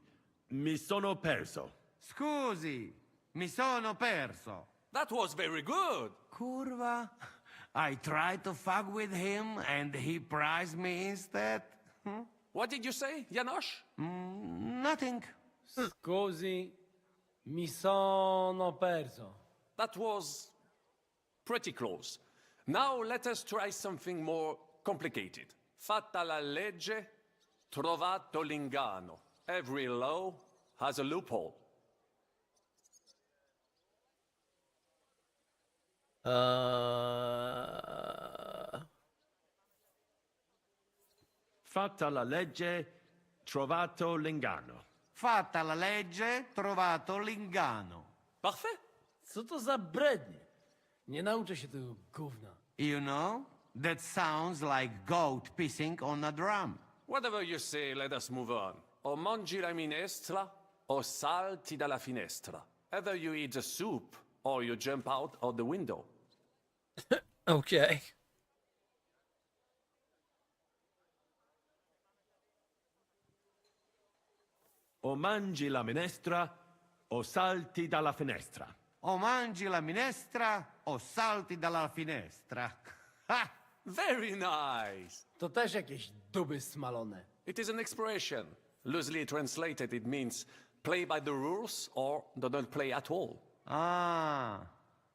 mi sono perso. Scusi, mi sono perso. That was very good. Curva. I tried to fuck with him and he prized me instead. What did you say, Janosch? Nothing. Scusi, mi sono perso. That was pretty close. Now let us try something more complicated. Fatta la legge, trovato l'ingano. Every law has a loophole. Fatta la legge, trovato l'ingano. Fatta la legge, trovato l'ingano. Parfait. Co to za brednie? Nie nauczę się tego gówna. You know, that sounds like goat pissing on a drum. Whatever you say, let us move on. O mangi la minestra, o salti dalla finestra. Either you eat the soup, or you jump out of the window. Okay. O mangi la minestra, o salti dalla finestra. O mangi la minestra, o salti dalla finestra. Ha! Very nice. To też jakieś duby smalone. It is an expression. Loosely translated, it means play by the rules or do not play at all. Ah,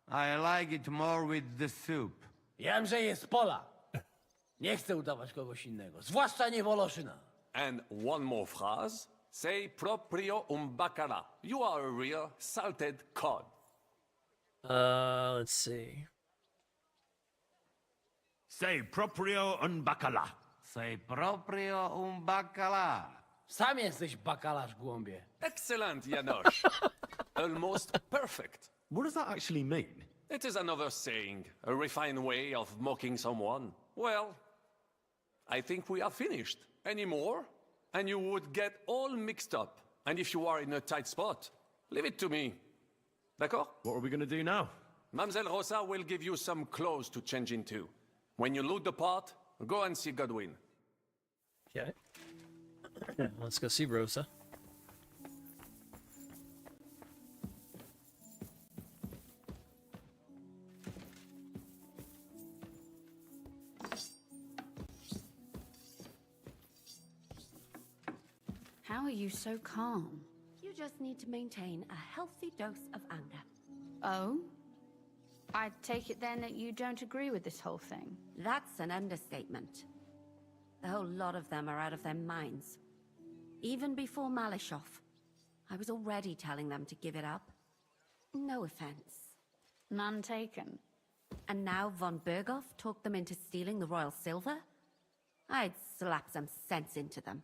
I like it more with the soup. Jem, że jest pola. Nie chcę udawać kogoś innego, zwłaszcza nie Woloszyna. And one more phrase. Say proprio un bacala. You are a real salted cod. Let's see. Say proprio un bacala. Say proprio un bacala. Sam jesteś bakalarz, głąbie. Excellent, Janosch. Almost perfect. What does that actually mean? It is another saying, a refined way of mocking someone. Well, I think we are finished. Any more? And you would get all mixed up. And if you are in a tight spot, leave it to me. D'accord? What are we going to do now? Mademoiselle Rosa will give you some clothes to change into. When you look the part, go and see Godwin. Okay. Let's go see Rosa. How are you so calm? You just need to maintain a healthy dose of anger. Oh? I take it then that you don't agree with this whole thing. That's an understatement. The whole lot of them are out of their minds. Even before Malishov, I was already telling them to give it up. No offense. None taken. And now von Berghoff talked them into stealing the royal silver? I'd slap some sense into them.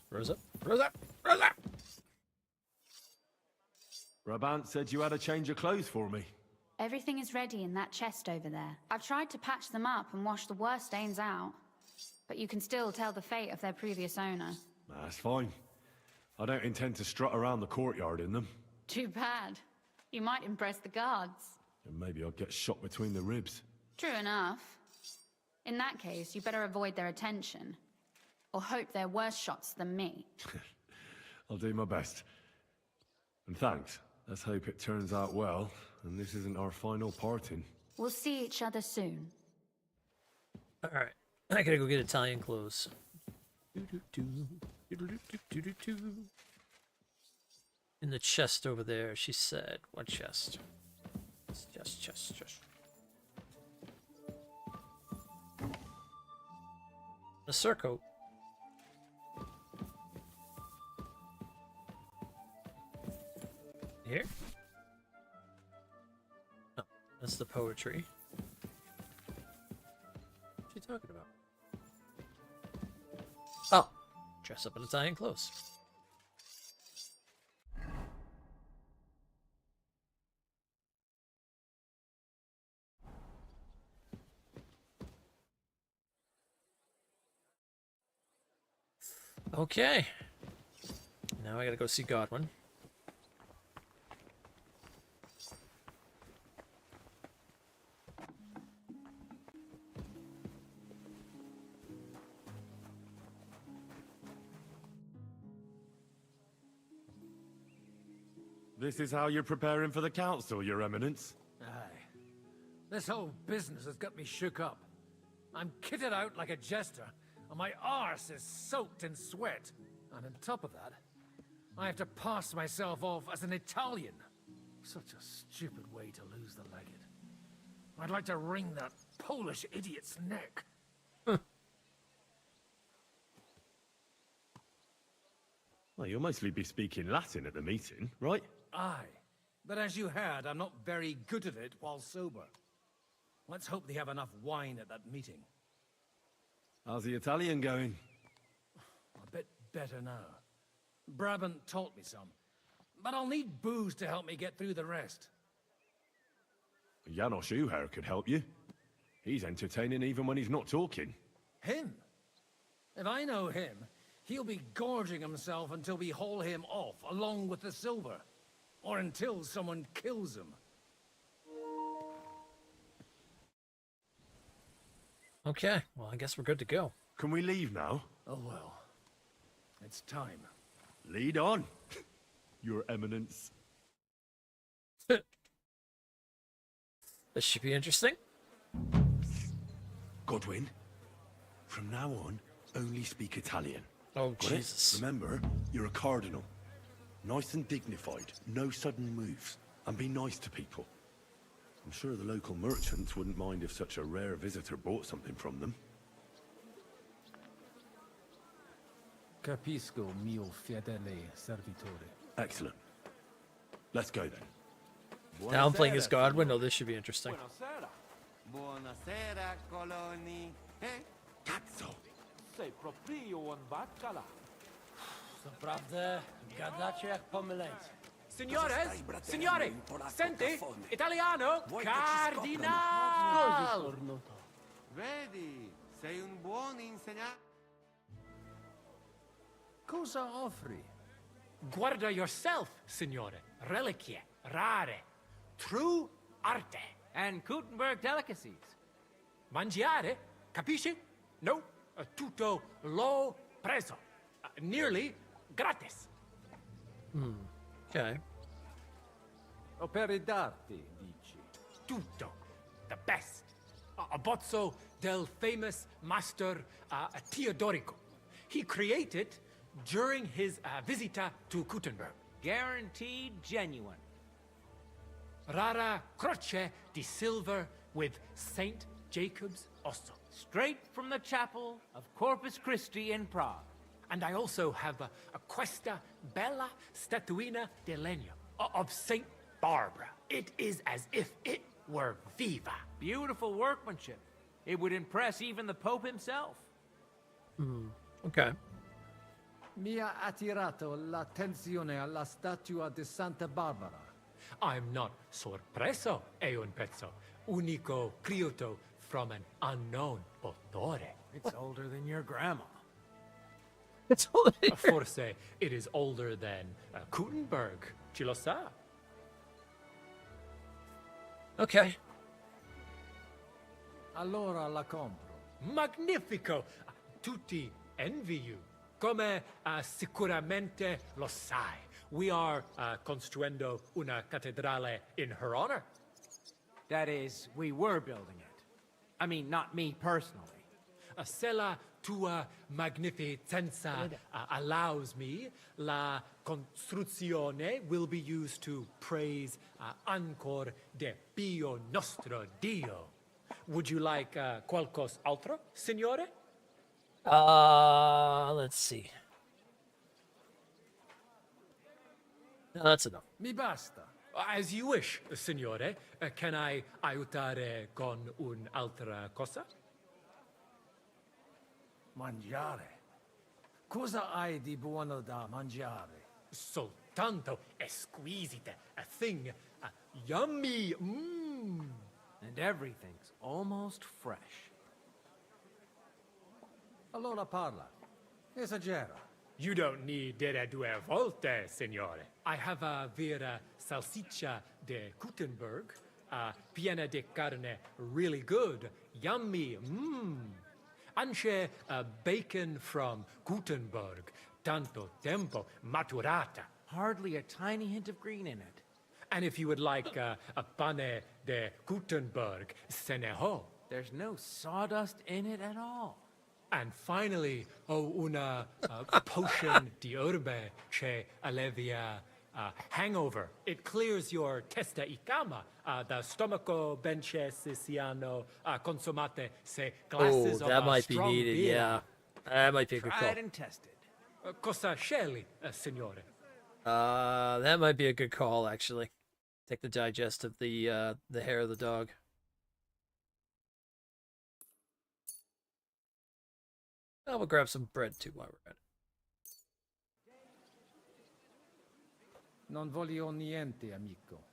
Rosa, Rosa, Rosa! Brabant said you had a change of clothes for me. Everything is ready in that chest over there. I've tried to patch them up and wash the worst stains out. But you can still tell the fate of their previous owner. That's fine. I don't intend to strut around the courtyard in them. Too bad. You might impress the guards. And maybe I'll get shot between the ribs. True enough. In that case, you better avoid their attention. Or hope they're worse shots than me. I'll do my best. And thanks. Let's hope it turns out well, and this isn't our final parting. We'll see each other soon. Alright, I gotta go get Italian clothes. In the chest over there, she said. What chest? Chest. The surcoat. Here? Oh, that's the poetry. What's she talking about? Oh, Dress up in Italian clothes. Okay. Now I gotta go see Godwin. This is how you're preparing for the council, Your Eminence? Aye. This whole business has got me shook up. I'm kitted out like a jester, and my arse is soaked in sweat. And on top of that, I have to pass myself off as an Italian. Such a stupid way to lose the legate. I'd like to wring that Polish idiot's neck. Well, you'll mostly be speaking Latin at the meeting, right? Aye. But as you heard, I'm not very good at it while sober. Let's hope they have enough wine at that meeting. How's the Italian going? A bit better now. Brabant taught me some. But I'll need booze to help me get through the rest. Janos Uher could help you. He's entertaining even when he's not talking. Him? If I know him, he'll be gorging himself until we haul him off, along with the silver. Or until someone kills him. Okay, well, I guess we're good to go. Can we leave now? Oh well. It's time. Lead on, Your Eminence. This should be interesting. Godwin, from now on, only speak Italian. Oh, Got Jesus. it? Remember, you're a cardinal. Nice and dignified, no sudden moves, and be nice to people. I'm sure the local merchants wouldn't mind if such a rare visitor bought something from them. Capisco, mio fedele servitore. Excellent. Let's go then. Now I'm playing as Godwin. Oh, this should be interesting. Buonasera, coloni. Cazzo! Sei proprio un baccala. Naprawdę, gadacie jak pomyleńcy. Signores, signore, senti, italiano, cardinal! Vedi, sei un buon insegnante. Cosa offri? Guarda yourself, signore. Reliquie, rare, true arte. And Gutenberg delicacies. Mangiare, capisci? No, tutto lo preso. Nearly gratis. Okay. Opere d'arte, dici? Tutto. The best. A bozzo del famous master Teodorico. He created during his visita to Gutenberg. Guaranteed genuine. Rara croce di silver with Saint Jacob's osso. Straight from the chapel of Corpus Christi in Prague. And I also have a questa bella statuina di legno of Saint Barbara. It is as if it were viva. Beautiful workmanship. It would impress even the Pope himself. Okay. Mi ha attirato l'attenzione alla statua di Santa Barbara. I'm not sorpreso, è un pezzo unico creato from an unknown autore. It's older than your grandma. It's older. Forse it is older than Gutenberg. Ci lo sa? Okay. Allora la compro. Magnifico! Tutti envy you. Come sicuramente lo sai. We are construendo una cattedrale in her honor. That is, we were building it. I mean, not me personally. Se la tua magnificenza allows me, la costruzione will be used to praise ancor de Pio nostro Dio. Would you like qualcos altro, signore? Let's see. No, that's enough. Mi basta. As you wish, signore. Can I aiutare con un'altra cosa? Mangiare. Cosa hai di buono da mangiare? Soltanto esquisite, a thing, yummy, mmm. And everything's almost fresh. Allora parla. Esagera. You don't need dire due volte, signore. I have a vera salsiccia de Gutenberg, piena de carne, really good, yummy, mmm. Anche bacon from Gutenberg, tanto tempo maturata. Hardly a tiny hint of green in it. And if you would like a pane de Gutenberg, se ne ho. There's no sawdust in it at all. And finally, una potion di herbe che allevia hangover. It clears your testa y cama, the stomaco benche siciano consumate se glasses Oh, of that might be strong needed, beer. yeah. That might be a good call. Tried and tested. Cosa scegli, signore? That might be a good call, actually. Take the digest of the hair of the dog. Oh, we'll grab some bread too while we're at it. Non voglio niente, amico.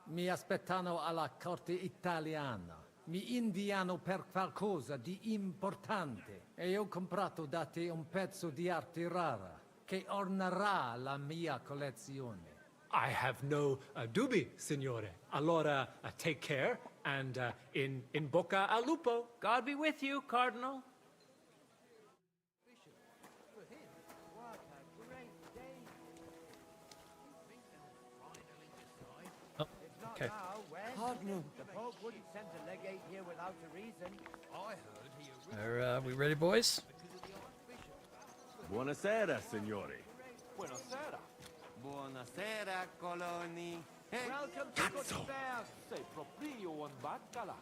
Mi aspettano alla corte italiana. Mi inviano per qualcosa di importante. E ho comprato da te un pezzo di arte rara che ornerà la mia collezione. I have no dubbi, signore. Allora, take care and in bocca al lupo. God be with you, Cardinal. Okay. Cardinal, the Pope wouldn't send a legate here without a reason. I heard he Are we ready, boys? Buonasera, signori. Buonasera. Buonasera, coloni. Welcome to Gutenberg. Sei proprio un baccala.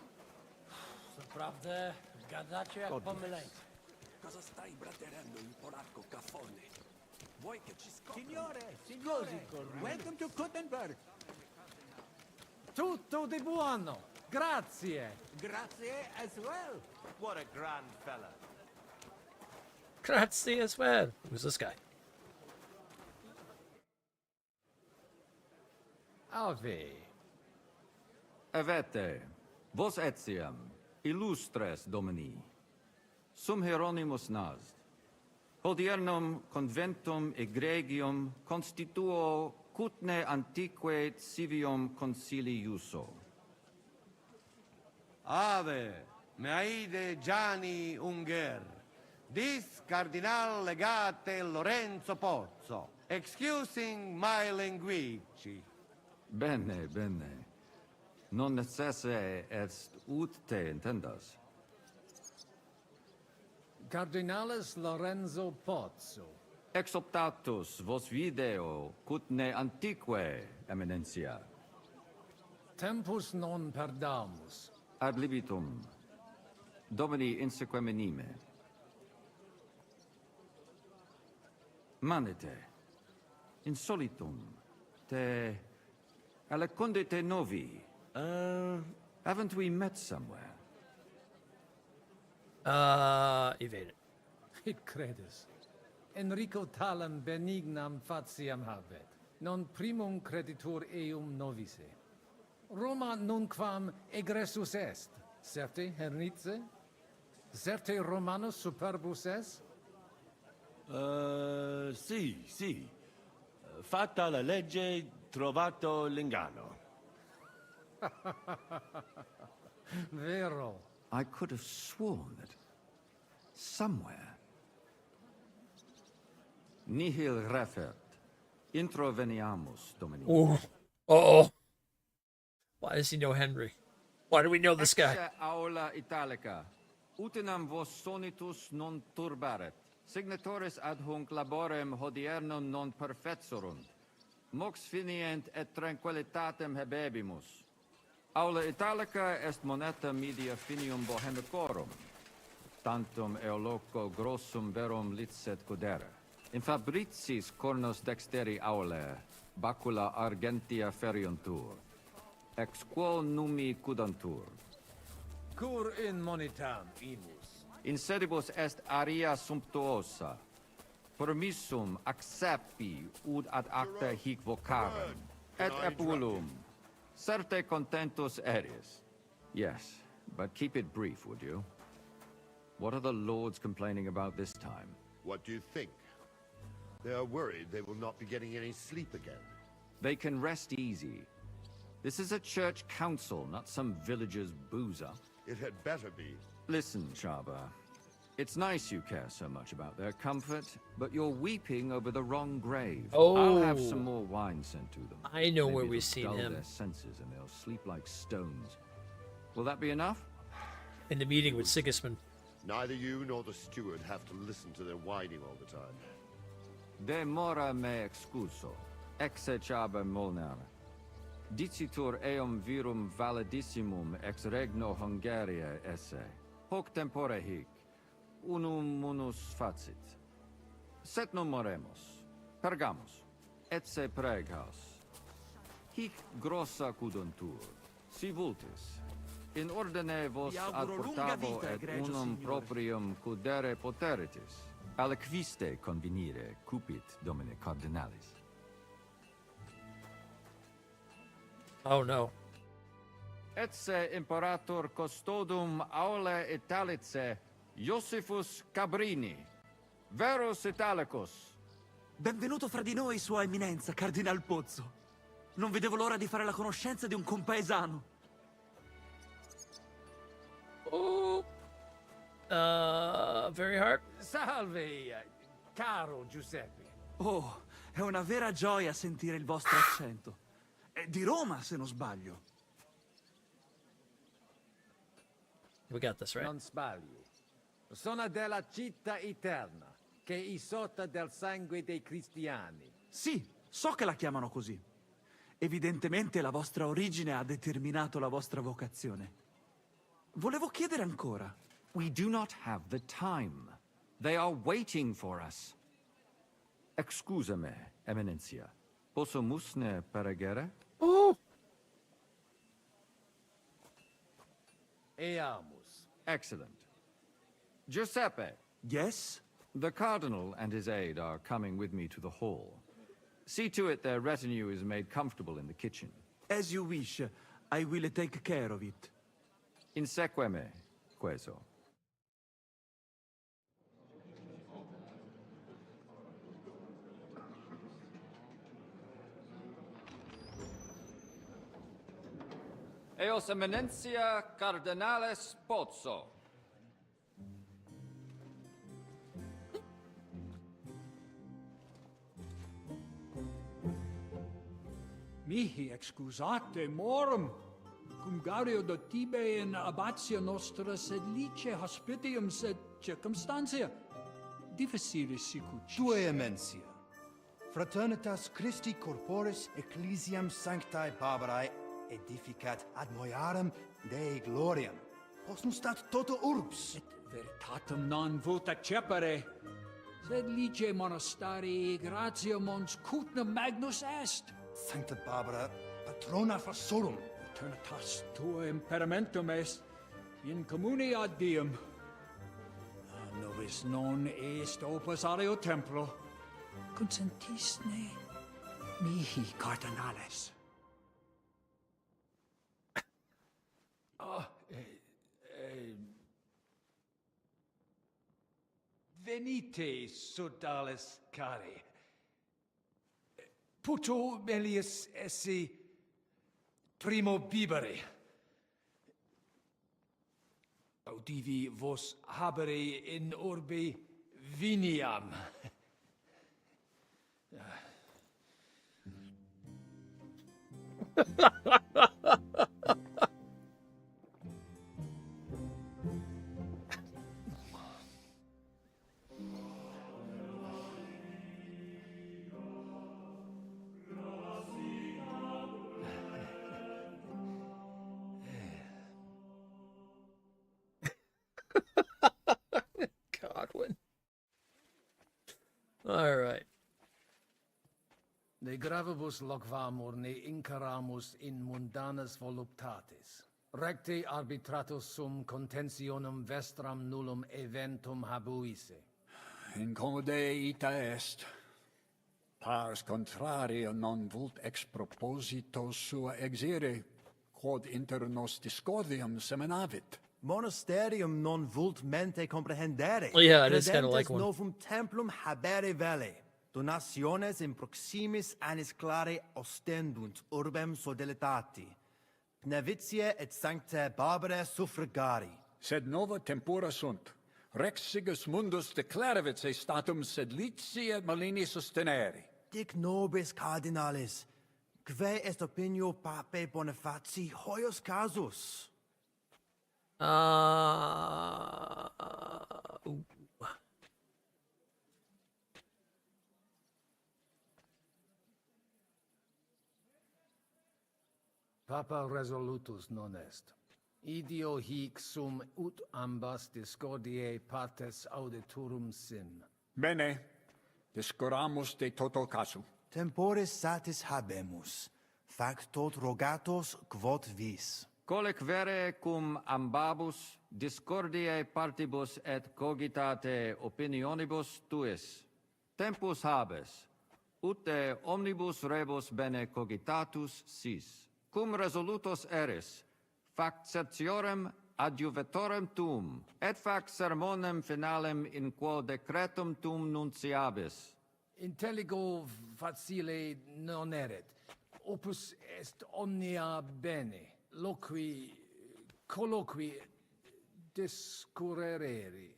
Naprawdę, gadacie jak pomyleńcy. Cosa stai braterendo in polacco, cafone? Vuoi che ci scopri? Signore, welcome to Gutenberg. Tutto di buono. Grazie. grazie as well. What a grand fella. Grazie as well. Who's this guy? Ave. Avete, vos etiam, illustres domini, sum Hieronymus nast, hodiernum conventum egregium constituo cutne antique civium concili iuso. Ave, meaide Gianni Unger, dis cardinal legate Lorenzo Pozzo, excusing my linguici. Bene, bene. Non necesse est ut te intendas. Cardinales Lorenzo Pozzo. Ex optatus vos video cutne antique eminencia. Tempus non perdamus. Ad libitum. Domini inseque menime. Manete. Insolitum. Te alecunde te novi. Haven't we met somewhere? Evade it. It credes. Enrico talam benignam fatiam habet. Non primum creditur eum novice. Roma nunquam egressus est. Certe, Hernice? Certe Romanus superbus est? Sì. Fatta la legge, trovato l'inganno. Vero. I could have sworn that somewhere. Nihil refert. Introveniamus, Domini. Ooh. Uh-oh. Why does he know Henry? Why do we know this guy? Exe aula italica. Utinam vos sonitus non turbaret. Signatoris ad hunc laborem hodiernum non perfetsurunt. Mox finient et tranquillitatem habebimus. Aula italica est moneta media finium bohemicorum. Tantum eoloco grossum verum licet cudere. In fabricis cornos dexteri aule, bacula argentia feriuntur. Ex quo numi cudantur. Cur in monitam imus. In sedibus est aria sumptuosa. Permissum acceppi ud ad acta hic vocarem, et epulum. Certe contentus eris. Yes, but keep it brief, would you? What are the lords complaining about this time? What do you think? They are worried they will not be getting any sleep again. They can rest easy. This is a church council, not some villager's boozer. It had better be. Listen, Chaba. It's nice you care so much about their comfort, but you're weeping over the wrong grave. I'll have some more wine sent to them. I know Maybe where we've it'll seen dull him. their senses and they'll sleep like stones. Will that be enough? In the meeting with Sigismund. Neither you nor the steward have to listen to their whining all the time. De mora me excuso, exe Chaba Molnar. Dicitur eum virum validissimum ex regno Hungaria esse. Hoc tempore hic, unum munus facit. Set non moremus, pergamus, etse preghaus. Hic grossa cuduntur, si vultis. In ordine vos ad portavo et unum proprium cudere poteritis. Aliquiste convenire cupit domine cardinalis. Oh no. Etse imperator custodum aule Italice Iosifus Cabrini, Verus Italicus. Benvenuto fra di noi, Sua Eminenza, Cardinal Pozzo. Non vedevo l'ora di fare la conoscenza di un compaesano. Oh. Very hard. Salve, caro Giuseppe. Oh, è una vera gioia sentire il vostro accento. È di Roma, se non sbaglio. We got this, right? Non sbagli. Sono della città eterna, che è isotta del sangue dei cristiani. Sì, so che la chiamano così. Evidentemente la vostra origine ha determinato la vostra vocazione. Volevo chiedere ancora. We do not have the time. They are waiting for us. Excusame, Eminencia. Posso musne peregere? Oh! Eamus. Excellent. Giuseppe. Yes? The Cardinal and his aide are coming with me to the hall. See to it their retinue is made comfortable in the kitchen. As you wish. I will take care of it. Inseque me, queso. Eos Eminencia Cardinales Pozzo. Mihi excusate morum, cum gario dotibe in abatio nostra sed lice hospitium sed circumstantia difficilis sicucis. Tue emensia. Fraternitas Christi corporis ecclesiam sanctae Barbarae edificat ad moiarem Dei gloriam. Post stat toto urbs. Et veritatem non vult accepere, sed lice monastarii gratia mons cutnam magnus est. Sancta Barbara, patrona frassorum. Eternitas tua imperamentum est in communi ad diem. Nobis non est opus aleo templo. Consentisne mihi cardinales. Venite, sodales cari. Puto melius esse primo bibere. Audivi vos habere in orbe viniam. Godwin. All right. De gravibus locvamur ne incaramus in mundanas voluptatis. Recte arbitratus sum contentionum vestram nullum eventum habuisse. incomode ita est. Pars contraria non vult ex proposito sua exire, quod inter nos discordium seminavit. Monasterium non vult mente comprehendere. Yeah, it is kinda like Credentes one. novum templum habere vele. Donationes in proximis annis clare ostendunt urbem sodelitati. Pnevitiae et sanctae Barbarae suffragari. Sed nova tempora sunt. Rex Sigismundus declaravit se statum sed lici et malini sustenere. Dic nobis cardinalis, kve est opinio pape Bonifaci hoius casus? Ooh. Papa resolutus non est. Idio hic sum ut ambas discordiae partes auditorum sim. Bene, discoramus de toto casu. Temporis satis habemus, fac tot rogatos quod vis. Colec vere cum ambabus discordiae partibus et cogitate opinionibus tuis. Tempus habes, ut de omnibus rebus bene cogitatus sis. Cum resolutos eris, fac certiorem adjuvetorem tuum, et fac sermonem finalem in quo decretum tuum nunciabis. Intelligo facile non erit. Opus est omnia bene. Loqui, colloqui, discurrere.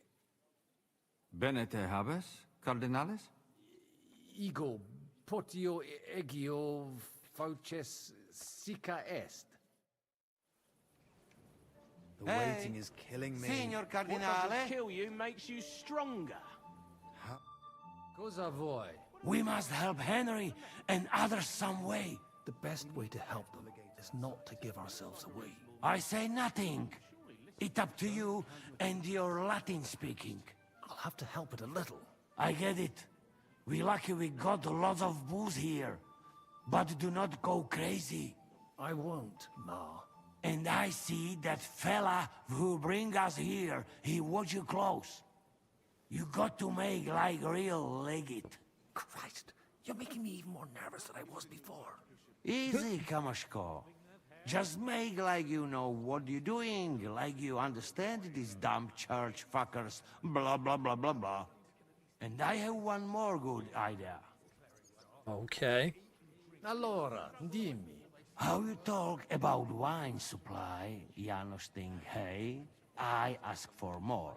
Bene te habes, cardinalis? Ego, potio egio fauces sica est. The waiting is killing me. Signor What Cardinale? doesn't kill you makes you stronger. Cosa voi? We must help Henry and others some way. The best way to help them is not to give ourselves away. I say nothing. It's up to you and your Latin speaking. I'll have to help it a little. I get it. We lucky we got lots of booze here. But do not go crazy. I won't, Ma. And I see that fella who bring us here, he watch you close. You got to make like real legit. Christ, you're making me even more nervous than I was before. Easy, Kamashko. Just make like you know what you're doing, like you understand these dumb church fuckers, blah blah blah blah blah. And I have one more good idea. Okay. Allora, dimmi. How you talk about wine supply, Janos thing, hey? I ask for more.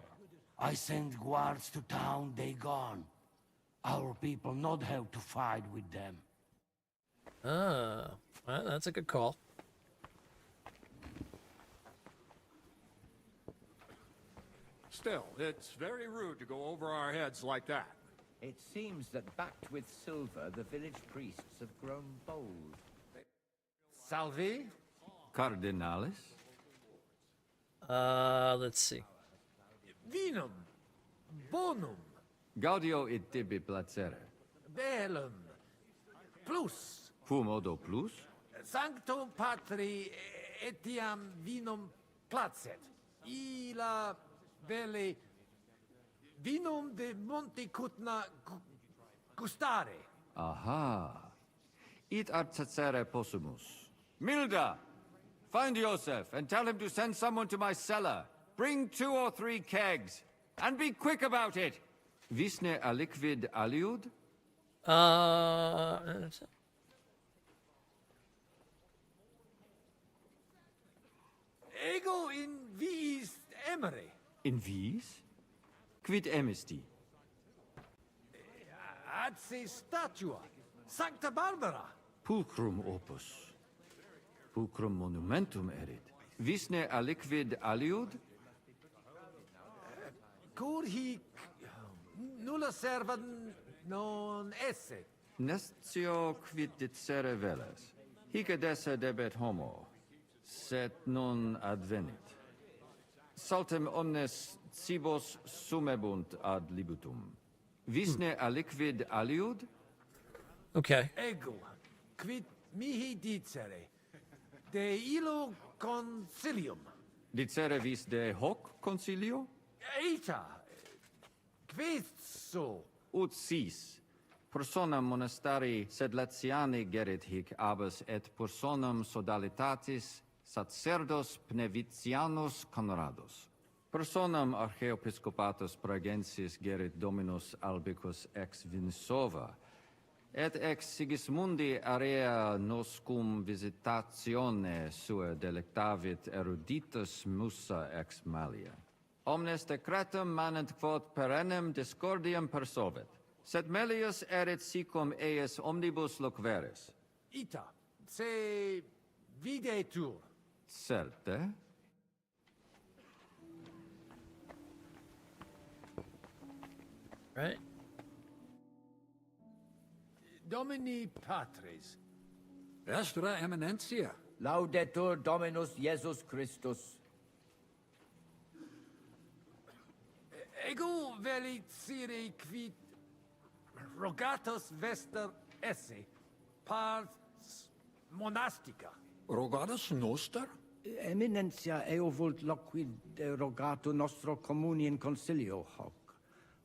I send guards to town, they gone. Our people not have to fight with them. Ah, well, that's a good call. Still, it's very rude to go over our heads like that. It seems that backed with silver, the village priests have grown bold. Salvi? Cardinalis? Let's see. Vinum. Bonum. Gaudio it tibi placere. Bellum. Plus. Fumodo plus? Sancto Patri etiam vinum placet. Illa belle vinum de Monte Cutna gustare. Aha. It artacere possumus. Milda! Find Joseph and tell him to send someone to my cellar. Bring 2 or 3 kegs. And be quick about it. Visne aliquid aliud? Ego in vis emere. In vis? Quid emisti? Ad se statua. Sancta Barbara. Pulchrum opus. Pulchrum monumentum erit. Visne aliquid aliud? Cur hic nulla serva non esse. Nestio quid dicere veles. Hic ed esse debet homo, sed non advenit. Saltem omnes cibos sumebunt ad libitum. Visne aliquid aliud? Okay. Ego, quid mihi dicere, de illo concilium. Dicere vis de hoc concilio? Eta, Quizzo. Ut sis. Personam monastari sedletiani gerit hic abas et personam sodalitatis sacerdos pnevitianus conrados. Personam archeepiscopatus pragensis gerit dominus albicus ex Vinsova, et ex Sigismundi area noscum visitatione sua delectavit eruditus musa ex malia. Omnes decretum manent quod perennem discordiam persovet, sed melius erit sicum eius omnibus loqueris. Ita, se videtur. Certe? Right? Domini Patris. Vestra Eminentia. Laudetur Dominus Jesus Christus. Ego velicire quid rogatus vester esse pars monastica. Rogatus noster? Eminentia eo vult loquid rogato nostro communio concilio hoc.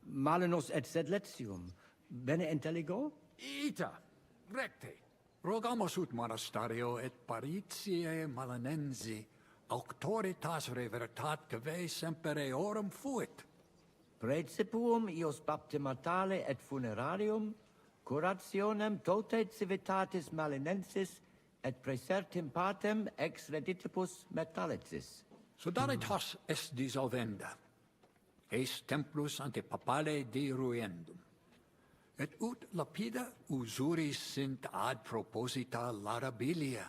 Malinus et sedletium. Bene intelligo? Ita, recte. Rogamus ut monastario et paritiae malanensi auctoritas revertat que semper eorum fuit. Praecipuum ios baptimatale et funerarium, curationem tote civitatis malinensis et praesertim patem ex reditibus metallicis. Sodalitas est dissolvenda. Eis templus ante papale deruendum. Et ut lapida usuris sint ad proposita larabilia.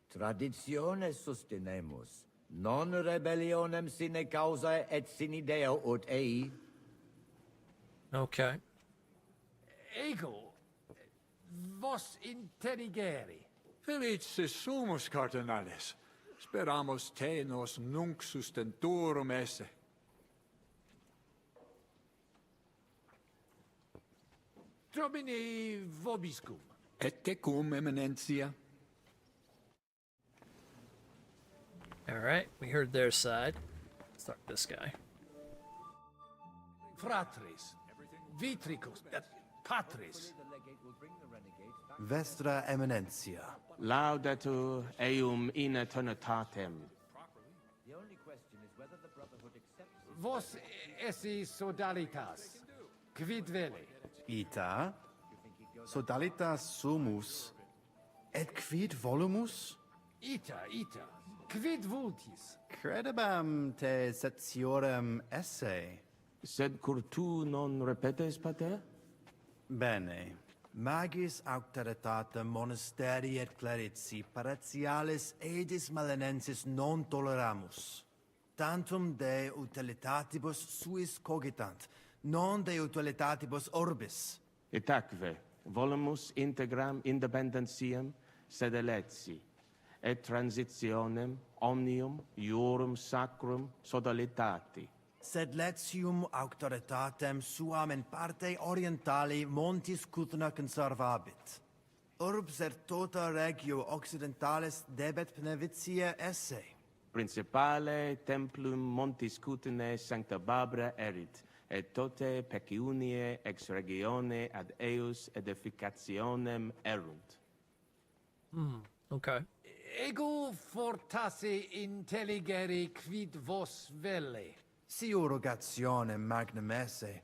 Traditione sustenemus, non rebellionem sine causa et sine Deo ut ei. Okay. Ego, vos intelligere. Felicis sumus, cardinalis. Speramus te nos nunc sustentorum esse. Domini vobiscum. Et tecum, Eminentia. All right, we heard their side. Let's talk to this guy. Fratris. Vitricus. Patris. Vestra Eminentia. Laudetur eum in eternitatem. The only question is whether the Brotherhood accepts... Vos esse sodalitas. Quid vele? Ita. Sodalitas sumus. Et quid volumus? Ita. Quid vultis? Credebam te setiorem esse. Sed cur tu non repetes, pater? Bene. Magis auctoritatem monasteri et clerici paratialis edis malinensis non toleramus. Tantum de utilitatibus suis cogitant, non de utilitatibus orbis. Itaque, volumus integram independentiam sed eletsi, et transitionem omnium iurum sacrum sodalitati. Sed letium auctoritatem suam in parte orientali montis Cutna conservabit. Urbs et tota regio occidentalis debet pnevitia esse. Principale templum montis Cutnae sancta Barbara erit, et tote peciunie ex regione ad eius edificationem erunt. Okay. Ego fortasse intelligere quid vos vele. Si rogationem magnum esse,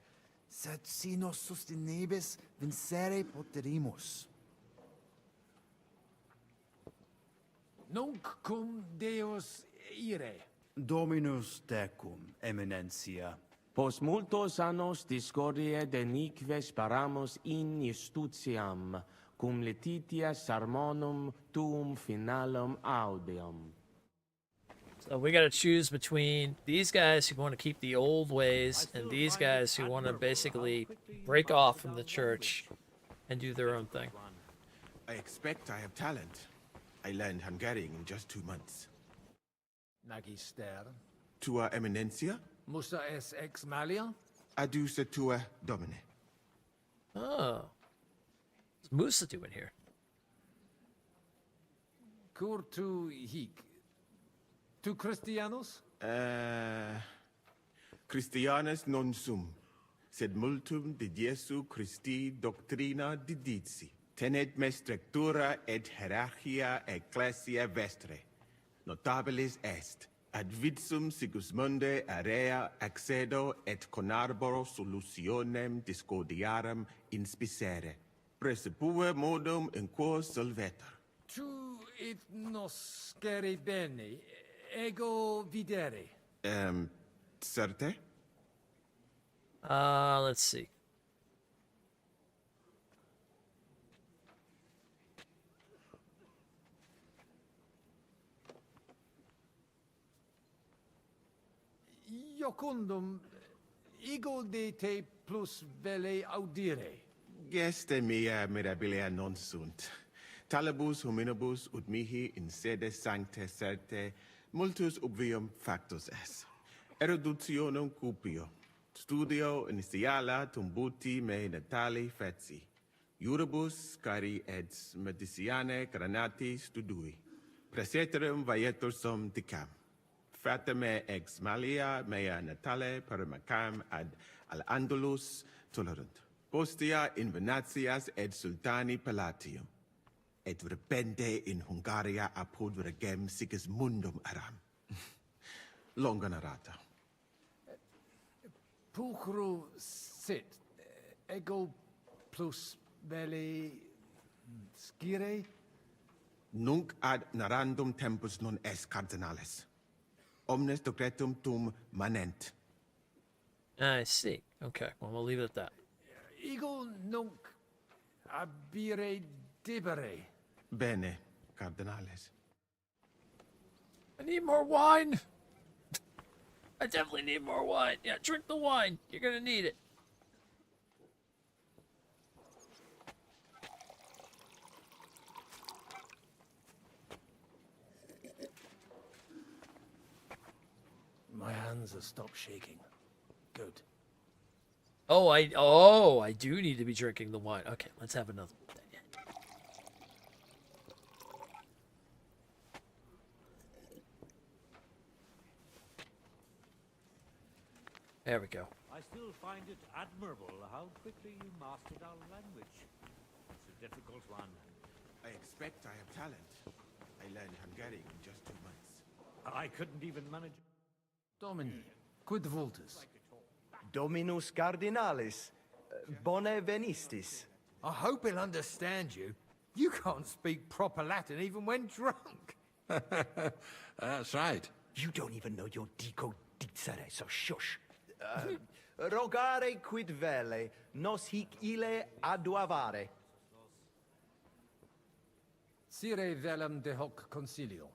sed si nos sustenebis vincere poterimus. Nunc cum Deus ire. Dominus tecum, Eminentia. Post multos annos discordie deniques paramus in justitiam, cum lititia sermonum tuum finalum audeum. So we got to choose between these guys who want to keep the old ways and these guys who want to basically break off from the church and do their own thing. I expect I have talent. I learned Hungarian in just 2 months. Magister. Tua Eminencia? Musa es ex malia? Adusa tua domine. Oh. What's Musa doing here? Cur tu hic? Tu Christianus? Christianus non sum, sed multum de Jesu Christi doctrina didici, tenet me structura et hierarchia ecclesia vestre. Notabilis est, ad vitsum Sigismunde area accedo et conarboro solutionem discordiarum inspicere. Presipue modum in quo solvetur. Tu it nos scere bene, ego videre. Certe? Let's see. Iocundum, ego de te plus vele audire. Geste mea mirabilia non sunt. Talibus hominibus ut mihi in sede sancte certe multus obvium factus est. Eruditionum cupio. Studio initiala tumbuti me natali feci. Iuribus cari et mediciane granati studui. Preseterum vaietur sum dicam. Frateme ex malia mea natale paramacam ad al Andalus tolerunt. Postea in Venatias et sultani palatium. Et repente in Hungaria apud regem Sigismundum aram. Longa narrata. Pulchro sit, ego plus vele scire? Nunc ad narrandum tempus non est cardinales. Omnes decretum tum manent. I see. Okay, well, we'll leave it at that. Ego nunc abire debere. Bene, cardinales. I need more wine. I definitely need more wine. Yeah, drink the wine. You're gonna need it. My hands have stopped shaking. Good. Oh, I do need to be drinking the wine. Okay, let's have another. There we go. I still find it admirable how quickly you mastered our language. It's a difficult one. I expect I have talent. I learned Hungarian in just 2 months. I couldn't even manage... Domini, quid vultus? Dominus Cardinalis, bone venistis. I hope he'll understand you. You can't speak proper Latin even when drunk. That's right. You don't even know your dico dicere, so shush. Rogare quid vele, nos hic ile aduavare. Sire velum de hoc consilio,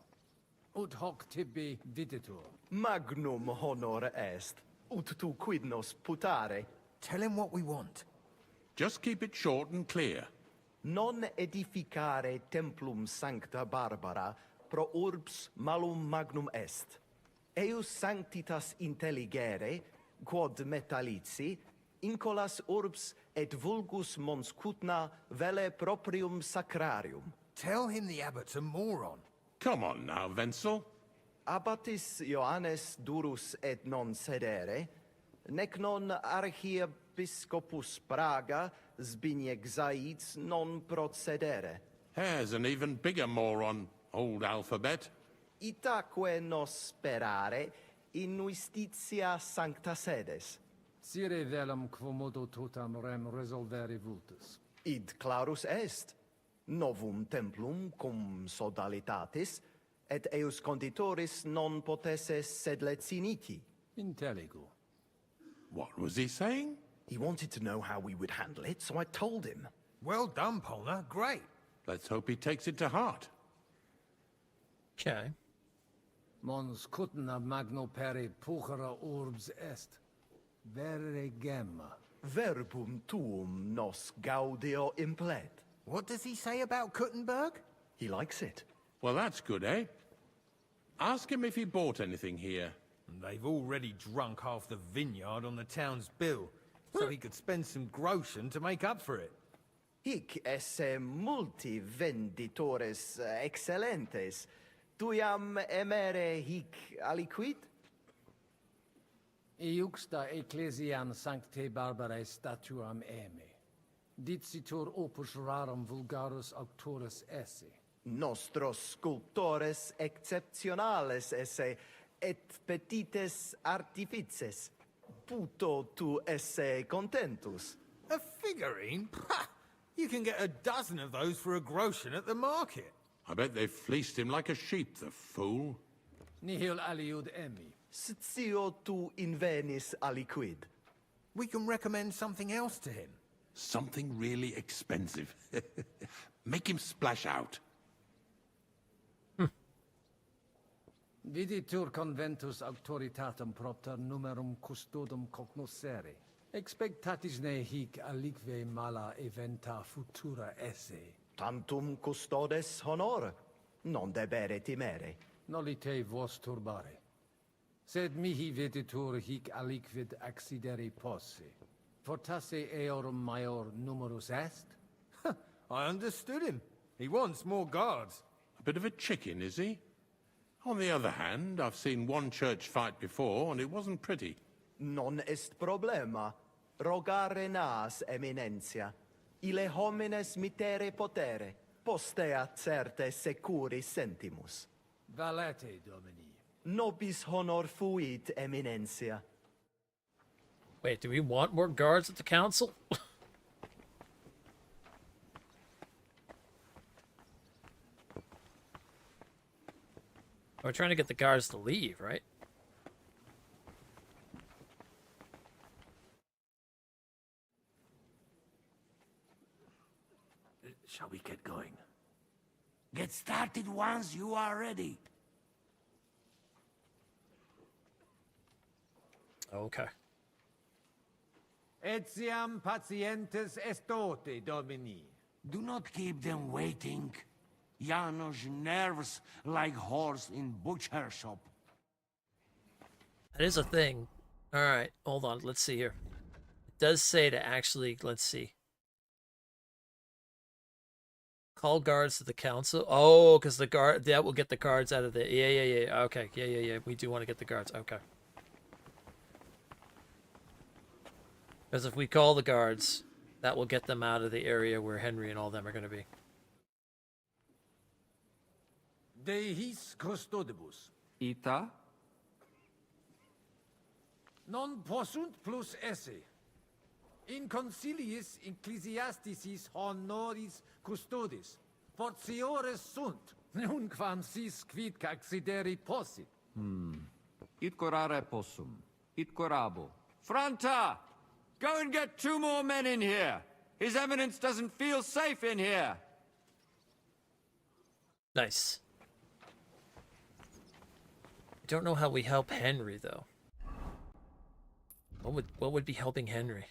ut hoc tibi videtur. Magnum honor est, ut tu quid nos putare. Tell him what we want. Just keep it short and clear. Non edificare templum sancta Barbara pro urbs malum magnum est. Eius sanctitas intelligere, quod metallici, incolas urbs et vulgus mons cutna vele proprium sacrarium. Tell him the abbot's a moron. Come on now, Wenzel. Abbatis Ioannes durus et non sedere, nec non archiepiscopus Praga Zbigniew Zaitz non procedere. Here's an even bigger moron, old alphabet. Itaque nos sperare in justitia sancta sedes. Sire velum quomodo totam rem resolvere vultus. Id clarus est. Novum templum cum sodalitatis, et eius conditoris non potesse sed leciniti. Intelligo. What was he saying? He wanted to know how we would handle it, so I told him. Well done, Polna. Great. Let's hope he takes it to heart. Okay. Mons cutna magno peri puchera urbs est. Vere gemma. Verbum tuum nos gaudio implet. What does he say about Kuttenberg? He likes it. Well, that's good, eh? Ask him if he bought anything here. They've already drunk half the vineyard on the town's bill, so he could spend some groschen to make up for it. Hic esse multi venditores excellentes. Tuiam emere hic aliquid? Iuxta ecclesiam sanctae barbarae statuam eme. Dicitur opus rarum vulgarus auctorus esse. Nostros sculptores exceptionales esse, et petites artifices. Puto tu esse contentus. A figurine? Pah! You can get a dozen of those for a groschen at the market. I bet they fleeced him like a sheep, the fool. Nihil aliud emi. Scio tu invenis aliquid. We can recommend something else to him. Something really expensive. Make him splash out. Viditur conventus auctoritatem propter numerum custodum cognoscere. Expectatis ne hic alique mala eventa futura esse. Tantum custodes honor, non debere timere. Nolite vos turbare. Sed mihi viditur hic aliquid accidere posse. Fortasse eorum maior numerus est? I understood him. He wants more guards. A bit of a chicken, is he? On the other hand, I've seen one church fight before, and it wasn't pretty. Non est problema. Rogare nas, eminentia. Ile homines mitere potere. Postea certe securi sentimus. Valete, Domini. Nobis honor fuit, eminentia. Wait, do we want more guards at the council? We're trying to get the guards to leave, right? Shall we get going? Get started once you are ready. Okay. Etiam patientes estote, Domini. Do not keep them waiting. Janos nerves like horse in butcher shop. That is a thing. Alright, hold on, let's see here. It does say to actually, let's see. Call guards to the council. Oh, because the guard, that will get the guards out of the, yeah. Okay, yeah. We do want to get the guards, okay. Because if we call the guards, that will get them out of the area where Henry and all them are going to be. De his custodibus. Ita? Non possunt plus esse. In conciliis ecclesiasticis honoris custodis. Fortiores sunt. Nunquam sis quid accideri possit. It corare possum. It corabo. Franta! Go and get 2 more men in here. His Eminence doesn't feel safe in here. Nice. I don't know how we help Henry, though. What would be helping Henry?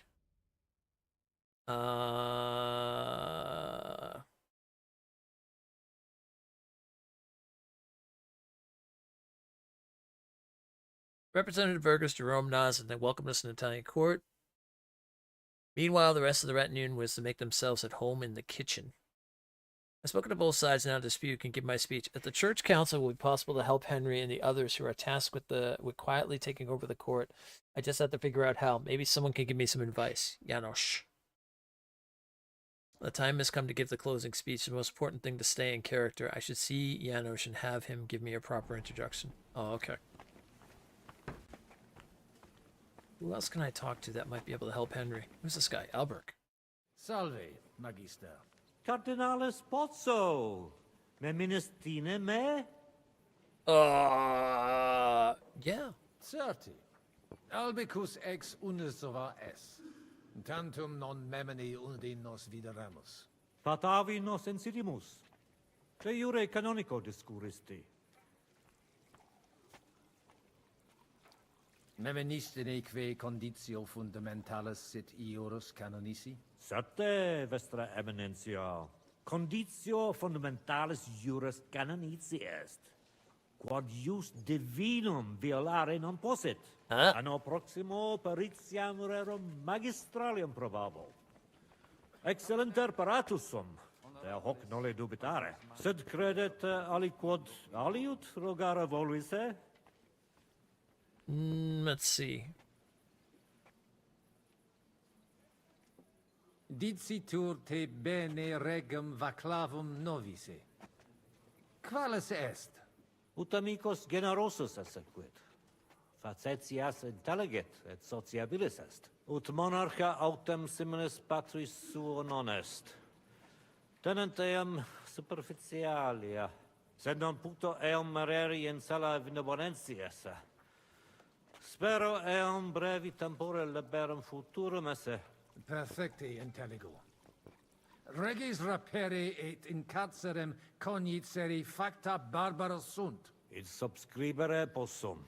Representative Burgess Jerome nods and they welcomed us in Italian court. Meanwhile, the rest of the retinue was to make themselves at home in the kitchen. I've spoken to both sides now. Dispute can give my speech. At the church council, it will be possible to help Henry and the others who are tasked with quietly taking over the court. I just have to figure out how. Maybe someone can give me some advice. Janos. The time has come to give the closing speech. The most important thing to stay in character. I should see Janos and have him give me a proper introduction. Oh, okay. Who else can I talk to that might be able to help Henry? Who's this guy? Alberg. Salve, Magister. Cardinalis Pozzo. Me ministine me? Yeah. Certi. Albicus ex unisova es. Tantum non memini undi nos videremus. Patavi nos insidimus. De jure canonico discuristi. Memenistine que conditio fundamentalis sit iurus canonici? Certe, Vestra Eminentia. Conditio fundamentalis iuris canonici est. Quod ius divinum violare non possit. Anno proximo peritiam rerum magistralium probabo. Excellenter paratusum. De hoc nole dubitare. Sed credet aliquod aliut rogare voluisse? Let's see. Dicitur te bene regum vaclavum novice. Qualis est? Ut amicos generosus essequit. Facetias intelligit et sociabilis est. Ut monarcha autem similis patris suo non est. Tenent eam superficialia, sed non puto eam mereri in sala benevolentia esse. Spero eam brevi tempore liberum futurum esse. Perfecte intelligo. Regis rapere et in carcerem cognicere facta barbara sunt. Id subscribere possum.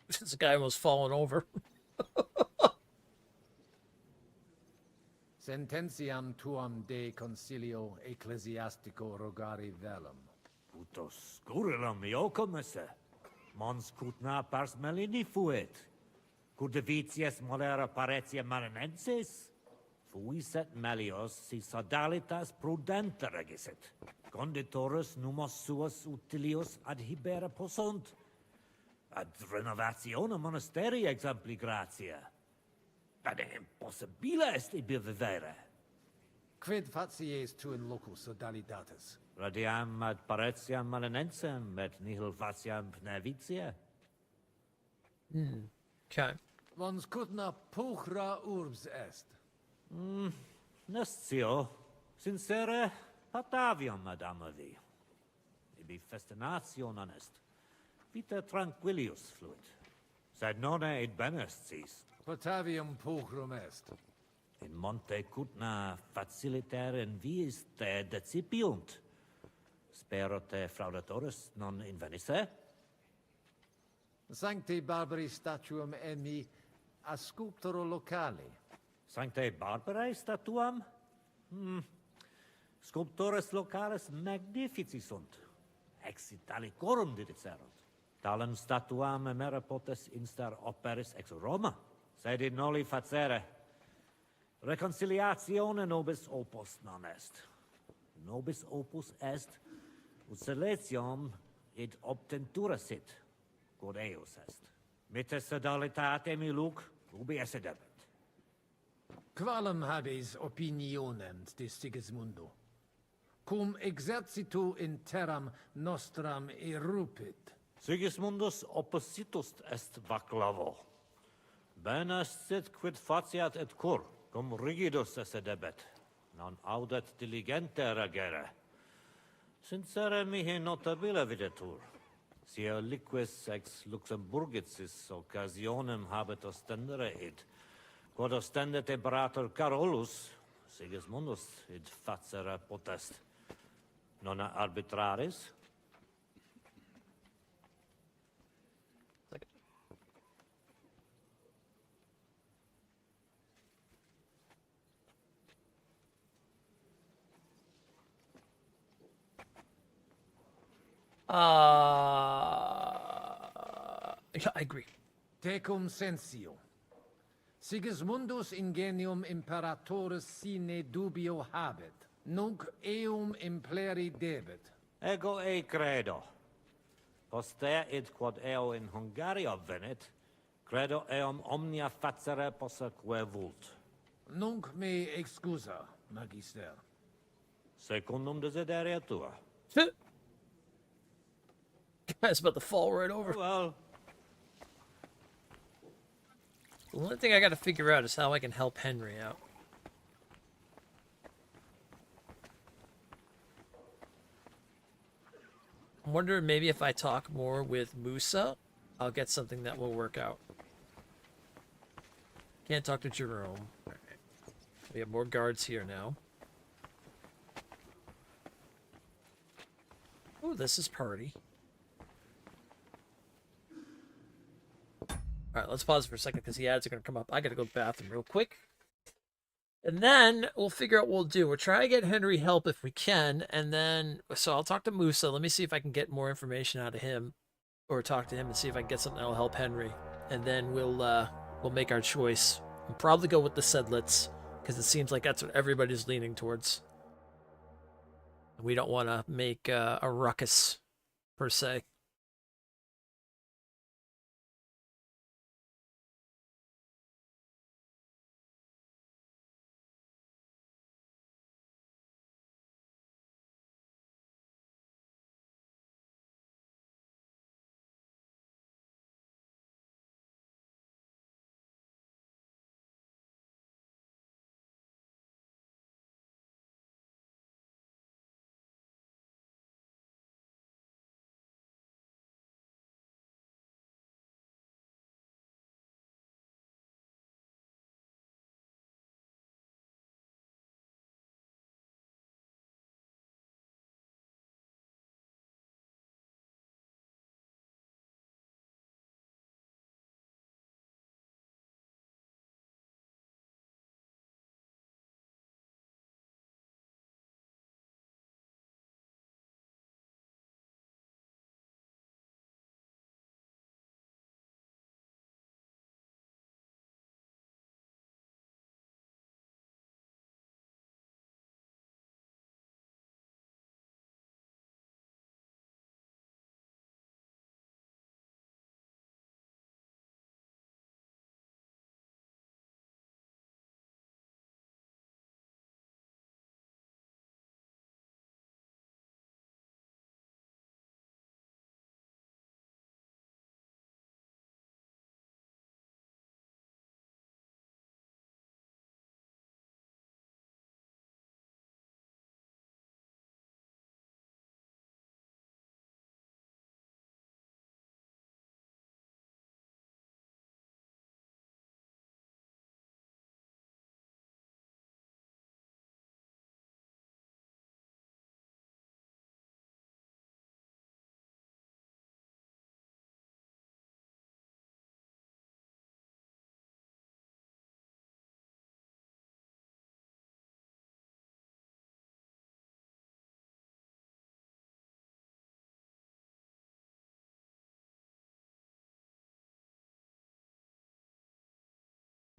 This guy almost fallen over. Sententiam tuam de concilio ecclesiastico rogari velum. Putos scurilum iocum esse. Mons cutna pars melini fuit. Cudivitias molera paretia marinensis. Fuis et melios si sodalitas prudente regisit. Conditorus numos suos utilius adhibere possunt. Ad renovationem monasteri exempli gratia. Ad impossibile est ibi vivere. Quid facies tu in loco sodalitatis? Radiam ad paretiam malinensem et nihil faciam pnevitia. Okay. Mons cutna pulchra urbs est. Nestio, sincere, patavium ad amavi. Ibi festination est. Vita tranquillius fluit. Sed nonne id benestis. Potavium pulchrum est. In monte cutna faciliter in viis te decipiunt. Spero te fraudatoris non invenisse? Sancte Barbari statuum emi a sculptoro locali. Sancte Barbarae statuam? Sculptores locales magnifici sunt. Ex Italicorum dicerunt. Talem statuam emere potes instar operis ex Roma. Sed in noli facere. Reconciliatione nobis opus non est. Nobis opus est, ut seletium id obtentura sit, quod eus est. Mitte sodalitate mi luc, ubi esse debet. Qualem habes opinionem de Sigismundo? Cum exercitu in terram nostram erupit. Sigismundus oppositus est vaclavo. Bene sit quid faciat et cur, cum rigidus esse debet, non audet diligente regere. Sincere mihi notabile videtur. Sia liquis ex Luxemburgicis occasionem habet ostendere id, quod ostendet imperator Carolus, Sigismundus id facere potest. Non arbitraris? Yeah, I agree. Tecum sensio. Sigismundus ingenium imperatoris sine dubio habet. Nunc eum impleri debet. Ego ei credo. Poste id quod eo in Hungaria venit, credo eum omnia facere possa quae vult. Nunc me excusa, magister. Secundum desideria tua. Guy's about to fall right over. Oh, well. The only thing I gotta figure out is how I can help Henry out. I'm wondering maybe if I talk more with Musa, I'll get something that will work out. Can't talk to Jerome. Alright. We have more guards here now. Oh, this is party. Alright, let's pause for a second because the ads are going to come up. I got to go to the bathroom real quick. And then we'll figure out what we'll do. We'll try to get Henry help if we can. And then, so I'll talk to Musa. Let me see if I can get more information out of him. Or talk to him and see if I can get something that'll help Henry. And then we'll make our choice. We'll probably go with the Sedlets. Because it seems like that's what everybody's leaning towards. We don't want to make a ruckus, per se.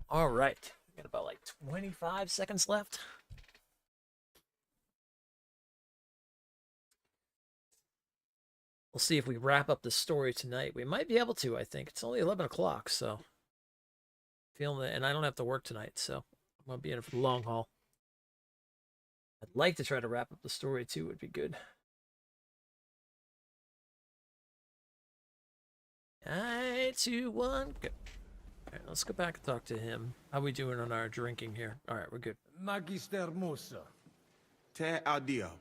All right. We got about like 25 seconds left. We'll see if we wrap up the story tonight. We might be able to, I think. It's only 11 o'clock, so... Feeling it, and I don't have to work tonight, so I'm going to be in it for the long haul. I'd like to try to wrap up the story, too. Would be good. 3, 2, 1, go. Alright, let's go back and talk to him. How we doing on our drinking here? Alright, we're good. Magister Musa. Te audio.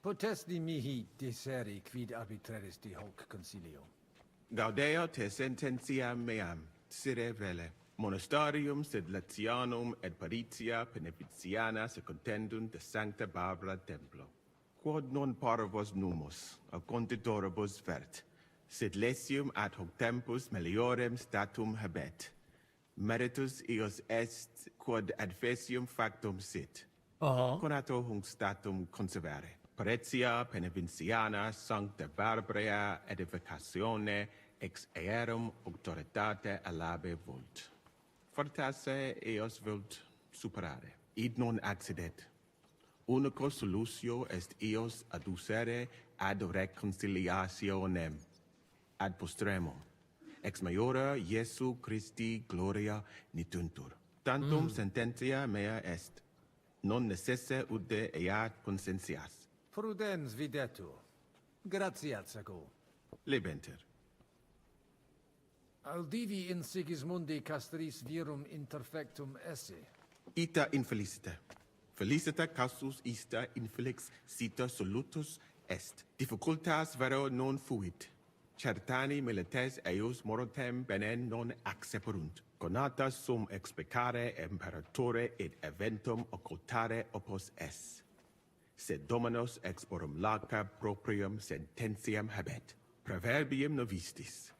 Potesti mihi deseri quid arbitraris de hoc concilio. Gaudeo te sententia meam, sire vele. Monasterium sed Latianum et Paritia Beneficiana secontendunt de Sancta Barbara Templo. Quod non parvos numus, a conditoribus vert, sed lesium ad hoc tempus meliorem statum habet. Meritus eos est quod adfesium factum sit. Conato hunc statum conservare. Paritia Beneficiana Sancta Barbara edificatione ex aerum auctoritate alabe vult. Fortasse eos vult superare. Id non accidet. Unico solutio est eos adducere ad reconciliationem. Ad postremum. Ex maiora Iesu Christi gloria nituntur. Tantum sententia mea est. Non necesse ude eat consentias. Prudens videtur. Gratiat saco. Lebenter. Audivi in Sigismundi castris virum interfectum esse. Ita infelicita. Felicita casus ista infelix cita solutus est. Difficultas vero non fuit. Certani milites eius mortem bene non acceperunt. Conatas sum expecare imperatore et eventum occultare opus es. Sed Dominus ex orum laca proprium sententiam habet. Proverbium novistis.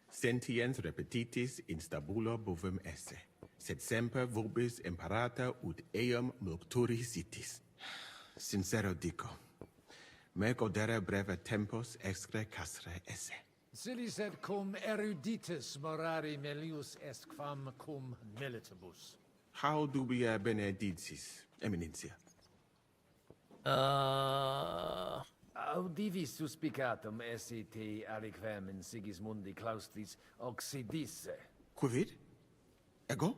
Sentiens repetitis in stabula bovem esse. Sed semper vobis imparata ut eum multuri sitis. Sincero dico. Me godere breve tempus excre castre esse. Silis et cum eruditus morari melius est quam cum militibus. How dubia benedictis, eminencia? Audivi suspicatum esse te aliquem in Sigismundi claustris occidisse. Quid? Ego?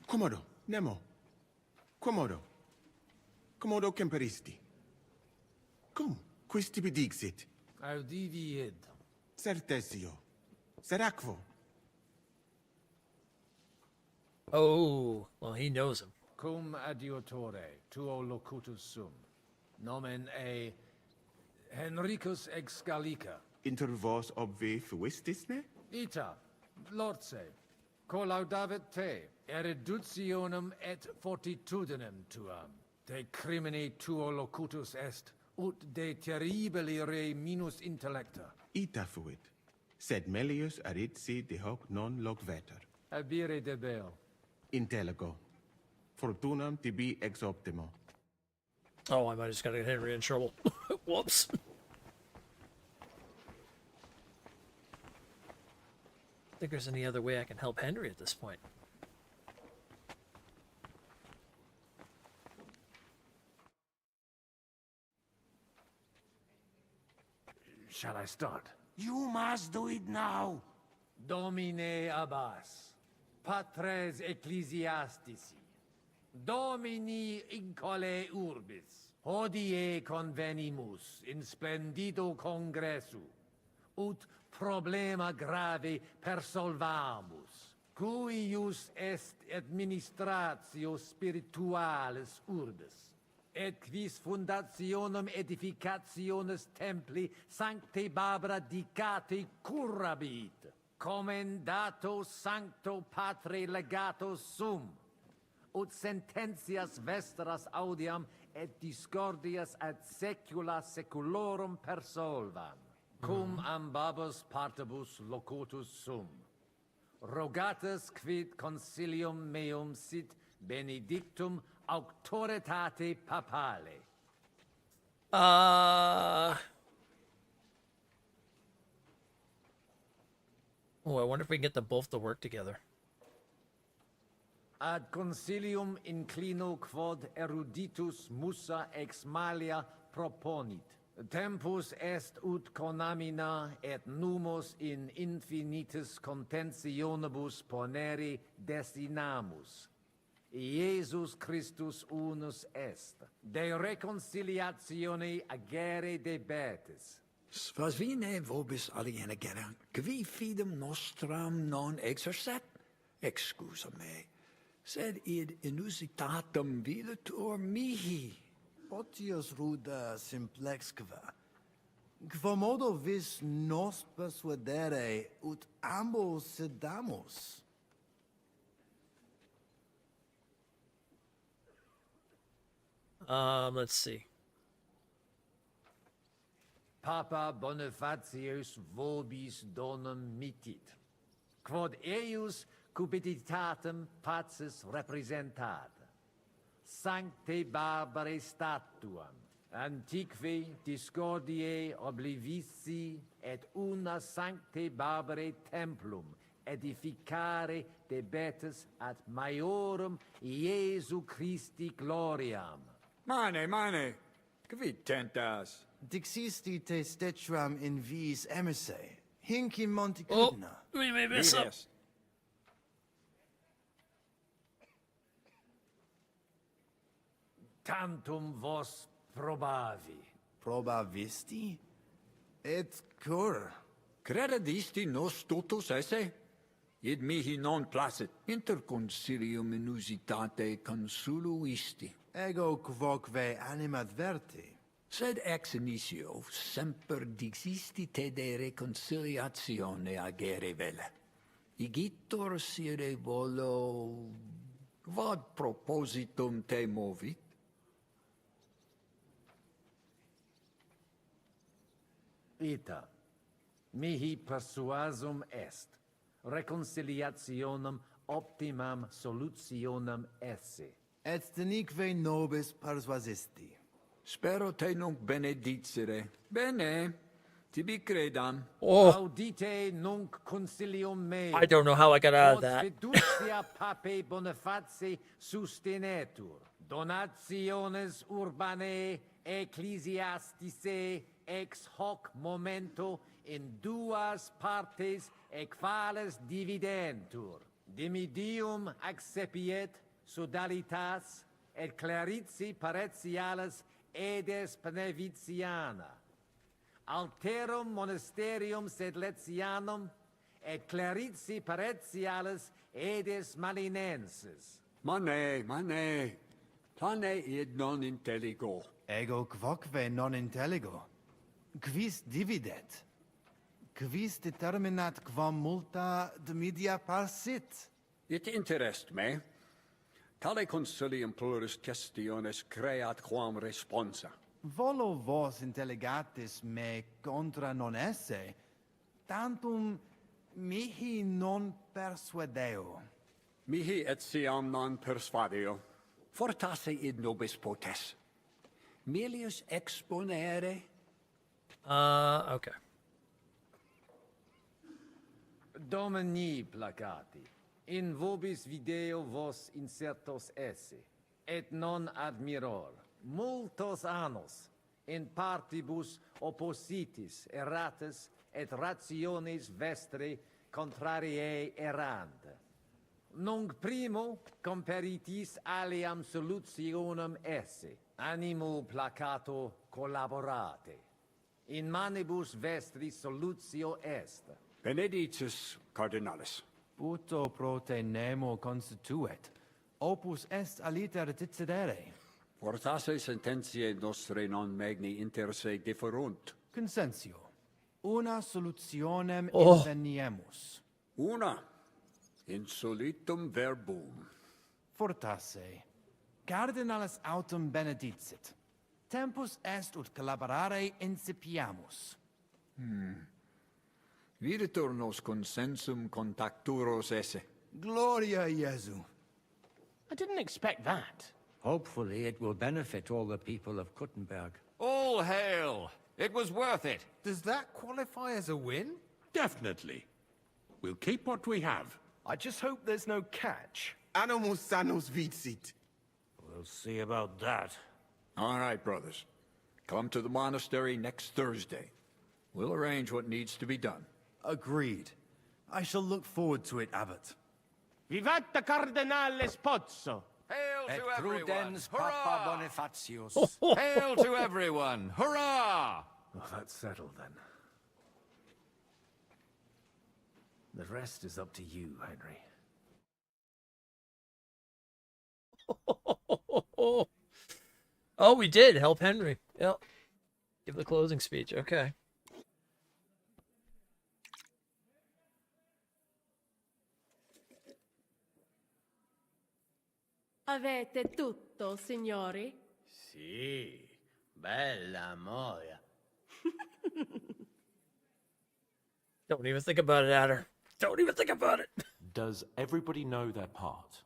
Commodo, nemo. Commodo. Commodo temperisti. Cum, quis tibi dixit? Audivi id. Certesio. Seracvo. Oh, well, he knows him. Cum adiutore tuo locutus sum. Nomen e Henricus ex Gallica. Inter vos obvi fuistisne? Ita, lorse, collaudavit te, eruditionem et fortitudinem tuam. De crimine tuo locutus est, ut de terribili re minus intellecta. Ita fuit. Sed melius aritsi de hoc non locvetur. Abire debeo. Intellego. Fortunam tibi ex optimo. Oh, I might have just got to get Henry in trouble. Whoops. I think there's any other way I can help Henry at this point. Shall I start? You must do it now. Domine Abbas, patres ecclesiastici, Domini incole urbis, hodie convenimus in splendido congressu, ut problema grave persolvamus, cuius est administratio spiritualis urbis, et quis fundationem edificationes templi Sancte Barbara dicate curabit, commendato Sancto Patre legato sum, ut sententias vestras audiam et discordias ad secula seculorum persolvam, cum ambabus partibus locutus sum. Rogatus quid concilium meum sit benedictum auctoritate papale. Oh, I wonder if we can get them both to work together. Ad concilium inclino quod eruditus musa ex malia proponit. Tempus est ut conamina et numos in infinitus contentionibus ponere destinamus. Iesus Christus unus est, de reconciliatione agere debetis. Svasvine vobis aliena gera, qui fidem nostram non exercet, excusa me, sed id inusitatem videtur mihi. Potius ruda simplexqua. Quomodo vis nos persuadere ut ambos sedamus? Let's see. Papa Bonifatius vobis donum mitit, quod eius cupiditatem pacis representat. Sancte Barbare statuam, antiqui discordiae oblivici et una Sancte Barbare templum edificare debetis ad maiorum Iesu Christi gloriam. Mane, qui tentas? Dixisti te stetuam in vis emisse, hinc in Monticudina. Oh, we may mess up. Tantum vos probavi. Probavisti? Et cur? Credisti nos totus esse? Id mihi non placet inter concilium inusitate consuluisti. Ego quoque animadverti. Sed ex initio semper dixisti te de reconciliatione agere vele. Igitur sire volo... Vad propositum te movit? Ita, mihi persuasum est, reconciliationem optimam solutionem esse. Et tenique nobis persuasisti. Spero te nunc benedicere. Bene, tibi credam. Oh. Audite nunc concilium mei. I don't know how I got out of that. Fiducia pape Boniface sustenetur. Donationes urbanae ecclesiasticae ex hoc momento in duas partes equales dividentur. Dimidium accepiet sodalitas et clarici paretialis edes Benevitiana. Alterum monasterium sed Letianum et clarici paretialis edes Malinensis. Mane, plane id non intelligo. Ego quoque non intelligo. Quis dividet? Quis determinat quam multa dimidia parsit? It interest me. Tale concilium pluris questiones creat quam responsa. Volo vos intelligatis me contra non esse, tantum mihi non persuadeo. Mihi etiam non persuadeo. Fortasse id nobis potes. Melius exponere? Okay. Domini placati, in vobis video vos insertos esse, et non admiror, multos annos, in partibus oppositis erratis et rationes vestre contrariae errant. Nunc primo comperitis aliam solutionem esse, animo placato collaborate. In manibus vestri solutio est. Benedictus cardinalis. Puto pro te nemo constituet, opus est aliter decidere. Fortasse sententiae nostre non magni inter se differunt. Consensio. Una solutionem Oh. inveniemus. Una. Insolitum verbum. Fortasse. Cardinalis autem benedicit. Tempus est ut collaborare incipiamus. Videtur nos consensum contacturos esse. Gloria Iesu. I didn't expect that. Hopefully it will benefit all the people of Kuttenberg. All hail! It was worth it. Does that qualify as a win? Definitely. We'll keep what we have. I just hope there's no catch. Animus sanus vicit. We'll see about that. All right, brothers. Come to the monastery next Thursday. We'll arrange what needs to be done. Agreed. I shall look forward to it, Abbot. Vivat Cardinale Spozzo! Hail Et to everyone! prudens Hurrah! Papa Bonifatius. Hail to everyone! Hurrah! Well, that's settled then. The rest is up to you, Henry. Oh, we did help Henry. Yep. Give the closing speech. Okay. Avete tutto, signori? Sì, bella moia. Don't even think about it, Adder. Don't even think about it. Does everybody know their part?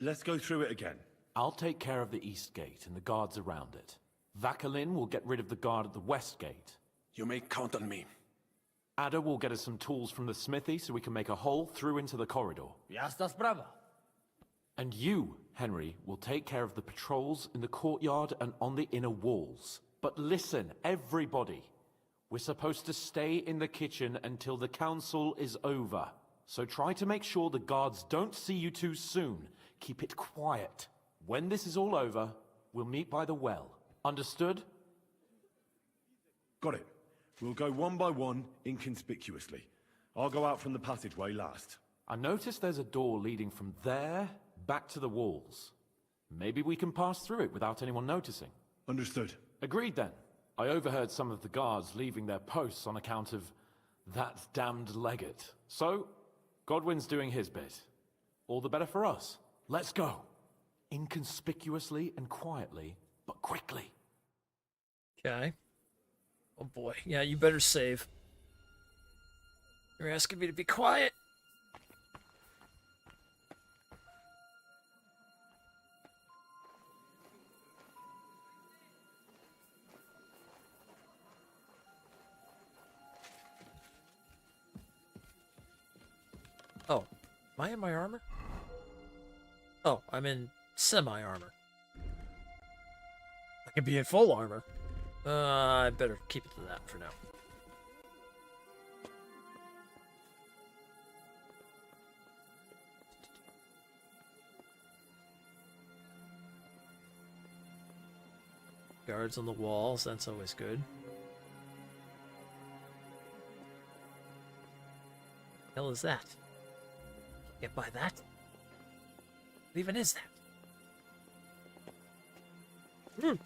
Let's go through it again. I'll take care of the east gate and the guards around it. Vakalin will get rid of the guard at the west gate. You may count on me. Ada will get us some tools from the smithy so we can make a hole through into the corridor. Jasna sprawa. And you, Henry, will take care of the patrols in the courtyard and on the inner walls. But listen, everybody. We're supposed to stay in the kitchen until the council is over. So try to make sure the guards don't see you too soon. Keep it quiet. When this is all over, we'll meet by the well. Understood? Got it. We'll go one by one, inconspicuously. I'll go out from the passageway last. I noticed there's a door leading from there back to the walls. Maybe we can pass through it without anyone noticing. Understood. Agreed then. I overheard some of the guards leaving their posts on account of that damned legate. So, Godwin's doing his bit. All the better for us. Let's go. Inconspicuously and quietly, but quickly. Okay. Oh boy. Yeah, you better save. You're asking me to be quiet. Oh, am I in my armor? Oh, I'm in semi-armor. I could be in full armor. I better keep it to that for now. Guards on the walls, that's always good. Hell is that? Get by that? What even is that? Don't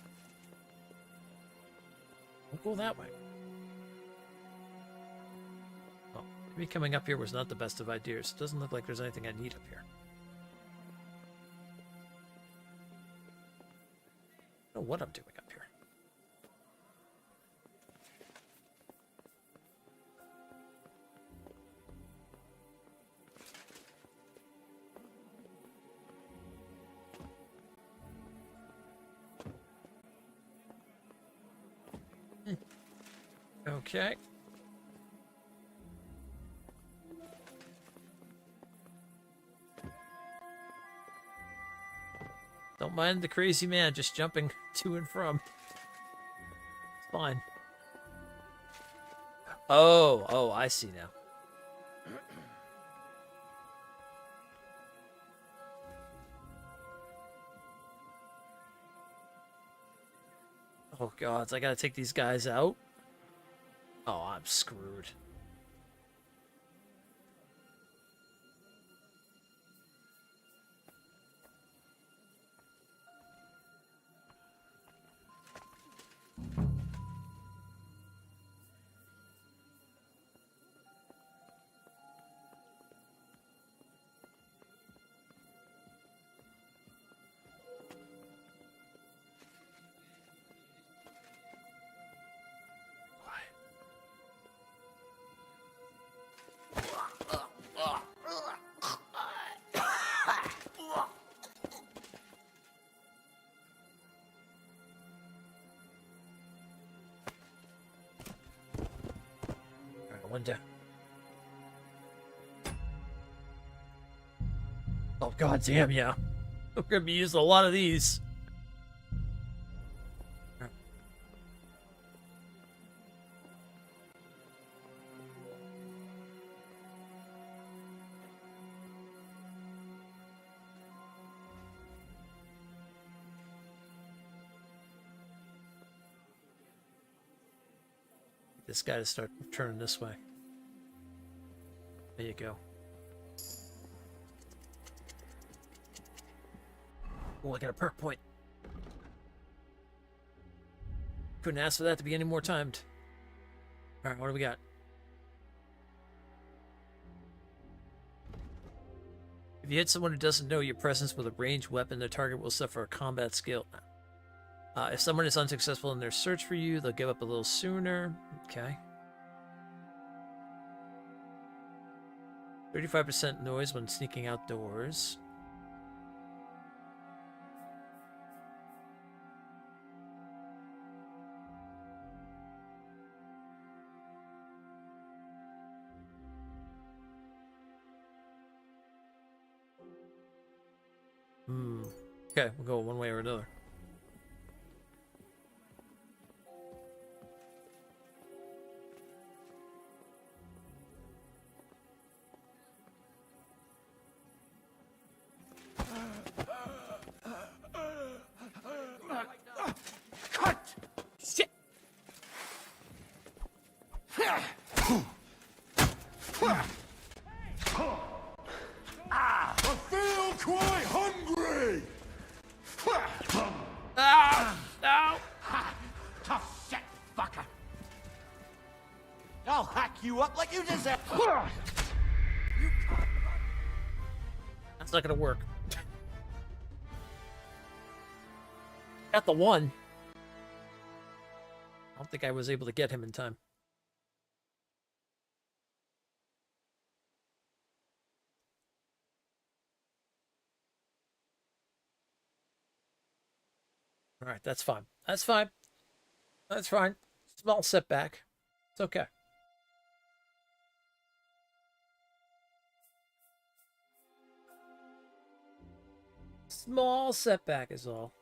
go that way. Oh, maybe coming up here was not the best of ideas. It doesn't look like there's anything I need up here. I don't know what I'm doing up here. Okay. Don't mind the crazy man just jumping to and from. It's fine. Oh, I see now. Oh gods, I gotta take these guys out? Oh, I'm screwed. One down. Oh, goddamn, yeah. We're gonna be using a lot of these. This guy to start turning this way. There you go. Oh, I got a perk point. Couldn't ask for that to be any more timed. Alright, what do we got? If you hit someone who doesn't know your presence with a ranged weapon, the target will suffer a combat skill. If someone is unsuccessful in their search for you, they'll give up a little sooner. Okay. 35% noise when sneaking outdoors. Okay, we'll go one way or another. Cut! Shit! I feel quite hungry! Ow! Tough shit, fucker! I'll hack you up like you deserve! That's not gonna work. Got the one. I don't think I was able to get him in time. All right, that's fine. That's fine. That's fine. Small setback. It's okay. Small setback is all.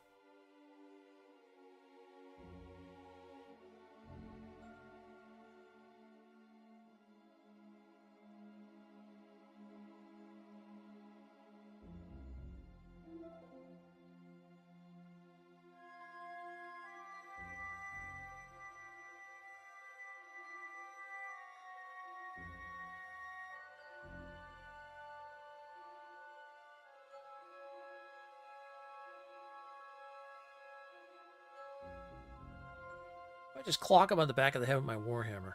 I just clock him on the back of the head with my warhammer.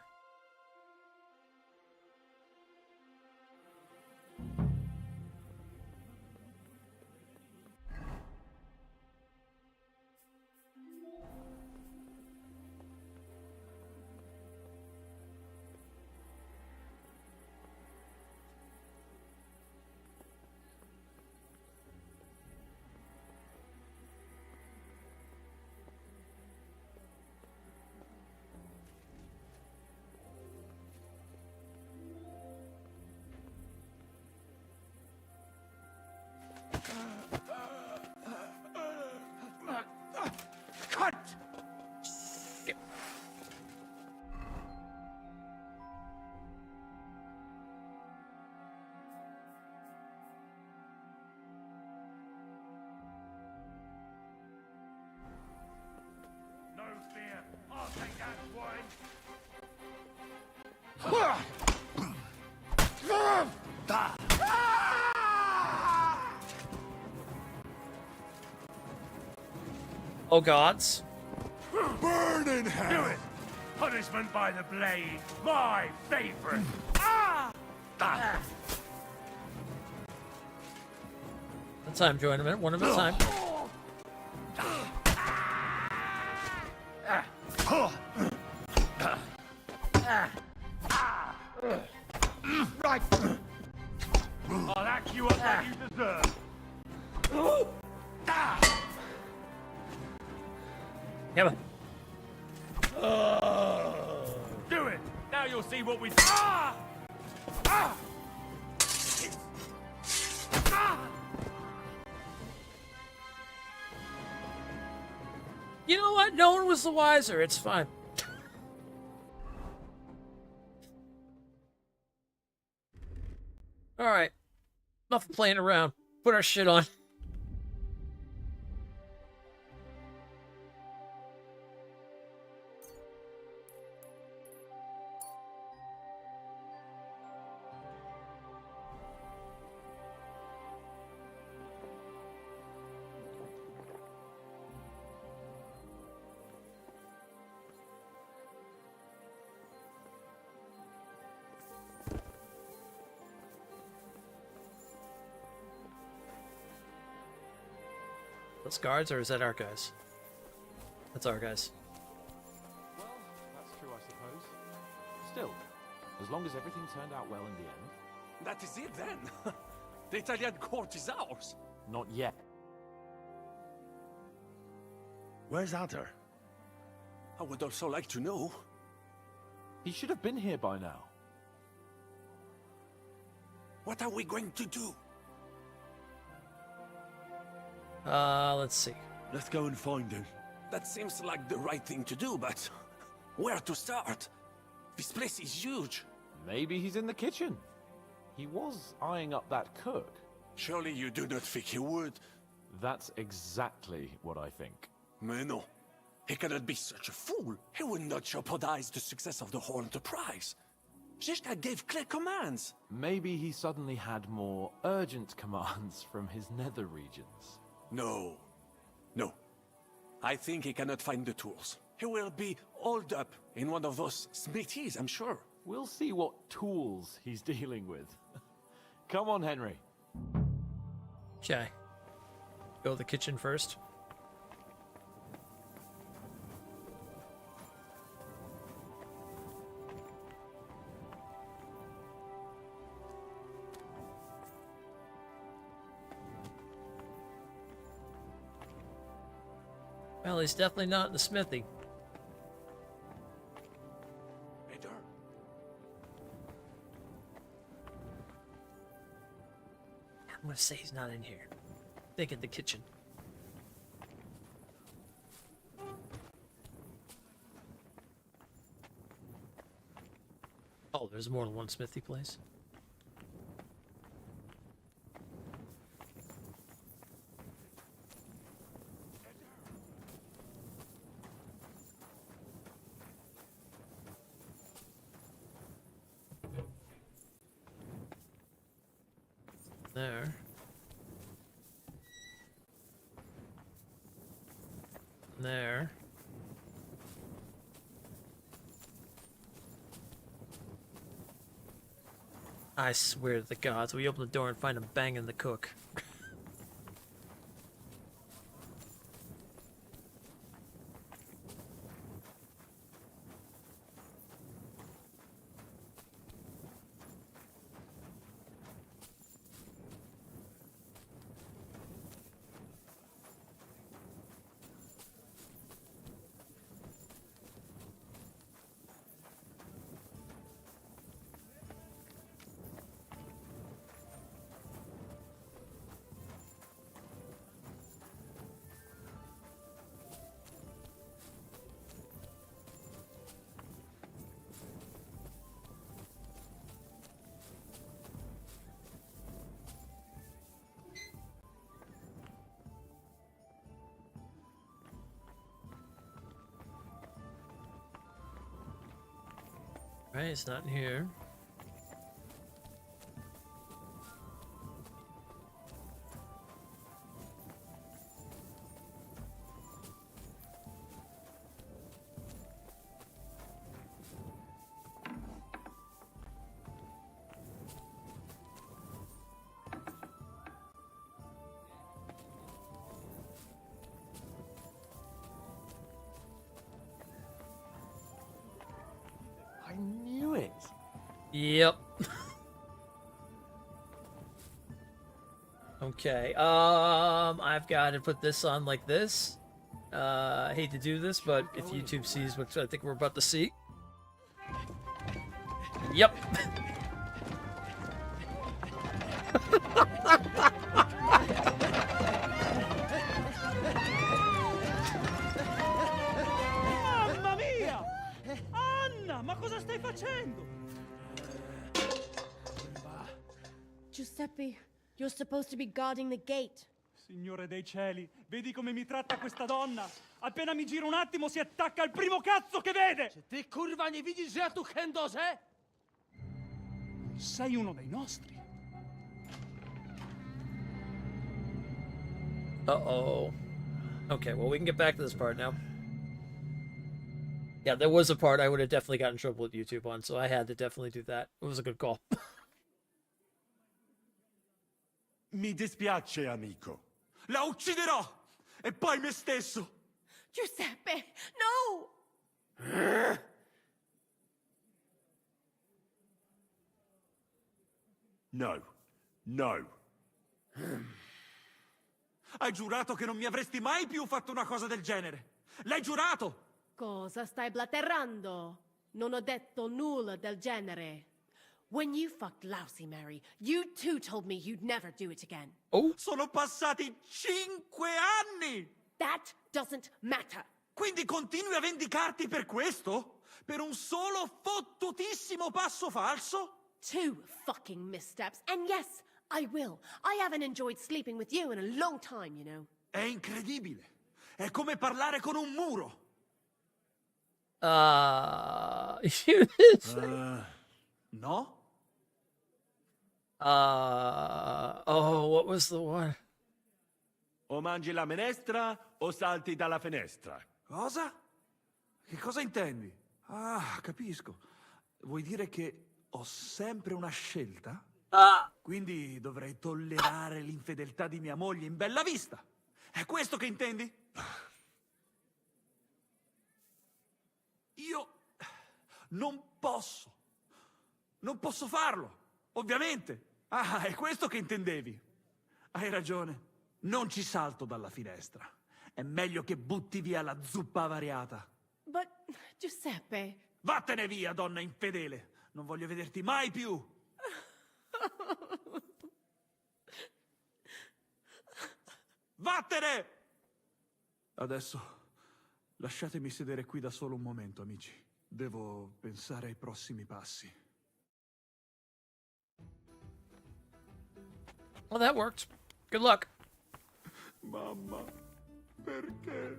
Cut! No fear, I'll take that swine! Oh gods. Burn in hell! Do it! Punishment by the blade, my favorite! One time, join a minute. One at a time. Right! I'll hack you up like you deserve! Come on. Do it! Now you'll see what we... You know what? No one was the wiser. It's fine. Alright. Enough playing around. Put our shit on. Those guards, or is that our guys? That's our guys. Well, that's true, I suppose. Still, as long as everything turned out well in the end. That is it then. The Italian court is ours. Not yet. Where's Adder? I would also like to know. He should have been here by now. What are we going to do? Let's see. Let's go and find him. That seems like the right thing to do, but where to start? This place is huge. Maybe he's in the kitchen. He was eyeing up that cook. Surely you do not think he would? That's exactly what I think. Mais no. He cannot be such a fool. He would not jeopardize the success of the whole enterprise. Zizka gave clear commands. Maybe he suddenly had more urgent commands from his nether regions. No. No. I think he cannot find the tools. He will be holed up in one of those smithies, I'm sure. We'll see what tools he's dealing with. Come on, Henry. Okay. Go to the kitchen first. Well, he's definitely not in the smithy. I'm gonna say he's not in here. Think in the kitchen. Oh, there's more than one smithy place. There. There. I swear to the gods, we open the door and find him banging the cook. Right, it's not in here. I knew it. Yep. Okay. I've got to put this on like this. I hate to do this, but if YouTube sees what I think we're about to see. Yep. Giuseppe, you're supposed to be guarding the gate. Signore dei cieli, vedi come mi tratta questa donna? Appena mi giro un attimo si attacca al primo cazzo che vede! Czy ty, kurwa, nie widzisz, że ja tu chędożę? Sei uno dei nostri. Uh-oh. Okay, well, we can get back to this part now. Yeah, there was a part I would have definitely gotten in trouble with YouTube on, so I had to definitely do that. It was a good call. Mi dispiace, amico. La ucciderò! E poi me stesso! Giuseppe, no! No. No. Hai giurato che non mi avresti mai più fatto una cosa del genere! L'hai giurato! Cosa stai blaterando? Non ho detto nulla del genere. When you fucked Lousy Mary, you too told me you'd never do it again. Oh? Sono passati 5 anni! That doesn't matter. Quindi continui a vendicarti per questo? Per un solo fottutissimo passo falso? 2 fucking missteps, and yes, I will. I haven't enjoyed sleeping with you in a long time, you know. È incredibile. È come parlare con un muro. You did say... No? Oh, what was the one? O mangi la minestra o salti dalla finestra. Cosa? Che cosa intendi? Ah, capisco. Vuoi dire che ho sempre una scelta? Quindi dovrei tollerare l'infedeltà di mia moglie in bella vista. È questo che intendi? Io non posso. Non posso farlo, ovviamente. Ah, è questo che intendevi. Hai ragione. Non ci salto dalla finestra. È meglio che butti via la zuppa avariata. But, Giuseppe... Vattene via, donna infedele. Non voglio vederti mai più. Vattene! Adesso lasciatemi sedere qui da solo un momento, amici. Devo pensare ai prossimi passi. Well, that worked. Good luck. Mamma, perché?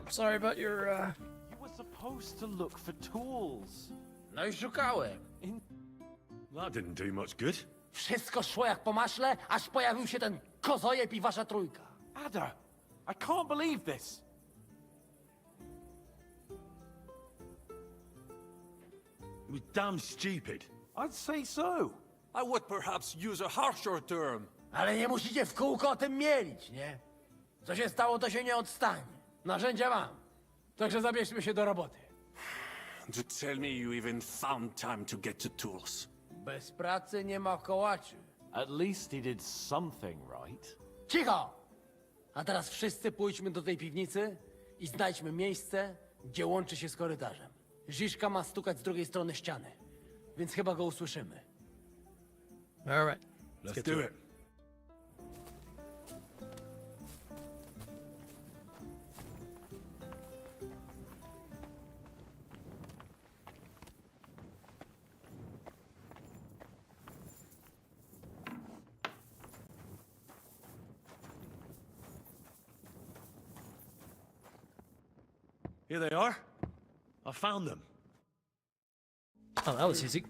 Sorry about your, You were supposed to look for tools. No i szukałem. That didn't do much good. Wszystko szło jak po maśle, aż pojawił się ten kozojeb i wasza trójka. Ada, I can't believe this. It was damn stupid. I'd say so. I would perhaps use a harsher term. Ale nie musicie w kółko o tym mielić, nie? Co się stało, to się nie odstanie. Narzędzia mam. Także zabierzmy się do roboty. To tell me you even found time to get to tools. Bez pracy nie ma kołaczy. At least he did something right. Cicho! A teraz wszyscy pójdźmy do tej piwnicy i znajdźmy miejsce, gdzie łączy się z korytarzem. Ziszka ma stukać z drugiej strony ściany, więc chyba go usłyszymy. All right. Let's do it. Here they are. I found them. Oh, that was easy.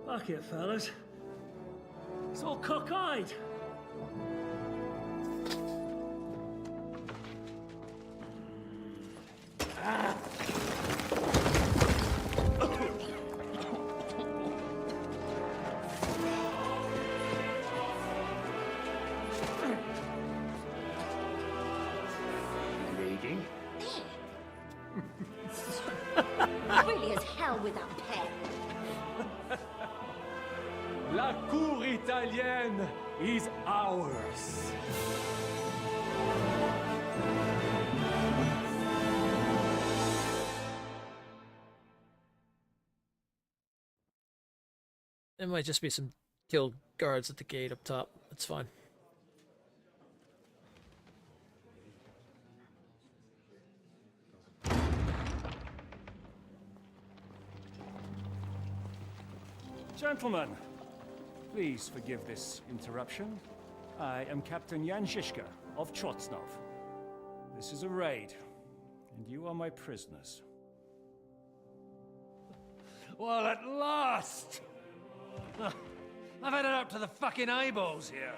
Fuck it, fellas. It's all cockeyed. Bleeding? Really as hell without pay. La cour italienne is ours. There might just be some killed guards at the gate up top. That's fine. Gentlemen, please forgive this interruption. I am Captain Jan Žižka of Trotznov. This is a raid, and you are my prisoners. Well, at last! I've had it up to the fucking eyeballs here.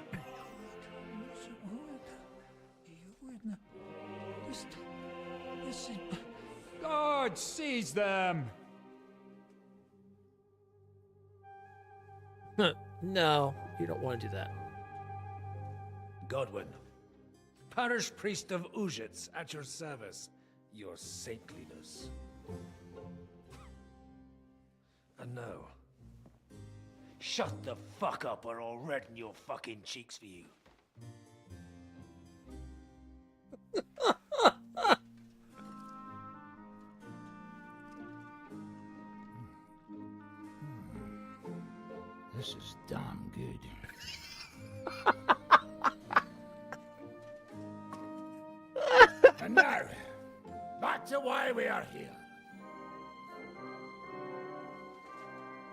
Guard, seize them! No, you don't want to do that. Godwin, parish priest of Uzhitz, at your service, your saintliness. And now, shut the fuck up or I'll redden your fucking cheeks for you. This is damn good. And now, back to why we are here.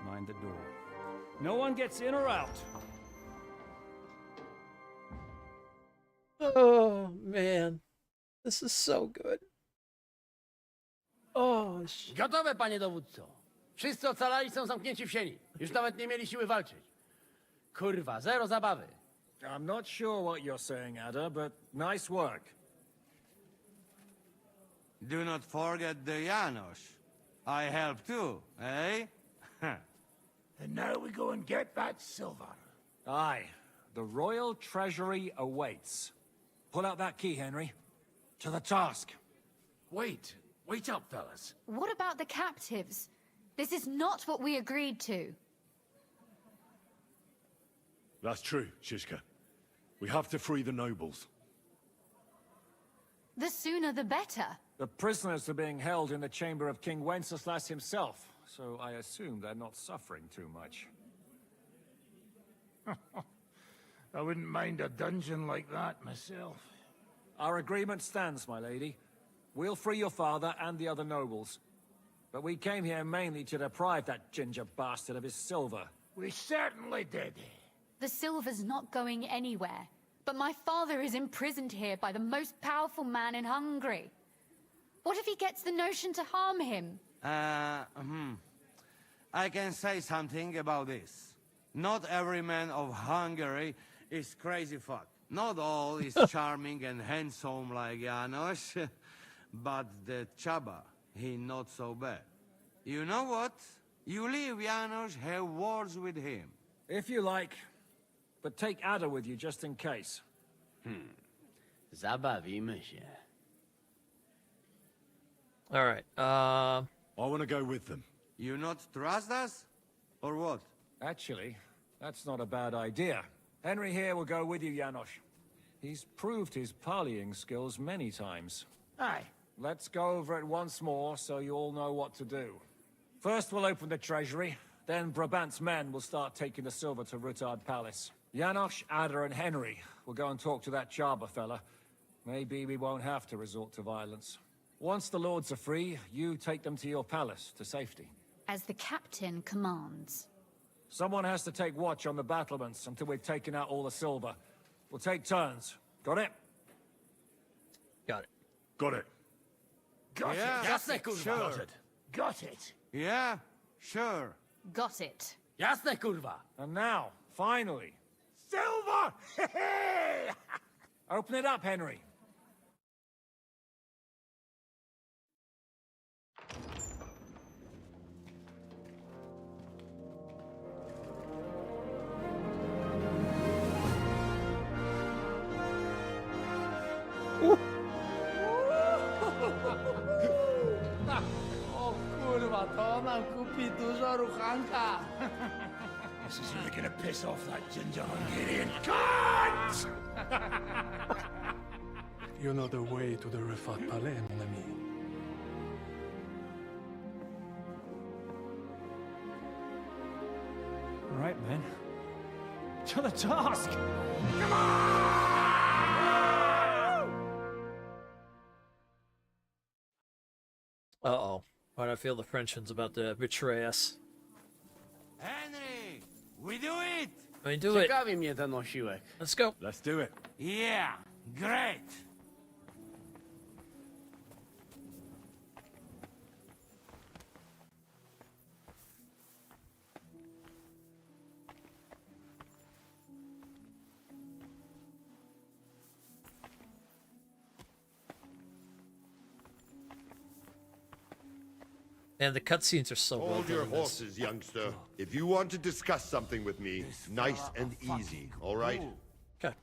Mind the door. No one gets in or out. Oh, man. This is so good. Oh, shit. Gotowe, panie dowódco. Wszyscy ocalali są zamknięci w sieni. Już nawet nie mieli siły walczyć. Kurwa, zero zabawy. I'm not sure what you're saying, Ada, but nice work. Do not forget the Janos. I help too, eh? And now we go and get that silver. Aye, the royal treasury awaits. Pull out that key, Henry. To the task. Wait up, fellas. What about the captives? This is not what we agreed to. That's true, Žižka. We have to free the nobles. The sooner the better. The prisoners are being held in the chamber of King Wenceslas himself, so I assume they're not suffering too much. I wouldn't mind a dungeon like that myself. Our agreement stands, my lady. We'll free your father and the other nobles. But we came here mainly to deprive that ginger bastard of his silver. We certainly did. The silver's not going anywhere. But my father is imprisoned here by the most powerful man in Hungary. What if he gets the notion to harm him? I can say something about this. Not every man of Hungary is crazy fuck. Not all is charming and handsome like Janos, but the Chaba, he not so bad. You know what? You leave Janos, have words with him. If you like, but take Ada with you just in case. Zabawimy się. All right. I want to go with them. You not trust us? Or what? Actually, that's not a bad idea. Henry here will go with you, Janos. He's proved his parleying skills many times. Aye. Let's go over it once more so you all know what to do. First we'll open the treasury, then Brabant's men will start taking the silver to Rutard Palace. Janos, Ada and Henry will go and talk to that Chaba fella. Maybe we won't have to resort to violence. Once the lords are free, you take them to your palace to safety. As the captain commands. Someone has to take watch on the battlements until we've taken out all the silver. We'll take turns. Got it? Got it. Got it. Got Yeah, it. Jasne, kurwa. sure. Got it. Got it. Yeah, sure. Got it. Jasne, kurwa. And now, finally, Silver! open it up, Henry. O kurwa, to nam kupi dużo ruchanka. This is really gonna piss off that ginger Hungarian cunt! You know the way to the Rifat Palais, mon ami. right, men. To the task! Uh-oh. Why do I feel the Frenchman's about to betray us? Henry, we do it! I do it. Ciekawi mnie ten osiłek. Let's go. Let's do it. Yeah, great! And the cutscenes are so well Hold done your in this. horses, youngster. If you want to discuss something with me, nice and easy, all right? Okay.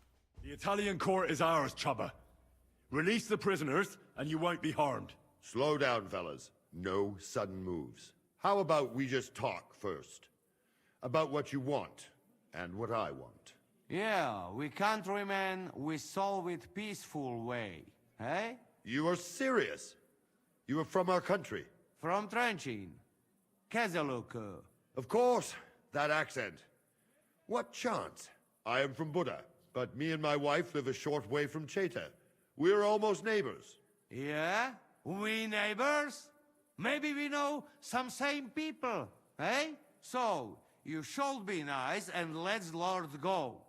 The Italian court is ours, Chubba. Release the prisoners, and you won't be harmed. Slow down, fellas. No sudden moves. How about we just talk first? About what you want, and what I want. Yeah, we countrymen, we solve it peaceful way, eh? You are serious? You are from our country? From Trenchin. Kezeluk. Of course, that accent. What chance? I am from Buddha, but me and my wife live a short way from Cheta. We're almost neighbors. Yeah? We neighbors? Maybe we know some same people, eh? So, you should be nice and let Lord go.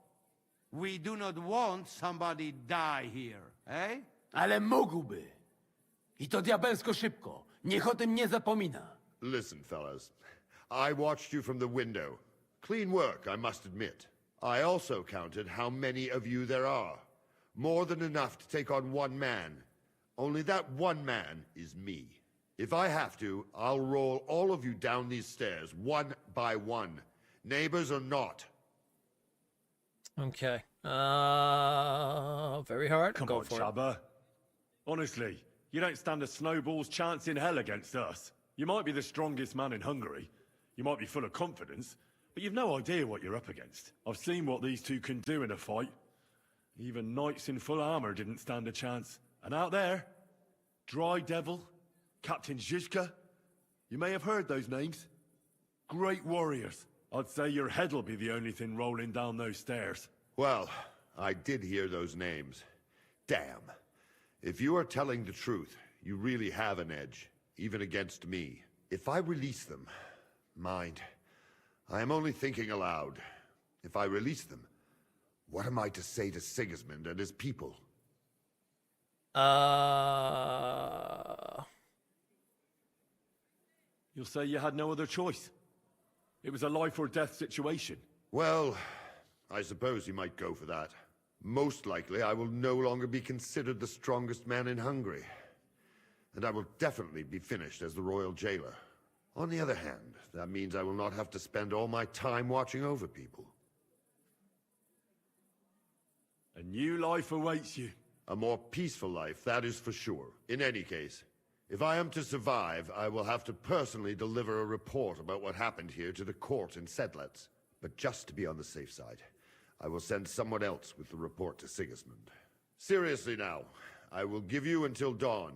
We do not want somebody die here, eh? Ale mógłby. I to diabelsko szybko. Niech o tym nie zapomina. Listen, fellas. I watched you from the window. Clean work, I must admit. I also counted how many of you there are. More than enough to take on one man. Only that one man is me. If I have to, I'll roll all of you down these stairs, one by one. Neighbors or not. Okay. Very hard. Come Go on, for Chubba. Honestly, you don't stand a snowball's chance in hell against us. You might be the strongest man in Hungary. You might be full of confidence, but you've no idea what you're up against. I've seen what these two can do in a fight. Even knights in full armor didn't stand a chance. And out there, Dry Devil, Captain Zizka, you may have heard those names. Great warriors. I'd say your head'll be the only thing rolling down those stairs. Well, I did hear those names. Damn. If you are telling the truth, you really have an edge, even against me. If I release them, mind, I am only thinking aloud. If I release them, what am I to say to Sigismund and his people? You'll say you had no other choice. It was a life or death situation. Well, I suppose you might go for that. Most likely, I will no longer be considered the strongest man in Hungary. And I will definitely be finished as the royal jailer. On the other hand, that means I will not have to spend all my time watching over people. A new life awaits you. A more peaceful life, that is for sure. In any case, if I am to survive, I will have to personally deliver a report about what happened here to the court in Sedlec. But just to be on the safe side, I will send someone else with the report to Sigismund. Seriously now, I will give you until dawn.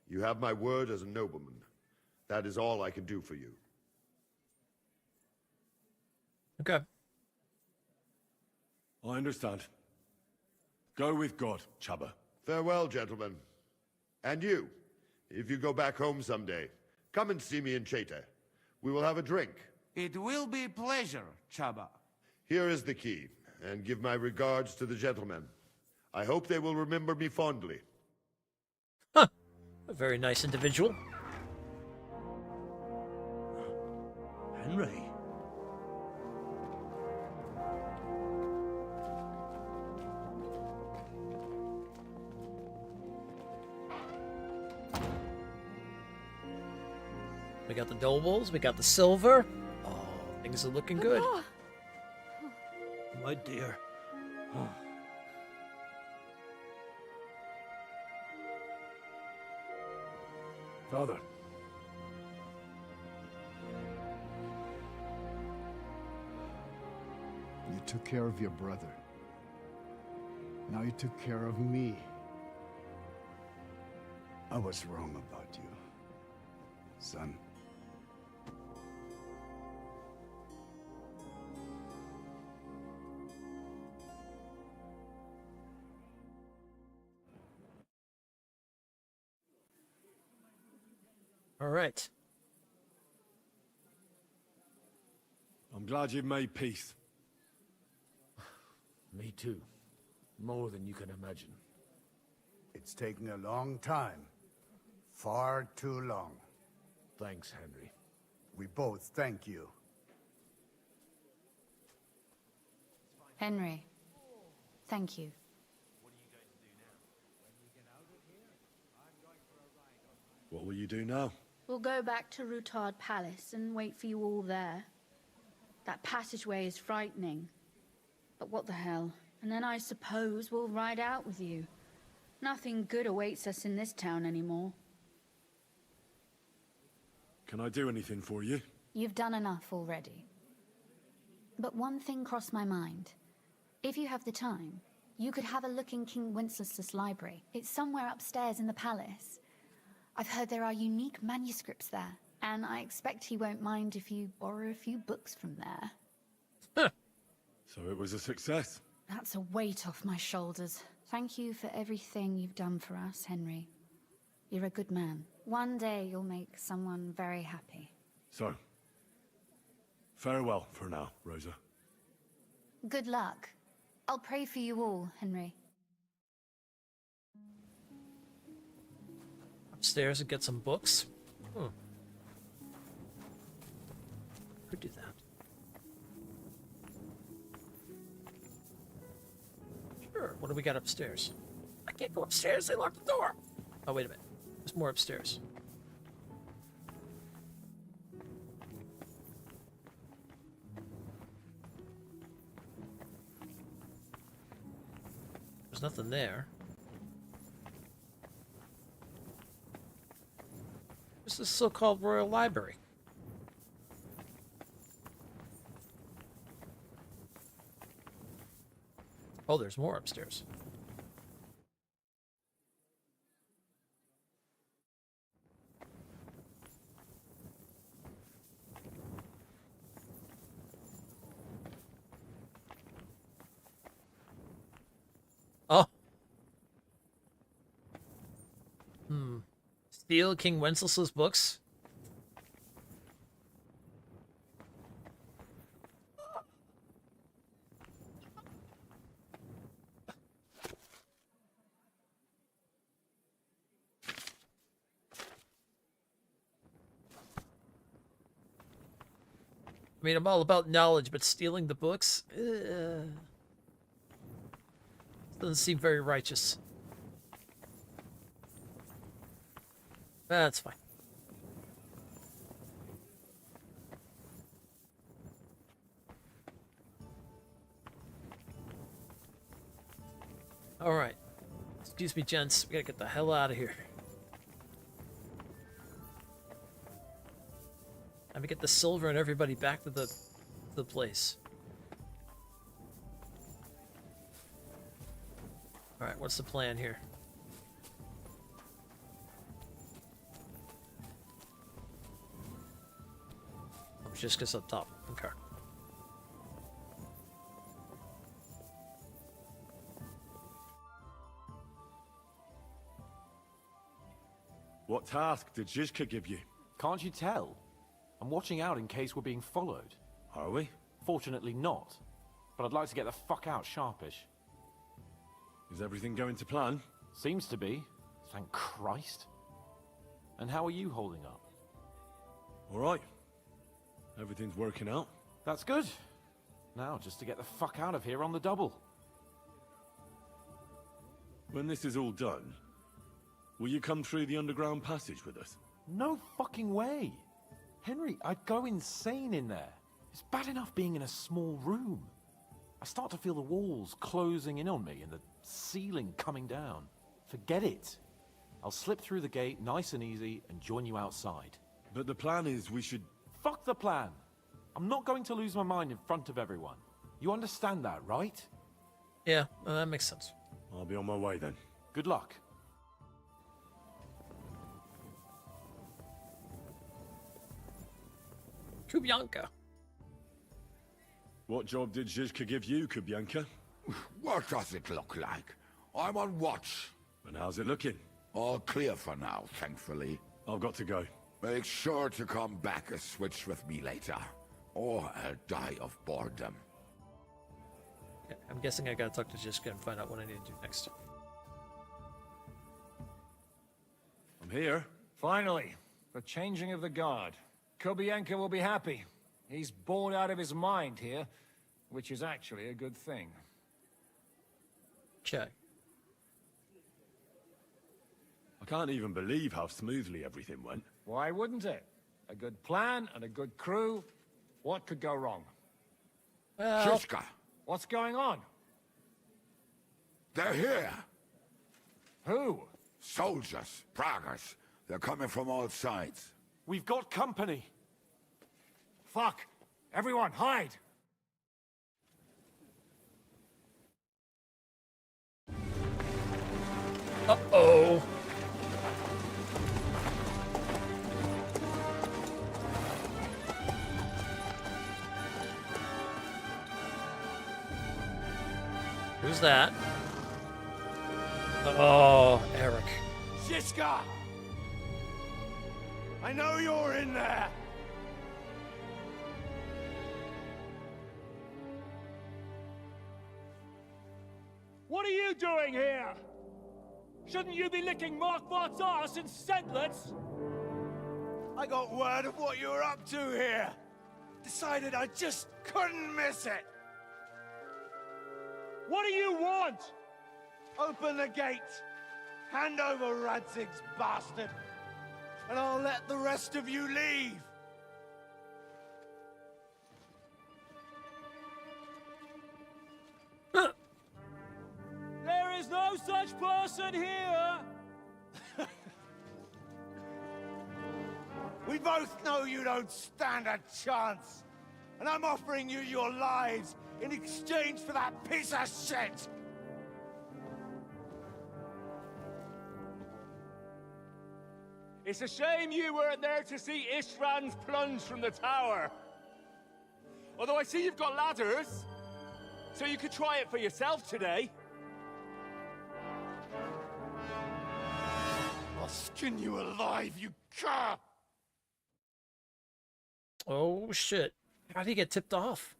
You have my word as a nobleman. That is all I can do for you. Okay. I understand. Go with God, Chubba. Farewell, gentlemen. And you, if you go back home someday, come and see me in Cheta. We will have a drink. It will be a pleasure, Chaba. Here is the key, and give my regards to the gentlemen. I hope they will remember me fondly. A very nice individual. Henry. We got the nobles, we got the silver. Oh, things are looking good. My dear. Father. You took care of your brother. Now you took care of me. I was wrong about you, son. All right. I'm glad you've made peace. Me too. More than you can imagine. It's taken a long time. Far too long. Thanks, Henry. We both thank you. Henry, thank you. What will you do now? We'll go back to Rutard Palace and wait for you all there. That passageway is frightening. But what the hell? And then I suppose we'll ride out with you. Nothing good awaits us in this town anymore. Can I do anything for you? You've done enough already. But one thing crossed my mind. If you have the time, you could have a look in King Wenceslas' library. It's somewhere upstairs in the palace. I've heard there are unique manuscripts there, and I expect he won't mind if you borrow a few books from there. So it was a success. That's a weight off my shoulders. Thank you for everything you've done for us, Henry. You're a good man. One day you'll make someone very happy. So, farewell for now, Rosa. Good luck. I'll pray for you all, Henry. Upstairs and get some books. Could do that. Sure. What do we got upstairs? I can't go upstairs. They locked the door. Oh, wait a minute. There's more upstairs. There's nothing there. This is the so-called Royal Library. Oh, there's more upstairs. Oh. Steal King Wenceslas' books? I mean, I'm all about knowledge, but stealing the books? Doesn't seem very righteous. That's fine. All right. Excuse me, gents. We gotta get the hell out of here. Time to get the silver and everybody back to the place. All right, what's the plan here? Oh, just gets up top. Okay. What task did Zizka give you? Can't you tell? I'm watching out in case we're being followed. Are we? Fortunately not. But I'd like to get the fuck out sharpish. Is everything going to plan? Seems to be. Thank Christ. And how are you holding up? All right. Everything's working out. That's good. Now, just to get the fuck out of here on the double. When this is all done, will you come through the underground passage with us? No fucking way. Henry, I'd go insane in there. It's bad enough being in a small room. I start to feel the walls closing in on me and the ceiling coming down. Forget it. I'll slip through the gate nice and easy and join you outside. But the plan is we should... Fuck the plan. I'm not going to lose my mind in front of everyone. You understand that, right? Yeah, that makes sense. I'll be on my way then. Good luck. Kubyanka. What job did Zizka give you, Kubyanka? What does it look like? I'm on watch. And how's it looking? All clear for now, thankfully. I've got to go. Make sure to come back a switch with me later, or I'll die of boredom. Okay, I'm guessing I gotta talk to Jiska and find out what I need to do next. I'm here. Finally, the changing of the guard. Kobienka will be happy. He's bored out of his mind here, which is actually a good thing. Check. I can't even believe how smoothly everything went. Why wouldn't it? A good plan and a good crew. What could go wrong? Well... Shiska! What's going on? They're here! Who? Soldiers, Pragas. They're coming from all sides. We've got company. Fuck! Everyone, hide! Uh-oh. Who's that? Oh, Eric. Shiska! I know you're in there! What are you doing here? Shouldn't you be licking Markvart's ass in Sentlets? I got word of what you were up to here. Decided I just couldn't miss it. What do you want? Open the gate. Hand over Radzig's bastard. And I'll let the rest of you leave. There is no such person here! We both know you don't stand a chance. And I'm offering you your lives in exchange for that piece of shit! It's a shame you weren't there to see Ishtvan's plunge from the tower. Although I see you've got ladders, so you could try it for yourself today. I'll skin you alive, you cur! Oh, shit. How did he get tipped off?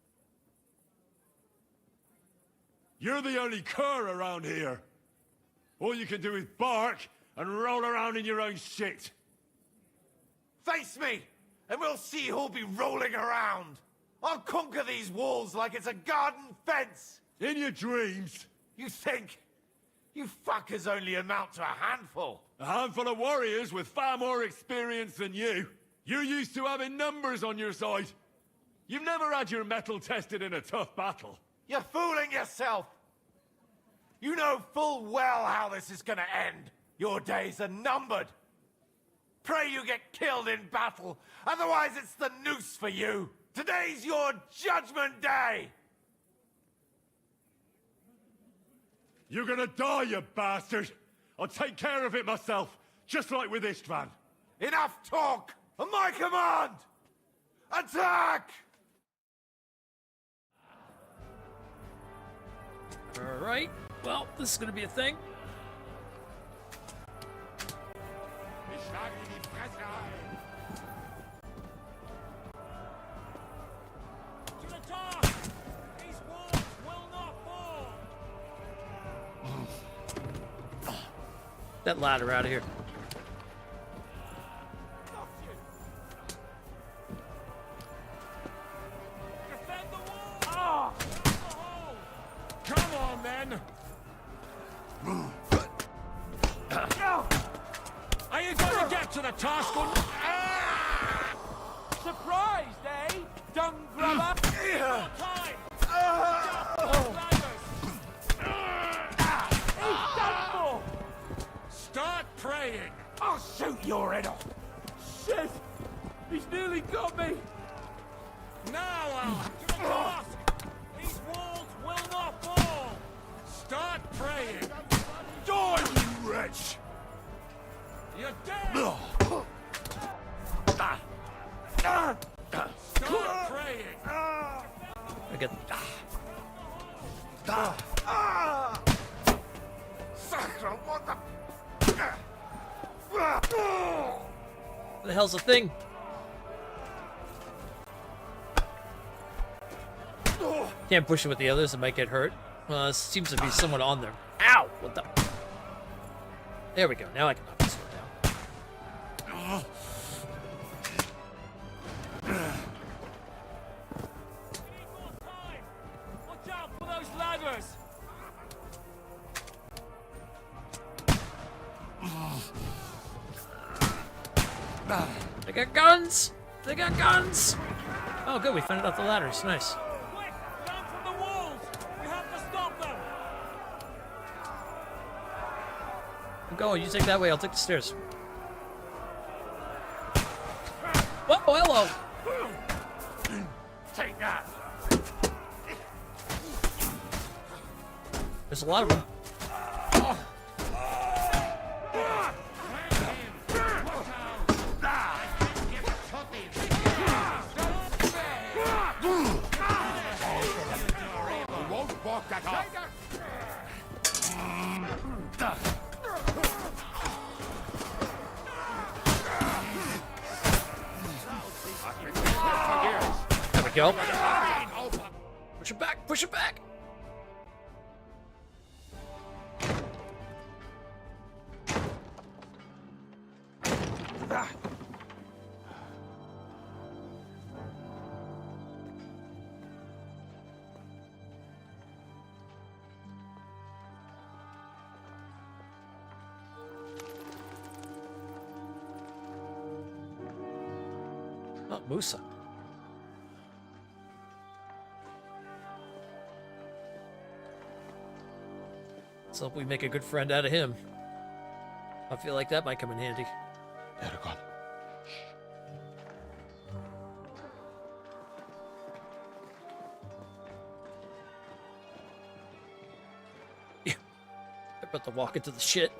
You're the only cur around here. All you can do is bark and roll around in your own shit. Face me, and we'll see who'll be rolling around. I'll conquer these walls like it's a garden fence. In your dreams. You think? You fuckers only amount to a handful. A handful of warriors with far more experience than you. You're used to having numbers on your side. You've never had your mettle tested in a tough battle. You're fooling yourself. You know full well how this is gonna end. Your days are numbered. Pray you get killed in battle, otherwise it's the noose for you. Today's your judgment day. You're gonna die, you bastard! I'll take care of it myself, just like with Istvan. Enough talk! On my command! Attack! Alright. Well, this is gonna be a thing. To the top! These walls will not fall! That ladder out of here. Defend the wall! Ah! Come on, then! Are you going to get to the task or not? Surprised, eh? Dung grubber! More time! He's done for! Start praying! I'll shoot your head off! Shit! He's nearly got me! Now I'll to the task! These walls will not fall! Start praying! Die, you wretch! You're dead! Start praying! I get. the hell's the thing? Can't push it with the others, it might get hurt. Well, it seems to be someone on there. Ow! What the? There we go. Now I can knock this one down. Watch out for those ladders! They got guns! They got guns! Oh, good. We found out the ladders. Nice. Quick! Down from the walls! We have to stop them! I'm going. You take that way. I'll take the stairs. Whoa, hello! Take that! There's a lot of them. There we go. Push it back! Push it back! Oh, Musa. Let's hope we make a good friend out of him. I feel like that might come in handy. Eragon. Yeah. I'm about to walk into the shit.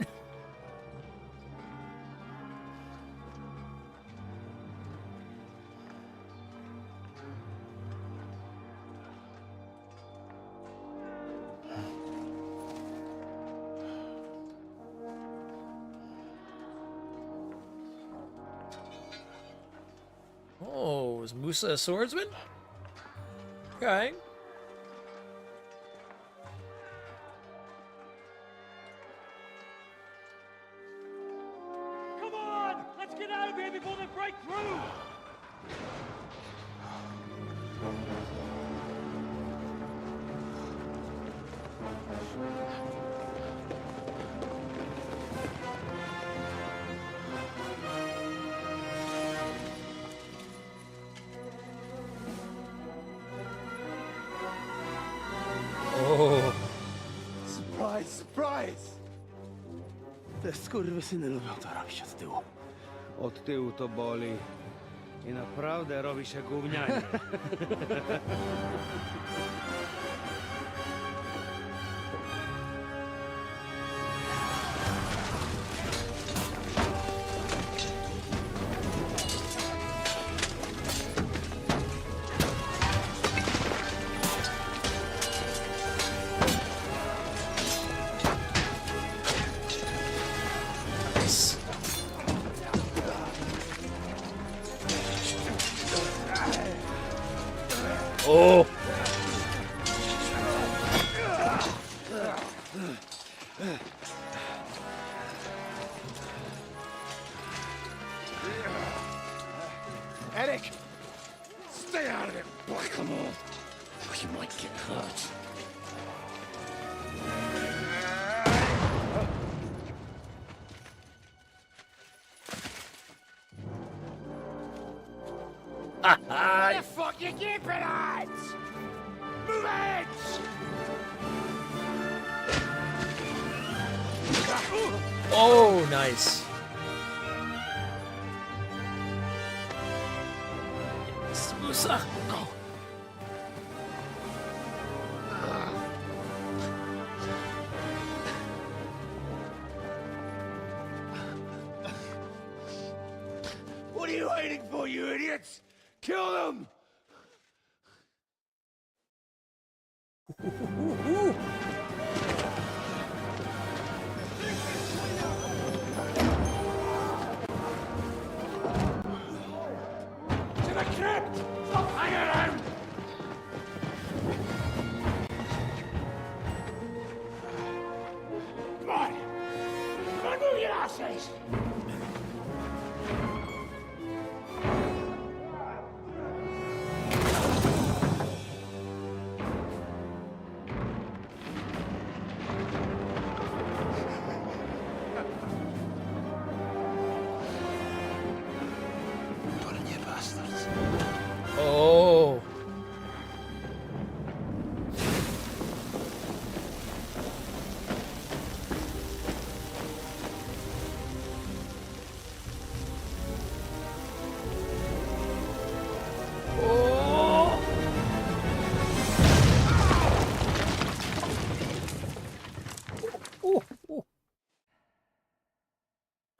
Oh, is Musa a swordsman? Okay. Come on! Let's get out of here before they break through! Oh. Surprise, surprise! Te skurwysyny lubią to robić od tyłu. Od tyłu to boli. I naprawdę robi się gównianie. Oh. Eric! Stay out of it, blackamoor! Or you might get hurt. Where the fuck you keeping it? Move it! Oh, nice. Yes, Musa. Go. What are you waiting for, you idiots? Kill them! bosses! Oh.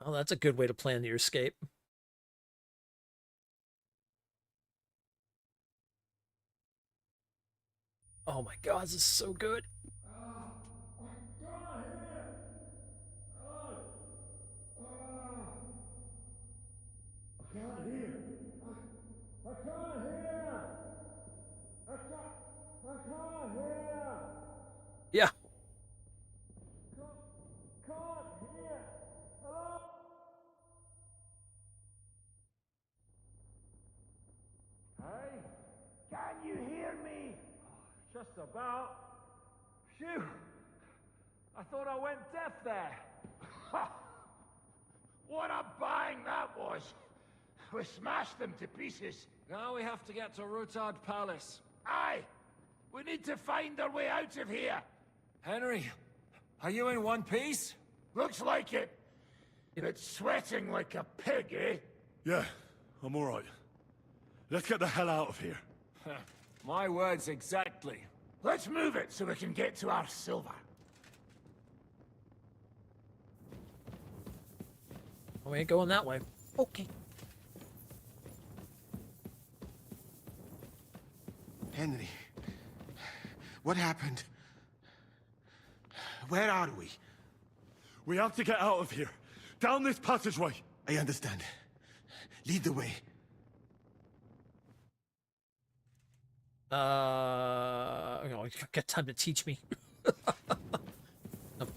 Oh, that's a good way to plan your escape. Oh my god, this is so good. I can't hear. I can't hear. I can't hear. Yeah. Can't hear. Hello? Hey? Can you hear me? Just about. Phew. I thought I went deaf there. What a bang that was! We smashed them to pieces. Now we have to get to Rutard Palace. Aye! We need to find our way out of here! Henry, are you in one piece? Looks like it. It's sweating like a pig, eh? Yeah, I'm alright. Let's get the hell out of here. My words exactly. Let's move it so we can get to our silver. We ain't going that way. Okay. Henry, what happened? Where are we? We have to get out of here. Down this passageway. I understand. Lead the way. Oh, you got time to teach me. Oh,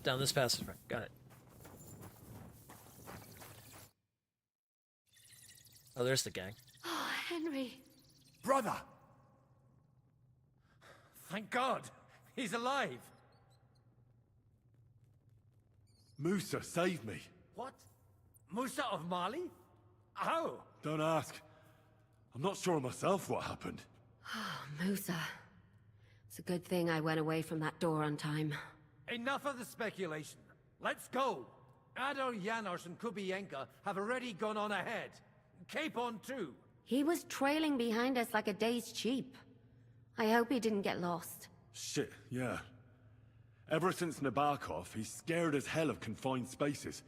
down this passageway. Got it. Oh, there's the gang. Oh, Henry. Brother! Thank God! He's alive! Musa, save me. What? Musa of Mali? How? Don't ask. I'm not sure myself what happened. Oh, Musa. It's a good thing I went away from that door on time. Enough of the speculation. Let's go. Adol Janosch and Kubienka have already gone on ahead. Capon too. He was trailing behind us like a day's sheep. I hope he didn't get lost. Shit, yeah. Ever since Nabokov, he's scared as hell of confined spaces.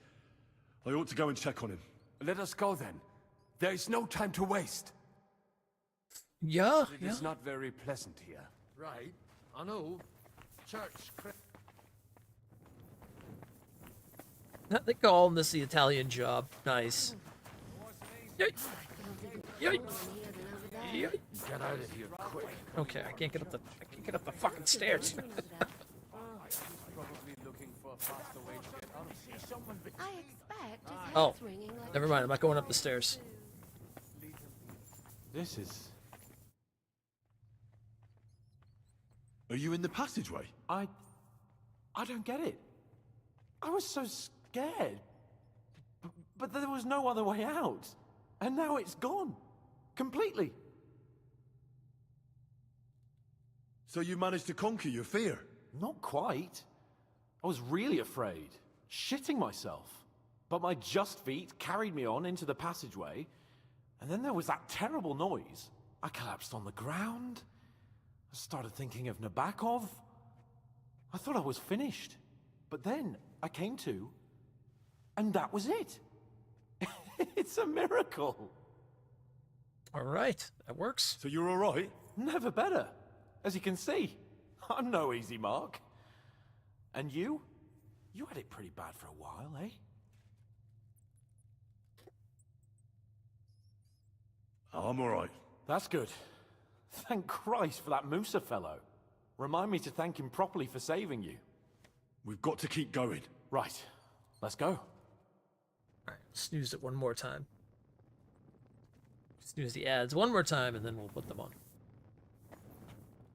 I ought to go and check on him. Let us go then. There is no time to waste. Yeah, It is not very pleasant here. Right. I know. Church. They calling this the Italian job. Nice. Yikes. Yikes. Yikes. Get out of here quick. Okay, I can't get up the fucking stairs. Probably looking for a faster way to get out of here. I expect his Oh, head's ringing like never mind. I'm not going up the stairs. This is... Are you in the passageway? I don't get it. I was so scared. But there was no other way out. And now it's gone. Completely. So you managed to conquer your fear? Not quite. I was really afraid. Shitting myself. But my just feet carried me on into the passageway. And then there was that terrible noise. I collapsed on the ground. I started thinking of Nabokov. I thought I was finished. But then I came to, and that was it. It's a miracle. All right, that works. So you're all right? Never better. As you can see, I'm no easy mark. And you? You had it pretty bad for a while, eh? I'm all right. That's good. Thank Christ for that Musa fellow. Remind me to thank him properly for saving you. We've got to keep going. Right. Let's go. Alright, snooze it one more time. Snooze the ads one more time, and then we'll put them on.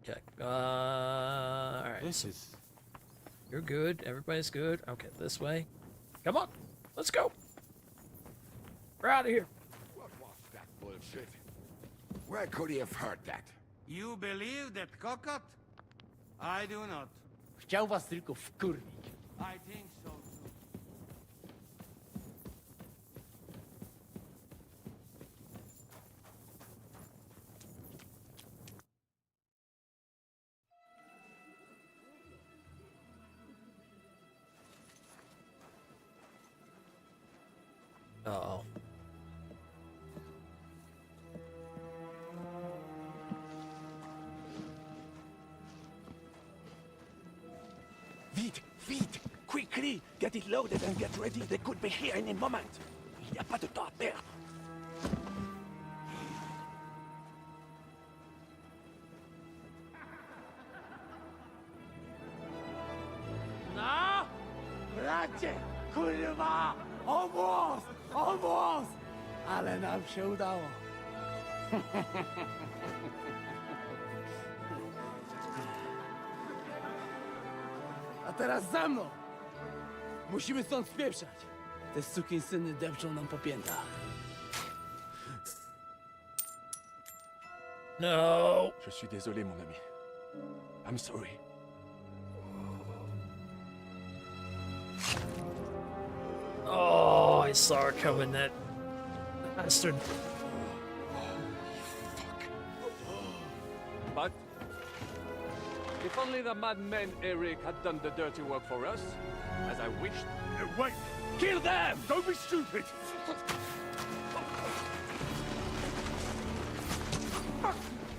Okay. Alright. This is... You're good. Everybody's good. Okay, this way. Come on. Let's go. We're out of here. What was that bullshit? Where could he have heard that? You believe that cockot? I do not. Chciał was tylko wkurwić. I think so too. Uh-oh. Vite, vite! Quickly! Get it loaded and get ready. They could be here any moment. Il n'y a pas de temps à perdre. No! Bracie! Kurwa! Almost! Almost! Ale nam się udało. A teraz za mną! Musimy stąd spieprzać. Te sukinsyny depczą nam po piętach. No! Je suis désolé, mon ami. I'm sorry. Oh, I saw her coming, that bastard. But if only the madman Eric had done the dirty work for us, as I wished. Wait! Kill them! Don't be stupid!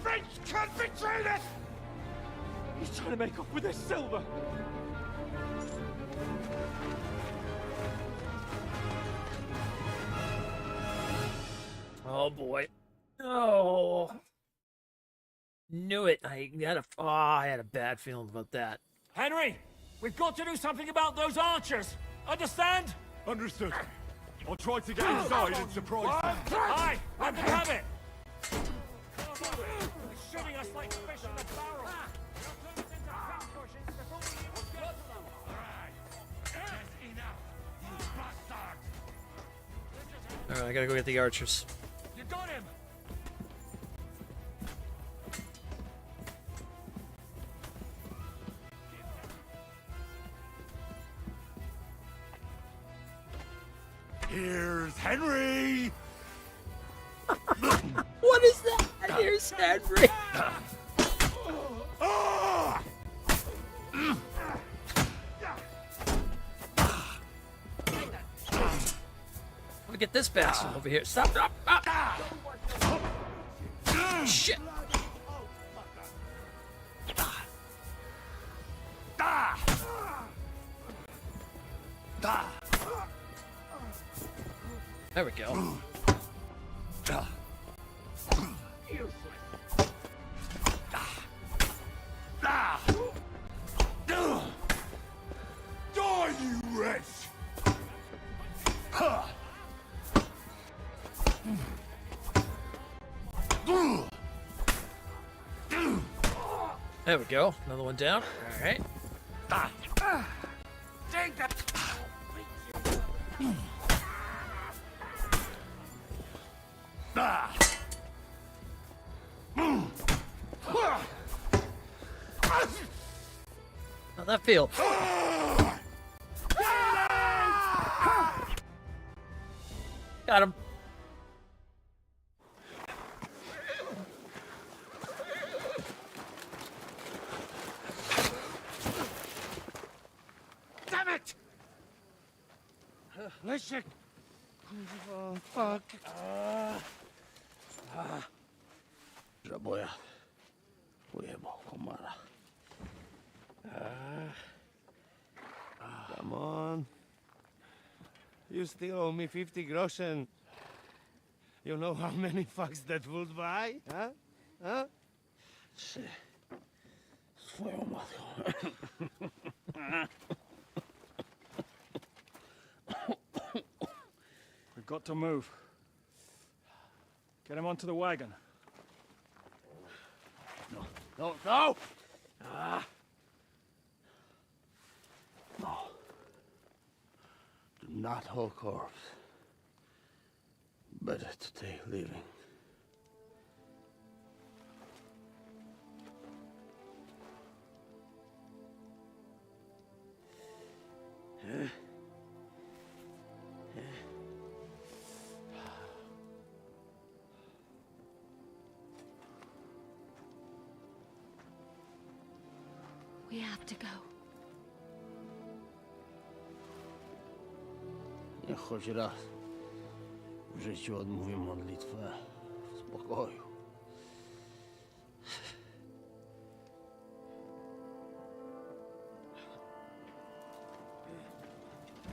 French can't betray this! He's trying to make off with his silver! Oh boy. Oh. Knew it. I had a bad feeling about that. Henry, we've got to do something about those archers. Understand? Understood. I'll try to get inside and surprise them. Aye, let them have it. They're shooting us like fish in a barrel. They'll turn us into pincushions before we even get to them. Alright, I gotta go get the archers. You got him. Here's Henry! What is that? Here's Henry. Look at this bastard over here. Stop! Stop! Shit! There we go. Die, you wretch! There we go. Another one down. All right. Take that! How'd that feel? Got him. Damn it! Leszek! Oh, fuck. Żaboja. Ujebał komara. Come on. You still owe me 50 groschen. You know how many fucks that would buy? Huh? Huh? Sí. Swoją matką. Not to move. Get him onto the wagon. No, no, no! Ah. No. Do not hold corpse. Better to take living. We have to go. Nie choć raz w życiu odmówię modlitwę w spokoju.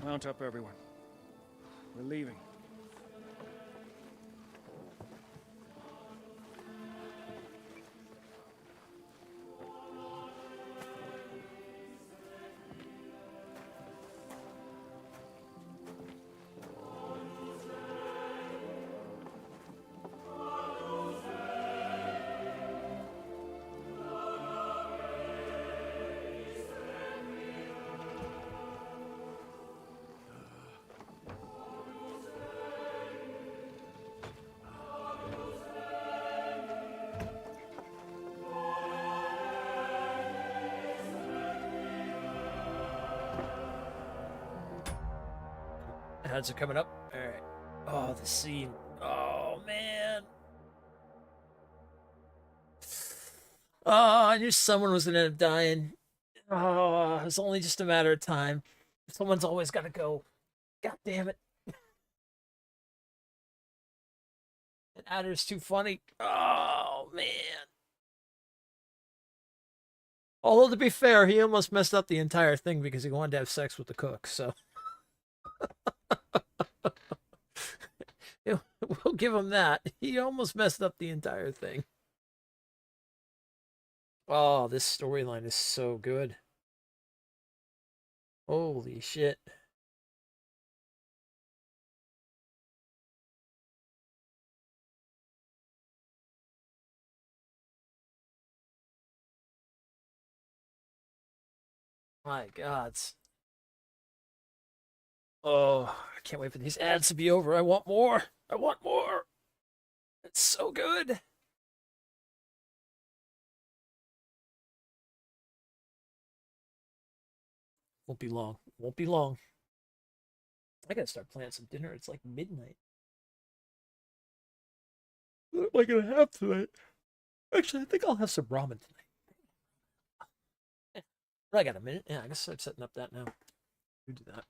Mount up, everyone. We're leaving. Ads are coming up. All right. Oh, the scene. Oh man. Oh, I knew someone was gonna end up dying. Oh, it's only just a matter of time. Someone's always got to go. God damn it. And Adder's too funny. Oh man. Although to be fair, he almost messed up the entire thing because he wanted to have sex with the cook. So. We'll give him that. He almost messed up the entire thing. Oh, this storyline is so good. Holy shit. My gods. Oh, I can't wait for these ads to be over. I want more. I want more. It's so good. Won't be long. Won't be long. I gotta start planning some dinner. It's like midnight. What am I gonna have tonight? Actually, I think I'll have some ramen tonight. I got a minute. Yeah, I guess start setting up that now. We do that.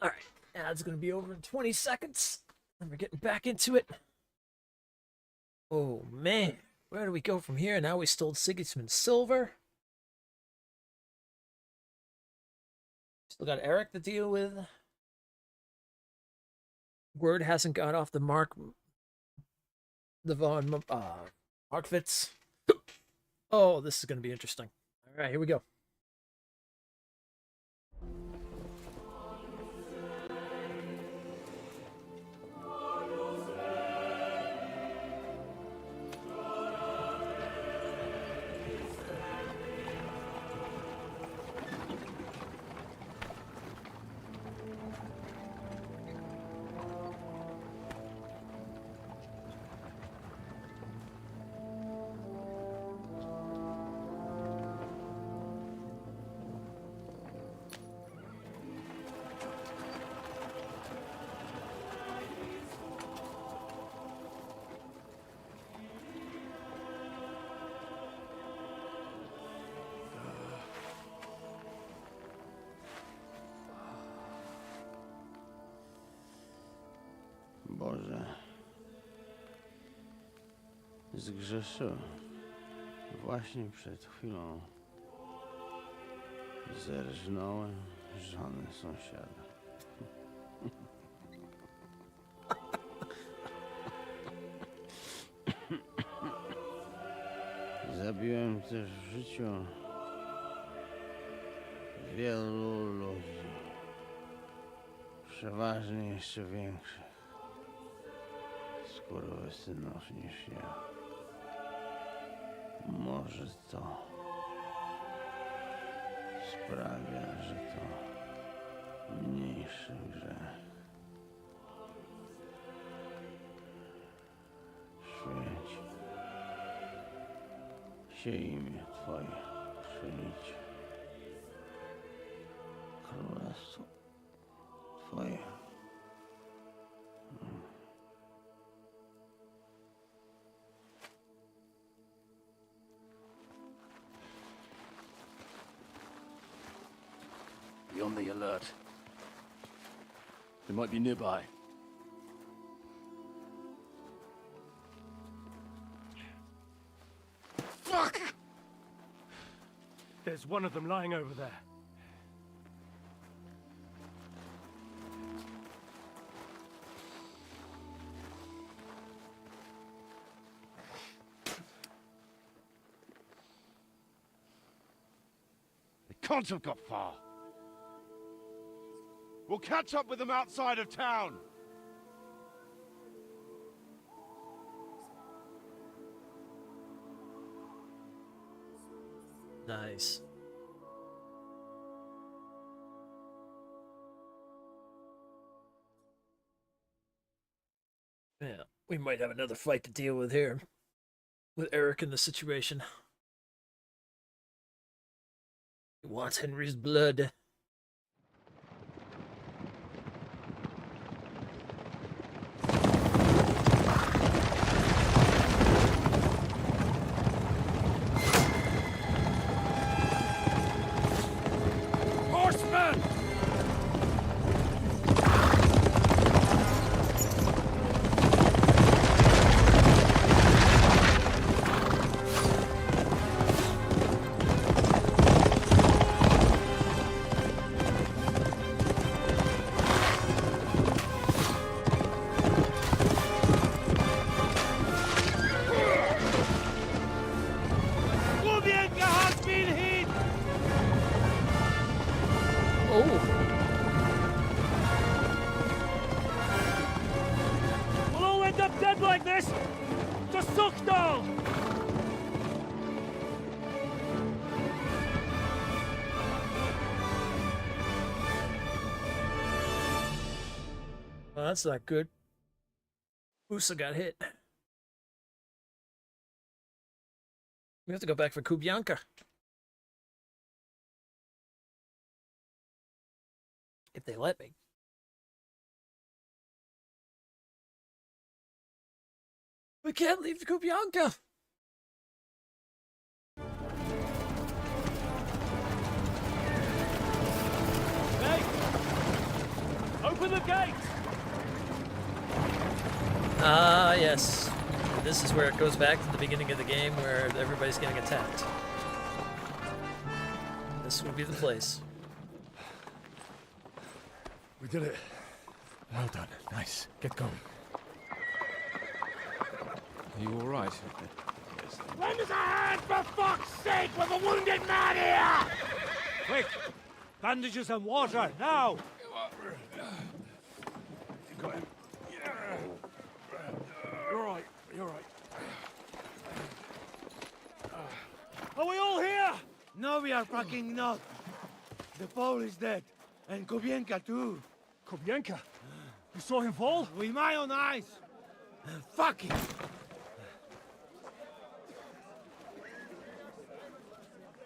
All right, ad's gonna be over in 20 seconds, and we're getting back into it. Oh man, where do we go from here? Now we stole Sigismund's silver. Still got Eric to deal with. Word hasn't got off the mark. The Von Markvitz. Oh, this is gonna be interesting. All right, here we go. Może zgrzeszyłem. Właśnie przed chwilą zerżnąłem żonę sąsiada. Zabiłem też w życiu wielu ludzi. Przeważnie jeszcze większych skurwysynów niż ja. Może to sprawia, że to mniejszy grzech. Święć się imię Twoje, przyjdź. Królestwo Twoje. Be on the alert. They might be nearby. Fuck! There's one of them lying over there. They can't have got far. We'll catch up with them outside of town. Nice. Yeah, we might have another fight to deal with here. With Eric in the situation. He wants Henry's blood. Horsemen! We'll all end up dead like this! To Suckdal! Well, that's not good. Usa got hit. We have to go back for Kubianka. If they let me. We can't leave Kubianka. Hey! Open the gate! Ah, yes. This is where it goes back to the beginning of the game where everybody's getting attacked. This would be the place. We did it. Well done. Nice. Get going. Are you all right? Lend us a hand, for fuck's sake, with a wounded man here! Quick! Bandages and water, now! You got him. You're right. You're right. Are we all here? No, we are fucking not. The Pole is dead. And Kobienka too. Kobienka? You saw him fall? With my own eyes. Fuck him.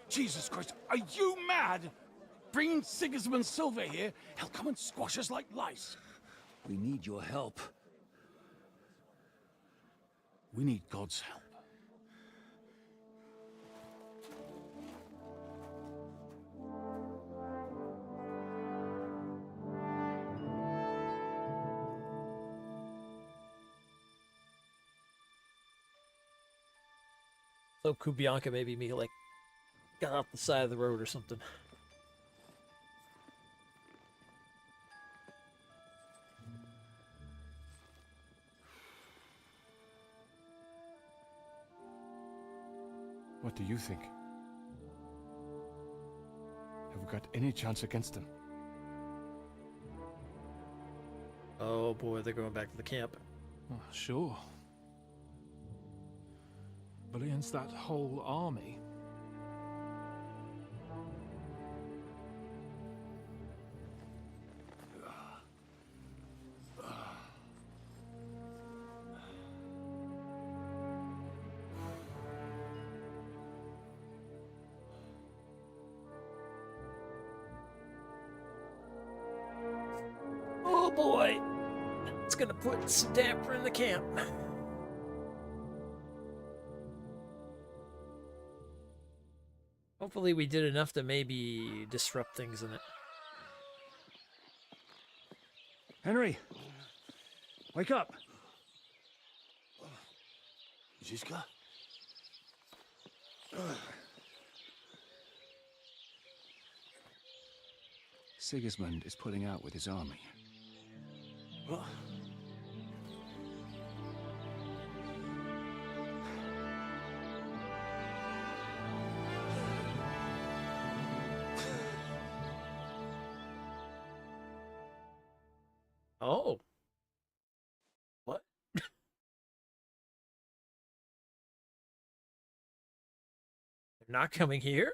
Jesus Christ, are you mad? Bringing Sigismund Silver here, he'll come and squash us like lice. We need your help. We need God's help. So Kubianka maybe me like got off the side of the road or something. What do you think? Have we got any chance against them? Oh boy, they're going back to the camp. Oh, sure. But against that whole army. Oh boy, it's gonna put some damper in the camp. Hopefully we did enough to maybe disrupt things in it. Henry! Wake up! Ziska? Sigismund is pulling out with his army. What? Oh. What? They're not coming here?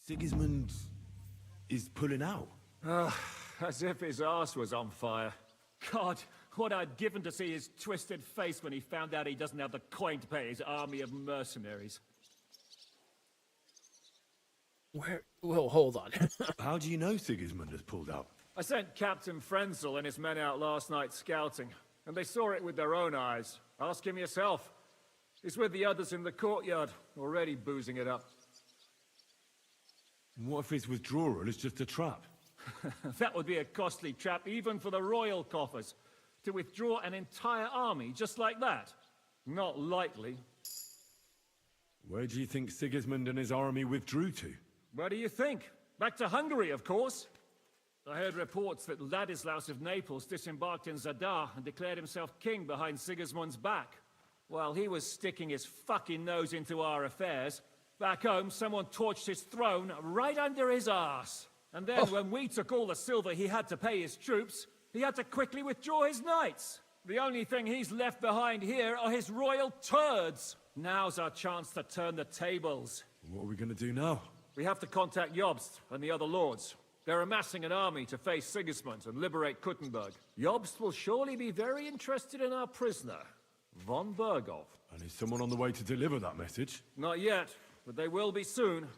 Sigismund is pulling out. As if his arse was on fire. God, what I'd given to see his twisted face when he found out he doesn't have the coin to pay his army of mercenaries. Where? Well, hold on. How do you know Sigismund has pulled out? I sent Captain Frenzel and his men out last night scouting, and they saw it with their own eyes. Ask him yourself. He's with the others in the courtyard, already boozing it up. What if his withdrawal is just a trap? That would be a costly trap even for the royal coffers. To withdraw an entire army just like that? Not likely. Where do you think Sigismund and his army withdrew to? Where do you think? Back to Hungary, of course. I heard reports that Ladislaus of Naples disembarked in Zadar and declared himself king behind Sigismund's back. While he was sticking his fucking nose into our affairs, back home someone torched his throne right under his arse. And then when we took all the silver he had to pay his troops, he had to quickly withdraw his knights. The only thing he's left behind here are his royal turds. Now's our chance to turn the tables. What are we going to do now? We have to contact Jobst and the other lords. They're amassing an army to face Sigismund and liberate Kuttenberg. Jobst will surely be very interested in our prisoner, von Berghoff. And is someone on the way to deliver that message? Not yet, but they will be soon.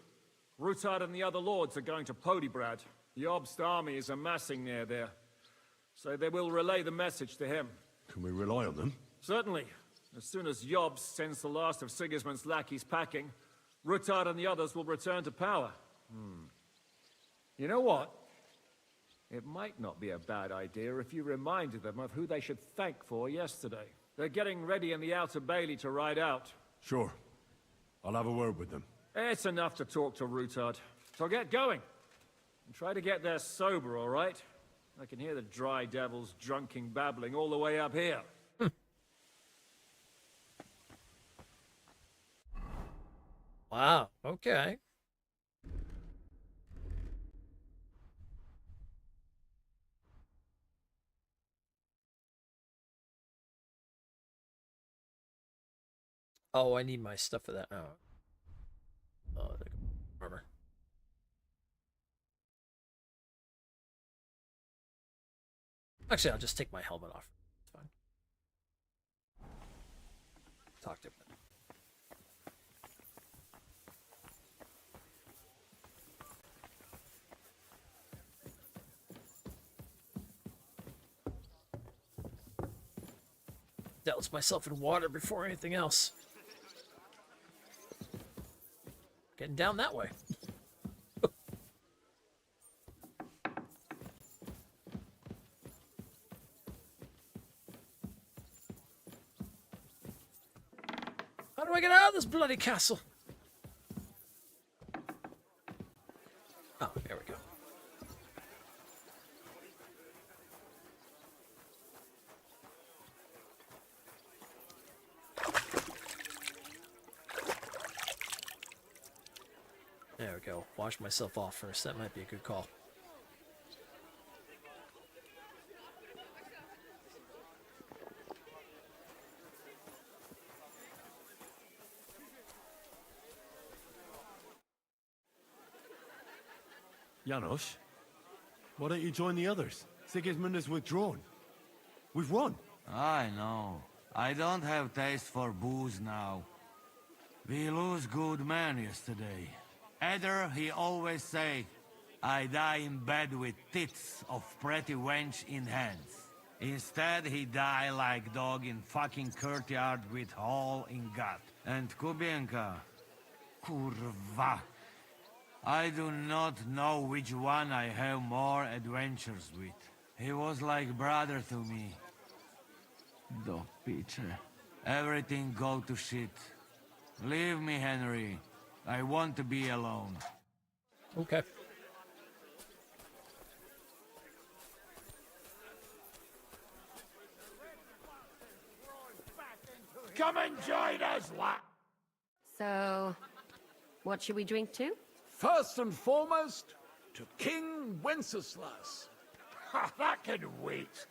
Rutard and the other lords are going to Podebrad. Jobst's army is amassing near there, so they will relay the message to him. Can we rely on them? Certainly. As soon as Jobst sends the last of Sigismund's lackeys packing, Rutard and the others will return to power. You know what? It might not be a bad idea if you reminded them of who they should thank for yesterday. They're getting ready in the Outer Bailey to ride out. Sure. I'll have a word with them. It's enough to talk to Rutard. So get going. And try to get there sober, all right? I can hear the dry devils drunking babbling all the way up here. Wow, okay. Oh, I need my stuff for that. Oh, armor. Actually, I'll just take my helmet off. It's fine. Talk to him. Douse myself in water before anything else. Getting down that way. do I get out of this bloody castle? Oh, there we go. There we go. Wash myself off first. That might be a good call. Janos, why don't you join the others? Sigismund has withdrawn. We've won. I know. I don't have taste for booze now. We lose good men yesterday. Eder, he always say, I die in bed with tits of pretty wench in hands. Instead, he die like dog in fucking courtyard with hole in gut. And Kubienka, kurwa. I do not know which one I have more adventures with. He was like brother to me. Do picze. Everything go to shit. Leave me, Henry. I want to be alone. Okay. Come and join us, lad. So, what should we drink to? First and foremost, to King Wenceslas. Ha, that can wait.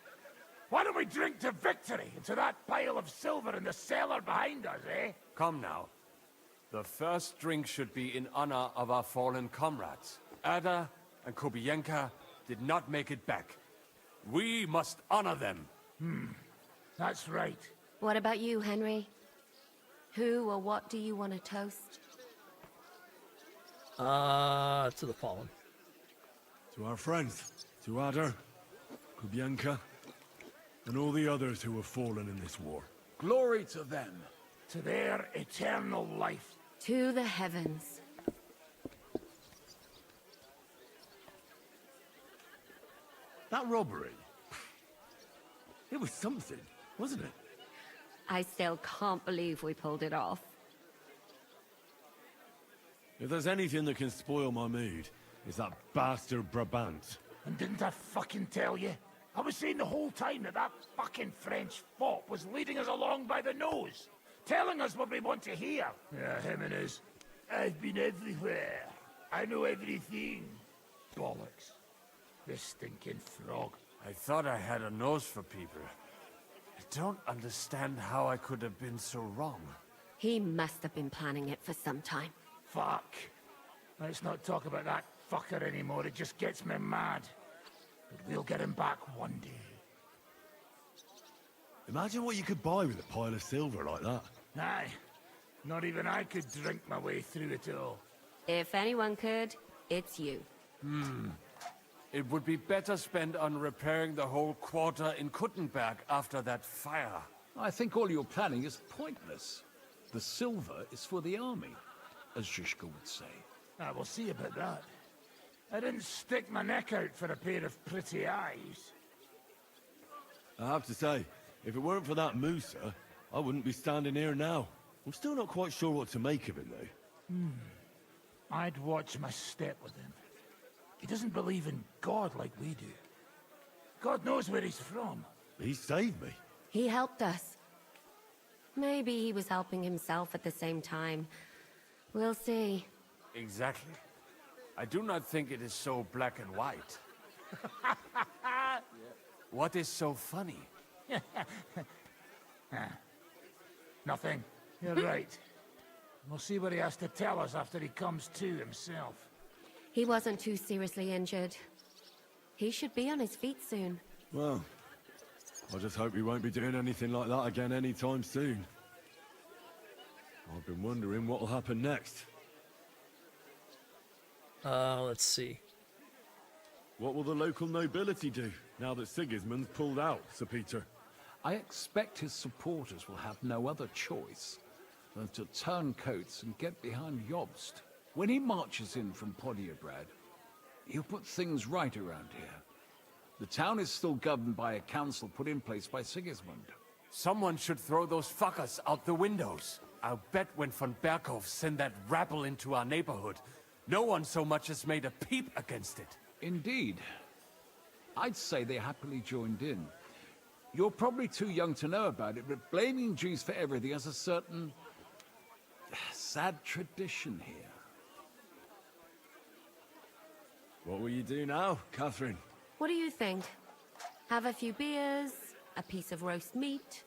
Why don't we drink to victory and to that pile of silver in the cellar behind us, eh? Come now. The first drink should be in honor of our fallen comrades. Ada and Kubienka did not make it back. We must honor them. That's right. What about you, Henry? Who or what do you want to toast? To the fallen. To our friends. To Adar, Kubienka, and all the others who have fallen in this war. Glory to them. To their eternal life. To the heavens. That robbery. It was something, wasn't it? I still can't believe we pulled it off. If there's anything that can spoil my mood, it's that bastard Brabant. And didn't I fucking tell you? I was saying the whole time that fucking French fop was leading us along by the nose, telling us what we want to hear. Yeah, him and his, I've been everywhere. I know everything. Bollocks. This stinking frog. I thought I had a nose for people. I don't understand how I could have been so wrong. He must have been planning it for some time. Fuck. Let's not talk about that fucker anymore. It just gets me mad. But we'll get him back one day. Imagine what you could buy with a pile of silver like that. Aye. Not even I could drink my way through it all. If anyone could, it's you. It would be better spent on repairing the whole quarter in Kuttenberg after that fire. I think all your planning is pointless. The silver is for the army, as Zizka would say. We'll see about that. I didn't stick my neck out for a pair of pretty eyes. I have to say, if it weren't for that Musa, I wouldn't be standing here now. I'm still not quite sure what to make of it, though. I'd watch my step with him. He doesn't believe in God like we do. God knows where he's from. He saved me. He helped us. Maybe he was helping himself at the same time. We'll see. Exactly. I do not think it is so black and white. What is so funny? Nothing. You're right. We'll see what he has to tell us after he comes to himself. He wasn't too seriously injured. He should be on his feet soon. Well, I just hope he won't be doing anything like that again anytime soon. I've been wondering what'll happen next. Let's see. What will the local nobility do now that Sigismund's pulled out, Sir Peter? I expect his supporters will have no other choice than to turn coats and get behind Jobst. When he marches in from Podiebrad, he'll put things right around here. The town is still governed by a council put in place by Sigismund. Someone should throw those fuckers out the windows. I'll bet when von Berghoff sent that rabble into our neighborhood, no one so much as made a peep against it. Indeed. I'd say they happily joined in. You're probably too young to know about it, but blaming Jews for everything has a certain sad tradition here. What will you do now, Catherine? What do you think? Have a few beers, a piece of roast meat,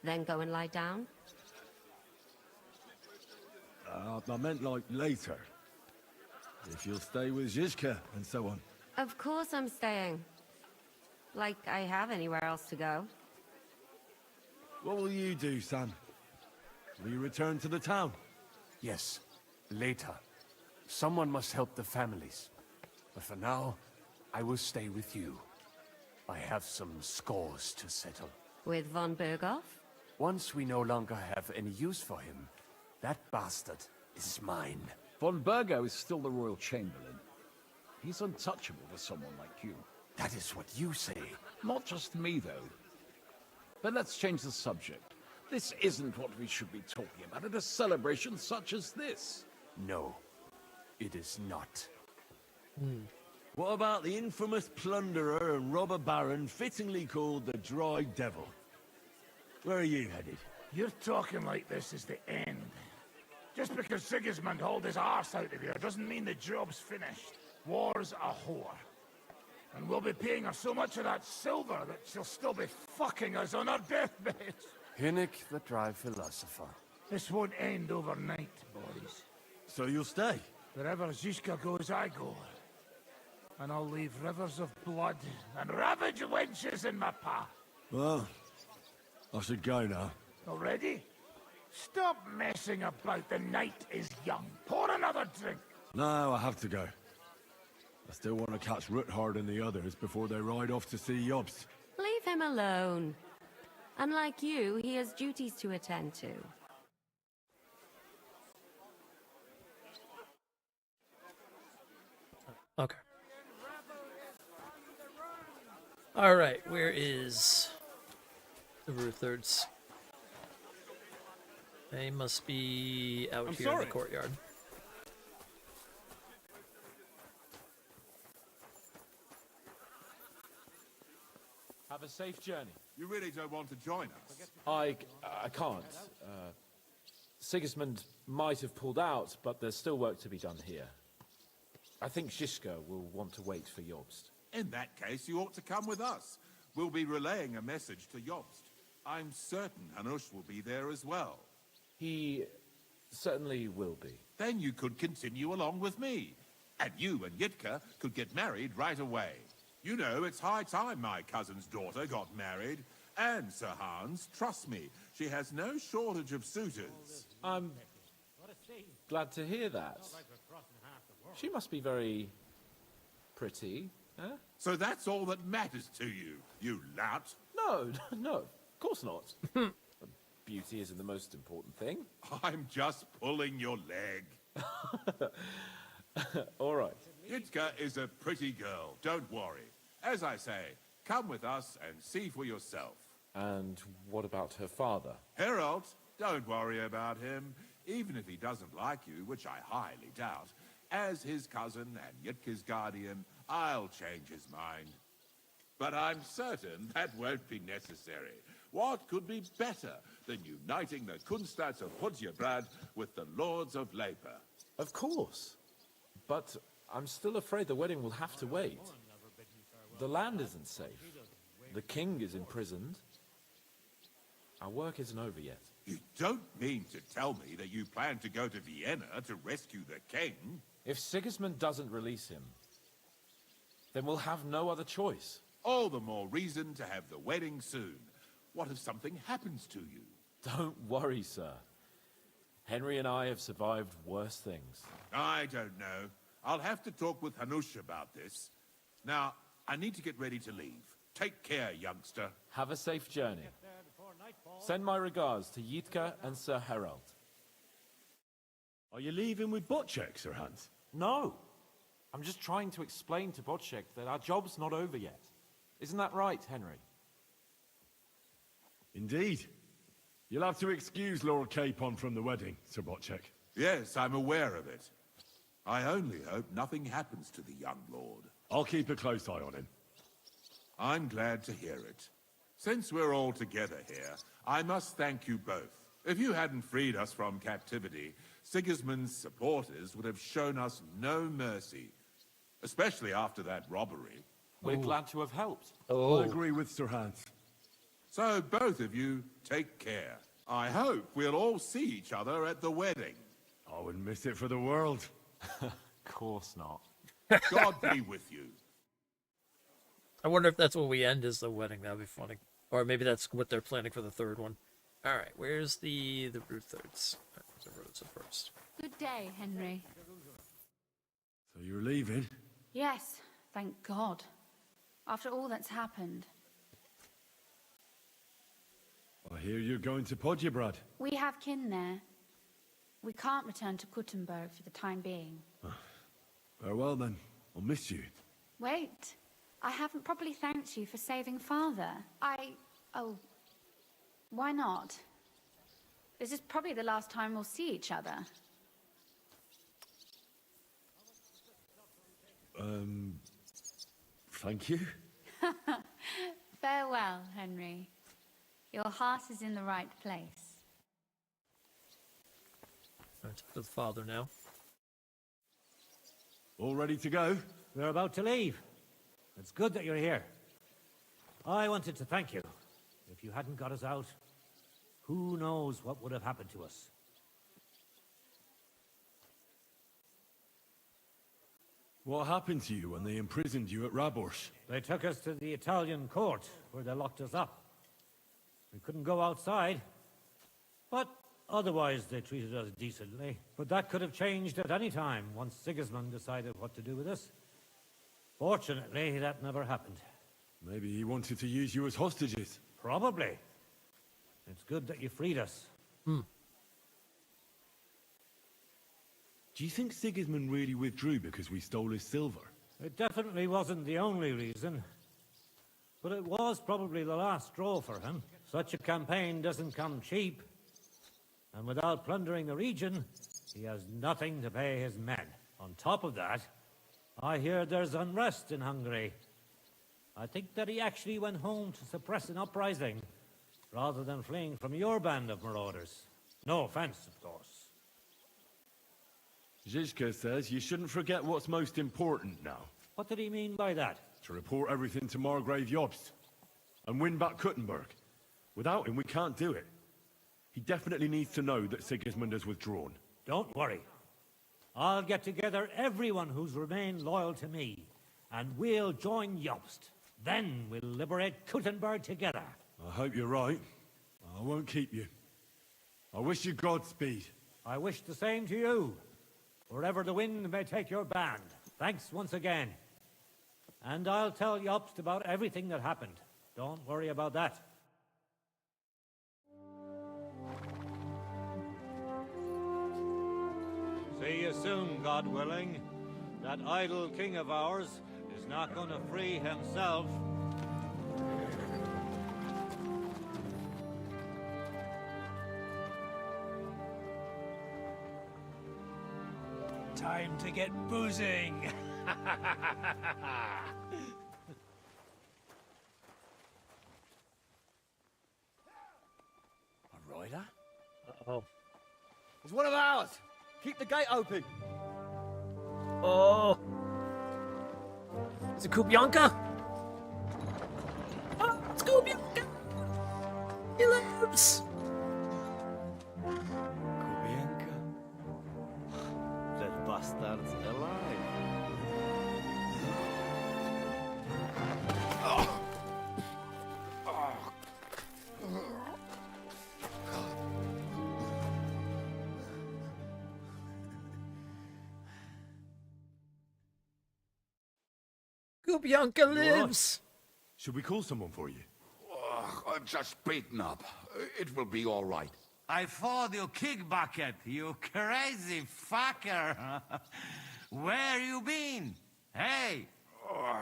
then go and lie down? I meant like later. If you'll stay with Zizka and so on. Of course I'm staying. Like I have anywhere else to go. What will you do, Sam? Will you return to the town? Yes, later. Someone must help the families. But for now, I will stay with you. I have some scores to settle. With von Berghoff? Once we no longer have any use for him, that bastard is mine. Von Bergo is still the Royal Chamberlain. He's untouchable for someone like you. That is what you say. Not just me, though. But let's change the subject. This isn't what we should be talking about at a celebration such as this. No, it is not. What about the infamous plunderer and robber baron fittingly called the Dry Devil? Where are you headed? You're talking like this is the end. Just because Sigismund hauled his arse out of here doesn't mean the job's finished. War's a whore. And we'll be paying her so much of that silver that she'll still be fucking us on her deathbed. Hinnick, the dry philosopher. This won't end overnight, boys. So you'll stay? Wherever Zizka goes, I go. And I'll leave rivers of blood and ravaged wenches in my path. Well, I should go now. Already? Stop messing about. The night is young. Pour another drink. No, I have to go. I still want to catch Ruthard and the others before they ride off to see Jobst. Leave him alone. Unlike you, he has duties to attend to. Okay. All right, where is the Ruthards? They must be out here in the courtyard. Have a safe journey. You really don't want to join us? I can't. Sigismund might have pulled out, but there's still work to be done here. I think Zizka will want to wait for Jobst. In that case, you ought to come with us. We'll be relaying a message to Jobst. I'm certain Hanush will be there as well. He certainly will be. Then you could continue along with me. And you and Yitka could get married right away. You know, it's high time my cousin's daughter got married. And, Sir Hans, trust me, she has no shortage of suitors. I'm glad to hear that. She must be very pretty, huh? So that's all that matters to you, you lout? No, of course not. Beauty isn't the most important thing. I'm just pulling your leg. All right. Yitka is a pretty girl, don't worry. As I say, come with us and see for yourself. And what about her father? Harold, don't worry about him. Even if he doesn't like you, which I highly doubt, as his cousin and Yitka's guardian, I'll change his mind. But I'm certain that won't be necessary. What could be better than uniting the Kunstads of Hudjebrad with the Lords of Leper? Of course. But I'm still afraid the wedding will have to wait. The land isn't safe. The king is imprisoned. Our work isn't over yet. You don't mean to tell me that you plan to go to Vienna to rescue the king? If Sigismund doesn't release him, then we'll have no other choice. All the more reason to have the wedding soon. What if something happens to you? Don't worry, sir. Henry and I have survived worse things. I don't know. I'll have to talk with Hanush about this. Now, I need to get ready to leave. Take care, youngster. Have a safe journey. Send my regards to Yitka and Sir Harold. Are you leaving with Bocek, Sir Hans? No. I'm just trying to explain to Bocek that our job's not over yet. Isn't that right, Henry? Indeed. You'll have to excuse Lord Capon from the wedding, Sir Botchek. Yes, I'm aware of it. I only hope nothing happens to the young lord. I'll keep a close eye on him. I'm glad to hear it. Since we're all together here, I must thank you both. If you hadn't freed us from captivity, Sigismund's supporters would have shown us no mercy. Especially after that robbery. We're glad to have helped. I agree with Sir Hans. So both of you, take care. I hope we'll all see each other at the wedding. I wouldn't miss it for the world. Of course not. God be with you. I wonder if that's what we end as the wedding. That'd be funny. Or maybe that's what they're planning for the third one. All right, where's the root thirds? The roads are first. Good day, Henry. So you're leaving? Yes, thank God. After all that's happened. I hear you're going to Podjebrad. We have kin there. We can't return to Kuttenberg for the time being. Farewell then. I'll miss you. Wait. I haven't properly thanked you for saving Father. Oh. Why not? This is probably the last time we'll see each other. Thank you. Farewell, Henry. Your heart is in the right place. All right, to the father now. All ready to go? We're about to leave. It's good that you're here. I wanted to thank you. If you hadn't got us out, who knows what would have happened to us. What happened to you when they imprisoned you at Raborsh? They took us to the Italian court, where they locked us up. We couldn't go outside, but otherwise they treated us decently. But that could have changed at any time, once Sigismund decided what to do with us. Fortunately, that never happened. Maybe he wanted to use you as hostages. Probably. It's good that you freed us. Do you think Sigismund really withdrew because we stole his silver? It definitely wasn't the only reason. But it was probably the last straw for him. Such a campaign doesn't come cheap. And without plundering the region, he has nothing to pay his men. On top of that, I hear there's unrest in Hungary. I think that he actually went home to suppress an uprising, rather than fleeing from your band of marauders. No offense, of course. Zizka says you shouldn't forget what's most important now. What did he mean by that? To report everything to Margrave Jobst and win back Kuttenberg. Without him, we can't do it. He definitely needs to know that Sigismund has withdrawn. Don't worry. I'll get together everyone who's remained loyal to me, and we'll join Jobst. Then we'll liberate Kuttenberg together. I hope you're right. I won't keep you. I wish you Godspeed. I wish the same to you. Wherever the wind may take your band. Thanks once again. And I'll tell Jobst about everything that happened. Don't worry about that. See you soon, God willing. That idle king of ours is not going to free himself. Time to get boozing. A rider? Oh. It's one of ours. Keep the gate open. Oh. Is it Kubianka? Oh, it's Kubianka. He lives. Kubianka. That bastard's alive. Kubianka lives. Should we call someone for you? I'm just beaten up. It will be all right. I fought you kick bucket, you crazy fucker. Where you been? Hey!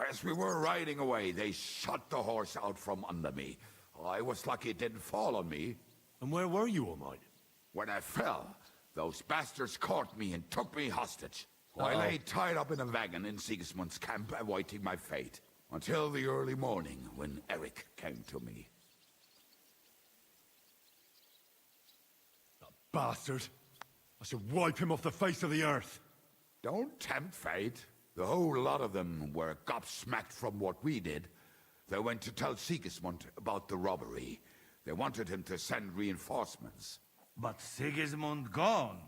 As we were riding away, they shot the horse out from under me. I was lucky it didn't fall on me. And where were you all night? When I fell, those bastards caught me and took me hostage. I lay tied up in a wagon in Sigismund's camp awaiting my fate. Until the early morning when Eric came to me. That bastard. I should wipe him off the face of the earth. Don't tempt fate. The whole lot of them were gobsmacked from what we did. They went to tell Sigismund about the robbery. They wanted him to send reinforcements. But Sigismund gone.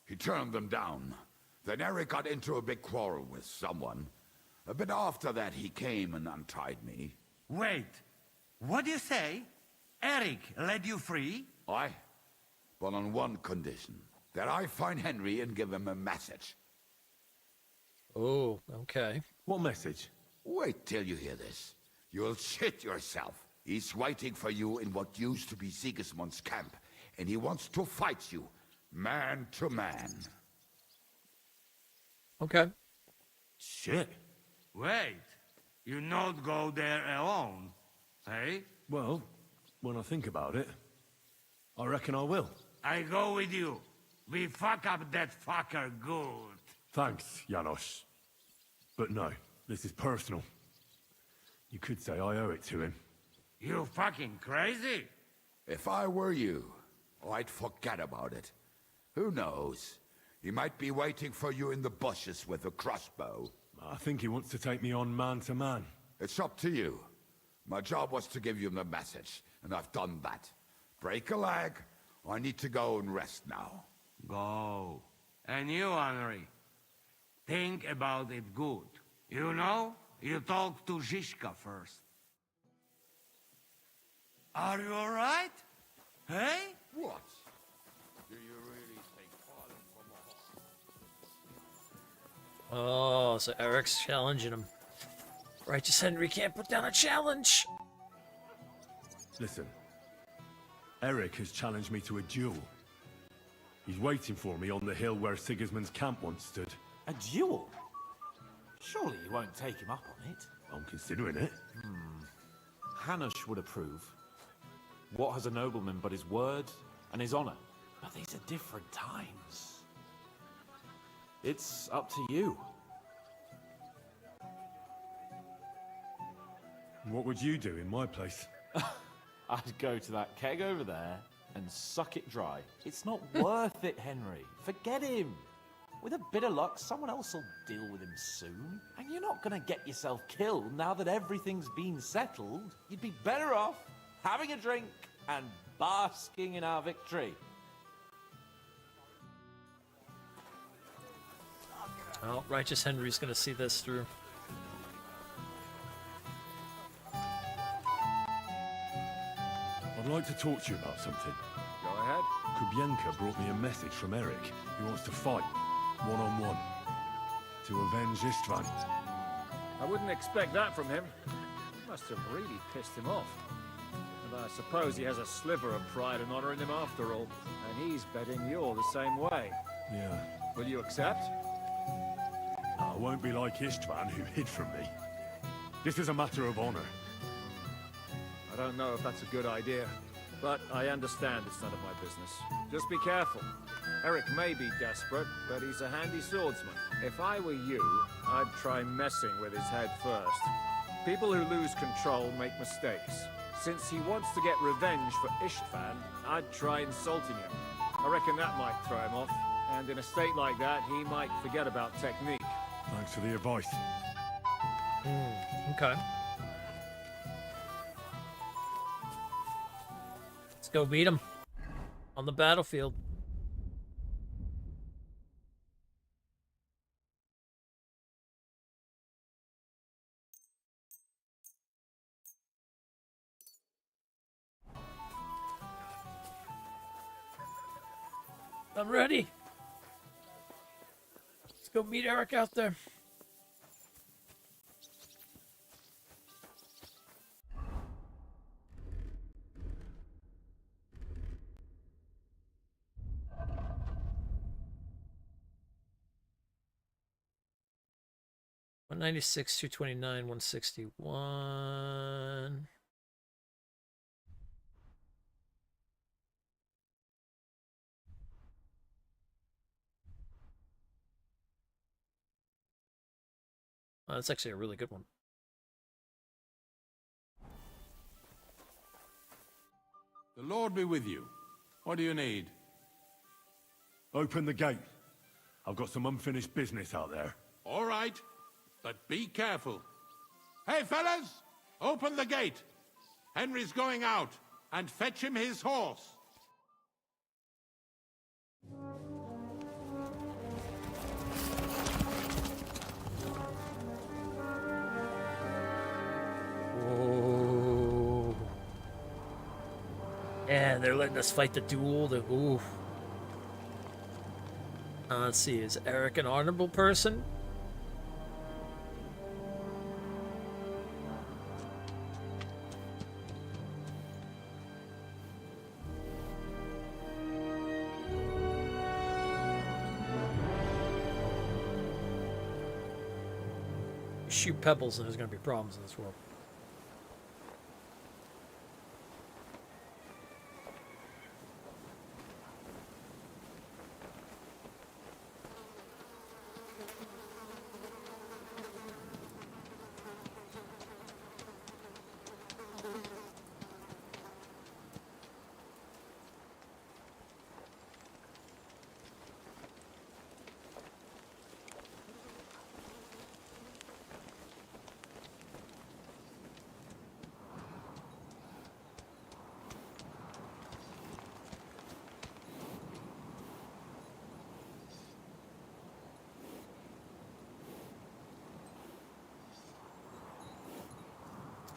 He turned them down. Then Eric got into a big quarrel with someone. A bit after that, he came and untied me. Wait, what do you say? Eric led you free? Aye, but on one condition. That I find Henry and give him a message. Oh, okay. What message? Wait till you hear this. You'll shit yourself. He's waiting for you in what used to be Sigismund's camp, and he wants to fight you, man to man. Okay. Shit. Wait, you not go there alone, hey? Well, when I think about it, I reckon I will. I go with you. We fuck up that fucker good. Thanks, Janos. But no, this is personal. You could say I owe it to him. You fucking crazy? If I were you, I'd forget about it. Who knows? He might be waiting for you in the bushes with a crossbow. I think he wants to take me on man to man. It's up to you. My job was to give you the message, and I've done that. Break a leg. I need to go and rest now. Go. And you, Henry, think about it good. You know, you talk to Zizka first. Are you all right? Hey? What? Do you really think falling from a horse? Oh, so Eric's challenging him. Righteous Henry can't put down a challenge. Listen. Eric has challenged me to a duel. He's waiting for me on the hill where Sigismund's camp once stood. A duel? Surely you won't take him up on it. I'm considering it. Hanush would approve. What has a nobleman but his word and his honor? But these are different times. It's up to you. What would you do in my place? I'd go to that keg over there and suck it dry. It's not worth it, Henry. Forget him. With a bit of luck, someone else will deal with him soon. And you're not going to get yourself killed now that everything's been settled. You'd be better off having a drink and basking in our victory. Well, Righteous Henry's gonna see this through. I'd like to talk to you about something. Go ahead. Kubienka brought me a message from Eric. He wants to fight, one-on-one, to avenge Istvan. I wouldn't expect that from him. Must have really pissed him off. And I suppose he has a sliver of pride and honor in him after all. And he's betting you're the same way. Yeah. Will you accept? I won't be like Istvan, who hid from me. This is a matter of honor. I don't know if that's a good idea, but I understand it's none of my business. Just be careful. Eric may be desperate, but he's a handy swordsman. If I were you, I'd try messing with his head first. People who lose control make mistakes. Since he wants to get revenge for Istvan, I'd try insulting him. I reckon that might throw him off, and in a state like that, he might forget about technique. Thanks for the advice. Okay. Let's go beat him on the battlefield. I'm ready. Let's go meet Eric out there. $196, $229, $161. Oh, that's actually a really good one. The Lord be with you. What do you need? Open the gate. I've got some unfinished business out there. All right, but be careful. Hey, fellas! Open the gate! Henry's going out, and fetch him his horse. Whoa. Yeah, they're letting us fight the duel. Ooh. Let's see, is Eric an honorable person? Shoot pebbles and there's going to be problems in this world.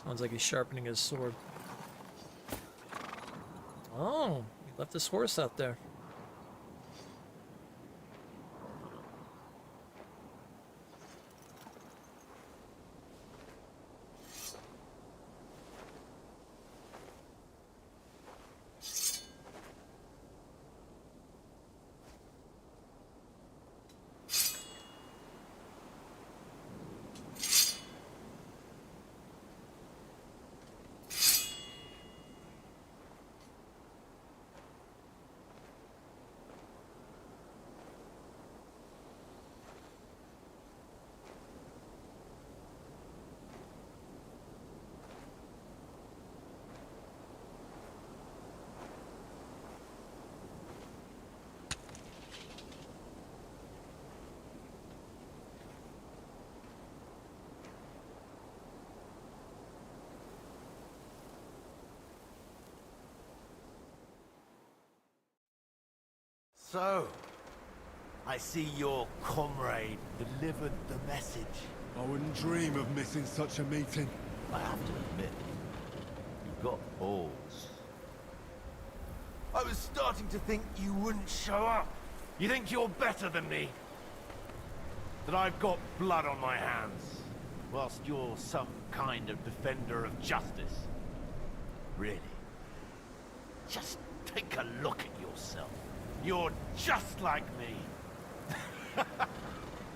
Sounds like he's sharpening his sword. Oh, he left his horse out there. So, I see your comrade delivered the message. I wouldn't dream of missing such a meeting. I have to admit, you've got balls. I was starting to think you wouldn't show up. You think you're better than me? That I've got blood on my hands, whilst you're some kind of defender of justice. Really? Just take a look at yourself. You're just like me.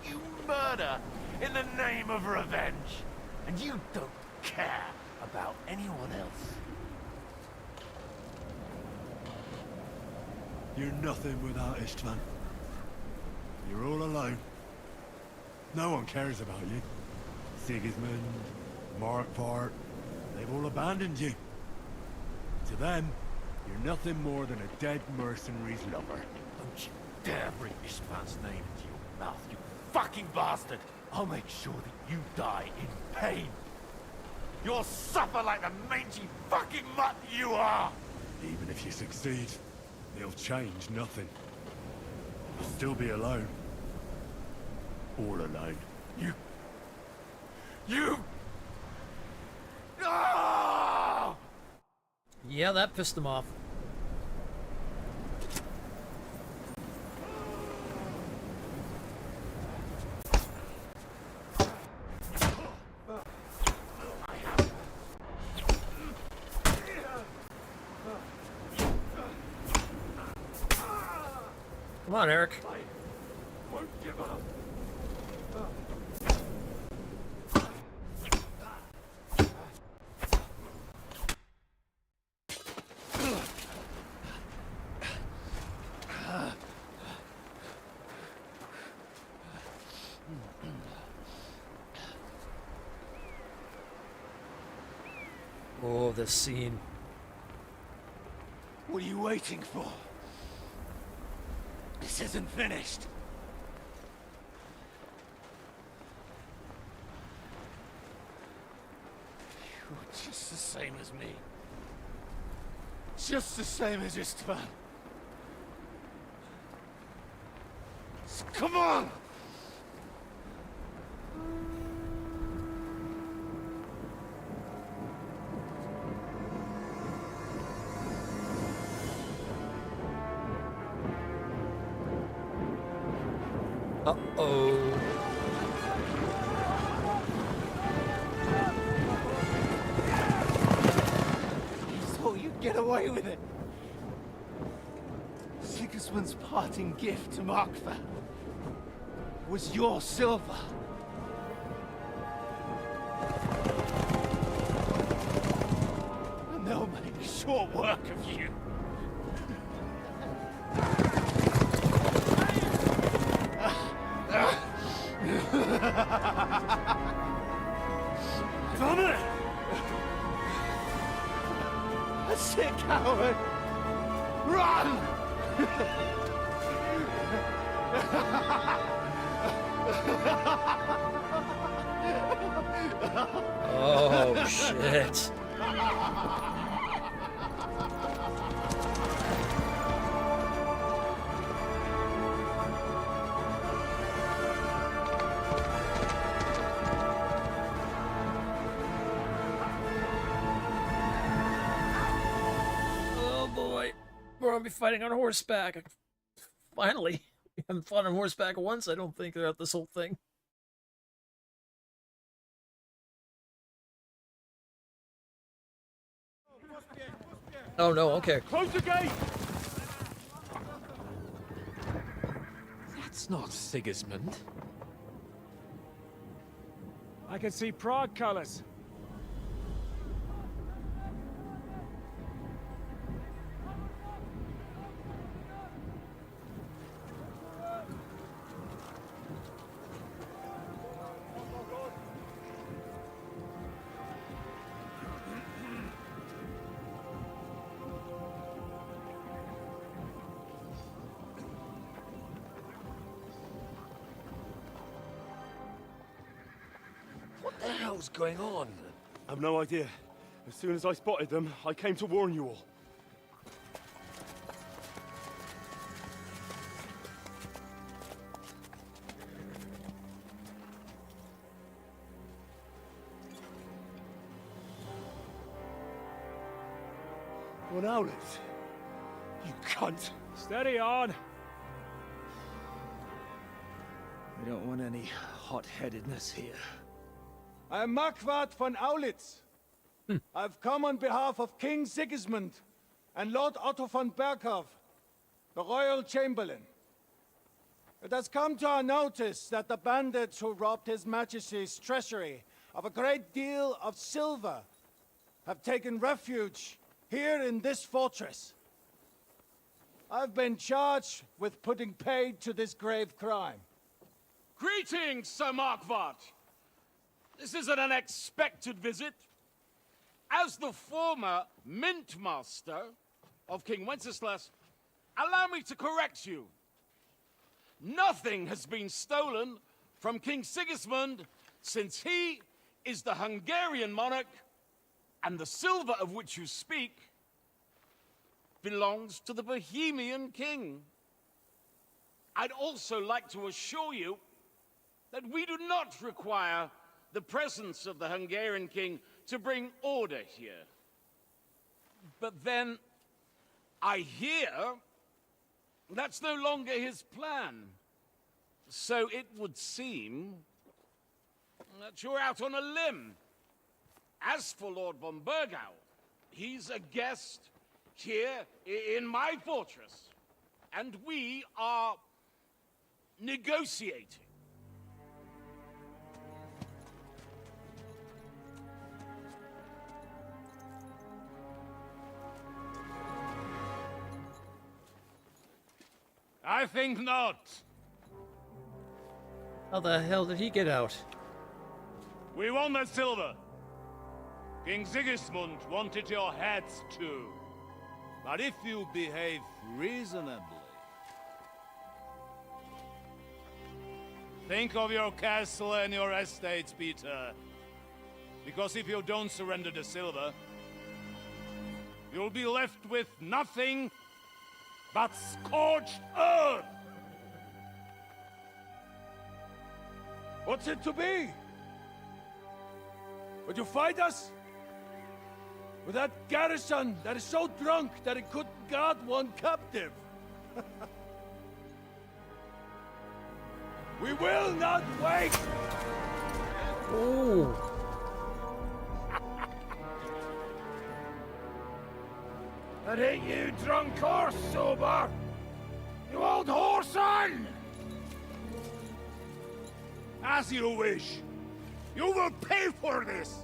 You murder in the name of revenge, and you don't care about anyone else. You're nothing without Istvan. You're all alone. No one cares about you. Sigismund, Markpart, they've all abandoned you. To them, you're nothing more than a dead mercenary's lover. Don't you dare bring Istvan's name into your mouth, you fucking bastard! I'll make sure that you die in pain. You'll suffer like the mangy fucking mutt you are! Even if you succeed, it'll change nothing. You'll still be alone. All alone. You... Ah! Yeah, that pissed him off. Come on, Eric. Won't give up. this scene. What are you waiting for? This isn't finished. You're just the same as me. Just the same as Istvan. Come on! Uh-oh. You thought you'd get away with it. Sigismund's parting gift to Markva was your silver. And they'll make short work of you. Damn it! That's it, coward! Run! Oh, shit. Oh boy, we're gonna be fighting on horseback. Finally, we haven't fought on horseback once, I don't think, throughout this whole thing. Oh no, okay. Close the gate! That's not Sigismund. I can see Prague colors. What the hell's going on? I've no idea. As soon as I spotted them, I came to warn you all. What out you cunt! Steady on. We don't want any hot-headedness here. I am Markvart von Aulitz. I've come on behalf of King Sigismund and Lord Otto von Berghoff, the Royal Chamberlain. It has come to our notice that the bandits who robbed His Majesty's treasury of a great deal of silver have taken refuge here in this fortress. I've been charged with putting paid to this grave crime. Greetings, Sir Markvart. This is an unexpected visit. As the former Mint Master of King Wenceslas, allow me to correct you. Nothing has been stolen from King Sigismund since he is the Hungarian monarch, and the silver of which you speak belongs to the Bohemian king. I'd also like to assure you that we do not require the presence of the Hungarian king to bring order here. But then, I hear that's no longer his plan. So it would seem that you're out on a limb. As for Lord von Bergau, he's a guest here in my fortress, and we are negotiating. I think not. How the hell did he get out? We want that silver. King Sigismund wanted your heads too. But if you behave reasonably... Think of your castle and your estates, Peter. Because if you don't surrender the silver, you'll be left with nothing but scorched earth! What's it to be? Would you fight us? With that garrison that is so drunk that it couldn't guard one captive? We will not wait! Ooh. That ain't you, drunk or sober? You old whoreson! As you wish. You will pay for this!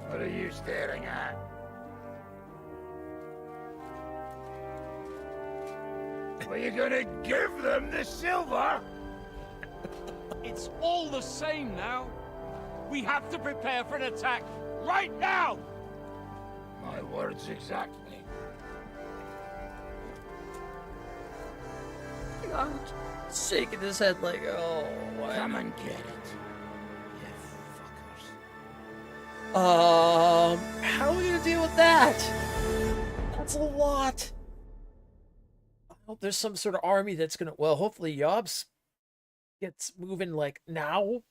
What are you staring at? Were you gonna give them the silver? It's all the same now. We have to prepare for an attack right now! My words exactly. I'm shaking his head like, oh, what? Come and get it. How are we gonna deal with that? That's a lot. I hope there's some sort of army that's gonna, well, hopefully Yobs gets moving like now.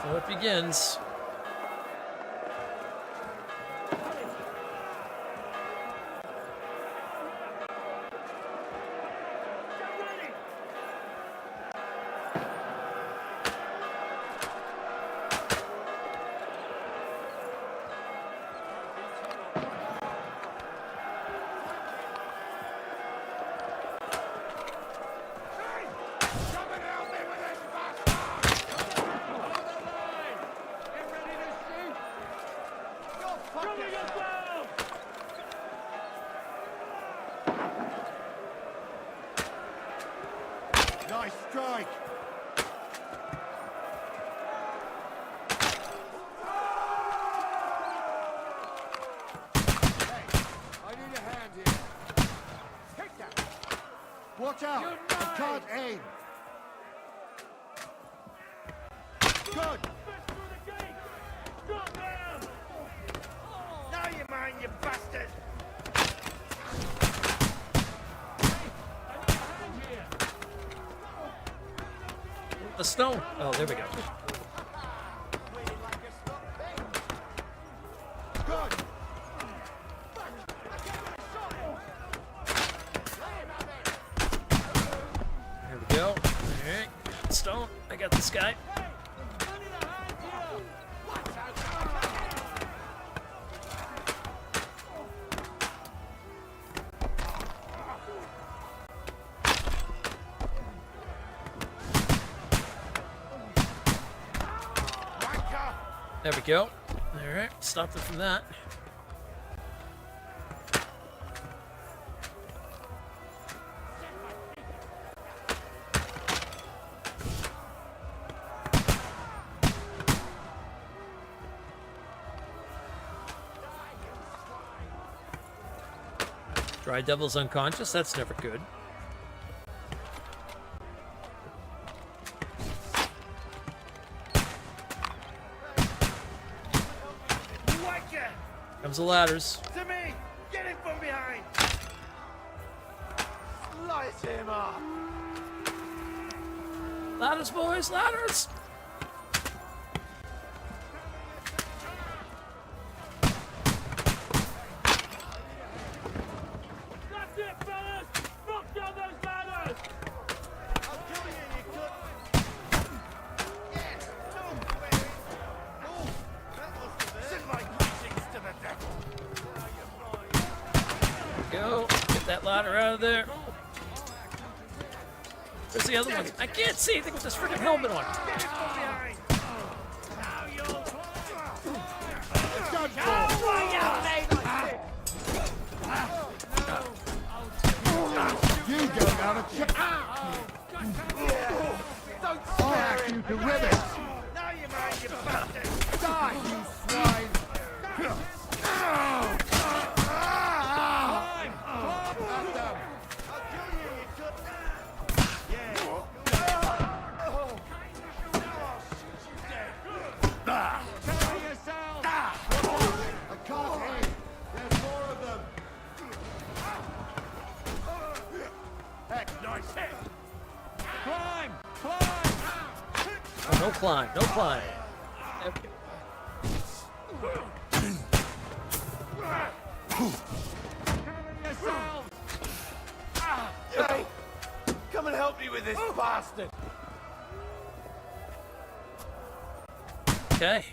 So it begins. Nice strike! I need a hand here. Take that! Watch out! I can't aim! Good! Now you mind, you bastard! The stone. Oh, there we go. Good! There we go. Alright. Stone. I got this guy. There we go. Alright, stop them from that. Dry Devil's unconscious, that's never good. Comes the ladders. To me! Get him from behind! Slice him up! Ladders, boys, ladders! That's it, fellas! Knock down those ladders! I'll kill you, you could... Yes! Don't, baby! Oh, that was the best! Sit like of there. Where's the other one? I can't see anything with this freaking helmet on. You go down a chip. Don't I'll hack you to ribbons. Now you mind, you bastard! Die, you swine. Oh, no climb, no climb. Okay. Hey, come and help me with this bastard. Okay.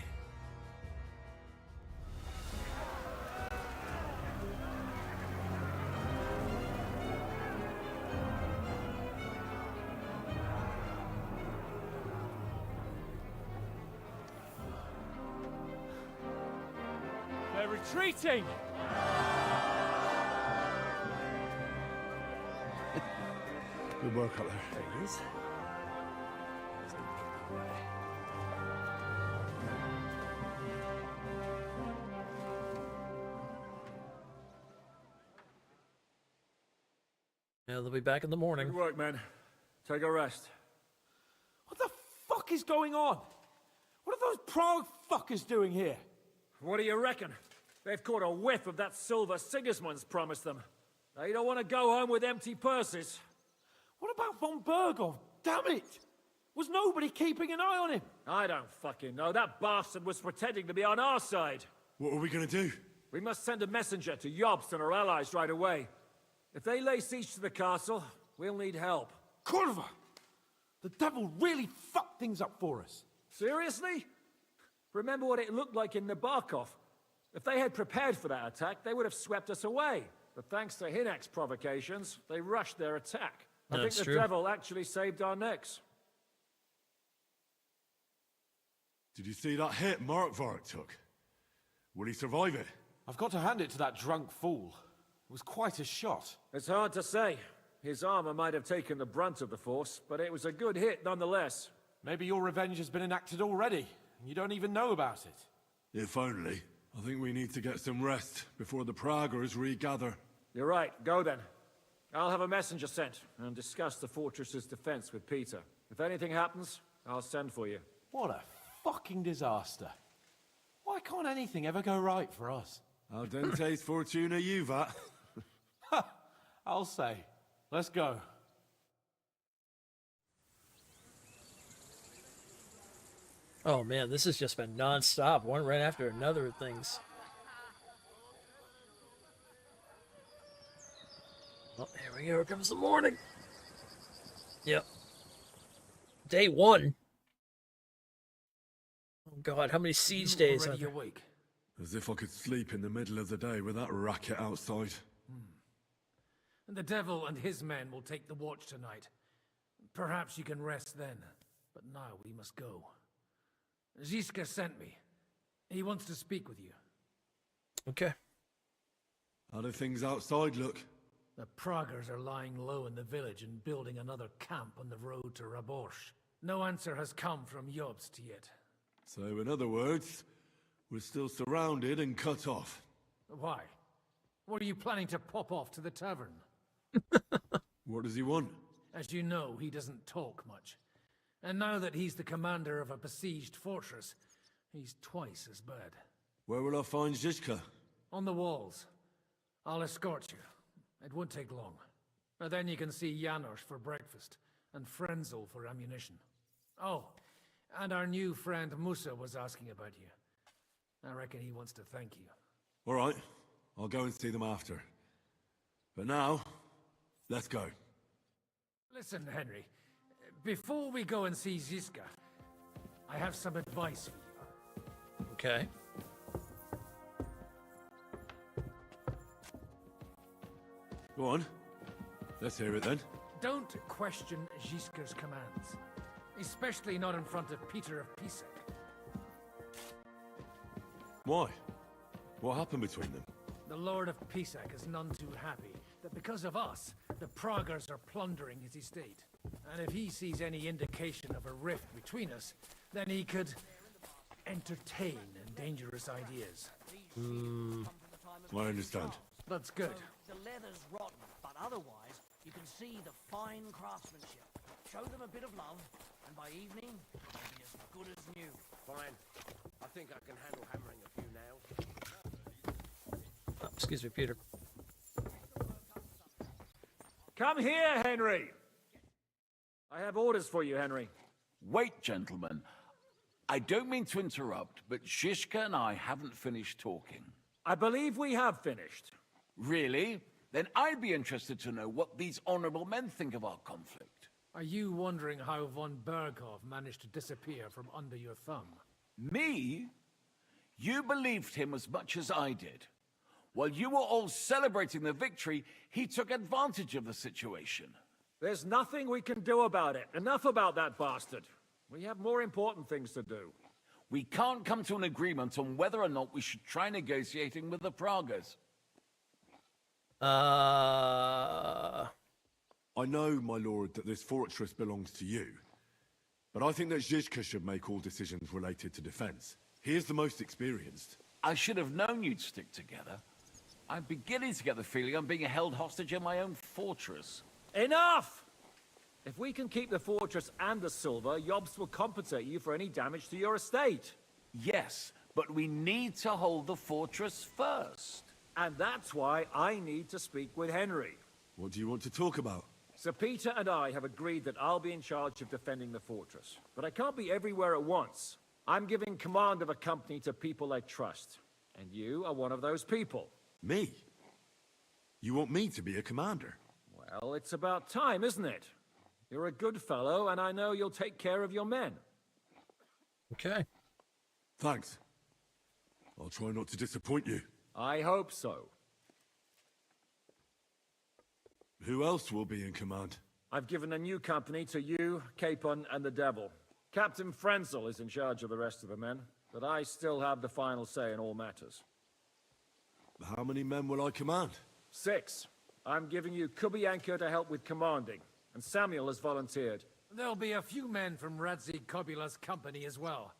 They're retreating. Good work up there. There he is. Yeah, they'll be back in the morning. Good work, man. Take a rest. What the fuck is going on? What are those Prague fuckers doing here? What do you reckon? They've caught a whiff of that silver Sigismund's promised them. They don't want to go home with empty purses. What about von Bergov? Damn it! Was nobody keeping an eye on him? I don't fucking know. That bastard was pretending to be on our side. What are we gonna do? We must send a messenger to Jobst and our allies right away. If they lay siege to the castle, we'll need help. Kurva! The devil really fucked things up for us. Seriously? Remember what it looked like in Nabokov. If they had prepared for that attack, they would have swept us away. But thanks to Hinek's provocations, they rushed their attack. I think the devil actually saved our necks. Did you see that hit Markvark took? Will he survive it? I've got to hand it to that drunk fool. It was quite a shot. It's hard to say. His armor might have taken the brunt of the force, but it was a good hit nonetheless. Maybe your revenge has been enacted already, and you don't even know about it. If only. I think we need to get some rest before the Praggers regather. You're right. Go then. I'll have a messenger sent and discuss the fortress's defense with Peter. If anything happens, I'll send for you. What a fucking disaster. Why can't anything ever go right for us? Al dente's fortuna juvat. I'll say. Let's go. Oh man, this has just been non-stop, one right after another of things. Oh, here we go, here comes the morning. Yep. Day 1. Oh god, how many siege days are there? Awake. As if I could sleep in the middle of the day with that racket outside. And the devil and his men will take the watch tonight. Perhaps you can rest then. But now we must go. Ziska sent me. He wants to speak with you. Okay. How do things outside look? The Praggers are lying low in the village and building another camp on the road to Raborsh. No answer has come from Jobst yet. So, in other words, we're still surrounded and cut off. Why? What are you planning to pop off to the tavern? What does he want? As you know, he doesn't talk much. And now that he's the commander of a besieged fortress, he's twice as bad. Where will I find Zizka? On the walls. I'll escort you. It won't take long. And then you can see Janos for breakfast, and Frenzel for ammunition. Oh, and our new friend Musa was asking about you. I reckon he wants to thank you. All right, I'll go and see them after. But now, let's go. Listen, Henry. Before we go and see Ziska, I have some advice for you. Okay. Go on. Let's hear it then. Don't question Ziska's commands. Especially not in front of Peter of Pisek. Why? What happened between them? The Lord of Pisek is none too happy that because of us, the Praggers are plundering his estate. And if he sees any indication of a rift between us, then he could entertain dangerous ideas. I understand. That's good. The leather's rotten, but otherwise, you can see the fine craftsmanship. Show them a bit of love, and by evening, it'll be as good as new. Fine. I think I can handle hammering a few nails. Oh, excuse me, Peter. Come here, Henry! I have orders for you, Henry. Wait, gentlemen. I don't mean to interrupt, but Zizka and I haven't finished talking. I believe we have finished. Really? Then I'd be interested to know what these honorable men think of our conflict. Are you wondering how von Berghoff managed to disappear from under your thumb? Me? You believed him as much as I did. While you were all celebrating the victory, he took advantage of the situation. There's nothing we can do about it. Enough about that bastard. We have more important things to do. We can't come to an agreement on whether or not we should try negotiating with the Praggers. I know, my lord, that this fortress belongs to you. But I think that Zizka should make all decisions related to defense. He is the most experienced. I should have known you'd stick together. I'm beginning to get the feeling I'm being held hostage in my own fortress. Enough! If we can keep the fortress and the silver, Yobst will compensate you for any damage to your estate. Yes, but we need to hold the fortress first. And that's why I need to speak with Henry. What do you want to talk about? Sir Peter and I have agreed that I'll be in charge of defending the fortress. But I can't be everywhere at once. I'm giving command of a company to people I trust. And you are one of those people. Me? You want me to be a commander? Well, it's about time, isn't it? You're a good fellow, and I know you'll take care of your men. Okay. Thanks. I'll try not to disappoint you. I hope so. Who else will be in command? I've given a new company to you, Capon, and the Devil. Captain Frenzel is in charge of the rest of the men, but I still have the final say in all matters. How many men will I command? 6. I'm giving you Kubianka to help with commanding, and Samuel has volunteered. There'll be a few men from Radzi Kobula's company as well.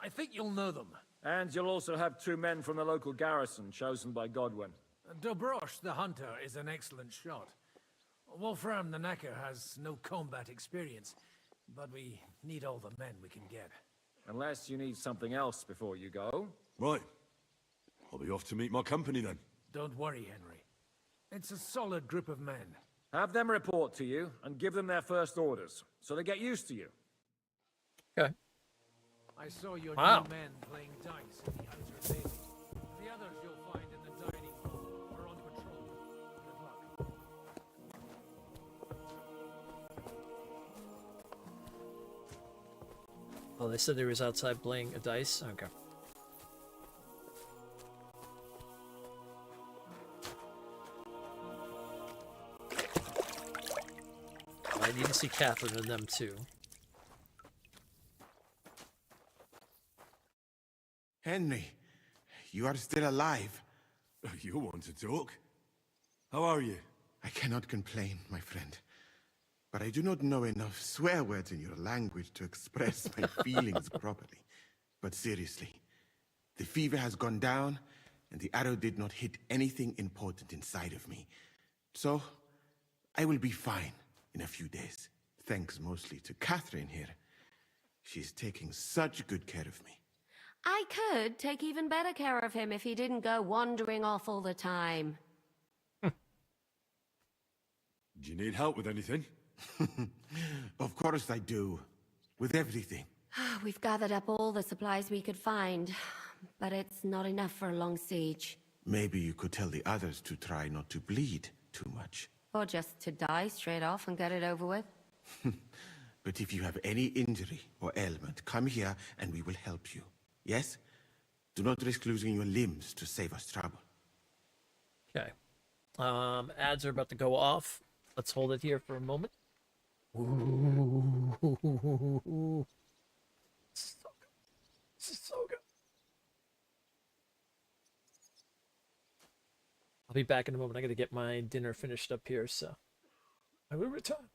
I think you'll know them. And you'll also have 2 men from the local garrison, chosen by Godwin. Dobrosh, the hunter, is an excellent shot. Wolfram the Knacker has no combat experience, but we need all the men we can get. Unless you need something else before you go. Right. I'll be off to meet my company then. Don't worry, Henry. It's a solid group of men. Have them report to you, and give them their first orders, so they get used to you. Okay. I saw your Wow. new men playing dice in the outer lane. The others you'll find in the dining hall or on patrol. Good luck. Oh, they said he was outside playing a dice? Okay. I need to see Catherine and them too. Henry, you are still alive. You want to talk? How are you? I cannot complain, my friend. But I do not know enough swear words in your language to express my feelings properly. But seriously, the fever has gone down, and the arrow did not hit anything important inside of me. So, I will be fine in a few days. Thanks mostly to Catherine here. She's taking such good care of me. I could take even better care of him if he didn't go wandering off all the time. Do you need help with anything? Of course I do. With everything. We've gathered up all the supplies we could find, but it's not enough for a long siege. Maybe you could tell the others to try not to bleed too much. Or just to die straight off and get it over with. But if you have any injury or ailment, come here and we will help you. Yes? Do not risk losing your limbs to save us trouble. Okay. Ads are about to go off. Let's hold it here for a moment. Ooh. This is so good. This is so good. I'll be back in a moment. I gotta get my dinner finished up here, so I will return.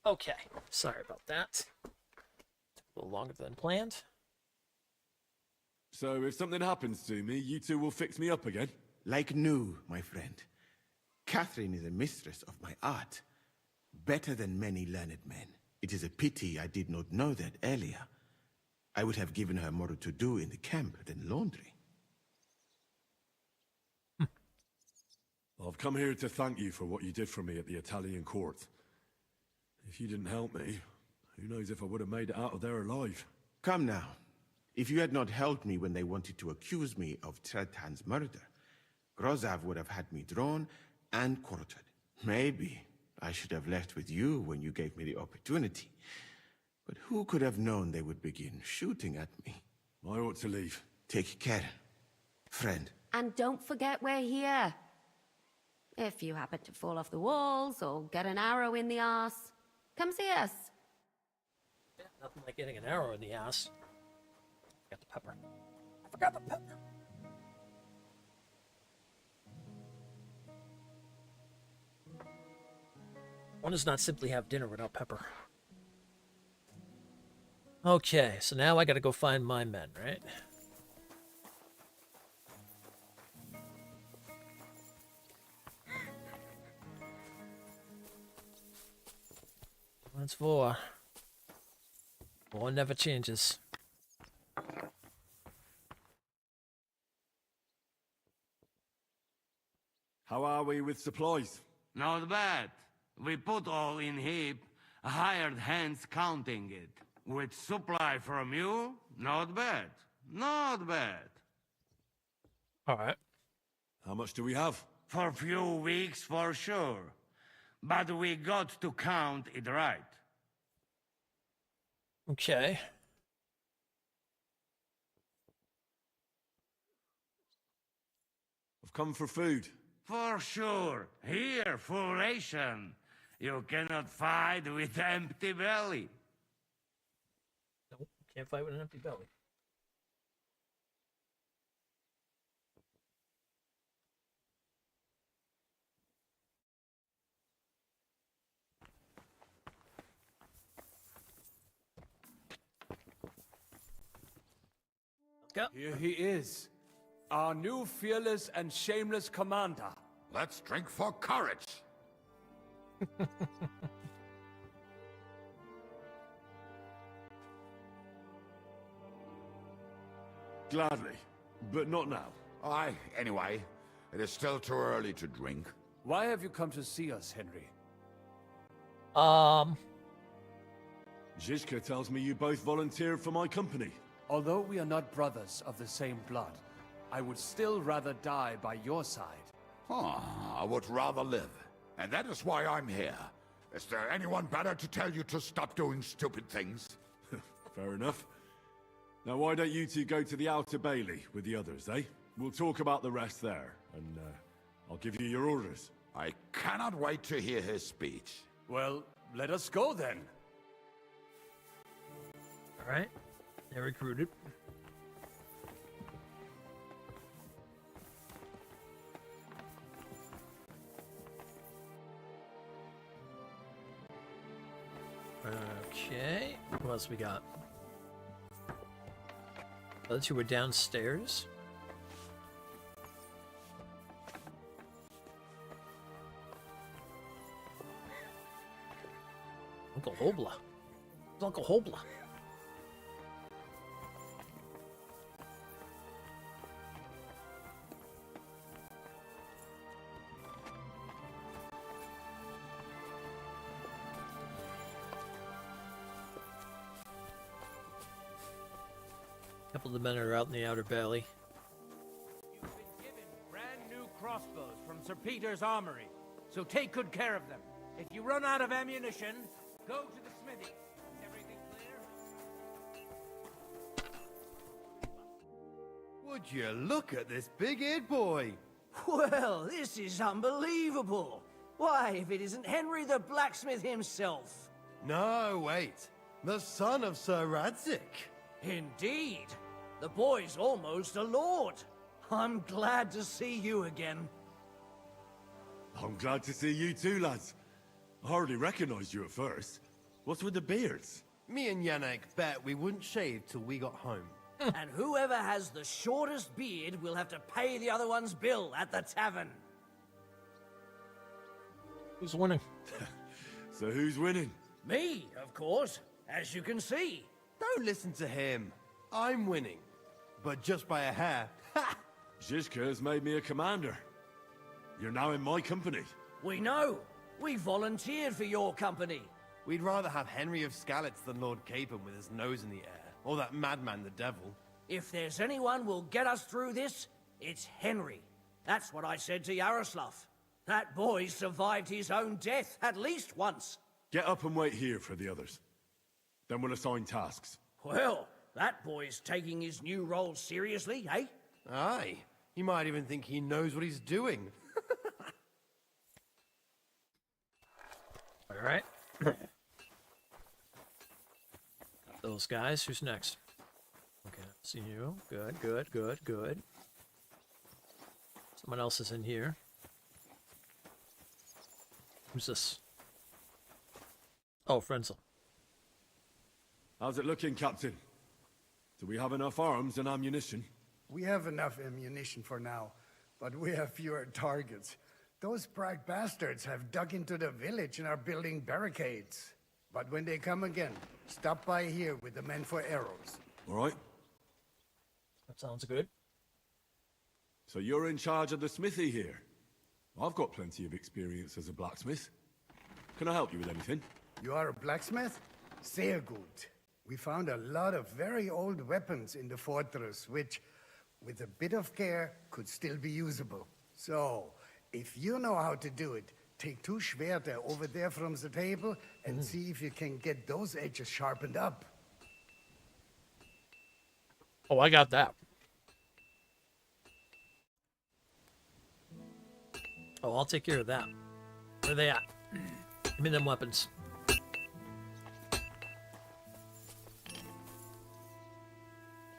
Okay, sorry about that. A little longer than planned. So if something happens to me, you two will fix me up again? Like new, my friend. Catherine is a mistress of my art. Better than many learned men. It is a pity I did not know that earlier. I would have given her more to do in the camp than laundry. I've come here to thank you for what you did for me at the Italian court. If you didn't help me, who knows if I would have made it out of there alive. Come now. If you had not helped me when they wanted to accuse me of Tretan's murder, Grozav would have had me drawn and quartered. Maybe I should have left with you when you gave me the opportunity. But who could have known they would begin shooting at me? I ought to leave. Take care, friend. And don't forget we're here. If you happen to fall off the walls or get an arrow in the arse, come see us. Yeah, nothing like getting an arrow in the ass. Got the pepper. I forgot the pepper. One does not simply have dinner without pepper. Okay, so now I gotta go find my men, right? Once war. War never changes. How are we with supplies? Not bad. We put all in heap, hired hands counting it. With supply from you, not bad. Not bad. Alright. How much do we have? For a few weeks, for sure. But we got to count it right. Okay. I've come for food. For sure. Here, full ration. You cannot fight with empty belly. Nope, can't fight with an empty belly. Here he is, our new fearless and shameless commander. Let's drink for courage. Gladly, but not now. Anyway, it is still too early to drink. Why have you come to see us, Henry? Zizka tells me you both volunteered for my company. Although we are not brothers of the same blood, I would still rather die by your side. I would rather live. And that is why I'm here. Is there anyone better to tell you to stop doing stupid things? Fair enough. Now why don't you two go to the Outer Bailey with the others, eh? We'll talk about the rest there, and I'll give you your orders. I cannot wait to hear his speech. Well, let us go then. Alright. They're recruited. Okay. What else we got? Other two were downstairs. Uncle Hobla. It's Uncle Hobla. A couple of the men are out in the Outer Bailey. You've been given brand new crossbows from Sir Peter's armory, so take good care of them. If you run out of ammunition, go to the smithy. Everything clear? Would you look at this big-eared boy? Well, this is unbelievable. Why, if it isn't Henry the blacksmith himself. No, wait. The son of Sir Radzik. Indeed. The boy's almost a lord. I'm glad to see you again. I'm glad to see you too, lads. I hardly recognized you at first. What's with the beards? Me and Yannick bet we wouldn't shave till we got home. And whoever has the shortest beard will have to pay the other one's bill at the tavern. Who's winning? So who's winning? Me, of course, as you can see. Don't listen to him. I'm winning. But just by a hair. Zizka's made me a commander. You're now in my company. We know. We volunteered for your company. We'd rather have Henry of Skalitz than Lord Capon with his nose in the air. Or that madman, the devil. If there's anyone will get us through this, it's Henry. That's what I said to Yaroslav. That boy survived his own death at least once. Get up and wait here for the others. Then we'll assign tasks. Well, that boy's taking his new role seriously, eh? Aye. He might even think he knows what he's doing. All right. Those guys. Who's next? Okay, see you. Good, good, good, good. Someone else is in here. Who's this? Oh, Frenzel. How's it looking, Captain? Do we have enough arms and ammunition? We have enough ammunition for now, but we have fewer targets. Those brag bastards have dug into the village and are building barricades. But when they come again, stop by here with the men for arrows. All right. That sounds good. So you're in charge of the smithy here? I've got plenty of experience as a blacksmith. Can I help you with anything? You are a blacksmith? Sehr gut. We found a lot of very old weapons in the fortress, which, with a bit of care, could still be usable. So, if you know how to do it, take 2 Schwerter over there from the table and see if you can get those edges sharpened up. Oh, I got that. Oh, I'll take care of that. Where are they at? Give me them weapons.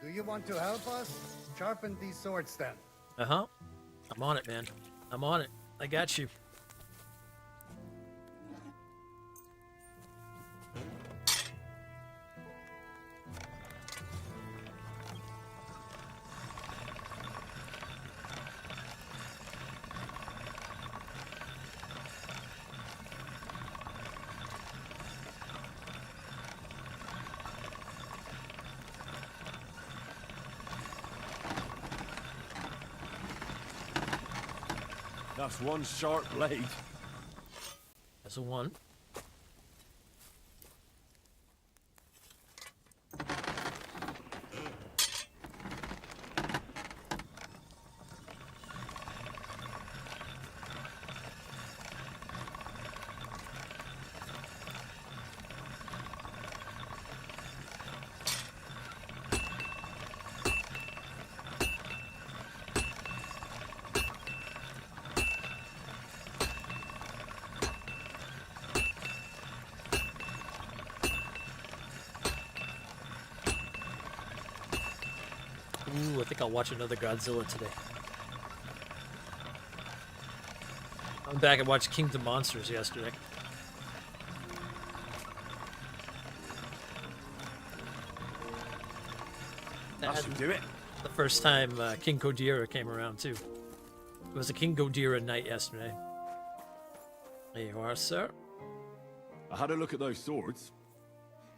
Do you want to help us? Sharpen these swords then. Uh-huh. I'm on it, man. I'm on it. I got you. That's one sharp blade. That's a 1. Ooh, I think I'll watch another Godzilla today. I went back and watched Kingdom Monsters yesterday. That should do it. The first time King Ghidorah came around, too. It was a King Ghidorah night yesterday. There you are, sir. I had a look at those swords.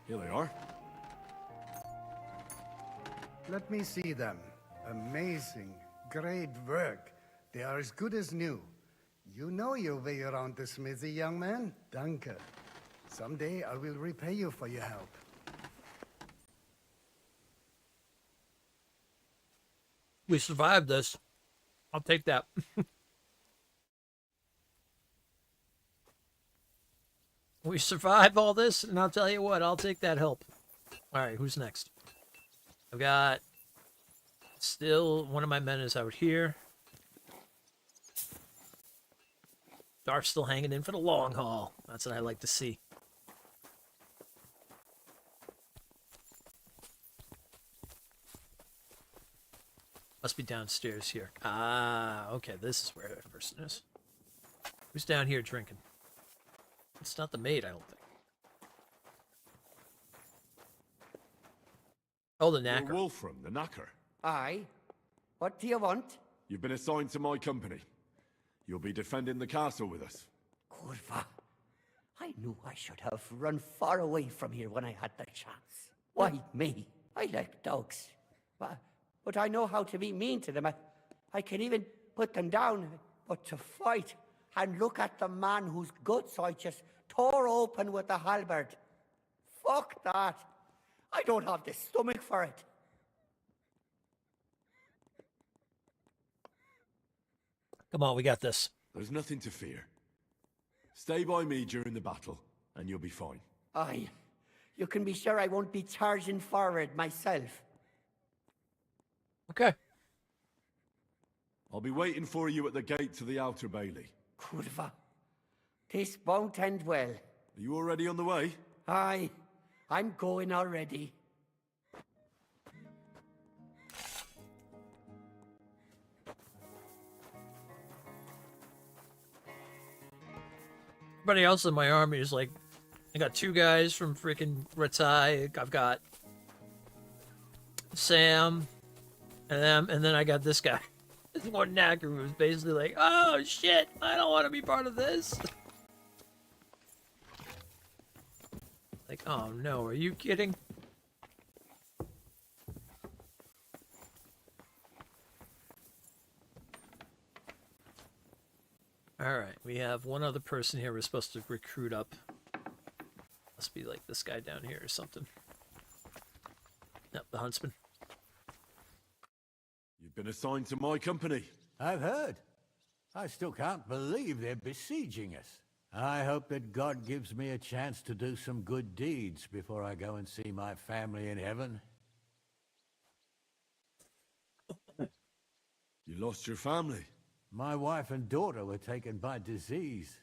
Here they are. Let me see them. Amazing. Great work. They are as good as new. You know your way around the smithy, young man. Danke. Someday I will repay you for your help. We survived this. I'll take that. We survived all this, and I'll tell you what, I'll take that help. All right, who's next? I've got still one of my men is out here. Darth's still hanging in for the long haul. That's what I like to see. Must be downstairs here. Ah, okay, this is where that person is. Who's down here drinking? It's not the maid, I don't think. Oh, the You're knacker. Wolfram, the knacker. Aye. What do you want? You've been assigned to my company. You'll be defending the castle with us. Kurva. I knew I should have run far away from here when I had the chance. Why me? I like dogs. But I know how to be mean to them. I can even put them down. But to fight and look at the man whose guts I just tore open with the halberd. Fuck that. I don't have the stomach for it. Come on, we got this. There's nothing to fear. Stay by me during the battle, and you'll be fine. Aye. You can be sure I won't be charging forward myself. Okay. I'll be waiting for you at the gate to the outer bailey. Kurva. This won't end well. Are you already on the way? Aye. I'm going already. Everybody else in my army is like, I got 2 guys from freaking Ratai. I've got Sam, and then I got this guy. This one knacker who's basically like, oh shit, I don't want to be part of this. Like, oh no, are you kidding? Alright, we have one other person here we're supposed to recruit up. Must be like this guy down here or something. Yep, the huntsman. You've been assigned to my company. I've heard. I still can't believe they're besieging us. I hope that God gives me a chance to do some good deeds before I go and see my family in heaven. You lost your family. My wife and daughter were taken by disease.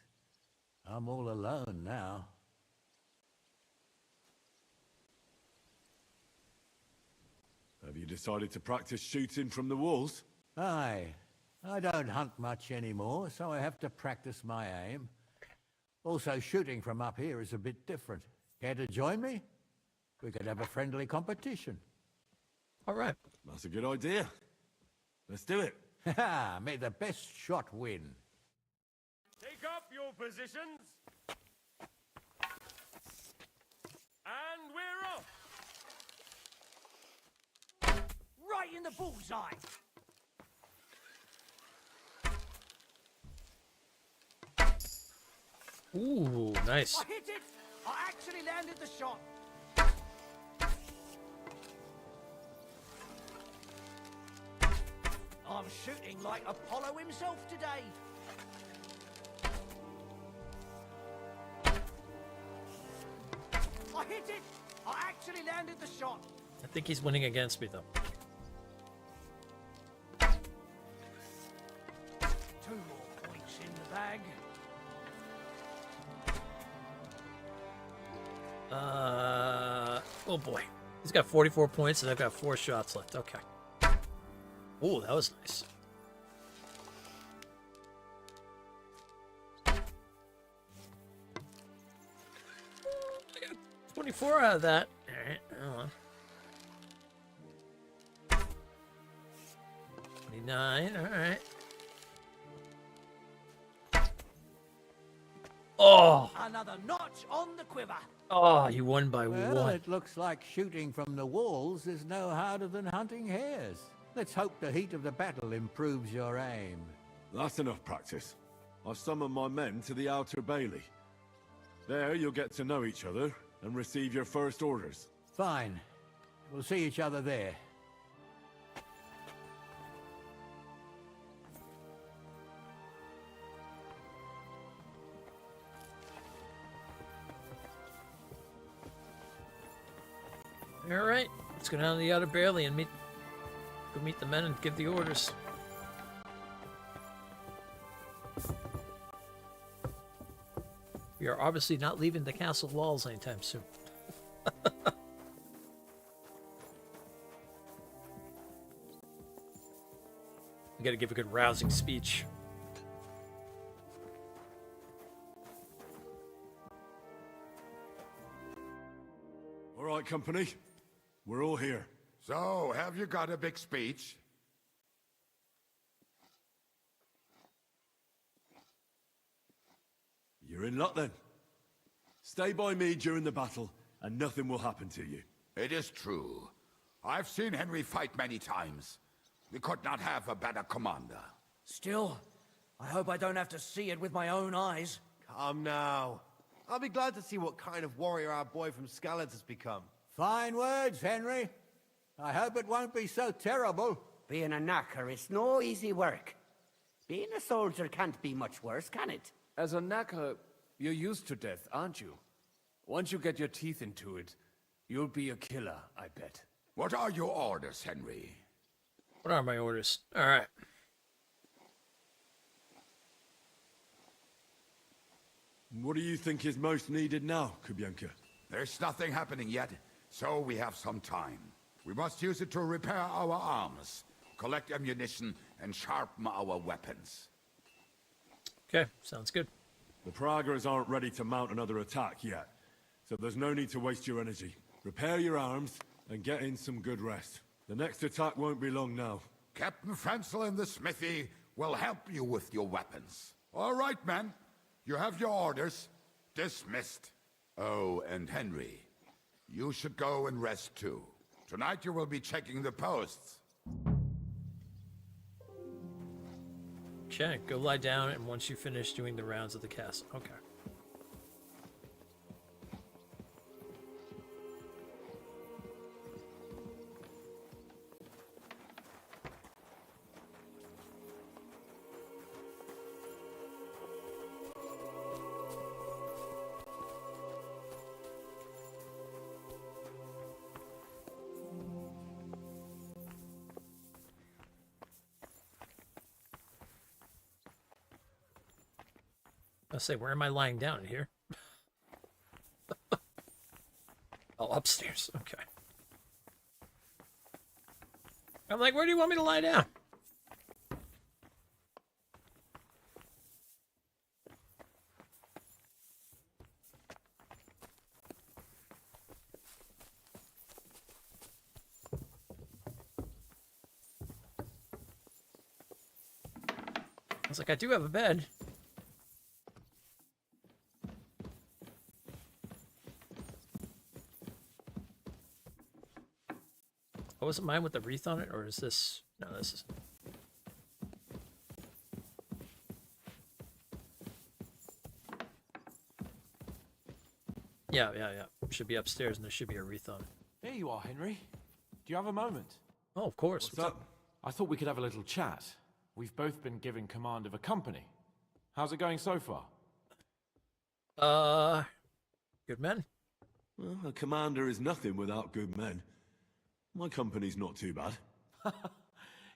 I'm all alone now. Have you decided to practice shooting from the walls? Aye. I don't hunt much anymore, so I have to practice my aim. Also, shooting from up here is a bit different. Care to join me? We could have a friendly competition. All right. That's a good idea. Let's do it. Ha! May the best shot win. Take up your positions. And we're off. Right in the bullseye. Ooh, nice. I hit it. I actually landed the shot. I'm shooting like Apollo himself today. I hit it. I actually landed the shot. I think he's winning against me though. 2 more points in the bag. Oh boy. He's got 44 points and I've got 4 shots left. Okay. Oh, that was nice. I got 24 out of that. Alright, hold on. 29, alright. Oh! Another notch on the quiver. Oh, you won by Well, 1. it looks like shooting from the walls is no harder than hunting hares. Let's hope the heat of the battle improves your aim. That's enough practice. I've summoned my men to the outer bailey. There you'll get to know each other and receive your first orders. Fine. We'll see each other there. Alright, let's go down to the outer bailey and meet the men and give the orders. We are obviously not leaving the castle walls anytime soon. We gotta give a good rousing speech. All right, company. We're all here. So, have you got a big speech? You're in luck then. Stay by me during the battle, and nothing will happen to you. It is true. I've seen Henry fight many times. We could not have a better commander. Still, I hope I don't have to see it with my own eyes. Come now. I'll be glad to see what kind of warrior our boy from Skalitz has become. Fine words, Henry. I hope it won't be so terrible. Being a knacker is no easy work. Being a soldier can't be much worse, can it? As a knacker, you're used to death, aren't you? Once you get your teeth into it, you'll be a killer, I bet. What are your orders, Henry? What are my orders? All right. What do you think is most needed now, Kubienka? There's nothing happening yet, so we have some time. We must use it to repair our arms, collect ammunition, and sharpen our weapons. Okay, sounds good. The Pragas aren't ready to mount another attack yet, so there's no need to waste your energy. Repair your arms, and get in some good rest. The next attack won't be long now. Captain Frenzel in the smithy will help you with your weapons. All right, men. You have your orders. Dismissed. Oh, and Henry, you should go and rest too. Tonight you will be checking the posts. Okay, go lie down, and once you finish doing the rounds of the castle. Okay. I'll say, where am I lying down in here? Oh, upstairs. Okay. I'm like, where do you want me to lie down? I was like, I do have a bed. Oh, was it mine with the wreath on it, or is this... No, this is... Yeah. Should be upstairs, and there should be a wreath on it. There you are, Henry. Do you have a moment? Oh, of course. What's up? I thought we could have a little chat. We've both been given command of a company. How's it going so far? Good men. Well, a commander is nothing without good men. My company's not too bad.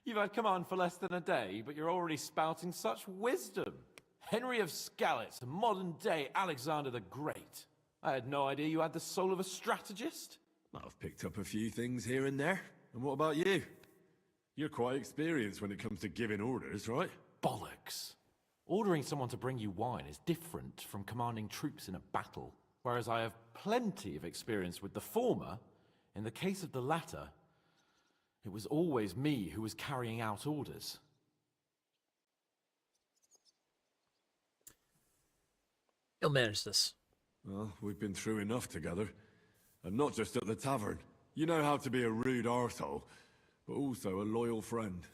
You've had command for less than a day, but you're already spouting such wisdom. Henry of Skalitz, a modern-day Alexander the Great. I had no idea you had the soul of a strategist. I've picked up a few things here and there. And what about you? You're quite experienced when it comes to giving orders, right? Bollocks. Ordering someone to bring you wine is different from commanding troops in a battle. Whereas I have plenty of experience with the former, in the case of the latter, it was always me who was carrying out orders. You'll manage this. Well, we've been through enough together. And not just at the tavern. You know how to be a rude arsehole, but also a loyal friend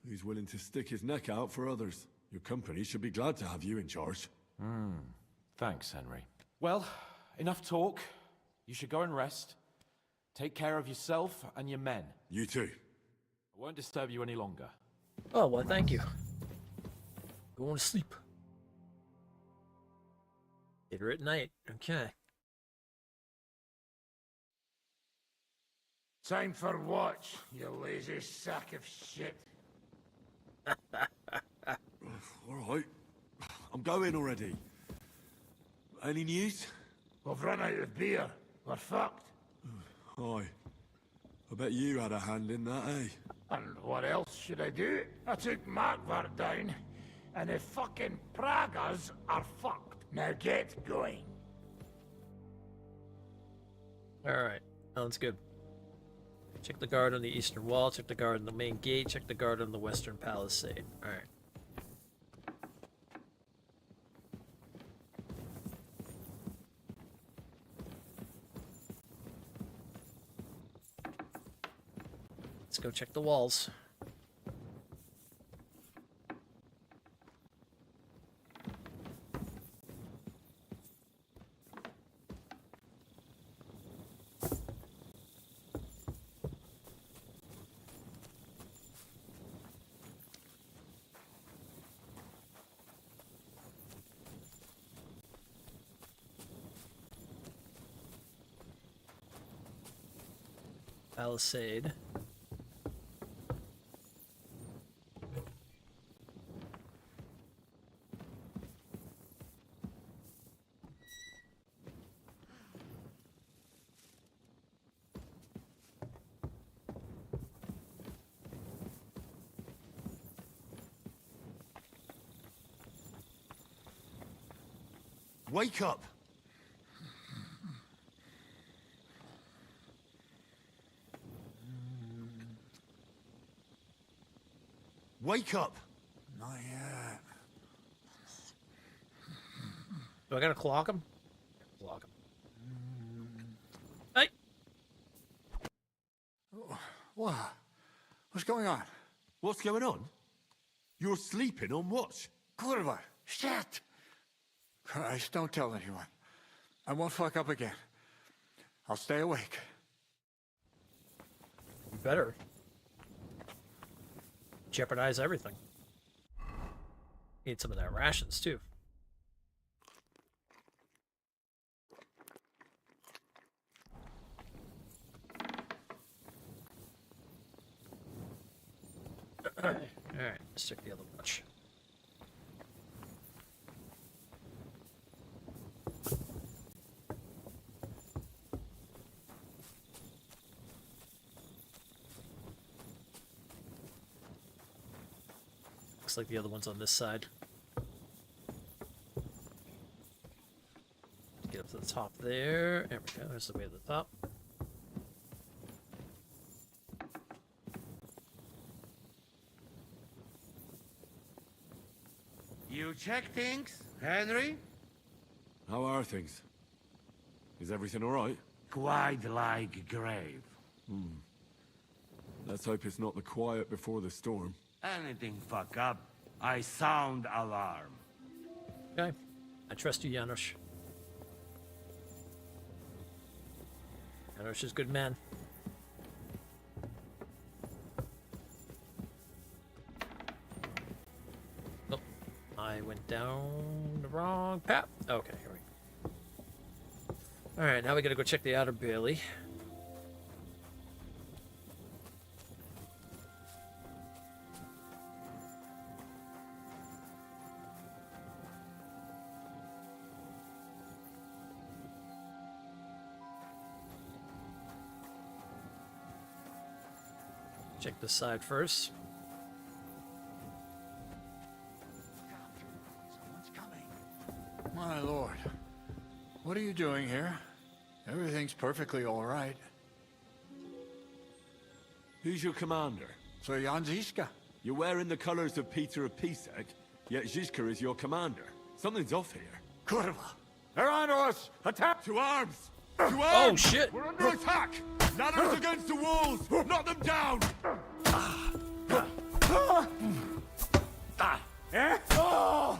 who's willing to stick his neck out for others. Your company should be glad to have you in charge. Thanks, Henry. Well, enough talk. You should go and rest. Take care of yourself and your men. You too. I won't disturb you any longer. Oh, well, thank you. Going to sleep. Later at night. Okay. Time for watch, you lazy sack of shit. All right. I'm going already. Any news? We've run out of beer. We're fucked. Aye. I bet you had a hand in that, eh? And what else should I do? I took Markvar down, and the fucking Pragas are fucked. Now get going. Alright. Sounds good. Check the guard on the eastern wall, check the guard on the main gate, check the guard on the western palisade. Alright. Let's go check the walls. Palisade. Wake up! Wake up! Not yet. Do I gotta clock him? Clock him. Hey! What? What's going on? What's going on? You're sleeping on watch. Kurva! Shit! Christ, don't tell anyone. I won't fuck up again. I'll stay awake. You better. Jeopardize everything. Need some of that rations, too. Alright, let's check the other watch. Looks like the other one's on this side. Get up to the top there. There we go. There's the way to the top. You check things, Henry? How are things? Is everything all right? Quite like grave. Let's hope it's not the quiet before the storm. Anything fuck up, I sound alarm. Okay. I trust you, Janos. Janos is a good man. Oh, I went down the wrong path. Okay, here we go. Alright, now we gotta go check the outer bailey. Check this side first. Someone's coming. My lord. What are you doing here? Everything's perfectly all right. Who's your commander? Sir Jan Ziska. You're wearing the colors of Peter of Pisek, yet Zizka is your commander. Something's off here. Kurva! They're onto us! Attack! To arms! To arms! Oh, shit! We're under attack! Ladders against the walls! Knock them down! Eh? Oh!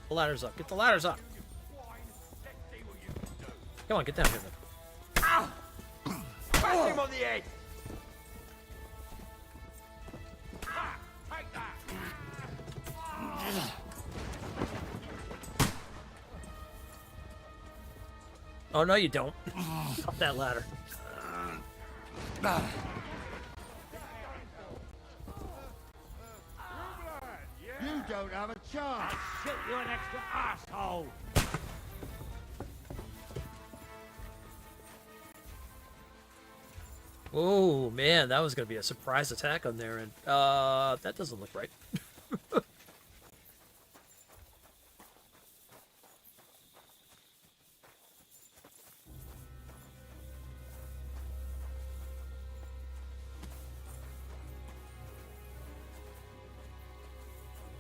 The ladders up. Get the ladders up. Come on, get down here then. Bash him on the head! Take that! Oh, no, you don't. Up that ladder. You don't have a chance! Shoot you an extra asshole! Oh man, that was gonna be a surprise attack on there, and that doesn't look right.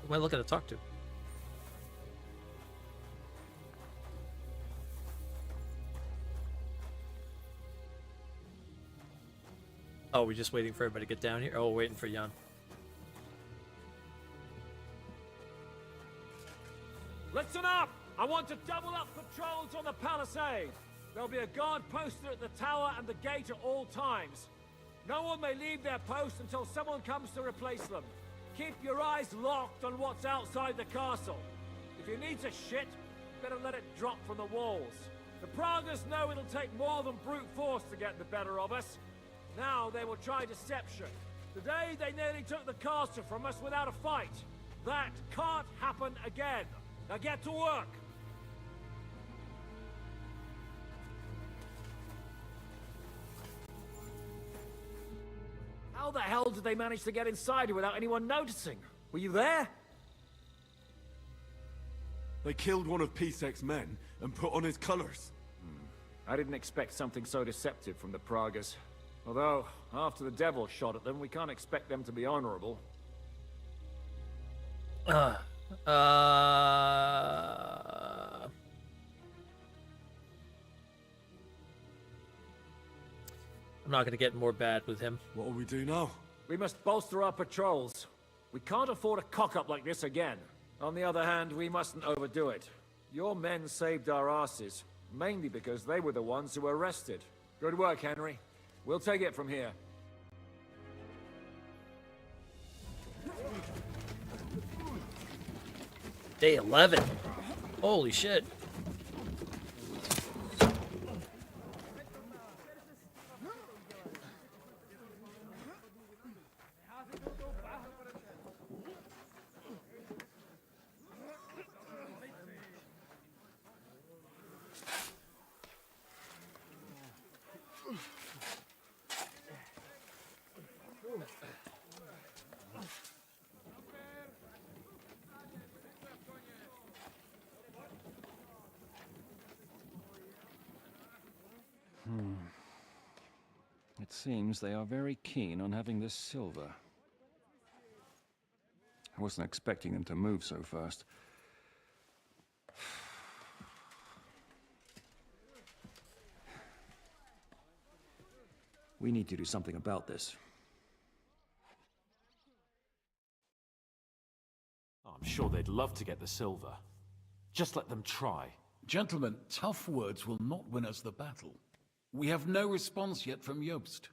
Who am I looking to talk to? Oh, we're just waiting for everybody to get down here? Oh, waiting for Jan. Listen up! I want to double up patrols on the palisade. There'll be a guard posted at the tower and the gate at all times. No one may leave their post until someone comes to replace them. Keep your eyes locked on what's outside the castle. If you need to shit, better let it drop from the walls. The Pragas know it'll take more than brute force to get the better of us. Now they will try deception. Today they nearly took the castle from us without a fight. That can't happen again. Now get to work. How the hell did they manage to get inside without anyone noticing? Were you there? They killed one of Pisek's men and put on his colors. I didn't expect something so deceptive from the Pragas. Although, after the devil shot at them, we can't expect them to be honorable. I'm not gonna get more bad with him. What will we do now? We must bolster our patrols. We can't afford a cock-up like this again. On the other hand, we mustn't overdo it. Your men saved our asses, mainly because they were the ones who were arrested. Good work, Henry. We'll take it from here. Day 11. Holy shit. It seems they are very keen on having this silver. I wasn't expecting them to move so fast. We need to do something about this. I'm sure they'd love to get the silver. Just let them try. Gentlemen, tough words will not win us the battle. We have no response yet from Jobst.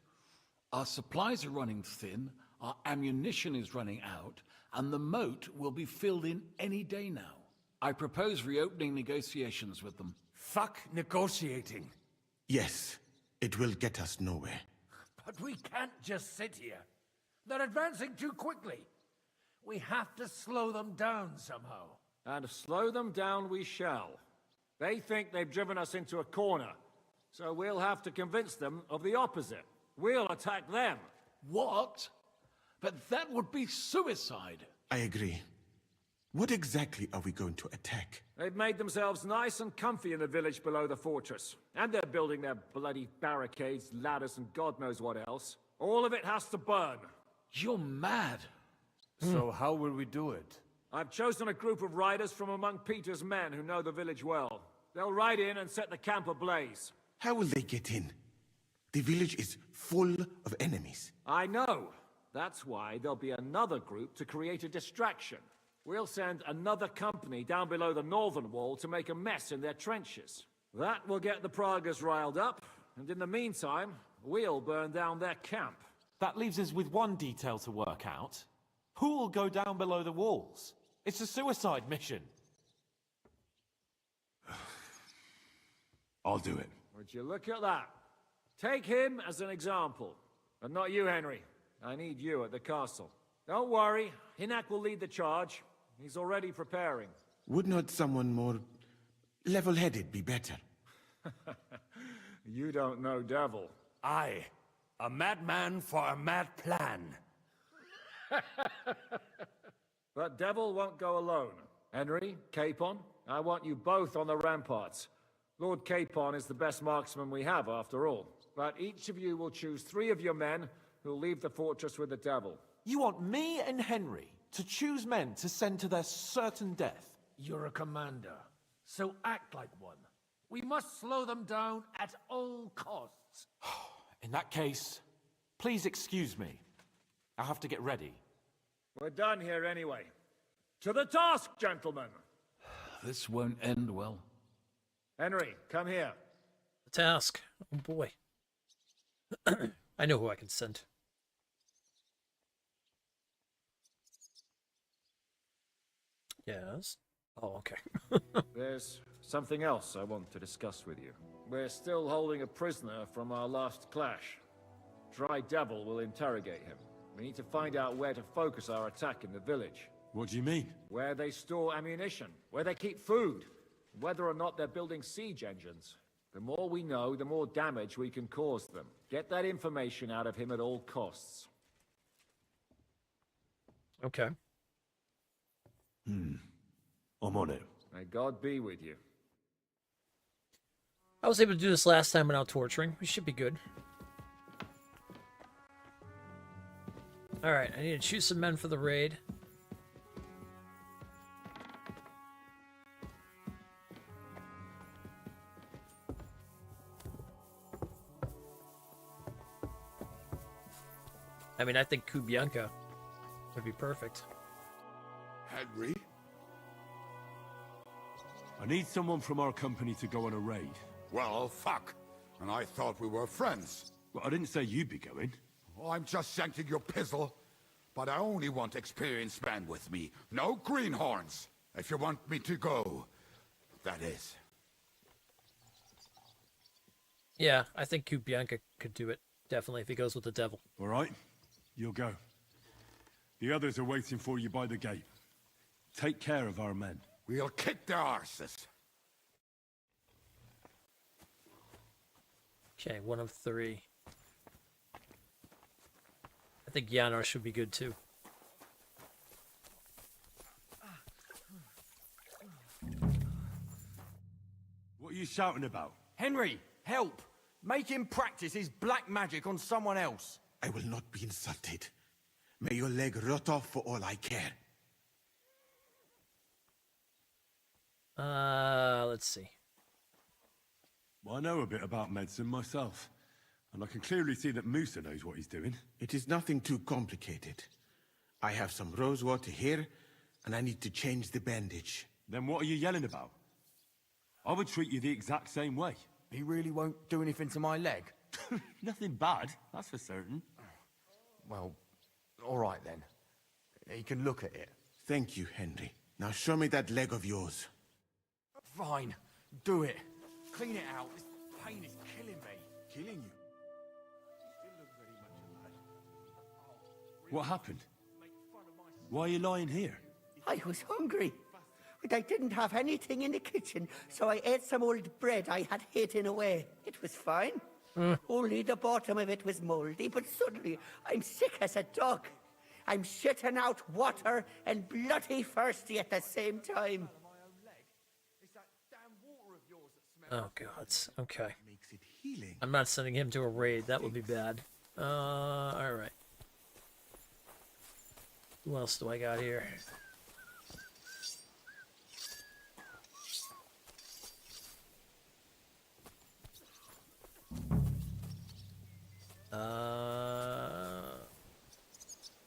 Our supplies are running thin, our ammunition is running out, and the moat will be filled in any day now. I propose reopening negotiations with them. Fuck negotiating. Yes, it will get us nowhere. But we can't just sit here. They're advancing too quickly. We have to slow them down somehow. And slow them down we shall. They think they've driven us into a corner, so we'll have to convince them of the opposite. We'll attack them. What? But that would be suicide. I agree. What exactly are we going to attack? They've made themselves nice and comfy in the village below the fortress. And they're building their bloody barricades, ladders, and God knows what else. All of it has to burn. You're mad. So how will we do it? I've chosen a group of riders from among Peter's men who know the village well. They'll ride in and set the camp ablaze. How will they get in? The village is full of enemies. I know. That's why there'll be another group to create a distraction. We'll send another company down below the northern wall to make a mess in their trenches. That will get the Pragas riled up, and in the meantime, we'll burn down their camp. That leaves us with one detail to work out. Who will go down below the walls? It's a suicide mission. I'll do it. Would you look at that? Take him as an example. But not you, Henry. I need you at the castle. Don't worry, Hinak will lead the charge. He's already preparing. Would not someone more level-headed be better? You don't know Devil. Aye. A madman for a mad plan. But Devil won't go alone. Henry, Capon, I want you both on the ramparts. Lord Capon is the best marksman we have, after all. But each of you will choose 3 of your men who'll leave the fortress with the Devil. You want me and Henry to choose men to send to their certain death? You're a commander, so act like one. We must slow them down at all costs. In that case, please excuse me. I'll have to get ready. We're done here anyway. To the task, gentlemen! This won't end well. Henry, come here. The task. Oh boy. I know who I can send. Yes. Oh, okay. There's something else I want to discuss with you. We're still holding a prisoner from our last clash. Dry Devil will interrogate him. We need to find out where to focus our attack in the village. What do you mean? Where they store ammunition, where they keep food, whether or not they're building siege engines. The more we know, the more damage we can cause them. Get that information out of him at all costs. Okay. I'm on it. May God be with you. I was able to do this last time without torturing. We should be good. Alright, I need to choose some men for the raid. I mean, I think Kubianka would be perfect. Henry? I need someone from our company to go on a raid. Well, fuck. And I thought we were friends. Well, I didn't say you'd be going. Oh, I'm just shanking your pizzle. But I only want experienced men with me. No greenhorns. If you want me to go, that is. Yeah, I think Kubianka could do it. Definitely, if he goes with the devil. All right, you'll go. The others are waiting for you by the gate. Take care of our men. We'll kick their arses. Okay, 1 of 3. I think Yanar should be good too. What are you shouting about? Henry, help! Make him practice his black magic on someone else. I will not be insulted. May your leg rot off for all I care. Let's see. Well, I know a bit about medicine myself, and I can clearly see that Musa knows what he's doing. It is nothing too complicated. I have some rose water here, and I need to change the bandage. Then what are you yelling about? I would treat you the exact same way. He really won't do anything to my leg? Nothing bad, that's for certain. Well, all right then. He can look at it. Thank you, Henry. Now show me that leg of yours. Fine. Do it. Clean it out. This pain is killing me. Killing you? What happened? Why are you lying here? I was hungry. But I didn't have anything in the kitchen, so I ate some old bread I had hidden away. It was fine. Only the bottom of it was moldy, but suddenly I'm sick as a dog. I'm shitting out water and bloody thirsty at the same time. Oh god. Okay. Makes it healing. I'm not sending him to a raid. That would be bad. Alright. Who else do I got here?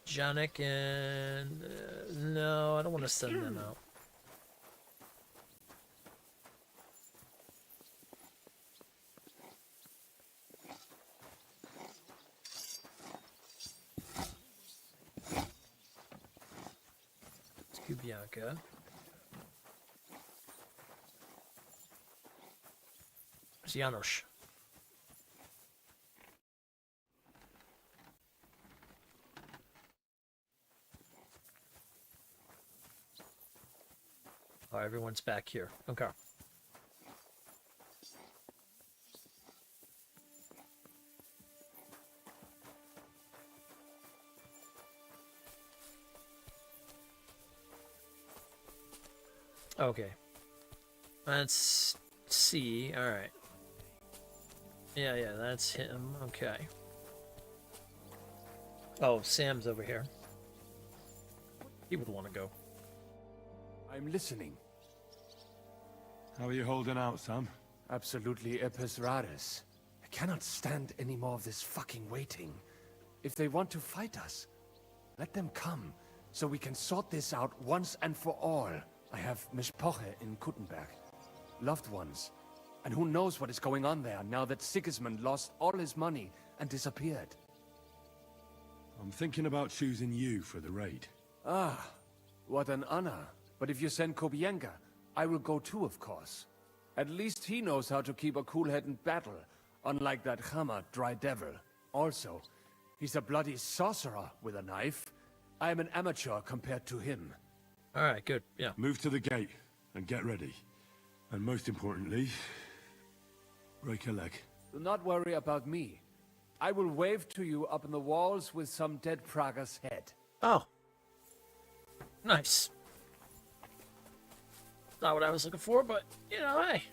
Janik and... no, I don't want to send them out. Kubianka. It's Janos. Oh, everyone's back here. Okay. Okay. Let's see. Alright. Yeah, that's him. Okay. Oh, Sam's over here. He would want to go. I'm listening. How are you holding out, Sam? Absolutely epis raris. I cannot stand any more of this fucking waiting. If they want to fight us, let them come, so we can sort this out once and for all. I have Mishpoche in Kuttenberg. Loved ones. And who knows what is going on there now that Sigismund lost all his money and disappeared. I'm thinking about choosing you for the raid. Ah, what an honor. But if you send Kobienka, I will go too, of course. At least he knows how to keep a cool head in battle, unlike that Hammer dry devil. Also, he's a bloody sorcerer with a knife. I am an amateur compared to him. Alright, good, yeah. Move to the gate and get ready. And most importantly, break a leg. Do not worry about me. I will wave to you up in the walls with some dead Praga's head. Oh. Nice. Not what I was looking for, but, you know, hey.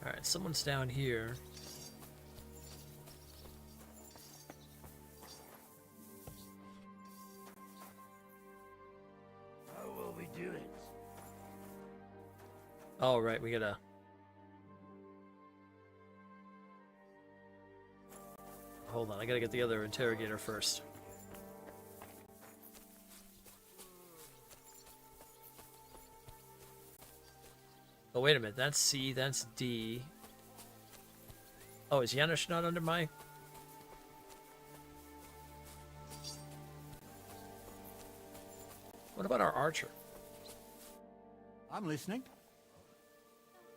Alright, someone's down here. How will we do it? Oh, right, we gotta... Hold on, I gotta get the other interrogator first. Oh, wait a minute, that's C, that's D. Oh, is Janusz not under my... What about our archer? I'm listening.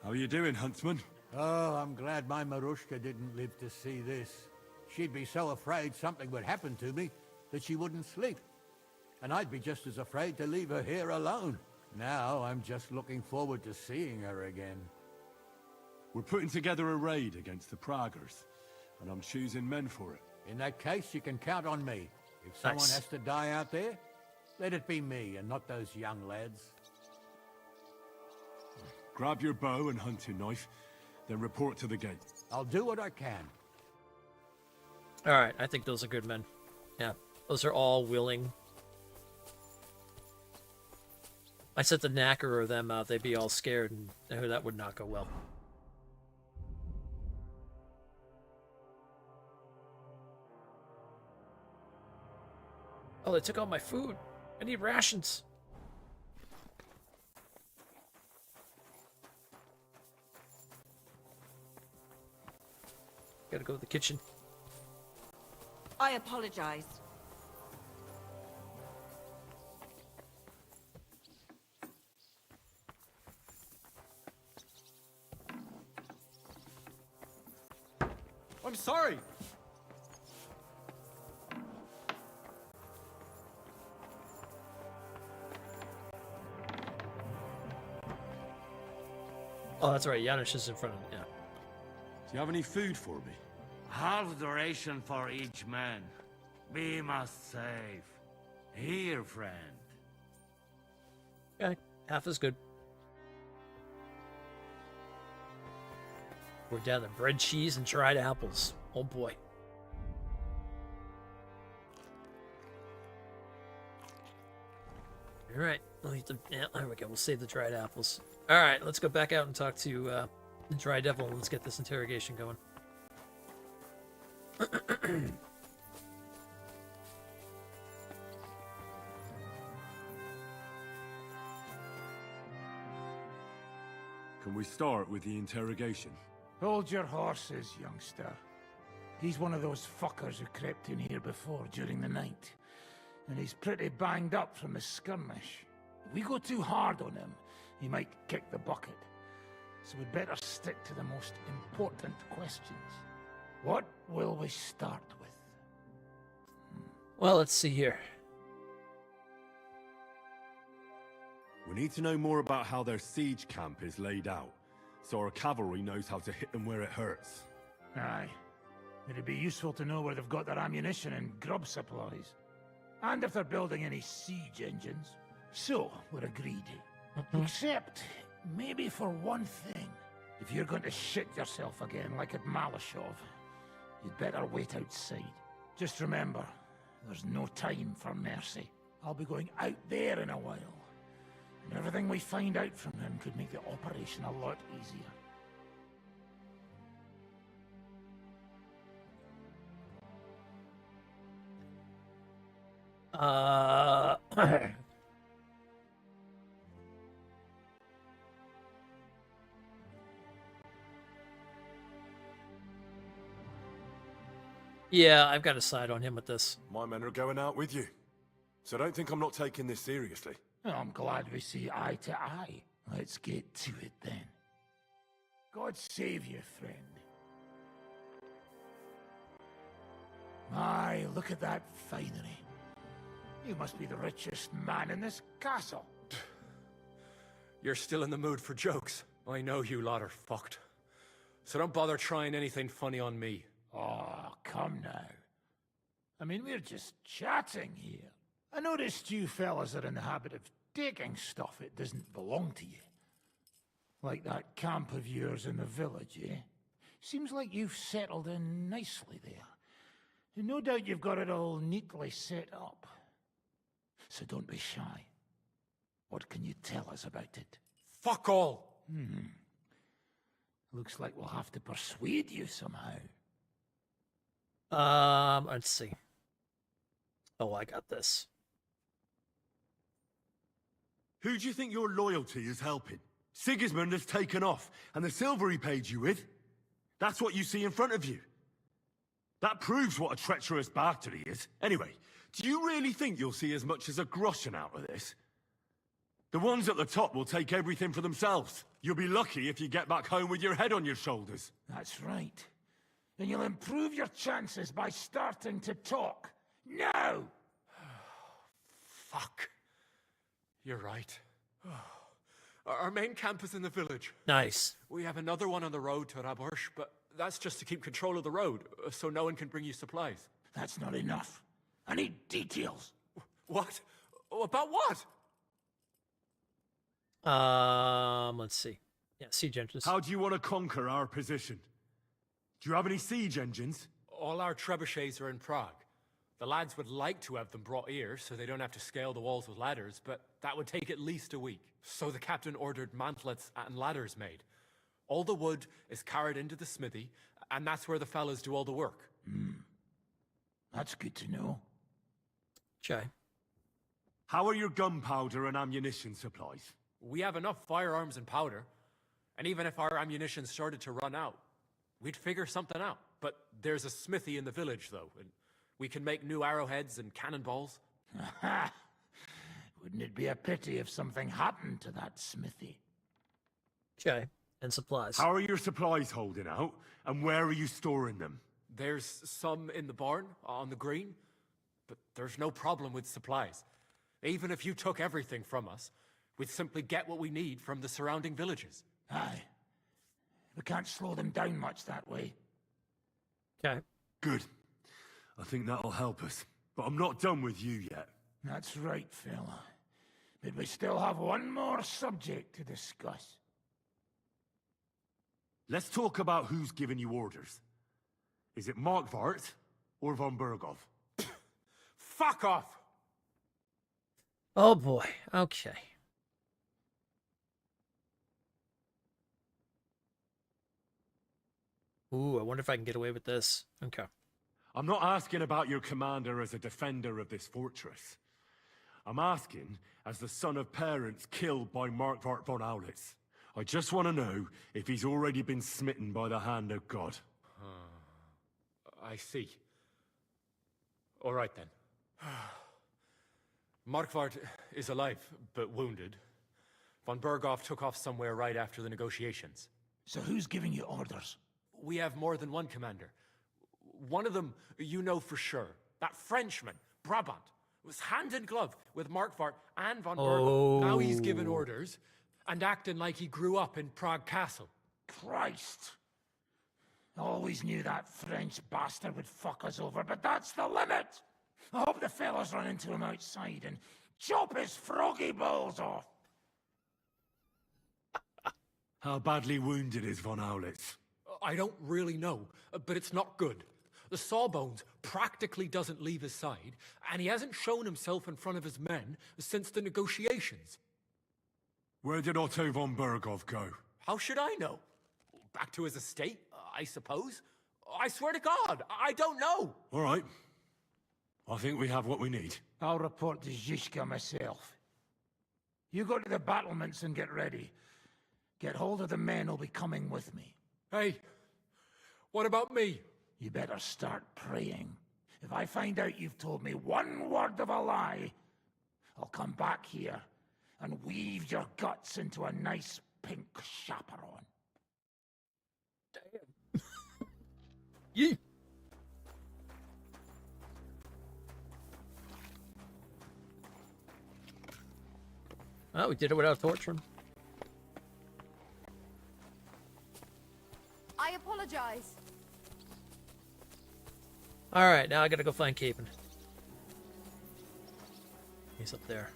How are you doing, Huntsman? Oh, I'm glad my Marushka didn't live to see this. She'd be so afraid something would happen to me that she wouldn't sleep. And I'd be just as afraid to leave her here alone. Now I'm just looking forward to seeing her again. We're putting together a raid against the Praggers, and I'm choosing men for it. In that case, you can count on me. If someone has to die out there, let it be me and not those young lads. Grab your bow and hunting knife, then report to the gate. I'll do what I can. Alright, I think those are good men. Yeah, those are all willing. I set the knacker of them out, they'd be all scared, and that would not go well. Oh, they took all my food. I need rations. Gotta go to the kitchen. I apologize. I'm sorry. Oh, that's right. Janusz is in front of me. Yeah. Do you have any food for me? Half the ration for each man. We must save. Here, friend. Okay, half is good. We're down to bread, cheese, and dried apples. Oh boy. All right, yeah, there we go. We'll save the dried apples. All right, let's go back out and talk to the Dry Devil. Let's get this interrogation going. Can we start with the interrogation? Hold your horses, youngster. He's one of those fuckers who crept in here before during the night. And he's pretty banged up from the skirmish. If we go too hard on him, he might kick the bucket. So we'd better stick to the most important questions. What will we start with? Well, let's see here. We need to know more about how their siege camp is laid out, so our cavalry knows how to hit them where it hurts. Aye. It'd be useful to know where they've got their ammunition and grub supplies. And if they're building any siege engines. So, we're agreed. Except, maybe for one thing. If you're going to shit yourself again like at Malashov, you'd better wait outside. Just remember, there's no time for mercy. I'll be going out there in a while. And everything we find out from him could make the operation a lot easier. Yeah, I've got to side on him with this. My men are going out with you. So don't think I'm not taking this seriously. Well, I'm glad we see eye to eye. Let's get to it then. God save you, friend. My, look at that finery. You must be the richest man in this castle. You're still in the mood for jokes. I know you lot are fucked. So don't bother trying anything funny on me. Oh, come now. I mean, we're just chatting here. I noticed you fellas are in the habit of taking stuff that doesn't belong to you. Like that camp of yours in the village, eh? Seems like you've settled in nicely there. And no doubt you've got it all neatly set up. So don't be shy. What can you tell us about it? Fuck all! Looks like we'll have to persuade you somehow. Let's see. Oh, I got this. Who do you think your loyalty is helping? Sigismund has taken off, and the silver he paid you with? That's what you see in front of you. That proves what a treacherous bastard he is. Anyway, do you really think you'll see as much as a groschen out of this? The ones at the top will take everything for themselves. You'll be lucky if you get back home with your head on your shoulders. That's right. And you'll improve your chances by starting to talk. Now! Fuck. You're right. Our main camp is in the village. Nice. We have another one on the road to Raborsh, but that's just to keep control of the road, so no one can bring you supplies. That's not enough. I need details. What? About what? Let's see. Yeah, siege engines. How do you want to conquer our position? Do you have any siege engines? All our trebuchets are in Prague. The lads would like to have them brought here, so they don't have to scale the walls with ladders, but that would take at least a week. So the captain ordered mantlets and ladders made. All the wood is carried into the smithy, and that's where the fellas do all the work. That's good to know. Okay. How are your gunpowder and ammunition supplies? We have enough firearms and powder, and even if our ammunition started to run out, we'd figure something out. But there's a smithy in the village, though, and we can make new arrowheads and cannonballs. Wouldn't it be a pity if something happened to that smithy? Okay. And supplies. How are your supplies holding out, and where are you storing them? There's some in the barn, on the green, but there's no problem with supplies. Even if you took everything from us, we'd simply get what we need from the surrounding villages. Aye. We can't slow them down much that way. Okay. Good. I think that'll help us. But I'm not done with you yet. That's right, fella. But we still have one more subject to discuss. Let's talk about who's giving you orders. Is it Markvart or von Berghoff? Fuck off! Oh boy. Okay. Ooh, I wonder if I can get away with this. Okay. I'm not asking about your commander as a defender of this fortress. I'm asking as the son of parents killed by Markvart von Aulitz. I just want to know if he's already been smitten by the hand of God. I see. All right, then. Markvart is alive, but wounded. Von Berghoff took off somewhere right after the negotiations. So who's giving you orders? We have more than one commander. One of them you know for sure. That Frenchman, Brabant, was hand in glove with Markvart and von Berghoff. Now he's giving orders and acting like he grew up in Prague Castle. Christ! Always knew that French bastard would fuck us over, but that's the limit! I hope the fellas run into him outside and chop his froggy balls off. How badly wounded is von Aulitz? I don't really know, but it's not good. The Sawbones practically doesn't leave his side, and he hasn't shown himself in front of his men since the negotiations. Where did Otto von Berghoff go? How should I know? Back to his estate, I suppose? I swear to God, I don't know! All right. I think we have what we need. I'll report to Zizka myself. You go to the battlements and get ready. Get hold of the men who'll be coming with me. Hey, what about me? You better start praying. If I find out you've told me one word of a lie, I'll come back here and weave your guts into a nice pink chaperone. Damn. Yee. Oh, we did it without torturing. I apologize. Alright, now I gotta go find Capon. He's up there.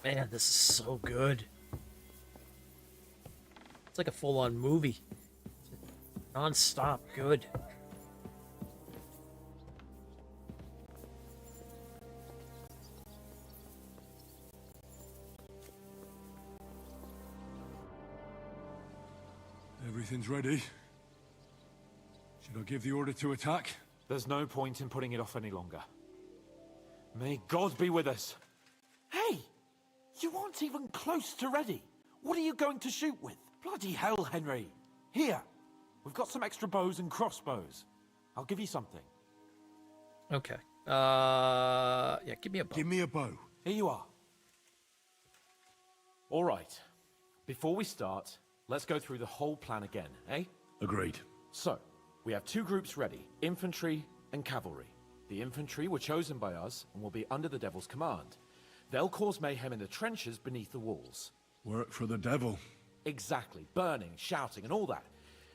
Man, this is so good. It's like a full-on movie. Non-stop good. Everything's ready. Should I give the order to attack? There's no point in putting it off any longer. May God be with us. Hey! You aren't even close to ready. What are you going to shoot with? Bloody hell, Henry. Here. We've got some extra bows and crossbows. I'll give you something. Okay. Yeah, give me a bow. Give me a bow. Here you are. All right. Before we start, let's go through the whole plan again, eh? Agreed. So, we have two groups ready, infantry and cavalry. The infantry were chosen by us and will be under the Devil's command. They'll cause mayhem in the trenches beneath the walls. Work for the devil. Exactly, burning, shouting and all that.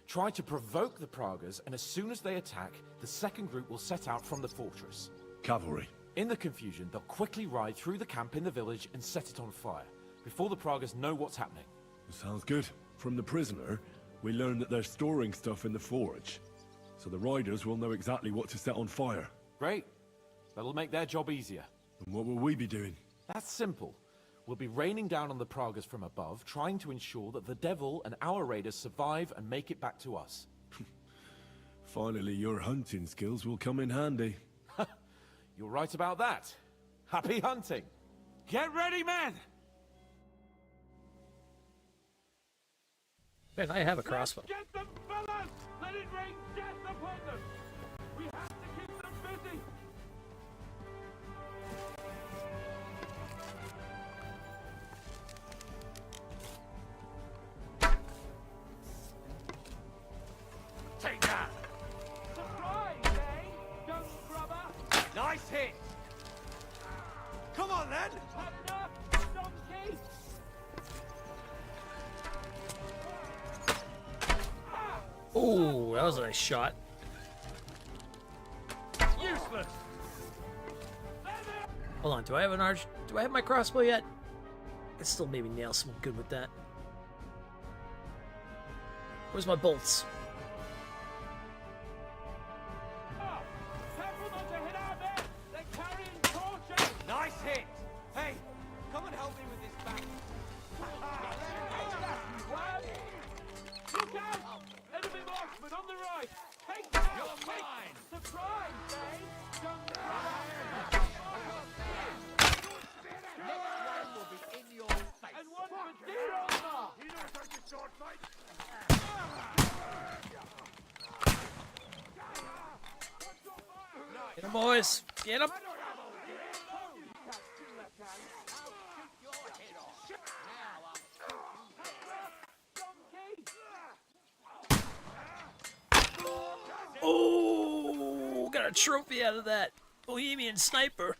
Try to provoke the Pragas, and as soon as they attack, the second group will set out from the fortress. Cavalry. In the confusion, they'll quickly ride through the camp in the village and set it on fire, before the Pragas know what's happening. Sounds good. From the prisoner, we learned that they're storing stuff in the forge. So the riders will know exactly what to set on fire. Great. That'll make their job easier. And what will we be doing? That's simple. We'll be raining down on the Pragas from above, trying to ensure that the Devil and our raiders survive and make it back to us. Finally, your hunting skills will come in handy. You're right about that. Happy hunting! Get ready, men! Man, I have a crossbow. Get them, fellas! Let it rain death upon them! We have to keep them busy! Take that! Surprise, eh? Young grubber! Nice hit! Come on, then! Had enough, donkey! Oh, that was a nice shot. Useless! Hold on, do I have an arch? Do I have my crossbow yet? I can still maybe nail someone good with that. Where's my bolts? Careful not to hit our men! They're carrying torches! Nice hit! Hey, come and help me with this back. Look out! Enemy marksman on the right! Take them out! You're mine! Surprise, eh? Young Will be in your face. and one for dear! You know how to sword fight? Get him, boys! Get him! Oh, got a trophy out of that. Bohemian sniper.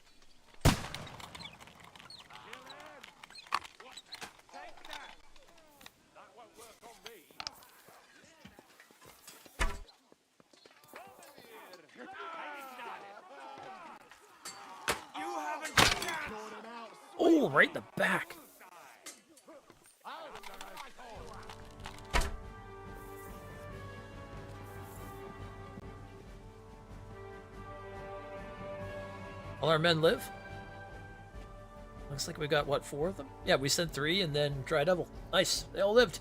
Oh, right in the back. All our men live? Looks like we got, what, 4 of them? Yeah, we sent 3 and then Dry Devil. Nice. They all lived.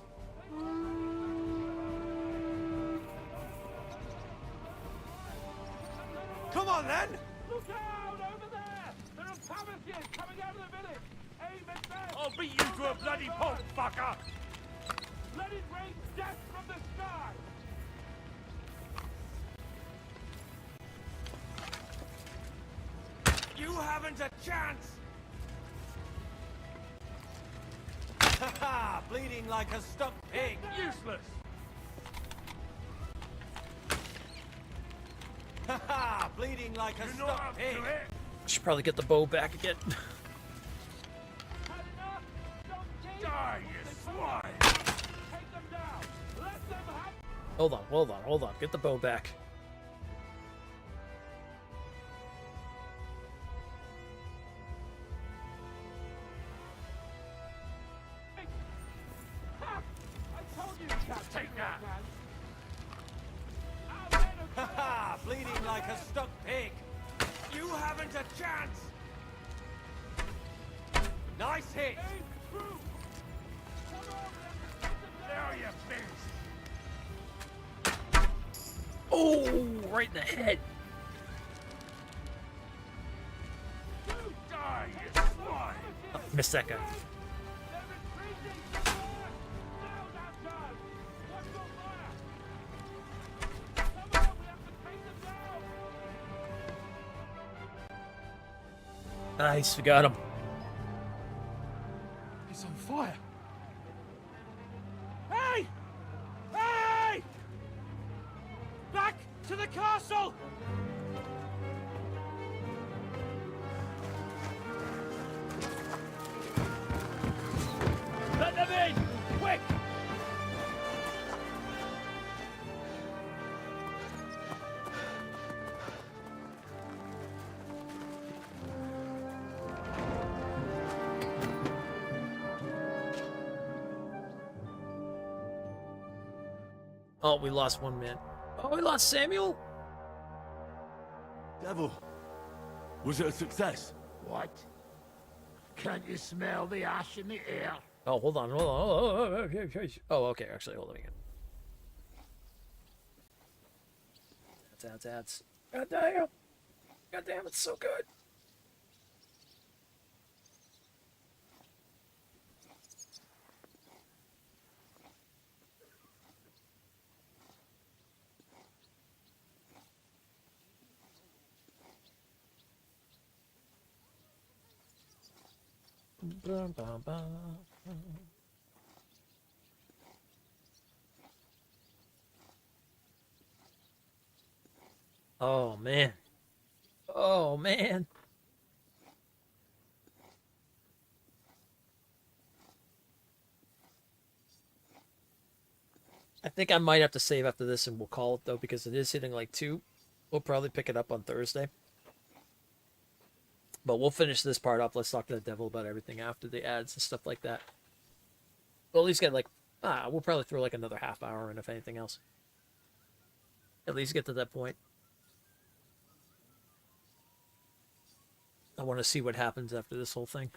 Come on, then! Look out! Over there! There are Palanquins coming out of the village! Aim at them! I'll beat you to a bloody pulp, fucker! Let it rain death from the sky! You haven't a chance! Ha ha! Bleeding like a stuck pig! Useless! Ha ha! Bleeding like a stuck pig! Should probably get the bow back again. Die, you swine! Take them down! Let them have... Hold on. Get the bow back. I told you to Take that! Ha ha! Bleeding like a stuck pig! You haven't a chance! Nice hit! There you finish! Oh, right in the head. Die, you swine! Oh, missed that guy. Nice, we got him. He's on fire. Hey! Hey! Back to the castle! Let them in! Quick! Oh, we lost 1 man. Oh, we lost Samuel? Devil, was it a success? What? Can't you smell the ash in the air? Oh, hold on. Oh, okay. Actually, hold on again. Ads. God damn, it's so good. Oh man. Oh man. I think I might have to save after this and we'll call it though because it is hitting like 2. We'll probably pick it up on Thursday. But we'll finish this part up. Let's talk to the devil about everything after the ads and stuff like that. We'll at least get like, we'll probably throw like another half hour in if anything else. At least get to that point. I want to see what happens after this whole thing.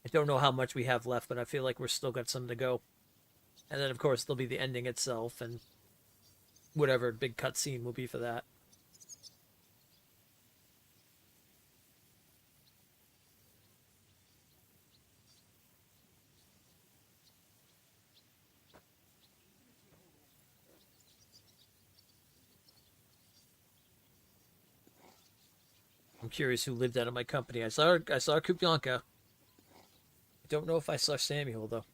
I don't know how much we have left, but I feel like we're still got some to go. And then, of course, there'll be the ending itself and whatever big cutscene will be for that. I'm curious who lived out of my company. I saw Kupyanka. I don't know if I saw Samuel though.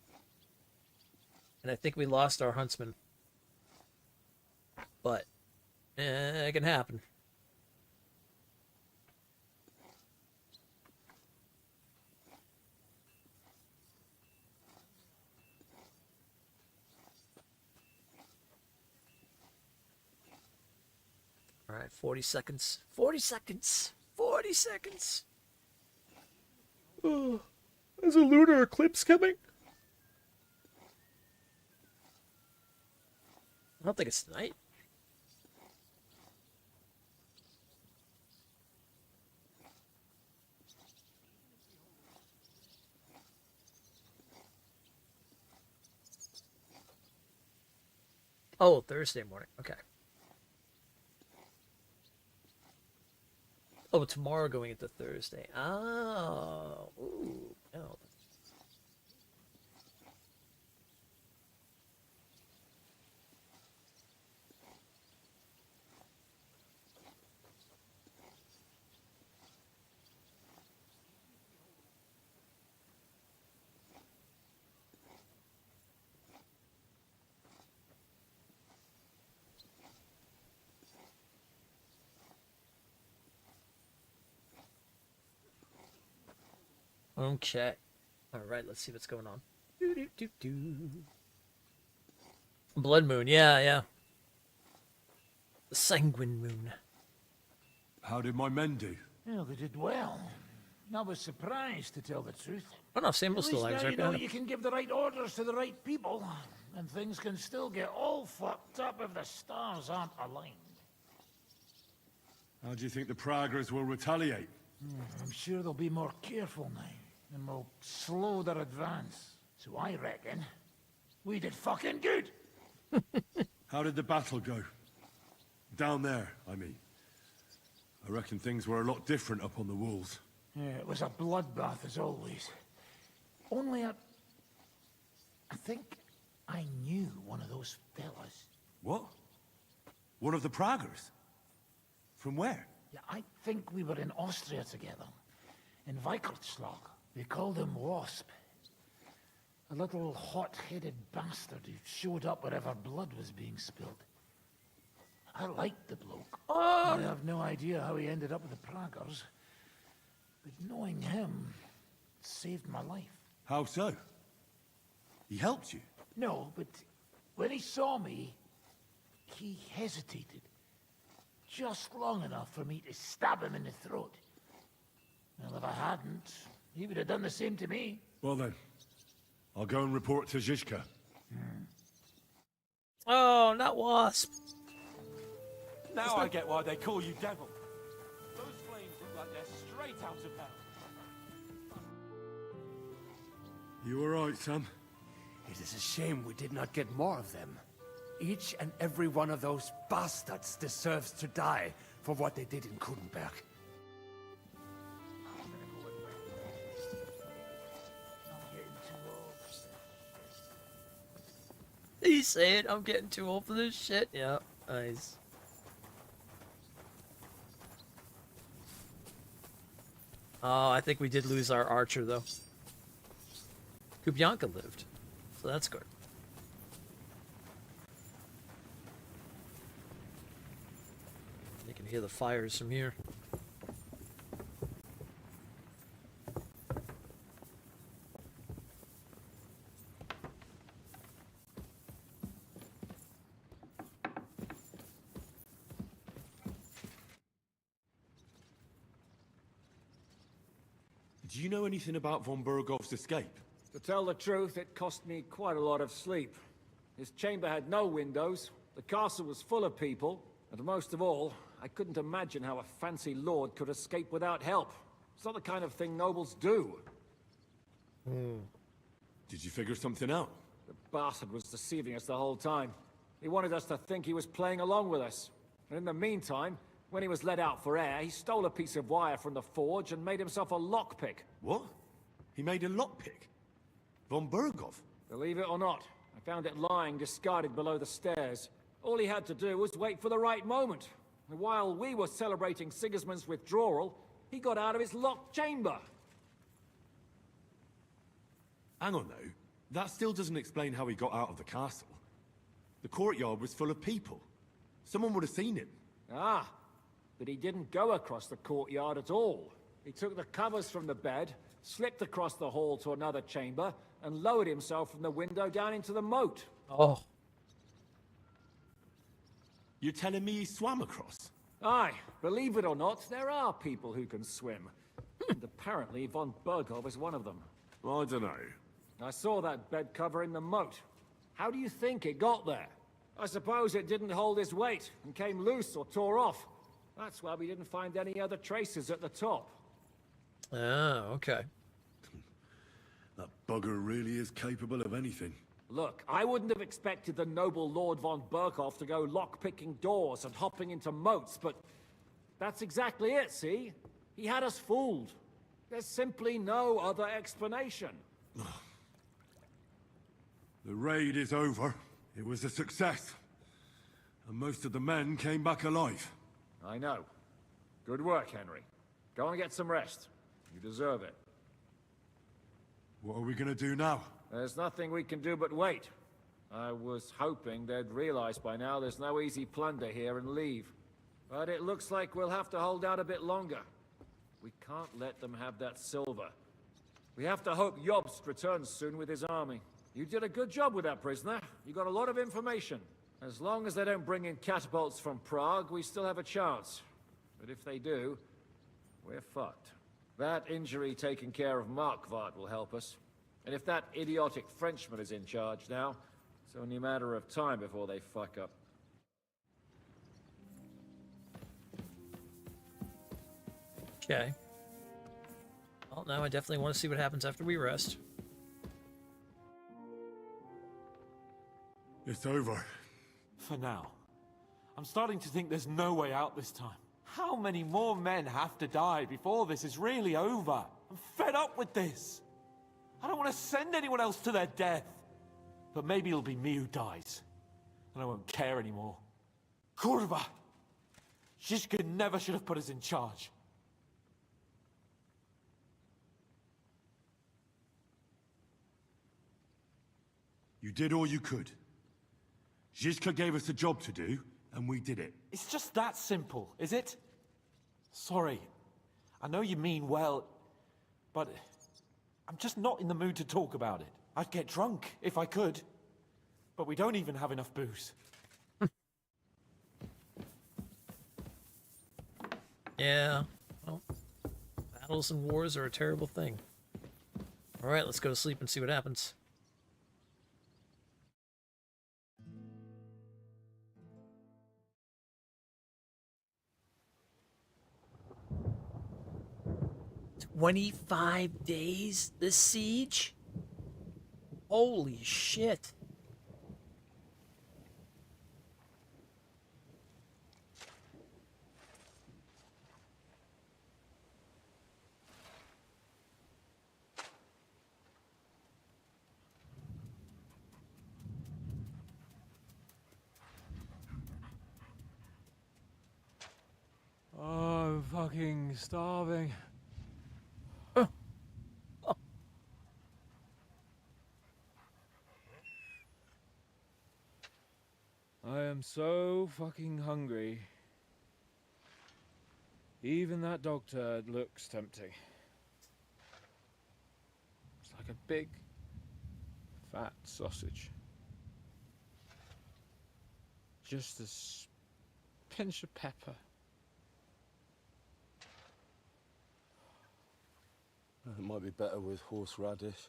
And I think we lost our huntsman. But it can happen. All right, 40 seconds. 40 seconds. 40 seconds. Is a lunar eclipse coming? I don't think it's tonight. Oh, Thursday morning. Okay. Oh, tomorrow going into Thursday. Oh. Ooh. No. Okay. Alright, let's see what's going on. Blood moon, yeah. The sanguine moon. How did my men do? Well, they did well. I was surprised, to tell the truth. Oh no, Samuel's still alive. Now Right you know behind him. you can give the right orders to the right people, and things can still get all fucked up if the stars aren't aligned. How do you think the Praggers will retaliate? I'm sure they'll be more careful now, and will slow their advance. So I reckon we did fucking good. How did the battle go? Down there, I mean. I reckon things were a lot different up on the walls. Yeah, it was a bloodbath as always. Only I think I knew one of those fellas. What? One of the Praggers? From where? Yeah, I think we were in Austria together. In Weikertschlag. They called him Wasp. A little hot-headed bastard who showed up wherever blood was being spilled. I liked the bloke. I have no idea how he ended up with the Praggers. But knowing him saved my life. How so? He helped you? No, but when he saw me, he hesitated. Just long enough for me to stab him in the throat. Well, if I hadn't, he would have done the same to me. Well then, I'll go and report to Zizka. Oh, not Wasp. Now I get why they call you Devil. Those flames look like they're straight out of hell. You alright, Sam? It is a shame we did not get more of them. Each and every one of those bastards deserves to die for what they did in Kudenberg. He said, I'm getting too old for this shit. Yeah, nice. Oh, I think we did lose our archer, though. Kubyanka lived, so that's good. You can hear the fires from here. Do you know anything about von Burgov's escape? To tell the truth, it cost me quite a lot of sleep. His chamber had no windows, the castle was full of people, and most of all, I couldn't imagine how a fancy lord could escape without help. It's not the kind of thing nobles do. Did you figure something out? The bastard was deceiving us the whole time. He wanted us to think he was playing along with us. And in the meantime, when he was let out for air, he stole a piece of wire from the forge and made himself a lockpick. What? He made a lockpick? Von Burgov? Believe it or not, I found it lying discarded below the stairs. All he had to do was wait for the right moment. And while we were celebrating Sigismund's withdrawal, he got out of his locked chamber. Hang on though, that still doesn't explain how he got out of the castle. The courtyard was full of people. Someone would have seen him. Ah, but he didn't go across the courtyard at all. He took the covers from the bed, slipped across the hall to another chamber, and lowered himself from the window down into the moat. Oh. You're telling me he swam across? Aye, believe it or not, there are people who can swim. And apparently von Berghoff is one of them. I don't know. I saw that bed cover in the moat. How do you think it got there? I suppose it didn't hold its weight and came loose or tore off. That's why we didn't find any other traces at the top. Oh, okay. That bugger really is capable of anything. Look, I wouldn't have expected the noble Lord von Berghoff to go lock-picking doors and hopping into moats, but that's exactly it, see? He had us fooled. There's simply no other explanation. The raid is over. It was a success. And most of the men came back alive. I know. Good work, Henry. Go and get some rest. You deserve it. What are we gonna do now? There's nothing we can do but wait. I was hoping they'd realize by now there's no easy plunder here and leave. But it looks like we'll have to hold out a bit longer. We can't let them have that silver. We have to hope Jobst returns soon with his army. You did a good job with that prisoner. You got a lot of information. As long as they don't bring in catapults from Prague, we still have a chance. But if they do, we're fucked. That injury taken care of Markvart will help us. And if that idiotic Frenchman is in charge now, it's only a matter of time before they fuck up. Okay. Well, now I definitely want to see what happens after we rest. It's over. For now. I'm starting to think there's no way out this time. How many more men have to die before this is really over? I'm fed up with this. I don't want to send anyone else to their death. But maybe it'll be me who dies. And I won't care anymore. Kurva! Zizka never should have put us in charge. You did all you could. Zizka gave us a job to do, and we did it. It's just that simple, is it? Sorry. I know you mean well, but I'm just not in the mood to talk about it. I'd get drunk if I could, but we don't even have enough booze. Yeah. Well, battles and wars are a terrible thing. All right, let's go to sleep and see what happens. $25 this siege? Holy shit. Oh, I'm fucking starving. I am so fucking hungry. Even that dog turd looks tempting. It's like a big, fat sausage. Just a pinch of pepper. It might be better with horseradish.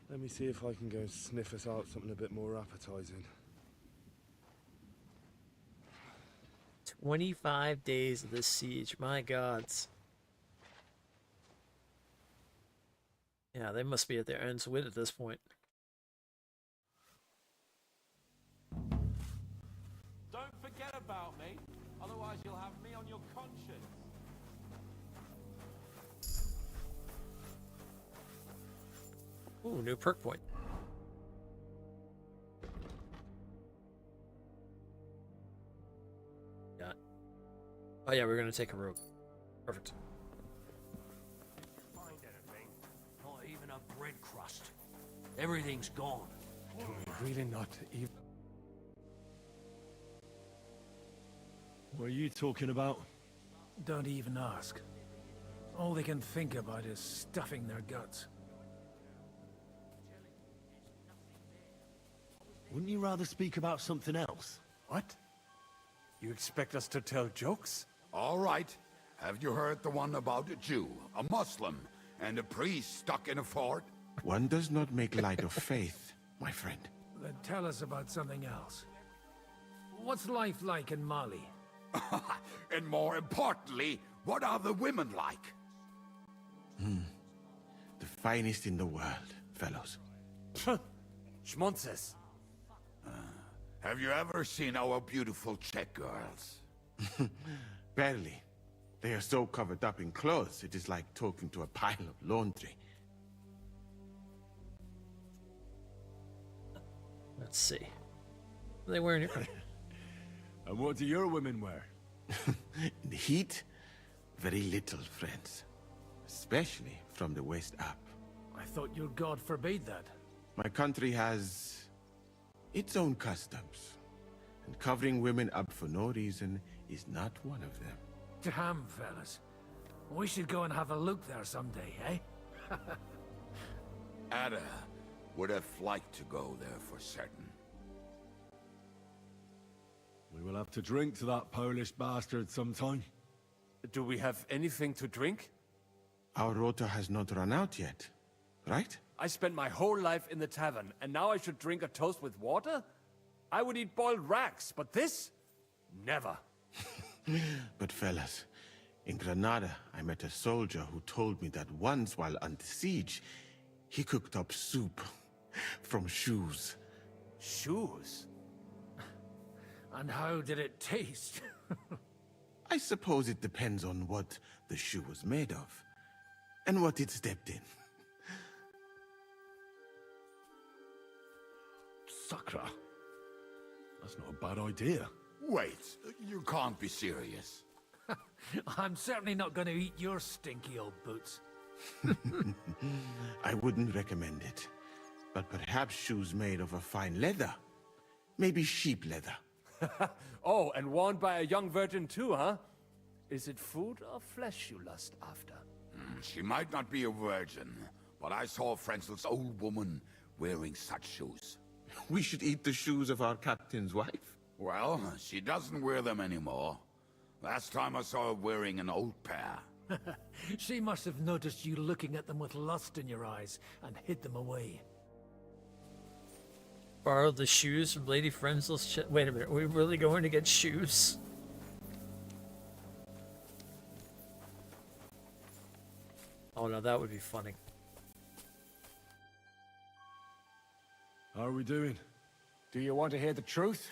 Let me see if I can go and sniff us out something a bit more appetizing. 25 days of this siege, my gods. Yeah, they must be at their ends with at this point. Don't forget about me, otherwise you'll have me on your conscience. Ooh, new perk point. Yeah. Oh yeah, we're gonna take a rope. Perfect. Find anything? Not even a bread crust. Everything's gone. Can we really not even... What are you talking about? Don't even ask. All they can think about is stuffing their guts. Wouldn't you rather speak about something else? What? You expect us to tell jokes? All right. Have you heard the one about a Jew, a Muslim, and a priest stuck in a fort? One does not make light of faith, my friend. Then tell us about something else. What's life like in Mali? And more importantly, what are the women like? The finest in the world, fellows. Schmonzes. Have you ever seen our beautiful Czech girls? Barely. They are so covered up in clothes, it is like talking to a pile of laundry. Let's see. What are they wearing here? And what do your women wear? In the heat, very little, friends. Especially from the west up. I thought your god forbade that. My country has its own customs. And covering women up for no reason is not one of them. Damn, fellas. We should go and have a look there someday, eh? Ada would have liked to go there for certain. We will have to drink to that Polish bastard sometime. Do we have anything to drink? Our rota has not run out yet, right? I spent my whole life in the tavern, and now I should drink a toast with water? I would eat boiled racks, but this? Never. But fellas, in Granada, I met a soldier who told me that once while under siege, he cooked up soup from shoes. Shoes? And how did it taste? I suppose it depends on what the shoe was made of, and what it stepped in. Sakra. That's not a bad idea. Wait, you can't be serious. I'm certainly not going to eat your stinky old boots. I wouldn't recommend it, but perhaps shoes made of a fine leather. Maybe sheep leather. Oh, and worn by a young virgin too, huh? Is it food or flesh you lust after? She might not be a virgin, but I saw Frenzel's old woman wearing such shoes. We should eat the shoes of our captain's wife. Well, she doesn't wear them anymore. Last time I saw her wearing an old pair. She must have noticed you looking at them with lust in your eyes and hid them away. Borrowed the shoes from Lady Frenzel's Wait a minute, are we really going to get shoes? Oh no, that would be funny. How are we doing? Do you want to hear the truth?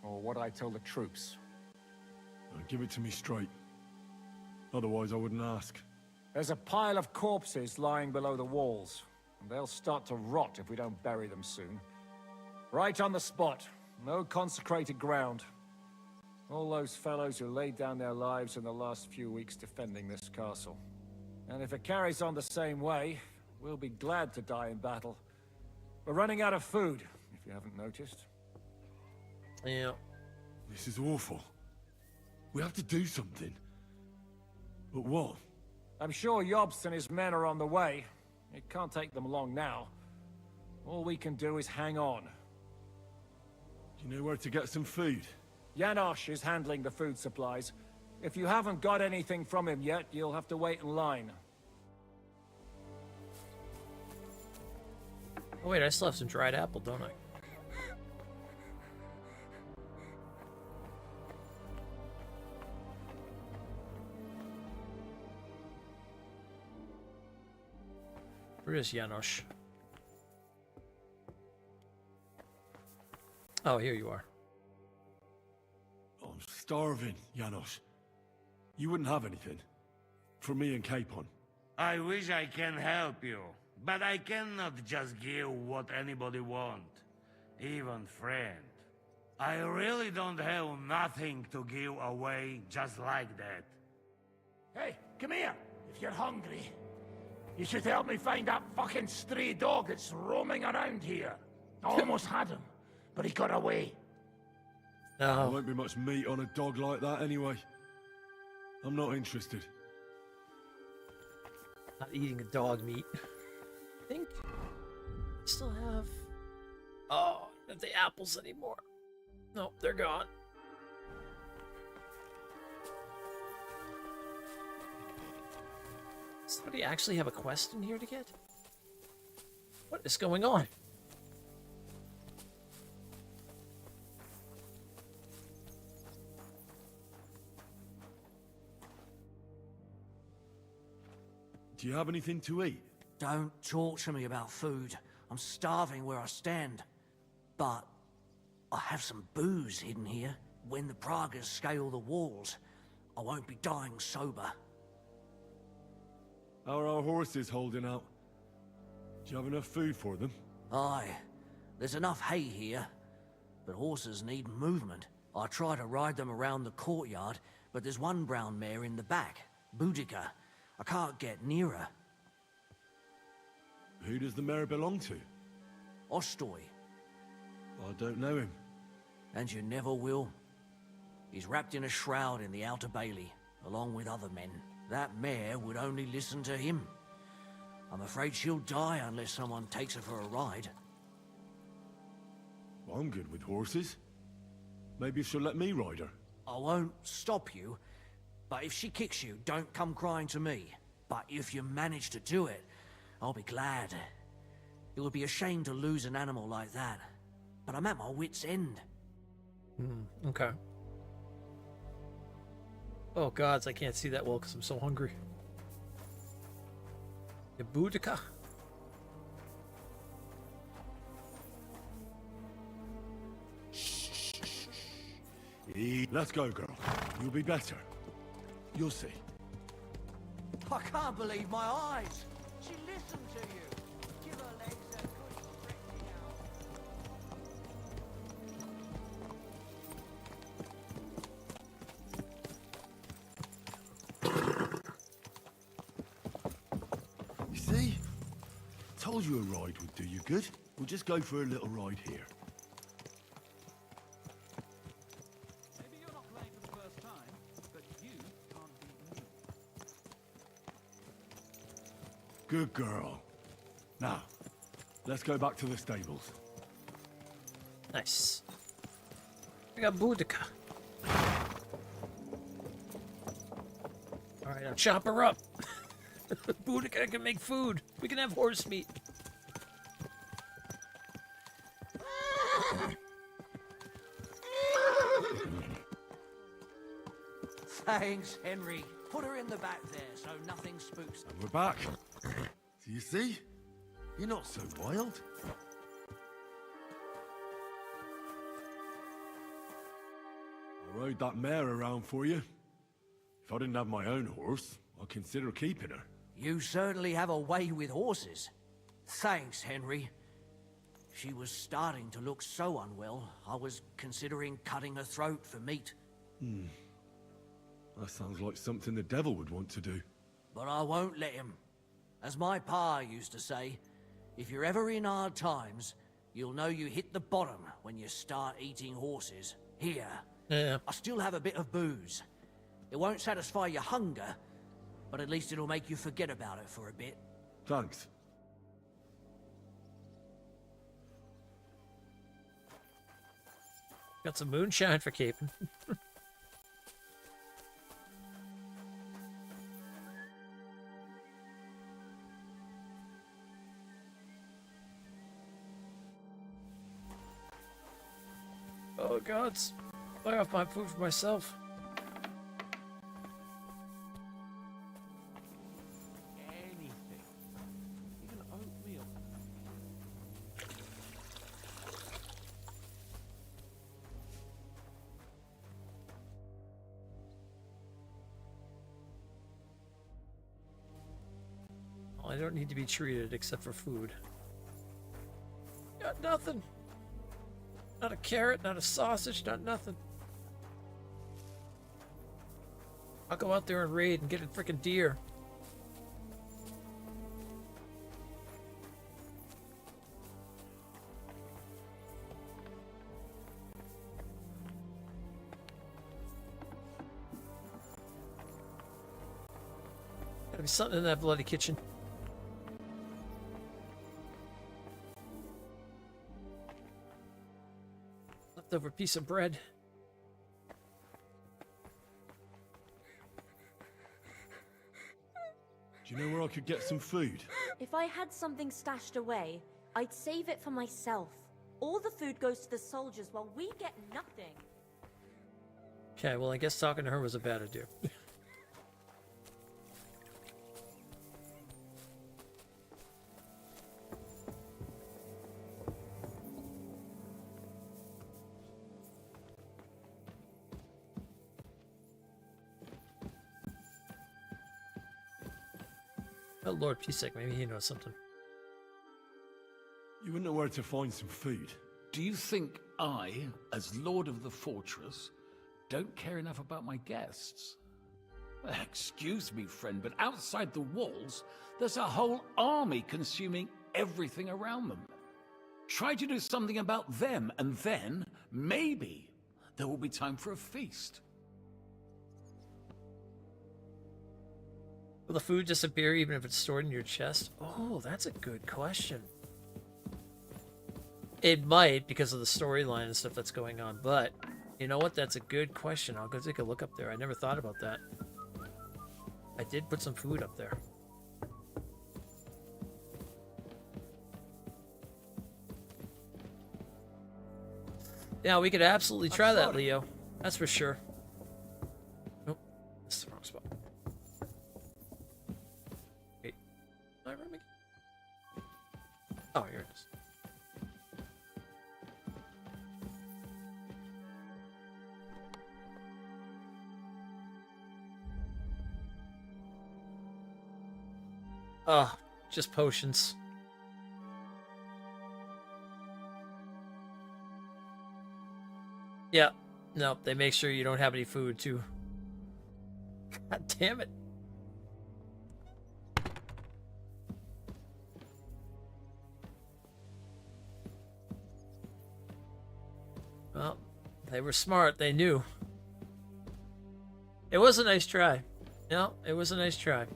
Or what I tell the troops? Give it to me straight. Otherwise I wouldn't ask. There's a pile of corpses lying below the walls. And they'll start to rot if we don't bury them soon. Right on the spot. No consecrated ground. All those fellows who laid down their lives in the last few weeks defending this castle. And if it carries on the same way, we'll be glad to die in battle. We're running out of food, if you haven't noticed. Yeah. This is awful. We have to do something. But what? I'm sure Jobst and his men are on the way. It can't take them long now. All we can do is hang on. Do you know where to get some food? Janosch is handling the food supplies. If you haven't got anything from him yet, you'll have to wait in line. Oh wait, I still have some dried apple, don't I? Where is Janosch? Oh, here you are. I'm starving, Janosch. You wouldn't have anything? For me and Capon. I wish I can help you, but I cannot just give what anybody want, even friend. I really don't have nothing to give away just like that. Hey, come here. If you're hungry, you should help me find that fucking stray dog that's roaming around here. I almost had him, but he got away. There won't be much meat on a dog like that anyway. I'm not interested. Not eating a dog meat. I think I still have. Oh, I don't have the apples anymore. No, they're gone. Does somebody actually have a quest in here to get? What is going on? Do you have anything to eat? Don't talk to me about food. I'm starving where I stand. But I have some booze hidden here. When the Pragas scale the walls, I won't be dying sober. How are our horses holding out? Do you have enough food for them? Aye. There's enough hay here, but horses need movement. I try to ride them around the courtyard, but there's one brown mare in the back, Boudica. I can't get near her. Who does the mare belong to? Ostoy. I don't know him. And you never will. He's wrapped in a shroud in the Outer Bailey, along with other men. That mare would only listen to him. I'm afraid she'll die unless someone takes her for a ride. I'm good with horses. Maybe she'll let me ride her. I won't stop you, but if she kicks you, don't come crying to me. But if you manage to do it, I'll be glad. It would be a shame to lose an animal like that. But I'm at my wit's end. Okay. Oh gods, I can't see that well because I'm so hungry. The Boudica. Let's go, girl. You'll be better. You'll see. I can't believe my eyes. She listened to you. Give her legs a good stretching out. You see? Told you a ride would do you good. We'll just go for a little ride here. Maybe you're not playing for the first time, but you can't beat me. Good girl. Now, let's go back to the stables. Nice. We got Boudica. Alright, I'll chop her up. Boudica can make food. We can have horse meat. Thanks, Henry. Put her in the back there so nothing spooks her. And we're back. Do you see? You're not so wild. I rode that mare around for you. If I didn't have my own horse, I'd consider keeping her. You certainly have a way with horses. Thanks, Henry. She was starting to look so unwell, I was considering cutting her throat for meat. That sounds like something the devil would want to do. But I won't let him. As my pa used to say, if you're ever in hard times, you'll know you hit the bottom when you start eating horses. Here, Yeah. I still have a bit of booze. It won't satisfy your hunger, but at least it'll make you forget about it for a bit. Thanks. Got some moonshine for Capon. Oh gods. Buy off my food for myself. Anything. Even oatmeal. Well, I don't need to be treated except for food. Got nothing. Not a carrot, not a sausage, not nothing. I'll go out there and raid and get a freaking deer. Gotta There's something in that bloody kitchen. Leftover piece of bread. Do you know where I could get some food? If I had something stashed away, I'd save it for myself. All the food goes to the soldiers while we get nothing. Okay, well, I guess talking to her was a bad idea. Oh, Lord Pisek, maybe he knows something. You wouldn't know where to find some food. Do you think I, as Lord of the Fortress, don't care enough about my guests? Excuse me, friend, but outside the walls, there's a whole army consuming everything around them. Try to do something about them, and then, maybe, there will be time for a feast. Will the food disappear even if it's stored in your chest? Oh, that's a good question. It might because of the storyline and stuff that's going on, but you know what? That's a good question. I'll go take a look up there. I never thought about that. I did put some food up there. Yeah, we could absolutely try that, Leo. That's for sure. Nope, that's the wrong spot. Wait, my room again? Oh, here it is. Oh, just potions. Yeah, no, they make sure you don't have any food too. God damn it. Well, they were smart, they knew. It was a nice try. No, it was a nice try.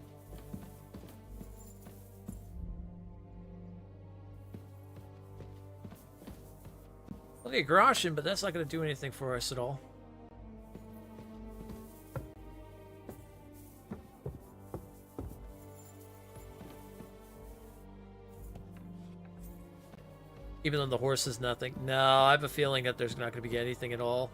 Look at Groshin, but that's not going to do anything for us at all. Even though the horse is nothing. No, I have a feeling that there's not going to be anything at all.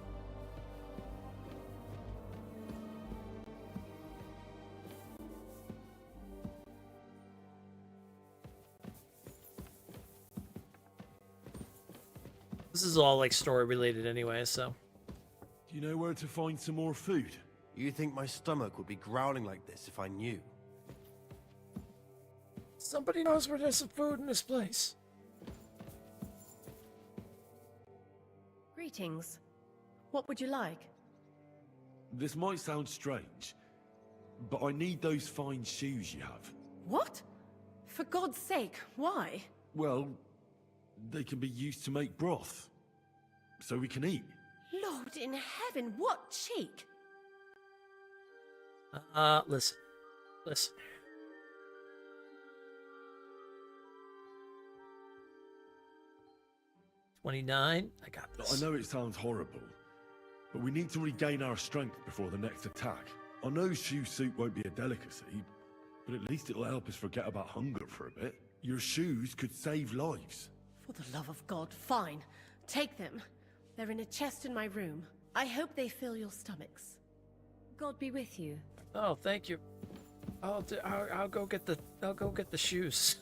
This is all like story related anyway, so. Do you know where to find some more food? You think my stomach would be growling like this if I knew? Somebody knows where there's some food in this place. Greetings. What would you like? This might sound strange, but I need those fine shoes you have. What? For God's sake, why? Well, they can be used to make broth, so we can eat. Lord in heaven, what cheek! Listen. Listen. $29. I got this. I know it sounds horrible, but we need to regain our strength before the next attack. I know shoe soup won't be a delicacy, but at least it'll help us forget about hunger for a bit. Your shoes could save lives. For the love of God, fine. Take them. They're in a chest in my room. I hope they fill your stomachs. God be with you. Oh, thank you. I'll go get the shoes.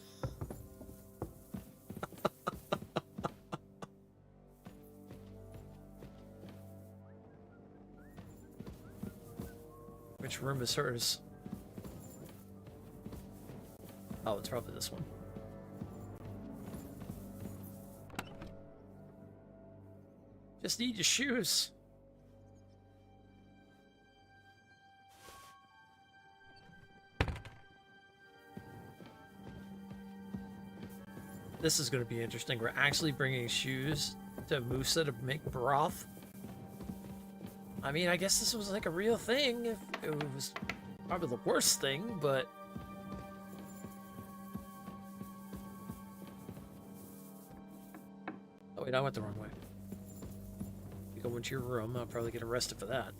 Which room is hers? Oh, it's probably this one. Just need your shoes. This is going to be interesting. We're actually bringing shoes to Musa to make broth. I mean, I guess this was like a real thing. If it was probably the worst thing, but Oh wait, I went the wrong way. You go into your room, I'll probably get arrested for that.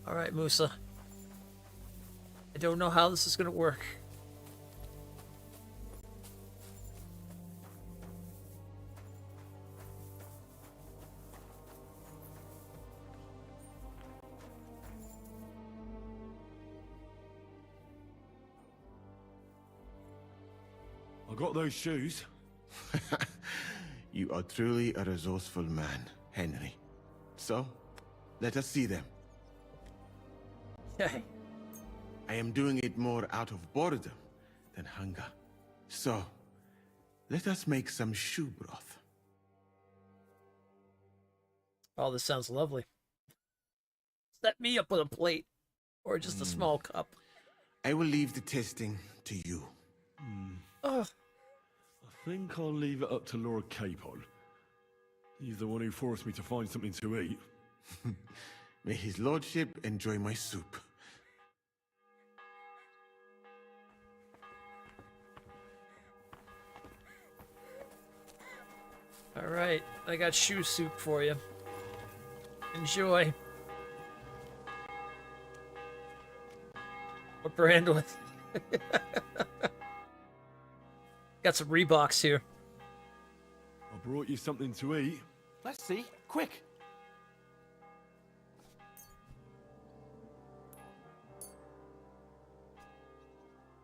Alright, Musa. I don't know how this is gonna work. I got those shoes. You are truly a resourceful man, Henry. So, let us see them. Okay. I am doing it more out of boredom than hunger. So, let us make some shoe broth. Oh, this sounds lovely. Set me up with a plate. Or just a small cup. I will leave the testing to you. Ugh. I think I'll leave it up to Lord Capon. He's the one who forced me to find something to eat. May his lordship enjoy my soup. Alright, I got shoe soup for you. Enjoy. What brand was it? Got some Reeboks here. I brought you something to eat. Let's see. Quick.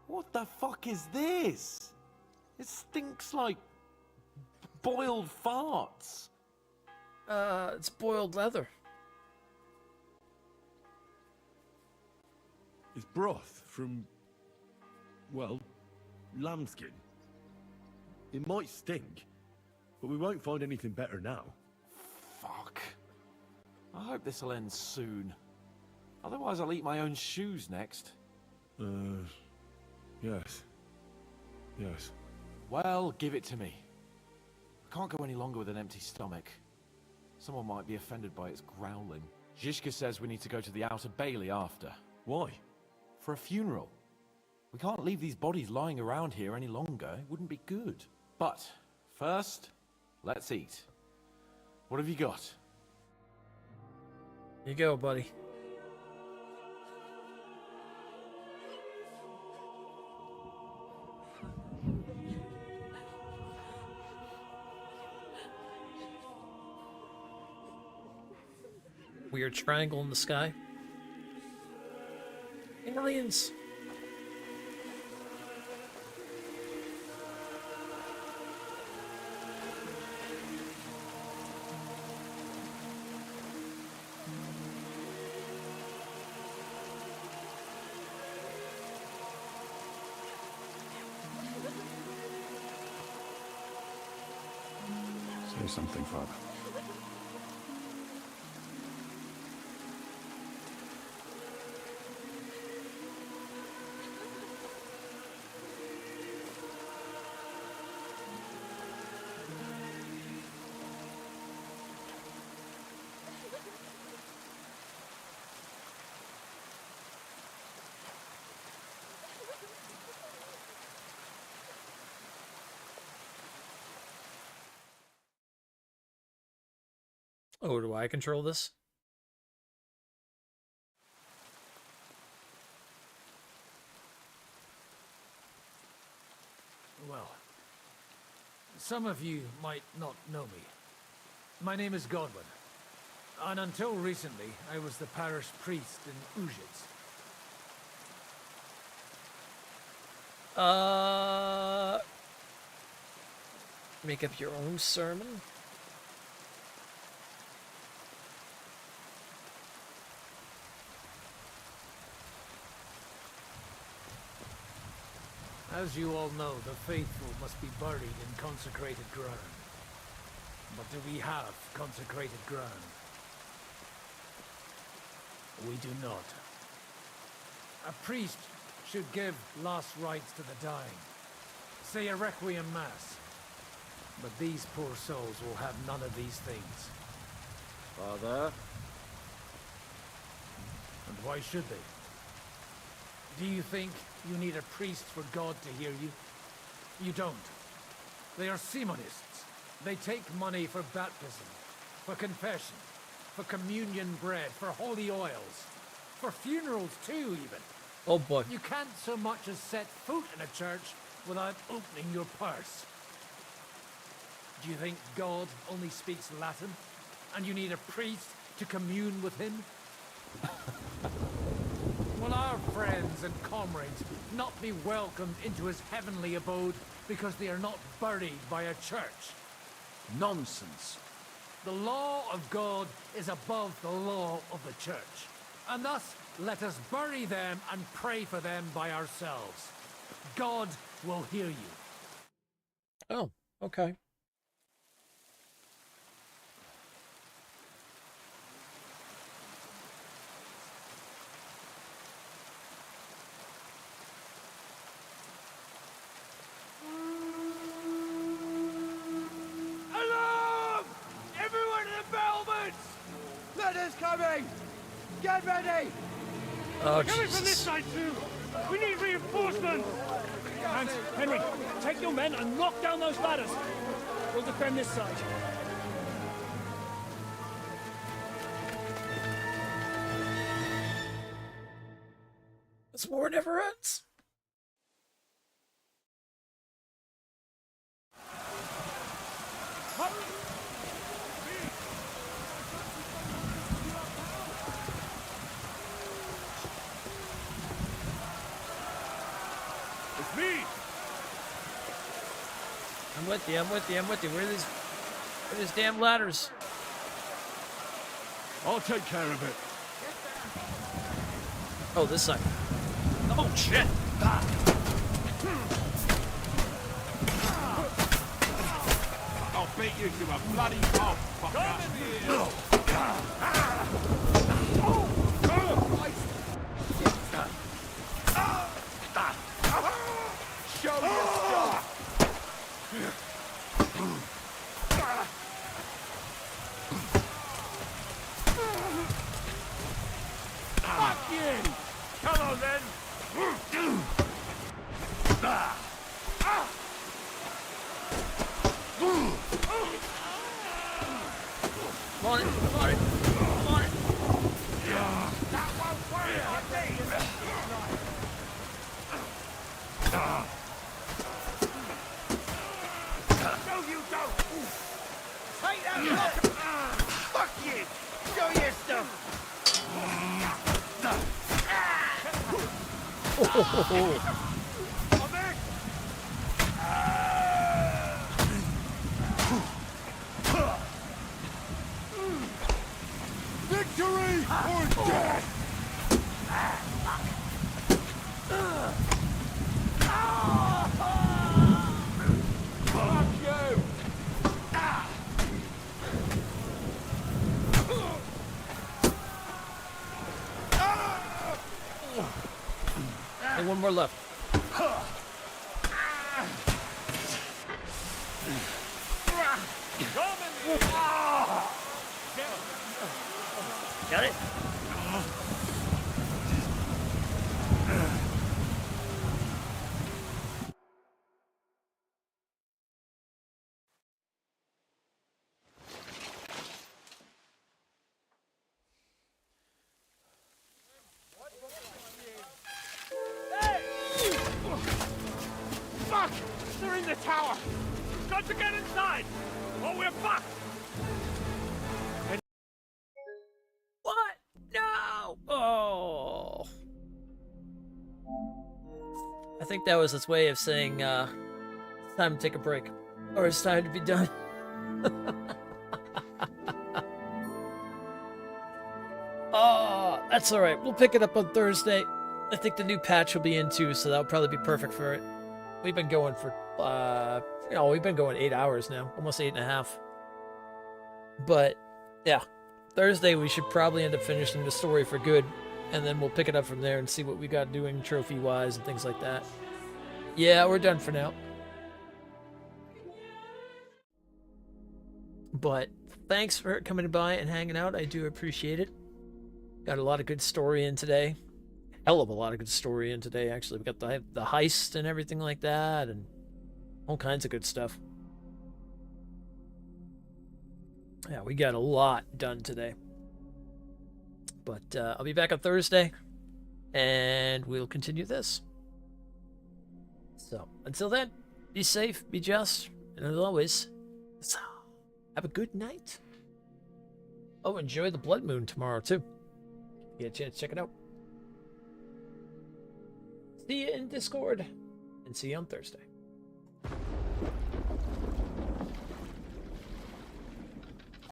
What the fuck is this? It stinks like boiled farts. It's boiled leather. It's broth from, well, lambskin. It might stink, but we won't find anything better now. Fuck. I hope this'll end soon. Otherwise I'll eat my own shoes next. Yes. Yes. Well, give it to me. I can't go any longer with an empty stomach. Someone might be offended by its growling. Zizka says we need to go to the Outer Bailey after. Why? For a funeral. We can't leave these bodies lying around here any longer. It wouldn't be good. But, first, let's eat. What have you got? Here you go, buddy. Weird triangle in the sky. Aliens! Say something, Father. Oh, do I control this? Well, some of you might not know me. My name is Godwin, and until recently, I was the parish priest in Ujitz. Make up your own sermon? As you all know, the faithful must be buried in consecrated ground. But do we have consecrated ground? We do not. A priest should give last rites to the dying. Say a requiem mass. But these poor souls will have none of these things. Father? And why should they? Do you think you need a priest for God to hear you? You don't. They are Simonists. They take money for baptism, for confession, for communion bread, for holy oils, for funerals too, even. Oh boy. You can't so much as set foot in a church without opening your purse. Do you think God only speaks Latin, and you need a priest to commune with him? Will our friends and comrades not be welcomed into his heavenly abode because they are not buried by a church? Nonsense. The law of God is above the law of the church, and thus let us bury them and pray for them by ourselves. God will hear you. Oh, okay. Alarm! Everyone in the battlements! Letters coming! Get ready! Oh, Coming from this side too! We need reinforcements! Hans, Henry, take your men and knock down those ladders. We'll defend this side. This war never ends. It's me! I'm with you, I'm with you, I'm with you. Where are these damn ladders? I'll take care of it. Oh, this side. Oh, shit! I'll beat you to a bloody pulp, Show your stuff! Fuck you! Come on then! Come on it, come on it, come on it. That won't worry on me! No, you don't! Take that rock! Fuck you! Show your stuff! I'm in! Victory or death! Fuck you! And one more left. Got it? Fuck! They're in the tower! We've got to get inside! Or we're fucked! What? No! Oh. I think that was its way of saying, it's time to take a break. Or it's time to be done. Oh, that's alright. We'll pick it up on Thursday. I think the new patch will be in too, so that'll probably be perfect for it. We've been going for, we've been going 8 hours now. Almost 8.5. But, yeah. Thursday we should probably end up finishing the story for good. And then we'll pick it up from there and see what we got doing trophy-wise and things like that. Yeah, we're done for now. But thanks for coming by and hanging out. I do appreciate it. Got a lot of good story in today. hell of a lot of good story in today, actually. We got the heist and everything like that, and all kinds of good stuff. Yeah, we got a lot done today. But I'll be back on Thursday, and we'll continue this. So, until then, be safe, be just, and as always, have a good night. Oh, enjoy the blood moon tomorrow, too. Get a chance to check it out. See you in Discord, and see you on Thursday.